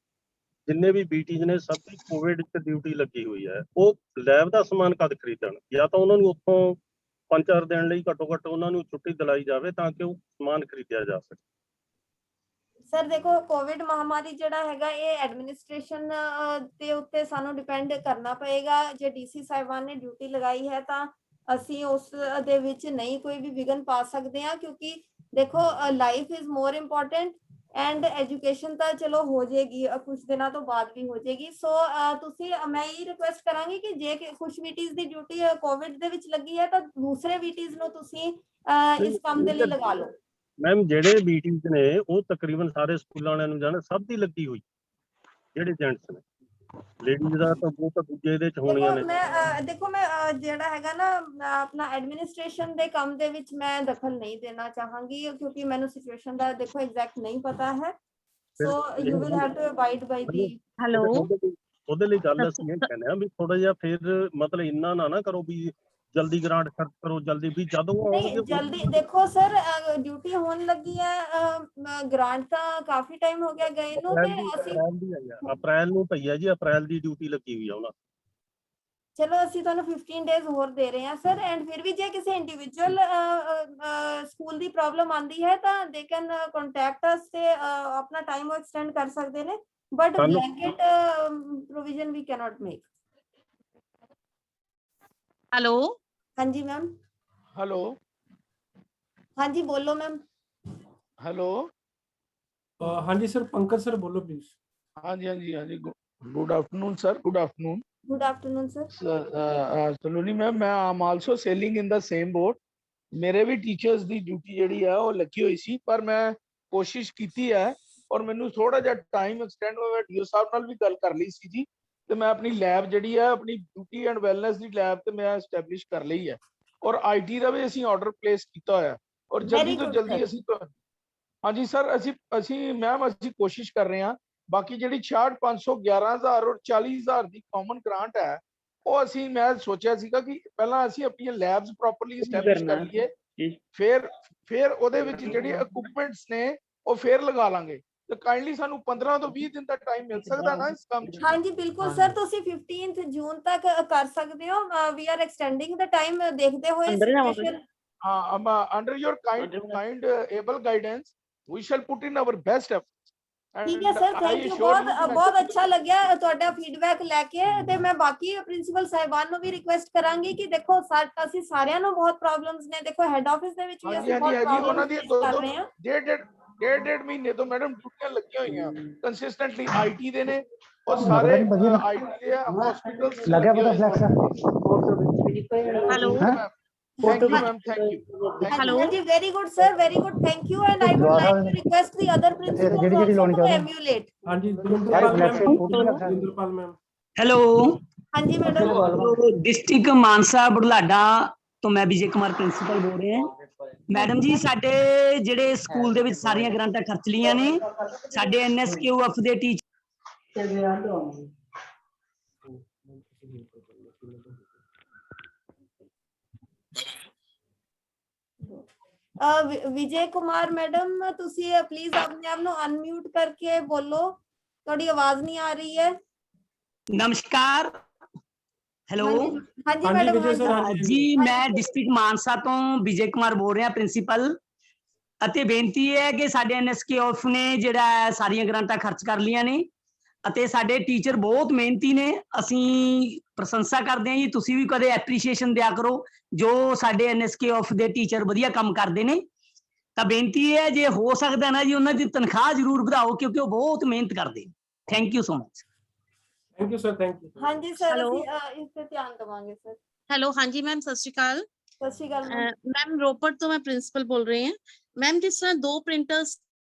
ਜਿੰਨੇ ਵੀ ਬੀਟੀਜ਼ ਨੇ ਸਭ ਦੀ ਕੋਵਿਡ 'ਚ ਡਿਊਟੀ ਲੱਗੀ ਹੋਈ ਹੈ। ਉਹ ਲੈਬ ਦਾ ਸਮਾਨ ਕਦ ਖਰੀਦਣ, ਜਾਂ ਤਾਂ ਉਹਨਾਂ ਨੂੰ ਉੱਥੋਂ 5-4 ਦਿਨ ਲਈ ਘੱਟੋ ਘੱਟ ਉਹਨਾਂ ਨੂੰ ਛੁੱਟੀ ਦਿਲਾਈ ਜਾਵੇ ਤਾਂ ਕਿ ਉਹ ਸਮਾਨ ਖਰੀਦਿਆ ਜਾ ਸਕੇ। ਸਰ ਦੇਖੋ, ਕੋਵਿਡ ਮਹਾਮਾਰੀ ਜਿਹੜਾ ਹੈਗਾ ਇਹ ਐਡਮਿਨਿਸਟ੍ਰੇਸ਼ਨ ਦੇ ਉੱਤੇ ਸਾਨੂੰ ਡਿਪੈਂਡ ਕਰਨਾ ਪਏਗਾ। ਜੇ ਡੀਸੀ ਸਾਹਿਬਾਨ ਨੇ ਡਿਊਟੀ ਲਗਾਈ ਹੈ ਤਾਂ ਅਸੀਂ ਉਸ ਦੇ ਵਿੱਚ ਨਹੀਂ ਕੋਈ ਵੀ ਵਿਘਨ ਪਾ ਸਕਦੇ ਹਾਂ, ਕਿਉਂਕਿ ਦੇਖੋ life is more important and education ਤਾਂ ਚਲੋ ਹੋ ਜਾਏਗੀ, ਕੁਝ ਦਿਨਾਂ ਤੋਂ ਬਾਅਦ ਵੀ ਹੋ ਜਾਏਗੀ। ਸੋ ਤੁਸੀਂ ਮੈਂ ਇਹ ਰਿਕੁਐਸਟ ਕਰਾਂਗੀ ਕਿ ਜੇ ਕੁਝ ਵੀਟੀਜ਼ ਦੀ ਡਿਊਟੀ ਕੋਵਿਡ ਦੇ ਵਿੱਚ ਲੱਗੀ ਹੈ ਤਾਂ ਦੂਸਰੇ ਵੀਟੀਜ਼ ਨੂੰ ਤੁਸੀਂ ਇਸ ਕੰਮ ਦੇ ਲਈ ਲਗਾ ਲਓ। ਮੈਮ ਜਿਹੜੇ ਬੀਟੀਜ਼ ਨੇ ਉਹ ਤਕਰੀਬਨ ਸਾਰੇ ਸਕੂਲਾਂ ਵਾਲਿਆਂ ਨੂੰ ਜਾਣ ਸਭ ਦੀ ਲੱਗੀ ਹੋਈ, ਜਿਹੜੇ ਜੈਂਟਸ ਨੇ। ਲੇਡੀਜ਼ ਦਾ ਤਾਂ ਉਹ ਤਾਂ ਦੂਜੇ ਇਹਦੇ ਚ ਹੋਣੀਆਂ ਨੇ। ਦੇਖੋ ਮੈਂ ਜਿਹੜਾ ਹੈਗਾ ਨਾ ਆਪਣਾ ਐਡਮਿਨਿਸਟ੍ਰੇਸ਼ਨ ਦੇ ਕੰਮ ਦੇ ਵਿੱਚ ਮੈਂ ਦਖਲ ਨਹੀਂ ਦੇਣਾ ਚਾਹਾਂਗੀ, ਕਿਉਂਕਿ ਮੈਨੂੰ ਸਿਚੁਏਸ਼ਨ ਦਾ ਦੇਖੋ ਐਗਜ਼ੈਕਟ ਨਹੀਂ ਪਤਾ ਹੈ। So you will have to abide by the. Hello, ਉਹਦੇ ਲਈ ਗੱਲ ਅਸੀਂ ਇਹ ਕਹਿੰਦੇ ਆ ਵੀ ਥੋੜਾ ਜਿਹਾ ਫਿਰ ਮਤਲਬ ਇੰਨਾ ਨਾ ਕਰੋ ਵੀ ਜਲਦੀ ਗ੍ਰਾਂਟ ਖਰਚ ਕਰੋ ਜਲਦੀ, ਵੀ ਜਦੋਂ ਨਹੀਂ ਜਲਦੀ ਦੇਖੋ ਸਰ ਡਿਊਟੀ ਹੋਣ ਲੱਗੀ ਹੈ, ਗ੍ਰਾਂਟ ਤਾਂ ਕਾਫੀ ਟਾਈਮ ਹੋ ਗਿਆ ਗਏ ਨੂੰ, ਤੇ ਅਸੀਂ ਅਪ੍ਰੈਲ ਨੂੰ ਪਈ ਹੈ ਜੀ, ਅਪ੍ਰੈਲ ਦੀ ਡਿਊਟੀ ਲੱਗੀ ਹੋਈ ਆ ਉਹਨਾਂ। ਚਲੋ ਅਸੀਂ ਤੁਹਾਨੂੰ 15 ਡੇਜ਼ ਹੋਰ ਦੇ ਰਹੇ ਹਾਂ ਸਰ। ਐਂਡ ਫਿਰ ਵੀ ਜੇ ਕਿਸੇ ਇੰਡੀਵਿਜੂਅਲ ਸਕੂਲ ਦੀ ਪ੍ਰੋਬਲਮ ਆਂਦੀ ਹੈ ਤਾਂ ਦੇ ਕੈਨ ਕੰਟੈਕਟ ਅਸ ਤੇ ਆਪਣਾ ਟਾਈਮ ਐਕਸਟੈਂਡ ਕਰ ਸਕਦੇ ਨੇ, but blanket provision we cannot make. Hello, ਹਾਂਜੀ ਮੈਮ। हेलो, हाँ जी बोलो मैम। हेलो, हाँ जी सर, पंकज सर बोलो प्लीज। हाँ जी, हाँ जी, हाँ जी, good afternoon sir, good afternoon. Good afternoon sir. Saloni ma'am, मैं am also sailing in the same boat. मेरे भी टीचर्स ਦੀ ਡਿਊਟੀ ਜਿਹੜੀ ਹੈ ਉਹ ਲੱਗੀ ਹੋਈ ਸੀ, ਪਰ ਮੈਂ ਕੋਸ਼ਿਸ਼ ਕੀਤੀ ਹੈ ਔਰ ਮੈਨੂੰ ਥੋੜਾ ਜਿਹਾ ਟਾਈਮ ਐਕਸਟੈਂਡ ਹੋਇਆ। ਡੀਓ ਸਾਹਿਬ ਨਾਲ ਵੀ ਗੱਲ ਕਰ ਲਈ ਸੀ ਜੀ, ਤੇ ਮੈਂ ਆਪਣੀ ਲੈਬ ਜਿਹੜੀ ਹੈ ਆਪਣੀ beauty and wellness the lab ਤੇ ਮੈਂ ਐਸਟੈਬਲਿਸ਼ ਕਰ ਲਈ ਹੈ, ਔਰ ਆਈਟੀ ਦਾ ਵੀ ਅਸੀਂ ਆਰਡਰ ਪਲੇਸ ਕੀਤਾ ਹੋਇਆ, ਔਰ ਜਲਦੀ ਤੋਂ ਜਲਦੀ ਅਸੀਂ ਹਾਂਜੀ ਸਰ ਅਸੀਂ ਮੈਮ ਅਸੀਂ ਕੋਸ਼ਿਸ਼ ਕਰ ਰਹੇ ਹਾਂ। ਬਾਕੀ ਜਿਹੜੀ 66,500 11,000 ਔਰ 40,000 ਦੀ ਕਾਮਨ ਗ੍ਰਾਂਟ ਹੈ, ਉਹ ਅਸੀਂ ਮੈਂ ਸੋਚਿਆ ਸੀਗਾ ਕਿ ਪਹਿਲਾਂ ਅਸੀਂ ਆਪਣੀਆਂ ਲੈਬਸ ਪ੍ਰੋਪਰਲੀ ਐਸਟੈਬਲਿਸ਼ ਕਰ ਲਈਏ, ਫਿਰ ਉਹਦੇ ਵਿੱਚ ਜਿਹੜੀ ਇਕਵਿਪਮੈਂਟਸ ਨੇ ਉਹ ਫਿਰ ਲਗਾ ਲਾਂਗੇ। ਤੇ ਕਾਈਂਡਲੀ ਸਾਨੂੰ 15 ਤੋਂ 20 ਦਿਨ ਦਾ ਟਾਈਮ ਮਿਲ ਸਕਦਾ ਨਾ ਇਸ ਕੰਮ 'ਚ? ਹਾਂਜੀ ਬਿਲਕੁਲ ਸਰ, ਤੁਸੀਂ 15th ਜੂਨ ਤੱਕ ਕਰ ਸਕਦੇ ਹੋ। ਵੀ ਆਰ ਐਕਸਟੈਂਡਿੰਗ ਦਾ ਟਾਈਮ ਦੇਖਦੇ ਹੋਏ situation. Under your kind able guidance, we shall put in our best efforts. ਠੀਕ ਹੈ ਸਰ, ਥੈਂਕ ਯੂ। ਬਹੁਤ ਅੱਛਾ ਲੱਗਿਆ ਤੁਹਾਡਾ ਫੀਡਬੈਕ ਲੈ ਕੇ, ਤੇ ਮੈਂ ਬਾਕੀ ਪ੍ਰਿੰਸੀਪਲ ਸਾਹਿਬਾਨ ਨੂੰ ਵੀ ਰਿਕੁਐਸਟ ਕਰਾਂਗੀ ਕਿ ਦੇਖੋ ਅਸੀਂ ਸਾਰਿਆਂ ਨੂੰ ਬਹੁਤ ਪ੍ਰੋਬਲਮਸ ਨੇ। ਦੇਖੋ ਹੈਡ ਆਫਿਸ ਦੇ ਵਿੱਚ ਵੀ ਅਸੀਂ ਬਹੁਤ ਪ੍ਰੋਬਲਮਸ ਫੇਸ ਕਰ ਰਹੇ ਹਾਂ। ਡੇਢ ਮਹੀਨੇ ਤੋਂ ਮੈਡਮ ਡਿਊਟੀਆਂ ਲੱਗੀਆਂ ਹੋਈਆਂ ਕੰਸਿਸਟੈਂਟਲੀ ਆਈਟੀ ਦੇ ਨੇ, ਔਰ ਸਾਰੇ ਆਈਟੀ ਦੇ ਹਸਪੀਟਲਸ ਲੱਗਿਆ ਪਤਾ flex. Hello, Thank you, ma'am. Thank you. Hello. Very good, sir. Very good. Thank you. And I would like to request the other principals also to emulate. हाँ जी, जिंद्रपाल ma'am. Hello, हाँ जी madam. District मानसा बुढ़लाडा तो मैं Vijay Kumar principal बोल रहे हैं। Madam जी साडे ਜਿਹੜੇ school ਦੇ ਵਿੱਚ ਸਾਰੀਆਂ ਗ੍ਰਾਂਟਾਂ ਖਰਚ ਲੀਆਂ ਨੇ, ਸਾਡੇ NSQF ਦੇ ਟੀਚਰ ਵਿਜੇ ਕੁਮਾਰ ਮੈਡਮ, ਤੁਸੀਂ ਪਲੀਜ਼ ਆਪਣੇ ਆਪ ਨੂੰ ਅਨਮਿਊਟ ਕਰਕੇ ਬੋਲੋ, ਤੁਹਾਡੀ ਆਵਾਜ਼ ਨਹੀਂ ਆ ਰਹੀ ਹੈ। ਨਮਸਕਾਰ, ਹੈਲੋ। ਹਾਂਜੀ ਮੈਡਮ ਜੀ, ਮੈਂ ਡਿਸਟ੍ਰਿਕਟ ਮਾਨਸਾ ਤੋਂ ਵਿਜੇ ਕੁਮਾਰ ਬੋਲ ਰਿਹਾ ਪ੍ਰਿੰਸੀਪਲ, ਅਤੇ ਬੇਨਤੀ ਹੈ ਕਿ ਸਾਡੇ NSQF ਨੇ ਜਿਹੜਾ ਸਾਰੀਆਂ ਗ੍ਰਾਂਟਾਂ ਖਰਚ ਕਰ ਲੀਆਂ ਨੇ, ਅਤੇ ਸਾਡੇ ਟੀਚਰ ਬਹੁਤ ਮਿਹਨਤੀ ਨੇ। ਅਸੀਂ ਪ੍ਰਸ਼ੰਸਾ ਕਰਦੇ ਹਾਂ ਜੀ, ਤੁਸੀਂ ਵੀ ਕਦੇ ਐਪਰੀਸ਼ੀਏਸ਼ਨ ਦਿਆ ਕਰੋ ਜੋ ਸਾਡੇ NSQF ਦੇ ਟੀਚਰ ਵਧੀਆ ਕੰਮ ਕਰਦੇ ਨੇ। ਤਾਂ ਬੇਨਤੀ ਹੈ ਜੇ ਹੋ ਸਕਦਾ ਨਾ ਜੀ ਉਹਨਾਂ ਦੀ ਤਨਖਾਹ ਜ਼ਰੂਰ ਵਧਾਓ, ਕਿਉਂਕਿ ਉਹ ਬਹੁਤ ਮਿਹਨਤ ਕਰਦੇ ਨੇ। Thank you so much. Thank you sir, thank you. ਹਾਂਜੀ ਸਰ, ਅਸੀਂ ਇਸ ਤੇ ਧਿਆਨ ਦੇਵਾਂਗੇ ਸਰ। ਹੈਲੋ, ਹਾਂਜੀ ਮੈਮ, ਸਤਿ ਸ਼੍ਰੀ ਅਕਾਲ। ਸਤਿ ਸ਼੍ਰੀ ਅਕਾਲ ਮੈਮ, ਰੋਪੜ ਤੋਂ ਮੈਂ ਪ੍ਰਿੰਸੀਪਲ ਬੋਲ ਰਹੀ ਹਾਂ। ਮੈਮ, ਜਿਸ ਤਰ੍ਹਾਂ 2 ਪ੍ਰਿੰਟਰਸ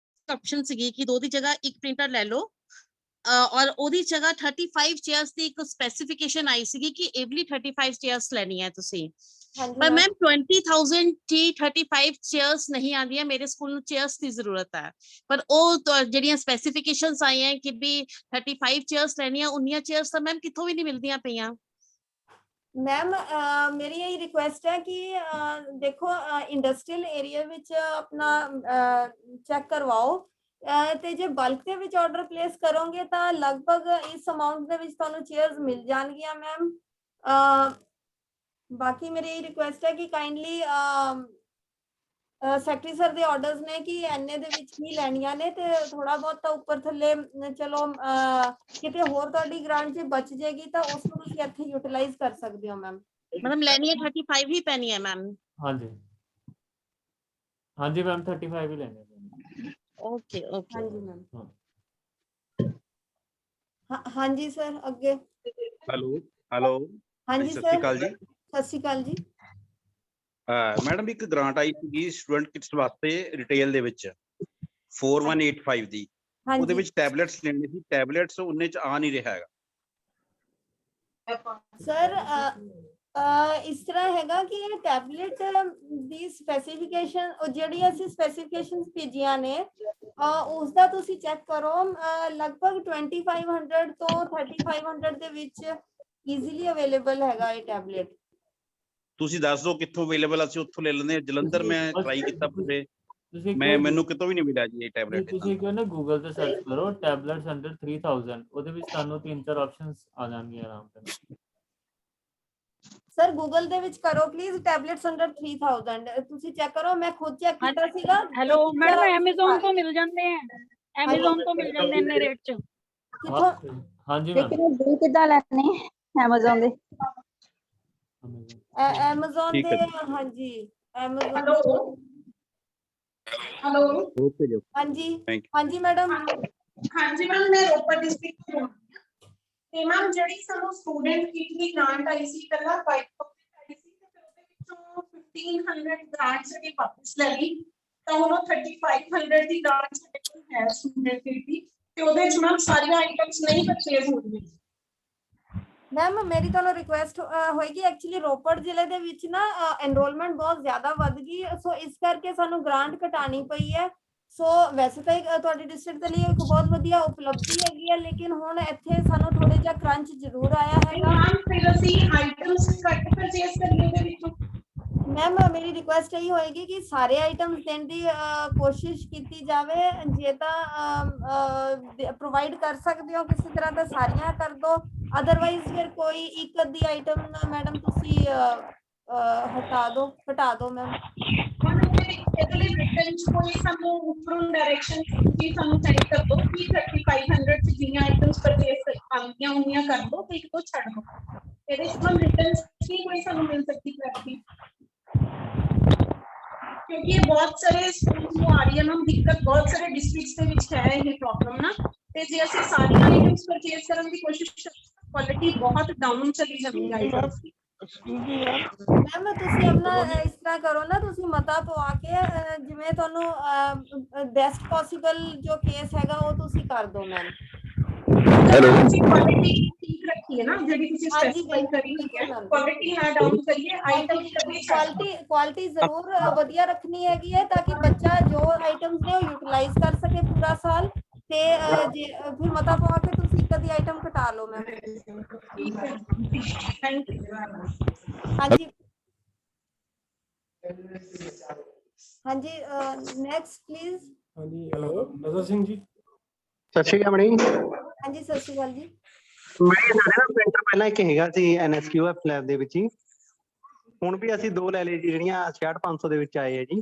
ਆਪਸ਼ਨ ਸੀਗੀ ਕਿ 2 ਦੀ ਜਗ੍ਹਾ 1 ਪ੍ਰਿੰਟਰ ਲੈ ਲਓ, ਔਰ ਉਹਦੀ ਜਗ੍ਹਾ 35 ਚੇਅਰਸ ਦੀ ਇੱਕ ਸਪੈਸੀਫਿਕੇਸ਼ਨ ਆਈ ਸੀਗੀ ਕਿ ਏਵਲੀ 35 ਚੇਅਰਸ ਲੈਣੀ ਹੈ ਤੁਸੀਂ। ਪਰ ਮੈਮ 20,000 ਦੀ 35 ਚੇਅਰਸ ਨਹੀਂ ਆਉਂਦੀਆਂ। ਮੇਰੇ ਸਕੂਲ ਨੂੰ ਚੇਅਰਸ ਦੀ ਜ਼ਰੂਰਤ ਹੈ, ਪਰ ਉਹ ਜਿਹੜੀਆਂ ਸਪੈਸੀਫਿਕੇਸ਼ਨਸ ਆਈਆਂ ਕਿ ਵੀ 35 ਚੇਅਰਸ ਲੈਣੀਆਂ, ਉਨੀਆਂ ਚੇਅਰਸ ਤਾਂ ਮੈਮ ਕਿੱਥੋਂ ਵੀ ਨਹੀਂ ਮਿਲਦੀਆਂ ਪਈਆਂ। ਮੈਮ ਮੇਰੀ ਇਹ ਰਿਕੁਐਸਟ ਹੈ ਕਿ ਦੇਖੋ ਇੰਡਸਟਰੀਅਲ ਏਰੀਆ ਵਿੱਚ ਆਪਣਾ ਚੈੱਕ ਕਰਵਾਓ, ਤੇ ਜੇ ਬਲਕ ਦੇ ਵਿੱਚ ਆਰਡਰ ਪਲੇਸ ਕਰੋਗੇ ਤਾਂ ਲਗਭਗ ਇਸ ਅਮਾਉਂਟ ਦੇ ਵਿੱਚ ਤੁਹਾਨੂੰ ਚੇਅਰਸ ਮਿਲ ਜਾਣਗੀਆਂ ਮੈਮ। ਬਾਕੀ ਮੇਰੀ ਇਹ ਰਿਕੁਐਸਟ ਹੈ ਕਿ ਕਾਈਂਡਲੀ ਸੈਕਟਰੀ ਸਰ ਦੇ ਆਰਡਰਸ ਨੇ ਕਿ ਐਨੇ ਦੇ ਵਿੱਚ ਹੀ ਲੈਣੀਆਂ ਨੇ, ਤੇ ਥੋੜਾ ਬਹੁਤ ਤਾਂ ਉੱਪਰ ਥੱਲੇ ਚਲੋ ਕਿਤੇ ਹੋਰ ਤੁਹਾਡੀ ਗ੍ਰਾਂਟ ਜੇ ਬਚ ਜਾਏਗੀ ਤਾਂ ਉਸ ਨੂੰ ਤੁਸੀਂ ਇੱਥੇ ਯੂਟਿਲਾਈਜ਼ ਕਰ ਸਕਦੇ ਹੋ ਮੈਮ। ਮਤਲਬ ਲੈਣੀ ਹੈ 35 ਹੀ ਪੈਣੀ ਹੈ ਮੈਮ? ਹਾਂਜੀ ਹਾਂਜੀ ਮੈਮ, 35 ਹੀ ਲੈਣੇ। Okay okay. ਹਾਂਜੀ ਮੈਮ। ਹਾਂਜੀ ਸਰ, ਅੱਗੇ। ਹੈਲੋ ਹੈਲੋ, ਹਾਂਜੀ ਸਤਿ ਸ਼੍ਰੀ ਅਕਾਲ ਜੀ। ਸਤਿ ਸ਼੍ਰੀ ਅਕਾਲ ਜੀ। ਮੈਡਮ ਇੱਕ ਗ੍ਰਾਂਟ ਆਈ ਸੀਗੀ ਸਟੂਡੈਂਟ ਕਿਟਸ ਵਾਸਤੇ ਰਿਟੇਲ ਦੇ ਵਿੱਚ 4185 ਦੀ, ਉਹਦੇ ਹਾਂਜੀ ਵਿੱਚ ਟੈਬਲੇਟਸ ਲੈਣੇ ਸੀ, ਟੈਬਲੇਟਸ ਉਹਨੇ ਚ ਆ ਨਹੀਂ ਰਿਹਾ ਹੈਗਾ। ਸਰ ਇਸ ਤਰ੍ਹਾਂ ਹੈਗਾ ਕਿ ਇਹ ਟੈਬਲੇਟ ਦੀ ਸਪੈਸੀਫਿਕੇਸ਼ਨ ਜਿਹੜੀ ਅਸੀਂ ਸਪੈਸੀਫਿਕੇਸ਼ਨਸ ਭੇਜੀਆਂ ਨੇ ਉਸ ਦਾ ਤੁਸੀਂ ਚੈੱਕ ਕਰੋ, ਲਗਭਗ 2500 ਤੋਂ 3500 ਦੇ ਵਿੱਚ ਈਜ਼ੀਲੀ ਅਵੇਲੇਬਲ ਹੈਗਾ ਇਹ ਟੈਬਲੇਟ। ਤੁਸੀਂ ਦੱਸ ਦਿਓ ਕਿੱਥੋਂ ਅਵੇਲੇਬਲ, ਅਸੀਂ ਉੱਥੋਂ ਲੈ ਲੈਂਦੇ ਹਾਂ। ਜਲੰਧਰ ਮੈਂ ਟਰਾਈ ਕੀਤਾ ਪੂਰੇ, ਤੁਸੀਂ ਮੈਨੂੰ ਕਿਤੋਂ ਵੀ ਨਹੀਂ ਮਿਲਿਆ ਜੀ ਇਹ ਟੈਬਲੇਟ। ਤੁਸੀਂ ਕਿਉਂ ਨਾ ਗੂਗਲ ਤੇ ਸਰਚ ਕਰੋ ਟੈਬਲੇਟਸ ਅੰਡਰ 3000, ਉਹਦੇ ਵਿੱਚ ਤੁਹਾਨੂੰ 3-4 ਆਪਸ਼ਨਸ ਆ ਜਾਣਗੀਆਂ ਆਰਾਮ ਨਾਲ। ਸਰ ਗੂਗਲ ਦੇ ਵਿੱਚ ਕਰੋ ਪਲੀਜ਼ ਟੈਬਲੇਟਸ ਅੰਡਰ 3000, ਤੁਸੀਂ ਚੈੱਕ ਕਰੋ, ਮੈਂ ਖੁਦ ਚੈੱਕ ਕੀਤਾ ਸੀਗਾ। ਹੈਲੋ ਮੈਡਮ, ਐਮਾਜ਼ਨ ਤੋਂ ਮਿਲ ਜਾਂਦੇ ਆ, ਐਮਾਜ਼ਨ ਤੋਂ ਮਿਲ ਜਾਂਦੇ ਇੰਨੇ ਰੇਟ ਚ। ਕਿੱਥੋਂ? ਹਾਂਜੀ ਮੈਮ ਲੇਕਿਨ ਬਿਲ ਕਿੱਦਾਂ ਲੈਣੇ ਐਮਾਜ਼ਨ ਦੇ? ਐਮਾਜ਼ਨ ਦੇ, ਹਾਂਜੀ ਐਮਾਜ਼ਨ। ਹੈਲੋ ਓਕੇ ਜੀ, ਹਾਂਜੀ ਥੈਂਕ ਹਾਂਜੀ ਮੈਡਮ। ਹਾਂਜੀ ਮੈਮ, ਮੈਂ ਰੋਪੜ ਡਿਸਟ੍ਰਿਕਟ ਤੋਂ ਤੇ ਮੈਮ ਜਿਹੜੀ ਸਾਨੂੰ ਸਟੂਡੈਂਟ ਕਿਟ ਦੀ ਗ੍ਰਾਂਟ ਆਈ ਸੀ ਪਹਿਲਾਂ 5,000 ਆਈ ਸੀ, ਤੇ ਫਿਰ ਉਹਦੇ ਵਿੱਚੋਂ 1500 ਗ੍ਰਾਂਟ ਸਾਡੀ ਵਾਪਸ ਲੈ ਲਈ, ਤਾਂ ਹੁਣ ਉਹ 3500 ਦੀ ਗ੍ਰਾਂਟ ਸਾਡੇ ਕੋਲ ਹੈ ਸਟੂਡੈਂਟ ਕਿਟ ਦੀ, ਤੇ ਉਹਦੇ ਵਿੱਚ ਮੈਮ ਸਾਰੀਆਂ ਆਈਟਮਸ ਨਹੀਂ ਪਰਚੇਜ਼ ਹੋ ਰਹੀਆਂ। ਮੈਮ ਮੇਰੀ ਤੁਹਾਨੂੰ ਰਿਕੁਐਸਟ ਹੋਏਗੀ, ਐਕਚੁਅਲੀ ਰੋਪੜ ਜ਼ਿਲ੍ਹੇ ਦੇ ਵਿੱਚ ਨਾ ਐਨਰੋਲਮੈਂਟ ਬਹੁਤ ਜ਼ਿਆਦਾ ਵੱਧ ਗਈ, ਸੋ ਇਸ ਕਰਕੇ ਸਾਨੂੰ ਗ੍ਰਾਂਟ ਘਟਾਣੀ ਪਈ ਹੈ। ਸੋ ਵੈਸੇ ਤਾਂ ਤੁਹਾਡੀ ਡਿਸਟ੍ਰਿਕਟ ਦੇ ਲਈ ਇੱਕ ਬਹੁਤ ਵਧੀਆ ਉਪਲਬਧੀ ਹੈਗੀ ਹੈ, ਲੇਕਿਨ ਹੁਣ ਇੱਥੇ ਸਾਨੂੰ ਥੋੜਾ ਜਿਹਾ ਕ੍ਰੰਚ ਜ਼ਰੂਰ ਆਇਆ ਹੈਗਾ। ਫਿਰ ਅਸੀਂ ਆਈਟਮਸ ਘੱਟ ਪਰਚੇਜ਼ ਕਰੀਏ ਉਹਦੇ ਵਿੱਚੋਂ। ਮੈਮ ਮੇਰੀ ਰਿਕੁਐਸਟ ਇਹੀ ਹੋਏਗੀ ਕਿ ਸਾਰੇ ਆਈਟਮਸ ਦੇਣ ਦੀ ਕੋਸ਼ਿਸ਼ ਕੀਤੀ ਜਾਵੇ, ਜੇ ਤਾਂ ਪ੍ਰੋਵਾਈਡ ਕਰ ਸਕਦੇ ਹੋ ਕਿਸੇ ਤਰ੍ਹਾਂ ਤਾਂ ਸਾਰੀਆਂ ਕਰ ਦੋ, ਅਦਰਵਾਈਜ਼ ਫਿਰ ਕੋਈ ਇੱਕ ਅੱਧੀ ਆਈਟਮ ਮੈਡਮ ਤੁਸੀਂ ਹਟਾ ਦਿਓ ਮੈਮ। ਇਹਦੇ ਲਈ ਰਿਟਨ ਚ ਕੋਈ ਸਾਨੂੰ ਉੱਪਰੋਂ ਡਾਇਰੈਕਸ਼ਨ ਜੀ ਸਾਨੂੰ ਸੈਂਡ ਕਰ ਦਿਓ ਕਿ 3500 ਚ ਜਿੰਨੀਆਂ ਆਈਟਮਸ ਪਰਚੇਸ ਆਉਂਦੀਆਂ ਹੁੰਦੀਆਂ ਕਰ ਦਿਓ, ਤੇ ਇੱਕ ਤੋਂ ਛੱਡ ਦਿਓ। ਇਹਦੇ ਚ ਤੁਹਾਨੂੰ ਰਿਟਨ ਚ ਕੋਈ ਸਾਨੂੰ ਮਿਲ ਸਕਦੀ ਕਲੈਰਿਟੀ, ਕਿਉਂਕਿ ਇਹ ਬਹੁਤ ਸਾਰੇ ਸਕੂਲਸ ਨੂੰ ਆ ਰਹੀ ਹੈ ਮੈਮ ਦਿੱਕਤ, ਬਹੁਤ ਸਾਰੇ ਡਿਸਟ੍ਰਿਕਟਸ ਦੇ ਵਿੱਚ ਹੈ ਇਹ ਪ੍ਰੋਬਲਮ ਨਾ, ਤੇ ਜੇ ਅਸੀਂ ਸਾਰੀਆਂ ਆਈਟਮਸ ਪਰਚੇਸ ਕਰਨ ਦੀ ਕੋਸ਼ਿਸ਼ ਕਰੀਏ ਕੁਆਲਿਟੀ ਬਹੁਤ ਡਾਊਨ ਚਲੀ ਜਾਂਦੀ ਹੈ ਆਈਟਮਸ ਦੀ। ਮੈਮ ਤੁਸੀਂ ਆਪਣਾ ਇਸ ਤਰ੍ਹਾਂ ਕਰੋ ਨਾ, ਤੁਸੀਂ ਮਤਾ ਪਵਾ ਕੇ ਜਿਵੇਂ ਤੁਹਾਨੂੰ ਬੈਸਟ ਪੋਸੀਬਲ ਜੋ ਕੇਸ ਹੈਗਾ ਉਹ ਤੁਸੀਂ ਕਰ ਦਿਓ ਮੈਮ। ਹੈਲੋ, ਕੁਆਲਿਟੀ ਠੀਕ ਰੱਖੀ ਹੈ ਨਾ ਜਿਹੜੀ ਤੁਸੀਂ ਸਪੈਸੀਫਾਈ ਕਰੀ ਹੋਈ ਹੈ, ਕੁਆਲਿਟੀ ਨਾ ਡਾਊਨ ਕਰੀਏ, ਆਈਟਮ ਕੁਆਲਿਟੀ ਜ਼ਰੂਰ ਵਧੀਆ ਰੱਖਣੀ ਹੈਗੀ ਹੈ, ਤਾਂ ਕਿ ਬੱਚਾ ਜੋ ਆਈਟਮਸ ਨੇ ਉਹ ਯੂਟਿਲਾਈਜ਼ ਕਰ ਸਕੇ ਪੂਰਾ ਸਾਲ, ਤੇ ਜੇ ਫਿਰ ਮਤਾ ਪਵਾ ਕੇ ਤੁਸੀਂ ਇੱਕ ਅੱਧੀ ਆਈਟਮ ਘਟਾ ਲਓ ਮੈਮ। ਹਾਂਜੀ ਹਾਂਜੀ ਨੈਕਸਟ ਪਲੀਜ਼। ਹਾਂਜੀ ਹੈਲੋ ਨਜ਼ਰ ਸਿੰਘ ਜੀ। ਸਤਿ ਸ਼੍ਰੀ ਅਕਾਲ ਮੈਡਮ। ਹਾਂਜੀ ਸਤਿ ਸ਼੍ਰੀ ਅਕਾਲ ਜੀ। ਮੈਂ ਸਾਡੇ ਨਾ ਪ੍ਰਿੰਟਰ ਪਹਿਲਾਂ ਇੱਕ ਹੈਗਾ ਸੀ NSQF ਲੈਬ ਦੇ ਵਿੱਚ ਹੀ, ਹੁਣ ਵੀ ਅਸੀਂ ਦੋ ਲੈ ਲਏ ਜੀ ਜਿਹੜੀਆਂ 66500 ਦੇ ਵਿੱਚ ਆਏ ਹੈ ਜੀ।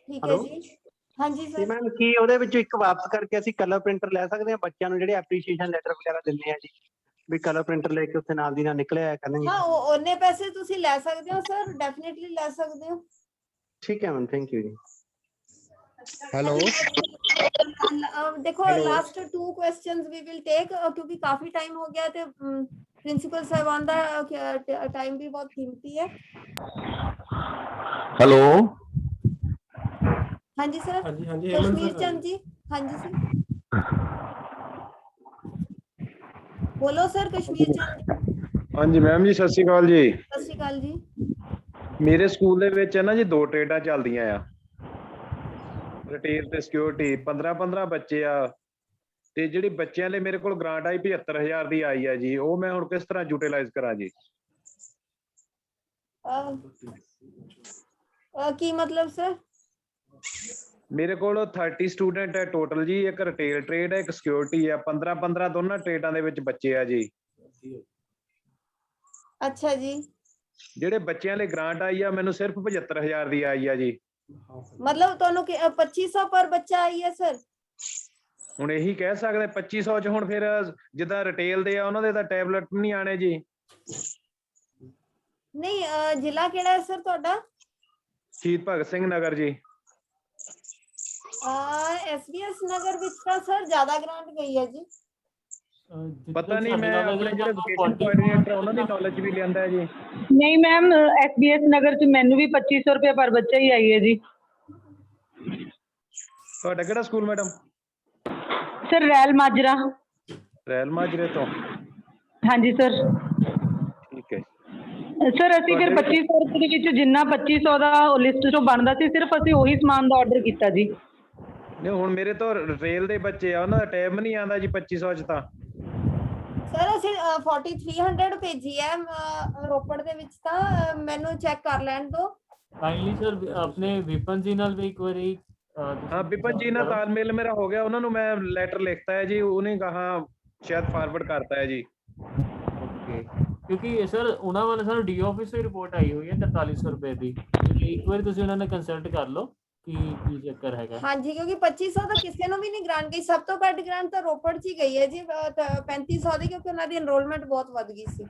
ਠੀਕ ਹੈ ਜੀ। ਹਾਂਜੀ ਸਰ। ਮੈਮ ਕੀ ਉਹਦੇ ਵਿੱਚੋਂ ਇੱਕ ਵਾਪਸ ਕਰਕੇ ਅਸੀਂ ਕਲਰ ਪ੍ਰਿੰਟਰ ਲੈ ਸਕਦੇ ਹਾਂ ਬੱਚਿਆਂ ਨੂੰ ਜਿਹੜੇ ਐਪਰੀਸ਼ੀਏਸ਼ਨ ਲੈਟਰ ਵਗੈਰਾ ਦਿੰਦੇ ਆ ਜੀ, ਵੀ ਕਲਰ ਪ੍ਰਿੰਟਰ ਲੈ ਕੇ ਉੱਥੇ ਨਾਲ ਦੀ ਨਾਲ ਨਿਕਲਿਆ ਕਰਨਗੇ। ਹਾਂ ਉਹਨੇ ਪੈਸੇ ਤੁਸੀਂ ਲੈ ਸਕਦੇ ਹੋ ਸਰ, ਡੈਫੀਨਿਟਲੀ ਲੈ ਸਕਦੇ ਹੋ। ਠੀਕ ਹੈ ਮੈਮ, ਥੈਂਕ ਯੂ ਜੀ। हेलो देखो last 2 questions we will take, क्योंकि काफी टाइम हो गया थे, प्रिंसिपल साहबान दा टाइम भी बहुत कीमती है। हेलो हाँ जी सर। कश्मीर चंद जी। हाँ जी सर बोलो सर। कश्मीर चंद। हाँ जी मैम जी, सत श्री अकाल जी। सत श्री अकाल जी। मेरे स्कूल दे विच ना जी 2 ट्रेडां चलदियां आ, ਰਿਟੇਲ ਤੇ ਸਿਕਿਉਰਿਟੀ। 15 ਬੱਚੇ ਆ, ਤੇ ਜਿਹੜੀ ਬੱਚਿਆਂ ਲਈ ਮੇਰੇ ਕੋਲ ਗ੍ਰਾਂਟ ਆਈ 75000 ਦੀ ਆਈ ਆ ਜੀ, ਉਹ ਮੈਂ ਹੁਣ ਕਿਸ ਤਰ੍ਹਾਂ ਯੂਟਿਲਾਈਜ਼ ਕਰਾਂ ਜੀ? ਕੀ ਮਤਲਬ ਸਰ? ਮੇਰੇ ਕੋਲ 30 ਸਟੂਡੈਂਟ ਹੈ ਟੋਟਲ ਜੀ, ਇੱਕ ਰਿਟੇਲ ਟ੍ਰੇਡ ਹੈ, ਇੱਕ ਸਿਕਿਉਰਿਟੀ ਹੈ। 15 ਦੋਨਾਂ ਟ੍ਰੇਡਾਂ ਦੇ ਵਿੱਚ ਬੱਚੇ ਆ ਜੀ। ਅੱਛਾ ਜੀ। ਜਿਹੜੇ ਬੱਚਿਆਂ ਲਈ ਗ੍ਰਾਂਟ ਆਈ ਆ ਮੈਨੂੰ ਸਿਰਫ 75000 ਦੀ ਆਈ ਆ ਜੀ। मतलब ਤੁਹਾਨੂੰ 2500 ਪਰ ਬੱਚਾ ਆਈ ਹੈ ਸਰ? ਹੁਣ ਇਹੀ ਕਹਿ ਸਕਦੇ 2500 ਚ। ਹੁਣ ਫਿਰ ਜਿੱਦਾਂ ਰਿਟੇਲ ਦੇ ਆ ਉਹਨਾਂ ਦੇ ਤਾਂ ਟੈਬਲੇਟ ਨਹੀਂ ਆਣੇ ਜੀ। ਨਹੀਂ ਜ਼ਿਲ੍ਹਾ ਕਿਹੜਾ ਹੈ ਸਰ ਤੁਹਾਡਾ? ਸ਼ਹੀਦ ਭਗਤ ਸਿੰਘ ਨਗਰ ਜੀ। SBS ਨਗਰ ਵਿੱਚ ਤਾਂ ਸਰ ਜ਼ਿਆਦਾ ਗ੍ਰਾਂਟ ਗਈ ਹੈ ਜੀ। ਪਤਾ ਨਹੀਂ, ਮੈਂ ਆਪਣੇ ਜਿਹੜੇ ਵੋਕੇਸ਼ਨ ਕੋਆਰਡੀਨੇਟਰ ਉਹਨਾਂ ਦੀ ਨੌਲੇਜ ਵੀ ਲੈਂਦਾ ਹੈ ਜੀ। ਨਹੀਂ ਮੈਮ, SBS ਨਗਰ ਚ ਮੈਨੂੰ ਵੀ 2500 ਰੁਪਏ ਪਰ ਬੱਚਾ ਹੀ ਆਈ ਹੈ ਜੀ। ਤੁਹਾਡਾ ਕਿਹੜਾ school madam? Sir Rail Majra. ਰੈਲ ਮਾਜਰੇ ਤੋਂ? ਹਾਂਜੀ ਸਰ। ਠੀਕ ਹੈ ਸਰ ਅਸੀਂ ਫਿਰ 2500 ਰੁਪਏ ਦੇ ਵਿੱਚ ਜਿੰਨਾ 2500 ਦਾ ਲਿਸਟ ਚੋਂ ਬਣਦਾ ਸੀ, ਸਿਰਫ ਅਸੀਂ ਉਹੀ ਸਮਾਨ ਦਾ ਆਰਡਰ ਕੀਤਾ ਜੀ। ਨਹੀਂ, ਹੁਣ ਮੇਰੇ ਤੋਂ ਰੇਲ ਦੇ ਬੱਚੇ ਆ, ਉਹਨਾਂ ਦਾ ਟਾਈਮ ਨਹੀਂ ਆਉਂਦਾ ਜੀ 2500 ਚ ਤਾਂ। ਸਰ ਅਸੀਂ 4300 ਭੇਜੀ ਹੈ ਰੋਪੜ ਦੇ ਵਿੱਚ, ਤਾਂ ਮੈਨੂੰ ਚੈੱਕ ਕਰ ਲੈਣ ਦਿਓ। ਕਾਈਂਡਲੀ ਸਰ ਆਪਣੇ ਵਿਪਨ ਜੀ ਨਾਲ ਵੀ ਇੱਕ ਵਾਰੀ ਹਾਂ, ਵਿਪਨ ਜੀ ਨਾਲ ਤਾਲਮੇਲ ਮੇਰਾ ਹੋ ਗਿਆ, ਉਹਨਾਂ ਨੂੰ ਮੈਂ ਲੈਟਰ ਲਿਖਤਾ ਹੈ ਜੀ, ਉਹਨੇ ਕਹਾ ਸ਼ਾਇਦ ਫਾਰਵਰਡ ਕਰਤਾ ਹੈ ਜੀ। ਓਕੇ, ਕਿਉਂਕਿ ਸਰ ਉਹਨਾਂ ਵੱਲੋਂ ਸਾਨੂੰ ਡੀ ਆਫਿਸ ਤੋਂ ਰਿਪੋਰਟ ਆਈ ਹੋਈ ਹੈ 4300 ਰੁਪਏ ਦੀ। ਇੱਕ ਵਾਰੀ ਤੁਸੀਂ ਉਹਨਾਂ ਨਾਲ ਕੰਸਲਟ ਕਰ ਲਓ ਕਿ ਕੀ ਚੱਕਰ ਹੈਗਾ। ਹਾਂਜੀ, ਕਿਉਂਕਿ 2500 ਤਾਂ ਕਿਸੇ ਨੂੰ ਵੀ ਨਹੀਂ ਗ੍ਰਾਂਟ ਗਈ, ਸਭ ਤੋਂ ਘੱਟ ਗ੍ਰਾਂਟ ਤਾਂ ਰੋਪੜ 'ਚ ਹੀ ਗਈ ਹੈ ਜੀ 3500 ਦੀ, ਕਿਉਂਕਿ ਉਹਨਾਂ ਦੀ ਐਨਰੋਲਮੈਂਟ ਬਹੁਤ ਵੱਧ ਗਈ ਸੀ।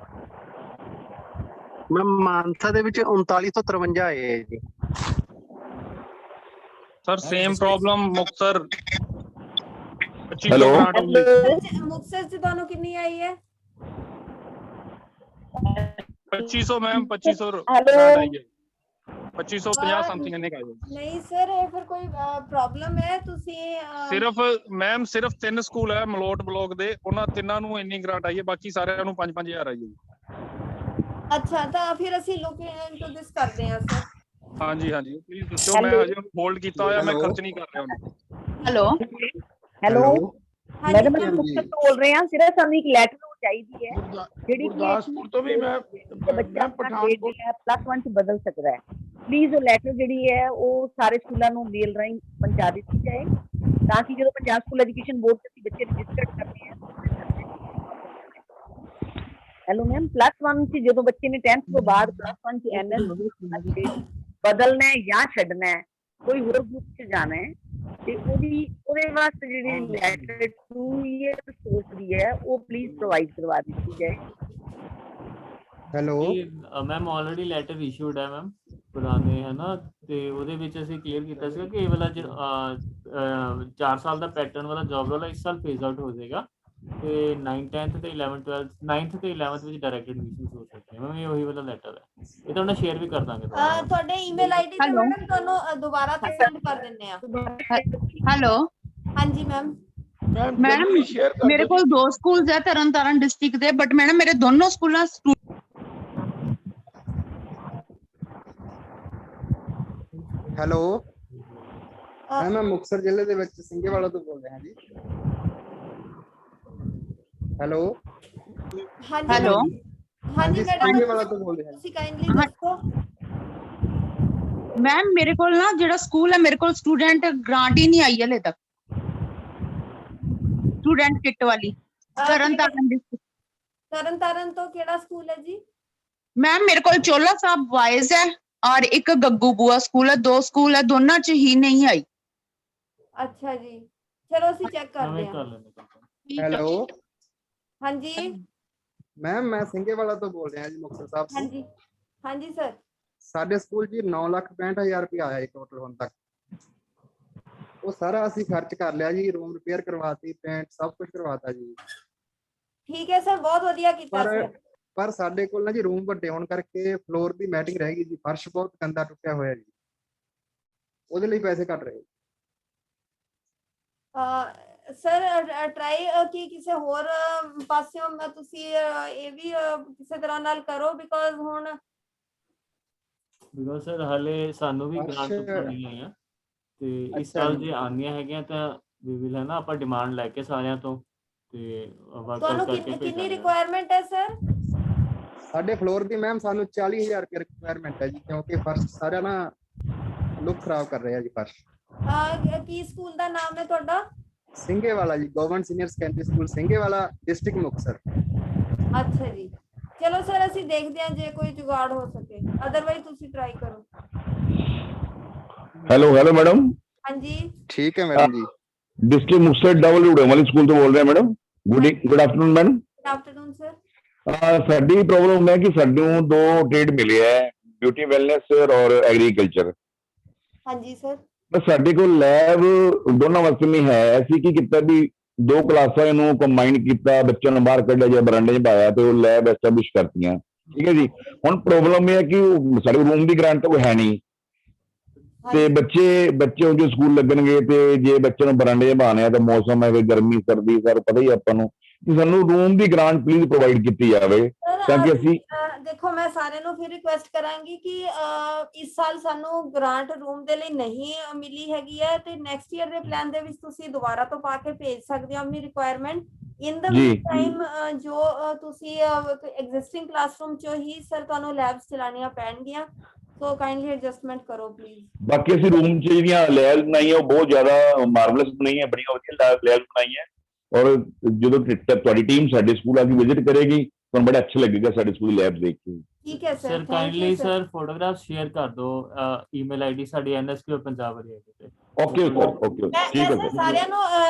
ਮੈਮ ਮਾਨਸਾ ਦੇ ਵਿੱਚ 3953 ਆਏ ਹੈ ਜੀ। Sir same problem Muktsar. Hello, Muktsar 'ਚ ਤੁਹਾਨੂੰ ਕਿੰਨੀ ਆਈ ਹੈ? 2500 ਮੈਮ, 2500 ਗ੍ਰਾਂਟ ਆਈ ਹੈ। 2550 ਸਮਥਿੰਗ ਇਹਨੇ ਕਹਾ। ਨਹੀਂ ਸਰ, ਇਹ ਫਿਰ ਕੋਈ ਪ੍ਰੋਬਲਮ ਹੈ? ਤੁਸੀਂ ਸਿਰਫ ਮੈਮ ਸਿਰਫ 3 ਸਕੂਲ ਹੈ ਮਲੋਟ ਬਲੋਕ ਦੇ, ਉਹਨਾਂ ਤਿੰਨਾਂ ਨੂੰ ਇੰਨੀ ਗ੍ਰਾਂਟ ਆਈ ਹੈ, ਬਾਕੀ ਸਾਰਿਆਂ ਨੂੰ 5-5000 ਆਈ ਹੈ। ਅੱਛਾ, ਤਾਂ ਫਿਰ ਅਸੀਂ ਲੁੱਕ ਇਨਟੂ ਦਿਸ ਕਰਦੇ ਹਾਂ ਸਰ। ਹਾਂਜੀ ਹਾਂਜੀ, ਪਲੀਜ਼ ਦੱਸੋ। ਮੈਂ ਅਜੇ ਹੋਲਡ ਕੀਤਾ ਹੋਇਆ, ਮੈਂ ਖਰਚ ਨਹੀਂ ਕਰ ਰਿਹਾ ਉਹਨੂੰ। ਹੈਲੋ ਮੈਡਮ, ਮੈਂ ਮੁਕਤਸਰ ਤੋਂ ਬੋਲ ਰਹੇ ਹਾਂ। ਸਿਰਫ ਸਾਨੂੰ ਇੱਕ ਲੈਟਰ ਚਾਹੀਦੀ ਹੈ ਜਿਹੜੀ ਗੁਰਦਾਸਪੁਰ ਤੋਂ ਵੀ ਮੈਂ ਬੱਚਾ ਪਠਾਨਕੋਟ +1 ਚ ਬਦਲ ਸਕਦਾ ਹੈ। ਪਲੀਜ਼ ਉਹ ਲੈਟਰ ਜਿਹੜੀ ਹੈ ਉਹ ਸਾਰੇ ਸਕੂਲਾਂ ਨੂੰ ਮੇਲ ਰਾਹੀਂ ਪਹੁੰਚਾ ਦਿੱਤੀ ਜਾਏ, ਤਾਂ ਕਿ ਜਦੋਂ ਪੰਜਾਬ ਸਕੂਲ ਐਜੂਕੇਸ਼ਨ ਬੋਰਡ ਤੇ ਅਸੀਂ ਬੱਚੇ ਰਜਿਸਟਰਡ ਕਰਨੇ ਆ। ਹੈਲੋ ਮੈਮ, +1 ਚ ਜਦੋਂ ਬੱਚੇ ਨੇ 10th ਤੋਂ ਬਾਅਦ +1 ਚ MS ਬਦਲਣਾ ਹੈ ਜਾਂ ਛੱਡਣਾ ਹੈ, ਕੋਈ ਹੋਰ ਗਰੁੱਪ ਚ ਜਾਣਾ ਹੈ, ਤੇ ਉਹਦੇ ਵਾਸਤੇ ਜਿਹੜੀ ਲੈਟਰ 2 year ਕੋਰਸ ਦੀ ਹੈ ਉਹ ਪਲੀਜ਼ ਪ੍ਰੋਵਾਈਡ ਕਰਵਾ ਦਿੱਤੀ ਜਾਏ। Hello ma'am, already letter issued ਹੈ ਮੈਮ, ਪੁਰਾਣੇ ਹੈ ਨਾ, ਤੇ ਉਹਦੇ ਵਿੱਚ ਅਸੀਂ ਕਲੀਅਰ ਕੀਤਾ ਸੀਗਾ ਕਿ ਇਹ ਵਾਲਾ 4 ਸਾਲ ਦਾ ਪੈਟਰਨ ਵਾਲਾ ਜੌਬ ਵਾਲਾ ਇਸ ਸਾਲ ਫੇਜ਼ ਆਊਟ ਹੋ ਜਾਏਗਾ, ਤੇ 9th 10th ਤੇ 11th 12th 9th ਤੇ 11th ਵਿੱਚ ਡਾਇਰੈਕਟ ਐਡਮਿਸ਼ਨ ਹੋ ਸਕਦੇ ਮੈਮ। ਇਹ ਉਹੀ ਵਾਲਾ ਲੈਟਰ ਹੈ, ਇਹ ਤੁਹਾਨੂੰ ਸ਼ੇਅਰ ਵੀ ਕਰ ਦਾਂਗੇ। ਤੁਹਾਡੇ ਈਮੇਲ ਆਈਡੀ ਤੇ ਮੈਡਮ ਤੁਹਾਨੂੰ ਦੁਬਾਰਾ ਤੇ ਸੈਂਡ ਕਰ ਦਿੰਨੇ ਆ। ਹੈਲੋ ਹਾਂਜੀ ਮੈਮ। ਮੈਡਮ ਮੇਰੇ ਕੋਲ 2 ਸਕੂਲਸ ਹੈ ਤਰਨਤਾਰਨ ਡਿਸਟ੍ਰਿਕਟ ਦੇ, ਬਟ ਮੈਡਮ ਮੇਰੇ ਦੋਨੋਂ ਸਕੂਲਾਂ ਹੈਲੋ ਮੈਂ ਮੁਕਤਸਰ ਜ਼ਿਲ੍ਹੇ ਦੇ ਵਿੱਚ ਸਿੰਘੇਵਾਲਾ ਤੋਂ ਬੋਲ ਰਿਹਾ ਜੀ। ਹੈਲੋ ਹੈਲੋ ਹਾਂਜੀ ਮੈਡਮ, ਸਿੰਘੇਵਾਲਾ ਤੋਂ ਬੋਲ ਰਿਹਾ ਤੁਸੀਂ ਕਾਈਂਡਲੀ ਦੱਸੋ। ਮੈਮ ਮੇਰੇ ਕੋਲ ਨਾ ਜਿਹੜਾ ਸਕੂਲ ਹੈ, ਮੇਰੇ ਕੋਲ ਸਟੂਡੈਂਟ ਗ੍ਰਾਂਟ ਹੀ ਨਹੀਂ ਆਈ ਹਲੇ ਤੱਕ, ਸਟੂਡੈਂਟ ਕਿੱਟ ਵਾਲੀ। ਤਰਨਤਾਰਨ ਡਿਸਟ੍ਰਿਕਟ। ਤਰਨਤਾਰਨ ਤੋਂ ਕਿਹੜਾ ਸਕੂਲ ਹੈ ਜੀ? ਮੈਮ ਮੇਰੇ ਕੋਲ ਚੋਲਾ ਸਾਹਿਬ ਬॉयਜ਼ ਹੈ ਔਰ ਇੱਕ ਗੱਗੂ ਬੂਆ ਸਕੂਲ ਹੈ, 2 ਸਕੂਲ ਹੈ, ਦੋਨਾਂ ਚ ਹੀ ਨਹੀਂ ਆਈ। ਅੱਛਾ ਜੀ, ਚਲੋ ਅਸੀਂ ਚੈੱਕ ਕਰਦੇ ਹਾਂ। ਹੈਲੋ ਹਾਂਜੀ ਮੈਮ, ਮੈਂ ਸਿੰਘੇਵਾਲਾ ਤੋਂ ਬੋਲ ਰਿਹਾ ਜੀ, ਮੁਕਤਸਰ ਸਾਹਿਬ ਤੋਂ। ਹਾਂਜੀ ਹਾਂਜੀ ਸਰ। ਸਾਡੇ ਸਕੂਲ ਜੀ 9,65,000 ਰੁਪਏ ਆਇਆ ਜੀ ਟੋਟਲ ਹੁਣ ਤੱਕ। ਉਹ ਸਾਰਾ ਅਸੀਂ ਖਰਚ ਕਰ ਲਿਆ ਜੀ, ਰੂਮ ਰਿਪੇਅਰ ਕਰਵਾਤੀ, ਪੇਂਟ ਸਭ ਕੁਝ ਕਰਵਾਤਾ ਜੀ। ਠੀਕ ਹੈ ਸਰ, ਬਹੁਤ ਵਧੀਆ ਕੀਤਾ ਸਰ। ਪਰ ਸਾਡੇ ਕੋਲ ਨਾ ਜੀ ਰੂਮ ਵੱਡੇ ਹੋਣ ਕਰਕੇ ਫਲੋਰ ਦੀ ਮੈਟਿੰਗ ਰਹਿ ਗਈ ਜੀ, ਫਰਸ਼ ਬਹੁਤ ਗੰਦਾ ਟੁੱਟਿਆ ਹੋਇਆ ਜੀ, ਉਹਦੇ ਲਈ ਪੈਸੇ ਘੱਟ ਰਹੇ। ਸਰ ਟਰਾਈ ਕਿ ਕਿਸੇ ਹੋਰ ਪਾਸਿਓਂ ਤੁਸੀਂ ਇਹ ਵੀ ਕਿਸੇ ਤਰ੍ਹਾਂ ਨਾਲ ਕਰੋ, ਬਿਕੋਜ਼ ਸਰ ਹਲੇ ਸਾਨੂੰ ਵੀ ਗ੍ਰਾਂਟ ਨਹੀਂ ਆਈਆਂ, ਤੇ ਇਸ ਸਾਲ ਜੇ ਆਉਂਦੀਆਂ ਹੈਗੀਆਂ ਤਾਂ ਵੀ ਵਿਲ ਹੈ ਨਾ, ਆਪਾਂ ਡਿਮਾਂਡ ਲੈ ਕੇ ਸਾਰਿਆਂ ਤੋਂ, ਤੇ ਤੁਹਾਨੂੰ ਕਿੰਨੀ ਰਿਕੁਆਇਰਮੈਂਟ ਹੈ ਸਰ? ਸਾਡੇ ਫਲੋਰ ਦੀ ਮੈਮ ਸਾਨੂੰ 40,000 ਰੁਪਏ ਰਿਕੁਆਇਰਮੈਂਟ ਹੈ ਜੀ, ਕਿਉਂਕਿ ਫਰਸ਼ ਸਾਰਾ ਨਾ ਲੁੱਕ ਖਰਾਬ ਕਰ ਰਿਹਾ ਜੀ ਫਰਸ਼। ਕੀ ਸਕੂਲ ਦਾ ਨਾਮ ਹੈ ਤੁਹਾਡਾ? ਸਿੰਘੇਵਾਲਾ ਜੀ, government senior secondary school Singhewala, district Muktsar. ਅੱਛਾ ਜੀ, ਚਲੋ ਸਰ ਅਸੀਂ ਦੇਖਦੇ ਹਾਂ ਜੇ ਕੋਈ ਜੁਗਾੜ ਹੋ ਸਕੇ, ਅਦਰਵਾਈਜ਼ ਤੁਸੀਂ ਟਰਾਈ ਕਰੋ। Hello madam. ਹਾਂਜੀ ਠੀਕ ਹੈ ਮੈਡਮ ਜੀ। डिस्ट्रिक्ट मुक्तसर डबल वाली स्कूल तो बोल रहे हैं madam. Good afternoon madam. Good afternoon sir. साडी प्रॉब्लम है कि साडू 2 ट्रेड मिले है, ब्यूटी वेलनेस और एग्रीकल्चर। हाँ जी सर। बस साडे को लैब दोनों वास्ते नहीं है, ऐसी की कितना भी 2 ਕਲਾਸਾਂ ਨੂੰ ਕੰਬਾਈਨ ਕੀਤਾ, ਬੱਚਿਆਂ ਨੂੰ ਬਾਹਰ ਕੱਢਿਆ ਜਾਂ ਬਰਾਂਡੇ 'ਚ ਪਾਇਆ ਤੇ ਉਹ ਲੈਬ ਐਸਟੈਬਲਿਸ਼ ਕਰਤੀਆਂ। ਠੀਕ ਹੈ ਜੀ। ਹੁਣ ਪ੍ਰੋਬਲਮ ਇਹ ਹੈ ਕਿ ਸਾਡੇ ਰੂਮ ਦੀ ਗ੍ਰਾਂਟ ਤਾਂ ਕੋਈ ਹੈ ਨਹੀਂ ਤੇ ਬੱਚੇ ਜੋ ਸਕੂਲ ਲੱਗਣਗੇ ਤੇ ਜੇ ਬੱਚੇ ਨੂੰ ਬਰਾਂਡੇ 'ਚ ਪਾਉਣੇ ਆ ਤਾਂ ਮੌਸਮ ਹੈ, ਗਰਮੀ ਸਰਦੀ ਸਰ ਪਤਾ ਹੀ ਆਪਾਂ ਨੂੰ, ਕਿ ਸਾਨੂੰ room the grant please provide ਕੀਤੀ ਜਾਵੇ ਤਾਂ ਕਿ ਅਸੀਂ ਦੇਖੋ ਮੈਂ ਸਾਰਿਆਂ ਨੂੰ ਫਿਰ ਰਿਕੁਐਸਟ ਕਰਾਂਗੀ ਕਿ ਇਸ ਸਾਲ ਸਾਨੂੰ ਗ੍ਰਾਂਟ ਰੂਮ ਦੇ ਲਈ ਨਹੀਂ ਮਿਲੀ ਹੈਗੀ ਹੈ ਤੇ ਨੈਕਸਟ ਈਅਰ ਦੇ ਪਲਾਨ ਦੇ ਵਿੱਚ ਤੁਸੀਂ ਦੁਬਾਰਾ ਤੋਂ ਪਾ ਕੇ ਭੇਜ ਸਕਦੇ ਹੋ ਆਪਣੀ ਰਿਕੁਆਇਰਮੈਂਟ। ਇਨ ਦਾ ਟਾਈਮ ਜੋ ਤੁਸੀਂ ਐਗਜ਼ਿਸਟਿੰਗ ਕਲਾਸਰੂਮ ਚੋਂ ਹੀ ਸਰ ਤੁਹਾਨੂੰ ਲੈਬਸ ਚਲਾਉਣੀਆਂ ਪੈਣਗੀਆਂ, ਸੋ ਕਾਈਂਡਲੀ ਐਡਜਸਟਮੈਂਟ ਕਰੋ ਪਲੀਜ਼। ਬਾਕੀ ਅਸੀਂ ਰੂਮ 'ਚ ਜਿਹੜੀਆਂ ਲੈਬਸ ਬਣਾਈਆਂ ਉਹ ਬਹੁਤ ਜ਼ਿਆਦਾ ਮਾਰਵਲਸ ਬਣਾਈਆਂ, ਬੜੀਆਂ ਵਧੀਆ ਲੈਬਸ ਬਣਾਈਆਂ ਔਰ ਜਦੋਂ ਤੁਹਾਡੀ ਟੀਮ ਸਾਡੇ ਸਕੂਲ ਆ ਕੇ ਵਿਜ਼ਿਟ ਕਰੇਗੀ ਤੁਹਾਨੂੰ ਬੜਾ ਅੱਛਾ ਲੱਗੇਗਾ ਸਾਡੇ ਸਕੂਲ ਦੀ ਲੈਬਸ ਦੇਖ ਕੇ। ਠੀਕ ਹੈ sir, kindly sir photograph share ਕਰ ਦਿਓ ਈਮੇਲ ਆਈਡੀ ਸਾਡੀ NSQ ਪੰਜਾਬ ਵਾਲੀ ਆਈਡੀ ਤੇ। ਓਕੇ ਸਰ, ਓਕੇ ਠੀਕ ਹੈ ਸਰ। ਸਾਰਿਆਂ ਨੂੰ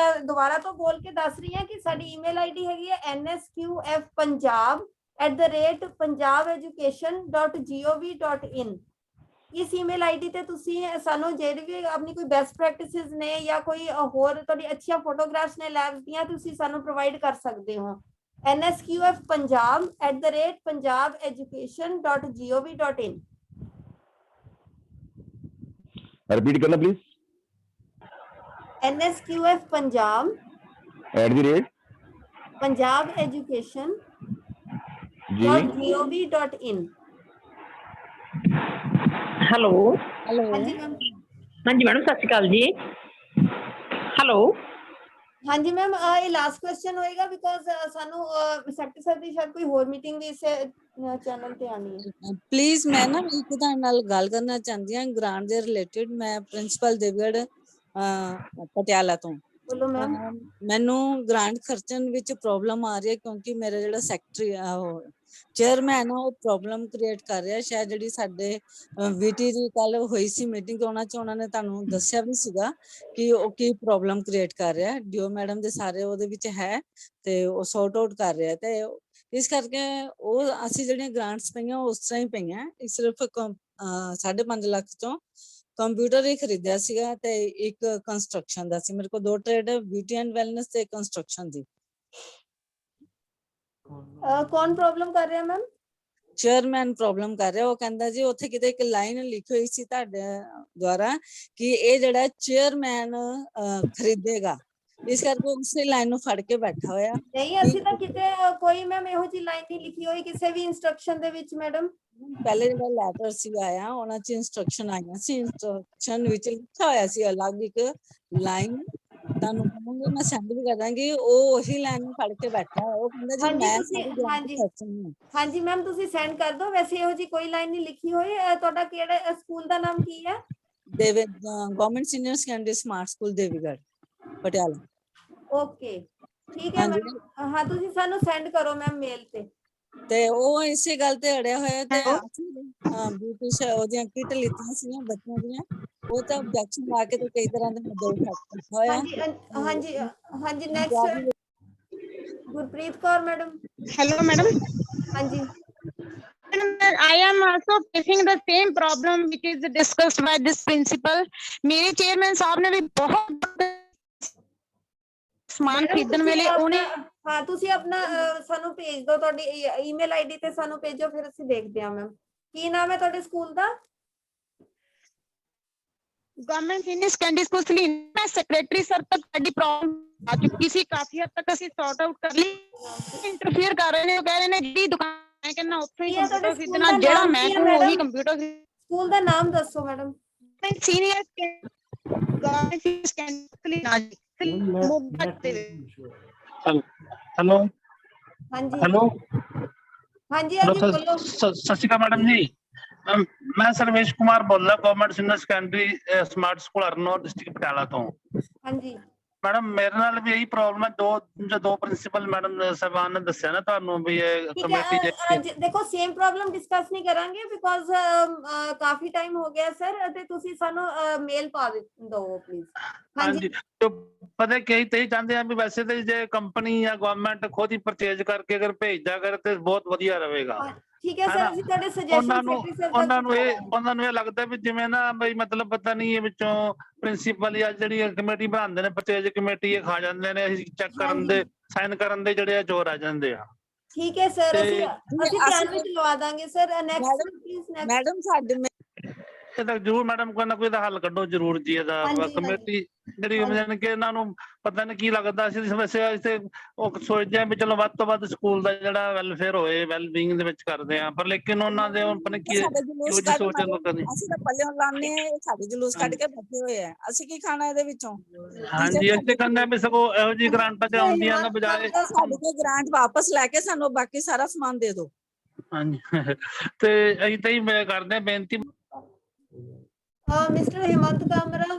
ਦੁਬਾਰਾ ਤੋਂ ਬੋਲ ਕੇ ਦੱਸ ਰਹੀ ਹਾਂ ਕਿ ਸਾਡੀ ਈਮੇਲ ਆਈਡੀ ਹੈਗੀ ਹੈ nsqfpunjab@punjabeducation.gov.in। ਇਸ ਈਮੇਲ ਆਈਡੀ ਤੇ ਤੁਸੀਂ ਸਾਨੂੰ ਜਿਹੜੀ ਵੀ ਆਪਣੀ ਕੋਈ ਬੈਸਟ ਪ੍ਰੈਕਟਿਸਿਸ ਨੇ ਜਾਂ ਕੋਈ ਹੋਰ ਤੁਹਾਡੀ ਅੱਛੀਆਂ ਫੋਟੋਗ੍ਰਾਫਸ ਨੇ ਲੈਬਸ ਦੀਆਂ ਤੁਸੀਂ ਸਾਨੂੰ ਪ੍ਰੋਵਾਈਡ ਕਰ ਸਕਦੇ ਹੋ। nsqfpunjab@punjabeducation.gov.in। रिपीट करना please. NSQF Punjab @punjabeducation.gov.in। Hello ਹਾਂਜੀ ਮੈਮ। ਹਾਂਜੀ ਮੈਡਮ ਸਤਿ ਸ਼੍ਰੀ ਅਕਾਲ ਜੀ। ਹੈਲੋ ਹਾਂਜੀ ਮੈਮ ਇਹ ਲਾਸਟ ਕੁਐਸਚਨ ਹੋਏਗਾ ਬਿਕੋਜ਼ ਸਾਨੂੰ ਸੈਕਟਰੀ ਸਰ ਦੀ ਸ਼ਾਇਦ ਕੋਈ ਹੋਰ ਮੀਟਿੰਗ ਵੀ ਇਸੇ ਚੈਨਲ ਤੇ ਆਣੀ ਹੈ। ਪਲੀਜ਼ ਮੈਂ ਨਾ ਇੱਕ ਤੁਹਾਡੇ ਨਾਲ ਗੱਲ ਕਰਨਾ ਚਾਹੁੰਦੀ ਹਾਂ ਗ੍ਰਾਂਟ ਦੇ ਰਿਲੇਟਡ। ਮੈਂ ਪ੍ਰਿੰਸੀਪਲ ਦੇਵਗੜ੍ਹ ਪਟਿਆਲਾ ਤੋਂ। ਬੋਲੋ ਮੈਮ। ਮੈਨੂੰ ਗ੍ਰਾਂਟ ਖਰਚਣ ਵਿੱਚ ਪ੍ਰੋਬਲਮ ਆ ਰਹੀ ਹੈ ਕਿਉਂਕਿ ਮੇਰਾ ਜਿਹੜਾ ਸੈਕਟਰੀ ਚੇਅਰਮੈਨ ਆ ਉਹ ਪ੍ਰੋਬਲਮ ਕ੍ਰੀਏਟ ਕਰ ਰਿਹਾ। ਸ਼ਾਇਦ ਜਿਹੜੀ ਸਾਡੇ VT ਦੀ ਕੱਲ ਹੋਈ ਸੀ ਮੀਟਿੰਗ ਉਹਨਾਂ 'ਚ ਉਹਨਾਂ ਨੇ ਤੁਹਾਨੂੰ ਦੱਸਿਆ ਵੀ ਸੀਗਾ ਕਿ ਉਹ ਕੀ ਪ੍ਰੋਬਲਮ ਕ੍ਰੀਏਟ ਕਰ ਰਿਹਾ। ਡੀਓ ਮੈਡਮ ਦੇ ਸਾਰੇ ਉਹਦੇ ਵਿੱਚ ਹੈ ਤੇ ਉਹ ਸੌਰਟ ਆਊਟ ਕਰ ਰਿਹਾ ਤੇ ਇਸ ਕਰਕੇ ਉਹ ਅਸੀਂ ਜਿਹੜੀਆਂ ਗ੍ਰਾਂਟਸ ਪਈਆਂ ਉਸ ਤਰ੍ਹਾਂ ਹੀ ਪਈਆਂ। ਸਿਰਫ 5.5 ਲੱਖ ਚੋਂ ਕੰਪਿਊਟਰ ਹੀ ਖਰੀਦਿਆ ਸੀਗਾ ਤੇ ਇੱਕ ਕੰਸਟਰਕਸ਼ਨ ਦਾ ਸੀ। ਮੇਰੇ ਕੋਲ 2 ਟ੍ਰੇਡ ਬਿਊਟੀ ਐਂਡ ਵੈਲਨੈਸ ਤੇ ਕੰਸਟਰਕਸ਼ਨ ਦੀ। ਕੌਣ ਪ੍ਰੋਬਲਮ ਕਰ ਰਿਹਾ ਮੈਮ? ਚੇਅਰਮੈਨ ਪ੍ਰੋਬਲਮ ਕਰ ਰਿਹਾ। ਉਹ ਕਹਿੰਦਾ ਜੀ ਉੱਥੇ ਕਿਤੇ ਇੱਕ ਲਾਈਨ ਲਿਖੀ ਹੋਈ ਸੀ ਤੁਹਾਡੇ ਦੁਆਰਾ ਕਿ ਇਹ ਜਿਹੜਾ ਚੇਅਰਮੈਨ ਖਰੀਦੇਗਾ, ਇਸ ਕਰਕੇ ਉਸੇ ਲਾਈਨ ਨੂੰ ਫੜ ਕੇ ਬੈਠਾ ਹੋਇਆ। ਨਹੀਂ ਅਸੀਂ ਤਾਂ ਕਿਤੇ ਕੋਈ ਮੈਮ ਇਹੋ ਜਿਹੀ ਲਾਈਨ ਨਹੀਂ ਲਿਖੀ ਹੋਈ ਕਿਸੇ ਵੀ ਇੰਸਟਰਕਸ਼ਨ ਦੇ ਵਿੱਚ ਮੈਡਮ। ਪਹਿਲੇ ਜਿਹੜਾ ਲੈਟਰ ਸੀ ਆਇਆ ਉਹਨਾਂ 'ਚ ਇੰਸਟਰਕਸ਼ਨ ਆਈਆਂ ਸੀ। ਇੰਸਟਰਕਸ਼ਨ ਵਿੱਚ ਲਿਖਿਆ ਹੋਇਆ ਸੀ ਅਲੱਗ ਇੱਕ ਲਾਈਨ। ਤੁਹਾਨੂੰ ਕਹਾਂਗੀ ਮੈਂ ਸੈਂਡ ਵੀ ਕਰ ਦਾਂਗੀ। ਉਹ ਉਹੀ ਲਾਈਨ ਨੂੰ ਫੜ ਕੇ ਬੈਠਾ ਹੈ। ਉਹ ਕਹਿੰਦਾ ਜੀ ਮੈਂ ਸਾਰੀ ਗ੍ਰਾਂਟ ਖਰਚਣੀ ਹੈ। ਹਾਂਜੀ ਮੈਮ ਤੁਸੀਂ ਸੈਂਡ ਕਰ ਦਿਓ। ਵੈਸੇ ਇਹੋ ਜਿਹੀ ਕੋਈ ਲਾਈਨ ਨਹੀਂ ਲਿਖੀ ਹੋਈ। ਤੁਹਾਡਾ ਕਿਹੜਾ ਸਕੂਲ ਦਾ ਨਾਮ ਕੀ ਹੈ? Government senior secondary smart school Devigarh Patiala. Okay ਠੀਕ ਹੈ ਮੈਮ। ਹਾਂ ਤੁਸੀਂ ਸਾਨੂੰ ਸੈਂਡ ਕਰੋ ਮੈਮ ਮੇਲ ਤੇ ਉਹ ਇਸੇ ਗੱਲ ਤੇ ਅੜਿਆ ਹੋਇਆ ਤੇ ਬਿਊਟੀ ਉਹਦੀਆਂ ਕਿਟ ਲਿੱਤੀਆਂ ਸੀਗੀਆਂ ਬੱਚਿਆਂ ਦੀਆਂ। ਉਹ ਤਾਂ ਆਬਜੈਕਸ਼ਨ ਲਾ ਕੇ ਤੇ ਕਈ ਤਰ੍ਹਾਂ ਦੇ ਮੁੱਦੇ ਉਠਾ ਹੋਇਆ। ਹਾਂਜੀ next Gurpreet Kaur madam. Hello madam। ਹਾਂਜੀ। I am also facing the same problem which is discussed by this principal। मेरे चेयरमैन साहब ने भी बहुत ਸਮਾਨ ਖਰੀਦਣ ਵੇਲੇ ਉਹਨੇ ਹਾਂ ਤੁਸੀਂ ਆਪਣਾ ਸਾਨੂੰ ਭੇਜ ਦਿਓ। ਤੁਹਾਡੀ ਈਮੇਲ ਆਈਡੀ ਤੇ ਸਾਨੂੰ ਭੇਜੋ ਫਿਰ ਅਸੀਂ ਦੇਖਦੇ ਹਾਂ ਮੈਮ। ਕੀ ਨਾਮ ਹੈ ਤੁਹਾਡੇ ਸਕੂਲ ਦਾ? Government senior secondary school Saleen. ਮੈਂ ਸੈਕਟਰੀ ਸਰ ਤੱਕ ਸਾਡੀ ਪ੍ਰੋਬਲਮ ਆ ਚੁੱਕੀ ਸੀ। ਕਾਫੀ ਹੱਦ ਤੱਕ ਅਸੀਂ ਸੌਰਟ ਆਊਟ ਕਰ ਲਈ। ਇੰਟਰਫੇਅਰ ਕਰ ਰਹੇ ਨੇ। ਉਹ ਕਹਿ ਰਹੇ ਨੇ ਜਿਹੜੀ ਦੁਕਾਨ ਮੈਂ ਕਹਿੰਦਾ ਉੱਥੇ ਹੀ ਕੰਪਿਊਟਰ ਖਰੀਦਣਾ ਜਿਹੜਾ ਮੈਂ ਕਹੂੰ ਉਹੀ ਕੰਪਿਊਟਰ। ਸਕੂਲ ਦਾ ਨਾਮ ਦੱਸੋ madam. Senior government senior secondary hello ਹਾਂਜੀ ਹੈਲੋ ਹਾਂਜੀ ਹਾਂਜੀ ਬੋਲੋ। ਸਤਿ ਸ਼੍ਰੀ ਅਕਾਲ ਮੈਡਮ ਜੀ। ਮੈਂ ਸਰਵੇਸ਼ ਕੁਮਾਰ ਬੋਲਦਾ government senior secondary smart school Arnaur district Patiala ਤੋਂ। ਹਾਂਜੀ ਮੈਡਮ ਮੇਰੇ ਨਾਲ ਵੀ ਇਹੀ ਪ੍ਰੋਬਲਮ ਹੈ। ਦੋ ਪ੍ਰਿੰਸੀਪਲ ਮੈਡਮ ਸਾਹਿਬਾਨ ਨੇ ਦੱਸਿਆ ਨਾ ਤੁਹਾਨੂੰ ਵੀ ਇਹ ਕਮੇਟੀ ਦੇਖੋ ਸੇਮ ਪ੍ਰੋਬਲਮ ਡਿਸਕਸ ਨਹੀਂ ਕਰਾਂਗੇ ਬਿਕੋਜ਼ ਕਾਫੀ ਟਾਈਮ ਹੋ ਗਿਆ ਸਰ ਤੇ ਤੁਸੀਂ ਸਾਨੂੰ ਮੇਲ ਪਾ ਦਿਓ ਪਲੀਜ਼। ਹਾਂਜੀ ਪਤਾ ਕਈ ਤੇ ਚਾਹੁੰਦੇ ਆ ਵੀ ਵੈਸੇ ਤੇ ਜੇ ਕੰਪਨੀ ਜਾਂ ਗਵਰਨਮੈਂਟ ਖੁਦ ਹੀ ਪਰਚੇਜ ਕਰਕੇ ਅਗਰ ਭੇਜਦਾ ਕਰ ਤੇ ਬਹੁਤ ਵਧੀਆ ਰਹੇਗਾ। ਠੀਕ ਹੈ ਹੈ ਸਰ, ਨਾ? ਅਸੀਂ ਤੁਹਾਡੇ ਉਹਨਾਂ ਸੁਜੈਸ਼ਨ ਨੂੰ ਸੈਕਟਰੀ ਸਰ ਉਹਨਾਂ ਨੂੰ ਇਹ ਲੱਗਦਾ ਵੀ ਜਿਵੇਂ ਨਾ ਬਈ ਮਤਲਬ ਪਤਾ ਨਹੀਂ ਇਹ ਵਿੱਚੋਂ ਪ੍ਰਿੰਸੀਪਲ ਜਾਂ ਜਿਹੜੀ ਕਮੇਟੀ ਬਣਾਉਂਦੇ ਨੇ ਪਰਚੇਜ ਕਮੇਟੀ ਇਹ ਖਾ ਜਾਂਦੇ ਨੇ, ਅਸੀਂ ਚੈੱਕ ਕਰਨ ਦੇ ਸਾਈਨ ਕਰਨ ਦੇ ਜਿਹੜੇ ਚੋਰ ਆ ਜਾਂਦੇ ਆ। ਠੀਕ ਹੈ ਸਰ, ਤੇ ਅਸੀਂ ਧਿਆਨ ਵਿੱਚ ਲਵਾ ਦਾਂਗੇ sir. Next please next madam ਸਾਡੇ ਇਹ ਤਾਂ ਜ਼ਰੂਰ ਮੈਡਮ ਕੋਈ ਨਾ ਕੋਈ ਤਾਂ ਹੱਲ ਕੱਢੋ ਜ਼ਰੂਰ ਜੀ ਇਹਦਾ। ਕਮੇਟੀ ਜਿਹੜੀ ਜਾਣੀ ਕਿ ਇਹਨਾਂ ਨੂੰ ਪਤਾ ਨਹੀਂ ਕੀ ਲੱਗਦਾ ਸੀ ਸਮੱਸਿਆ ਇੱਥੇ ਉਹ ਸੋਚਦੇ ਆ ਵੀ ਚਲੋ ਵੱਧ ਤੋਂ ਵੱਧ ਸਕੂਲ ਦਾ ਜਿਹੜਾ ਵੈਲਫੇਅਰ ਹੋਏ, ਵੈਲਬੀਇੰਗ ਦੇ ਵਿੱਚ ਕਰਦੇ ਆ, ਪਰ ਲੇਕਿਨ ਉਹਨਾਂ ਦੇ ਪਤਾ ਕੀ ਜਲੂਸ ਜੀ ਸੋਚ ਲੋਕਾਂ ਦੀ। ਅਸੀਂ ਤਾਂ ਪੱਲਿਓਂ ਲਾਣੇ, ਸਾਡੇ ਜਲੂਸ ਕੱਢ ਕੇ ਬੈਠੇ ਹੋਏ ਆ, ਅਸੀਂ ਕੀ ਖਾਣਾ ਇਹਦੇ ਵਿੱਚੋਂ? ਹਾਂਜੀ ਅਸੀਂ ਕਹਿੰਦੇ ਆ ਵੀ ਸਗੋਂ ਇਹੋ ਜਿਹੀ ਗ੍ਰਾਂਟਾਂ ਤੇ ਆਉਂਦੀਆਂ ਨਾ ਬਜਾਏ ਸਾਡੇ ਕੋਲ ਗ੍ਰਾਂਟ ਵਾਪਸ ਲੈ ਕੇ ਸਾਨੂੰ ਬਾਕੀ ਸਾਰਾ ਸਮਾਨ ਦੇ ਦਿਓ। ਹਾਂਜੀ ਤੇ ਅਸੀਂ ਤਾਂ ਹੀ ਕਰਦੇ ਆ ਬੇਨਤੀ। Mister Hemant Kamra,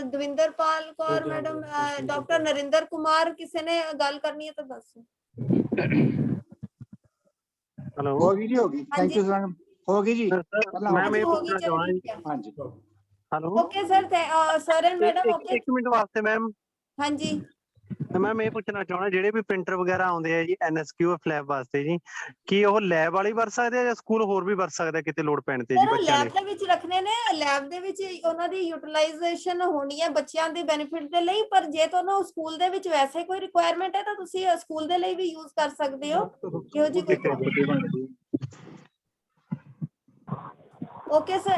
Davinderpal Kaur madam, doctor Narinder Kumar, ਕਿਸੇ ਨੇ ਗੱਲ ਕਰਨੀ ਹੈ ਤਾਂ ਦੱਸੋ। हेलो होगी जी, होगी। थैंक यू सर, होगी जी। मैम ये पूछना चाहूंगा हाँ जी। Hello okay sir, sir and madam okay. एक मिनट वास्ते मैम। हाँ जी मैम ये पूछना चाहना ਜਿਹੜੇ ਵੀ ਪ੍ਰਿੰਟਰ ਵਗੈਰਾ ਆਉਂਦੇ ਆ ਜੀ NSQF ਲੈਬ ਵਾਸਤੇ ਜੀ, ਕੀ ਉਹ ਲੈਬ ਵਾਲੀ ਵਰਤ ਸਕਦੇ ਆ ਜਾਂ ਸਕੂਲ ਹੋਰ ਵੀ ਵਰਤ ਸਕਦਾ ਕਿਤੇ ਲੋੜ ਪੈਣ ਤੇ ਜੀ ਬੱਚਿਆਂ ਲੈਬ ਦੇ ਵਿੱਚ ਰੱਖਣੇ ਨੇ, ਲੈਬ ਦੇ ਵਿੱਚ ਉਹਨਾਂ ਦੀ ਯੂਟਿਲਾਈਜੇਸ਼ਨ ਹੋਣੀ ਹੈ ਬੱਚਿਆਂ ਦੇ ਬੈਨੀਫਿਟ ਦੇ ਲਈ, ਪਰ ਜੇ ਤੁਹਾਨੂੰ ਸਕੂਲ ਦੇ ਵਿੱਚ ਵੈਸੇ ਕੋਈ ਰਿਕੁਆਇਰਮੈਂਟ ਹੈ ਤਾਂ ਤੁਸੀਂ ਸਕੂਲ ਦੇ ਲਈ ਵੀ ਯੂਜ਼ ਕਰ ਸਕਦੇ ਹੋ। ਕਿਉਂ ਜੀ ਕੋਈ ਓਕੇ ਸਰ,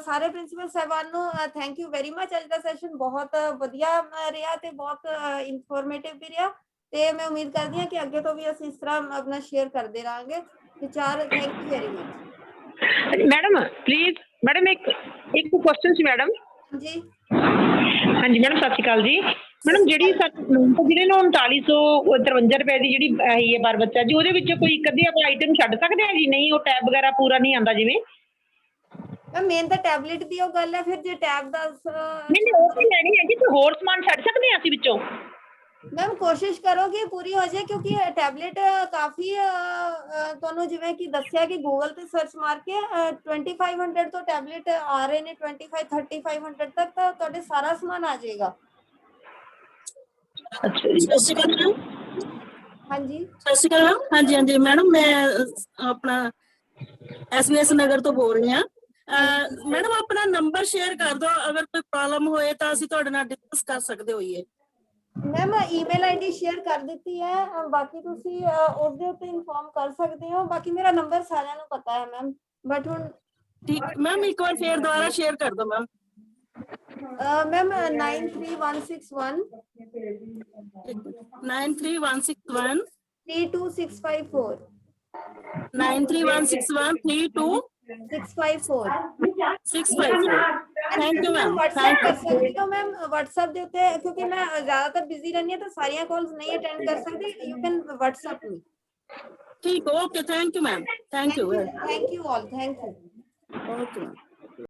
ਸਾਰੇ ਪ੍ਰਿੰਸੀਪਲ ਸਾਹਿਬਾਨ ਨੂੰ ਥੈਂਕ ਯੂ ਵੈਰੀ ਮਚ। ਅੱਜ ਦਾ ਸੈਸ਼ਨ ਬਹੁਤ ਵਧੀਆ ਰਿਹਾ ਤੇ ਬਹੁਤ ਇਨਫੋਰਮੇਟਿਵ ਵੀ ਰਿਹਾ, ਤੇ ਮੈਂ ਉਮੀਦ ਕਰਦੀ ਹਾਂ ਕਿ ਅੱਗੇ ਤੋਂ ਵੀ ਅਸੀਂ ਇਸ ਤਰ੍ਹਾਂ ਆਪਣਾ ਸ਼ੇਅਰ ਕਰਦੇ ਰਹਾਂਗੇ ਵਿਚਾਰ। Thank you very much. Madam please, madam ਇੱਕ ਕੁਐਸਚਨ ਸੀ ਮੈਡਮ ਜੀ। ਹਾਂਜੀ ਮੈਡਮ ਸਤਿ ਸ਼੍ਰੀ ਅਕਾਲ ਜੀ। ਮੈਡਮ ਜਿਹੜੀ ਜਿਹੜੇ ਨੂੰ 3953 ਰੁਪਏ ਦੀ ਜਿਹੜੀ ਹੈਗੀ ਹੈ ਪਰ ਬੱਚਾ ਜੀ, ਉਹਦੇ ਵਿੱਚ ਕੋਈ ਇੱਕ ਅੱਧੀ ਆਪਾਂ ਆਈਟਮ ਛੱਡ ਸਕਦੇ ਹਾਂ ਜੀ? ਨਹੀਂ ਉਹ ਟੈਬ ਵਗੈਰਾ ਪੂਰਾ ਨਹੀਂ ਆਉਂਦਾ ਜਿਵੇਂ? ਮੇਨ ਤਾਂ ਟੈਬਲੇਟ ਦੀ ਉਹ ਗੱਲ ਹੈ, ਫਿਰ ਜੇ ਟੈਬ ਦਾ ਨਹੀਂ ਉਹ ਤਾਂ ਲੈਣੀ ਹੈਗੀ, ਤੇ ਹੋਰ ਸਮਾਨ ਛੱਡ ਸਕਦੇ ਹਾਂ ਅਸੀਂ ਵਿੱਚੋਂ? ਮੈਮ ਕੋਸ਼ਿਸ਼ ਕਰੋ ਕਿ ਪੂਰੀ ਹੋ ਜਾਏ, ਕਿਉਂਕਿ ਟੈਬਲੇਟ ਕਾਫੀ ਤੁਹਾਨੂੰ ਜਿਵੇਂ ਕਿ ਦੱਸਿਆ ਕਿ ਗੂਗਲ ਤੇ ਸਰਚ ਮਾਰ ਕੇ 2500 ਤੋਂ ਟੈਬਲੇਟ ਆ ਰਹੇ ਨੇ, 3500 ਤੱਕ ਤਾਂ ਤੁਹਾਡੇ ਸਾਰਾ ਸਮਾਨ ਆ ਜਾਏਗਾ। ਅੱਛਾ ਜੀ, ਸਤਿ ਸ਼੍ਰੀ ਅਕਾਲ ਮੈਮ। ਹਾਂਜੀ ਸਤਿ ਸ਼੍ਰੀ ਅਕਾਲ ਮੈਮ। ਹਾਂਜੀ ਹਾਂਜੀ ਮੈਡਮ, ਮੈਂ ਆਪਣਾ SBS ਨਗਰ ਤੋਂ ਬੋਲ ਰਹੀ ਹਾਂ। ਮੈਡਮ ਆਪਣਾ ਨੰਬਰ ਸ਼ੇਅਰ ਕਰ ਦਿਓ, ਅਗਰ ਕੋਈ ਪ੍ਰੋਬਲਮ ਹੋਏ ਤਾਂ ਅਸੀਂ ਤੁਹਾਡੇ ਨਾਲ ਡਿਸਕਸ ਕਰ ਸਕਦੇ ਹੋਈਏ। ਮੈਮ ਈਮੇਲ ਆਈਡੀ ਸ਼ੇਅਰ ਕਰ ਦਿੱਤੀ ਹੈ, ਬਾਕੀ ਤੁਸੀਂ ਉਹਦੇ ਉੱਤੇ ਇਨਫੋਰਮ ਕਰ ਸਕਦੇ ਹੋ। ਬਾਕੀ ਮੇਰਾ ਨੰਬਰ ਸਾਰਿਆਂ ਨੂੰ ਪਤਾ ਹੈ ਮੈਮ, ਬਟ ਹੁਣ ਠੀਕ ਮੈਮ ਇੱਕ ਵਾਰ ਫੇਰ ਦੁਬਾਰਾ ਸ਼ੇਅਰ ਕਰ ਦਿਓ ma'am. Ma'am 93161 93161 32654 93161 32654 thank you ma'am. WhatsApp ਕਰ ਸਕਦੇ ਹੋ ਮੈਮ, WhatsApp ਦੇ ਉੱਤੇ, ਕਿਉਂਕਿ ਮੈਂ ਜ਼ਿਆਦਾਤਰ ਬਿਜ਼ੀ ਰਹਿੰਦੀ ਹਾਂ ਤਾਂ ਸਾਰੀਆਂ ਕਾਲਸ ਨਹੀਂ ਅਟੈਂਡ ਕਰ ਸਕਦੀ। ਯੂ ਕੈਨ WhatsApp ਮੀ। ਠੀਕ okay, thank you ma'am. Thank you all, thank you. Okay ma'am.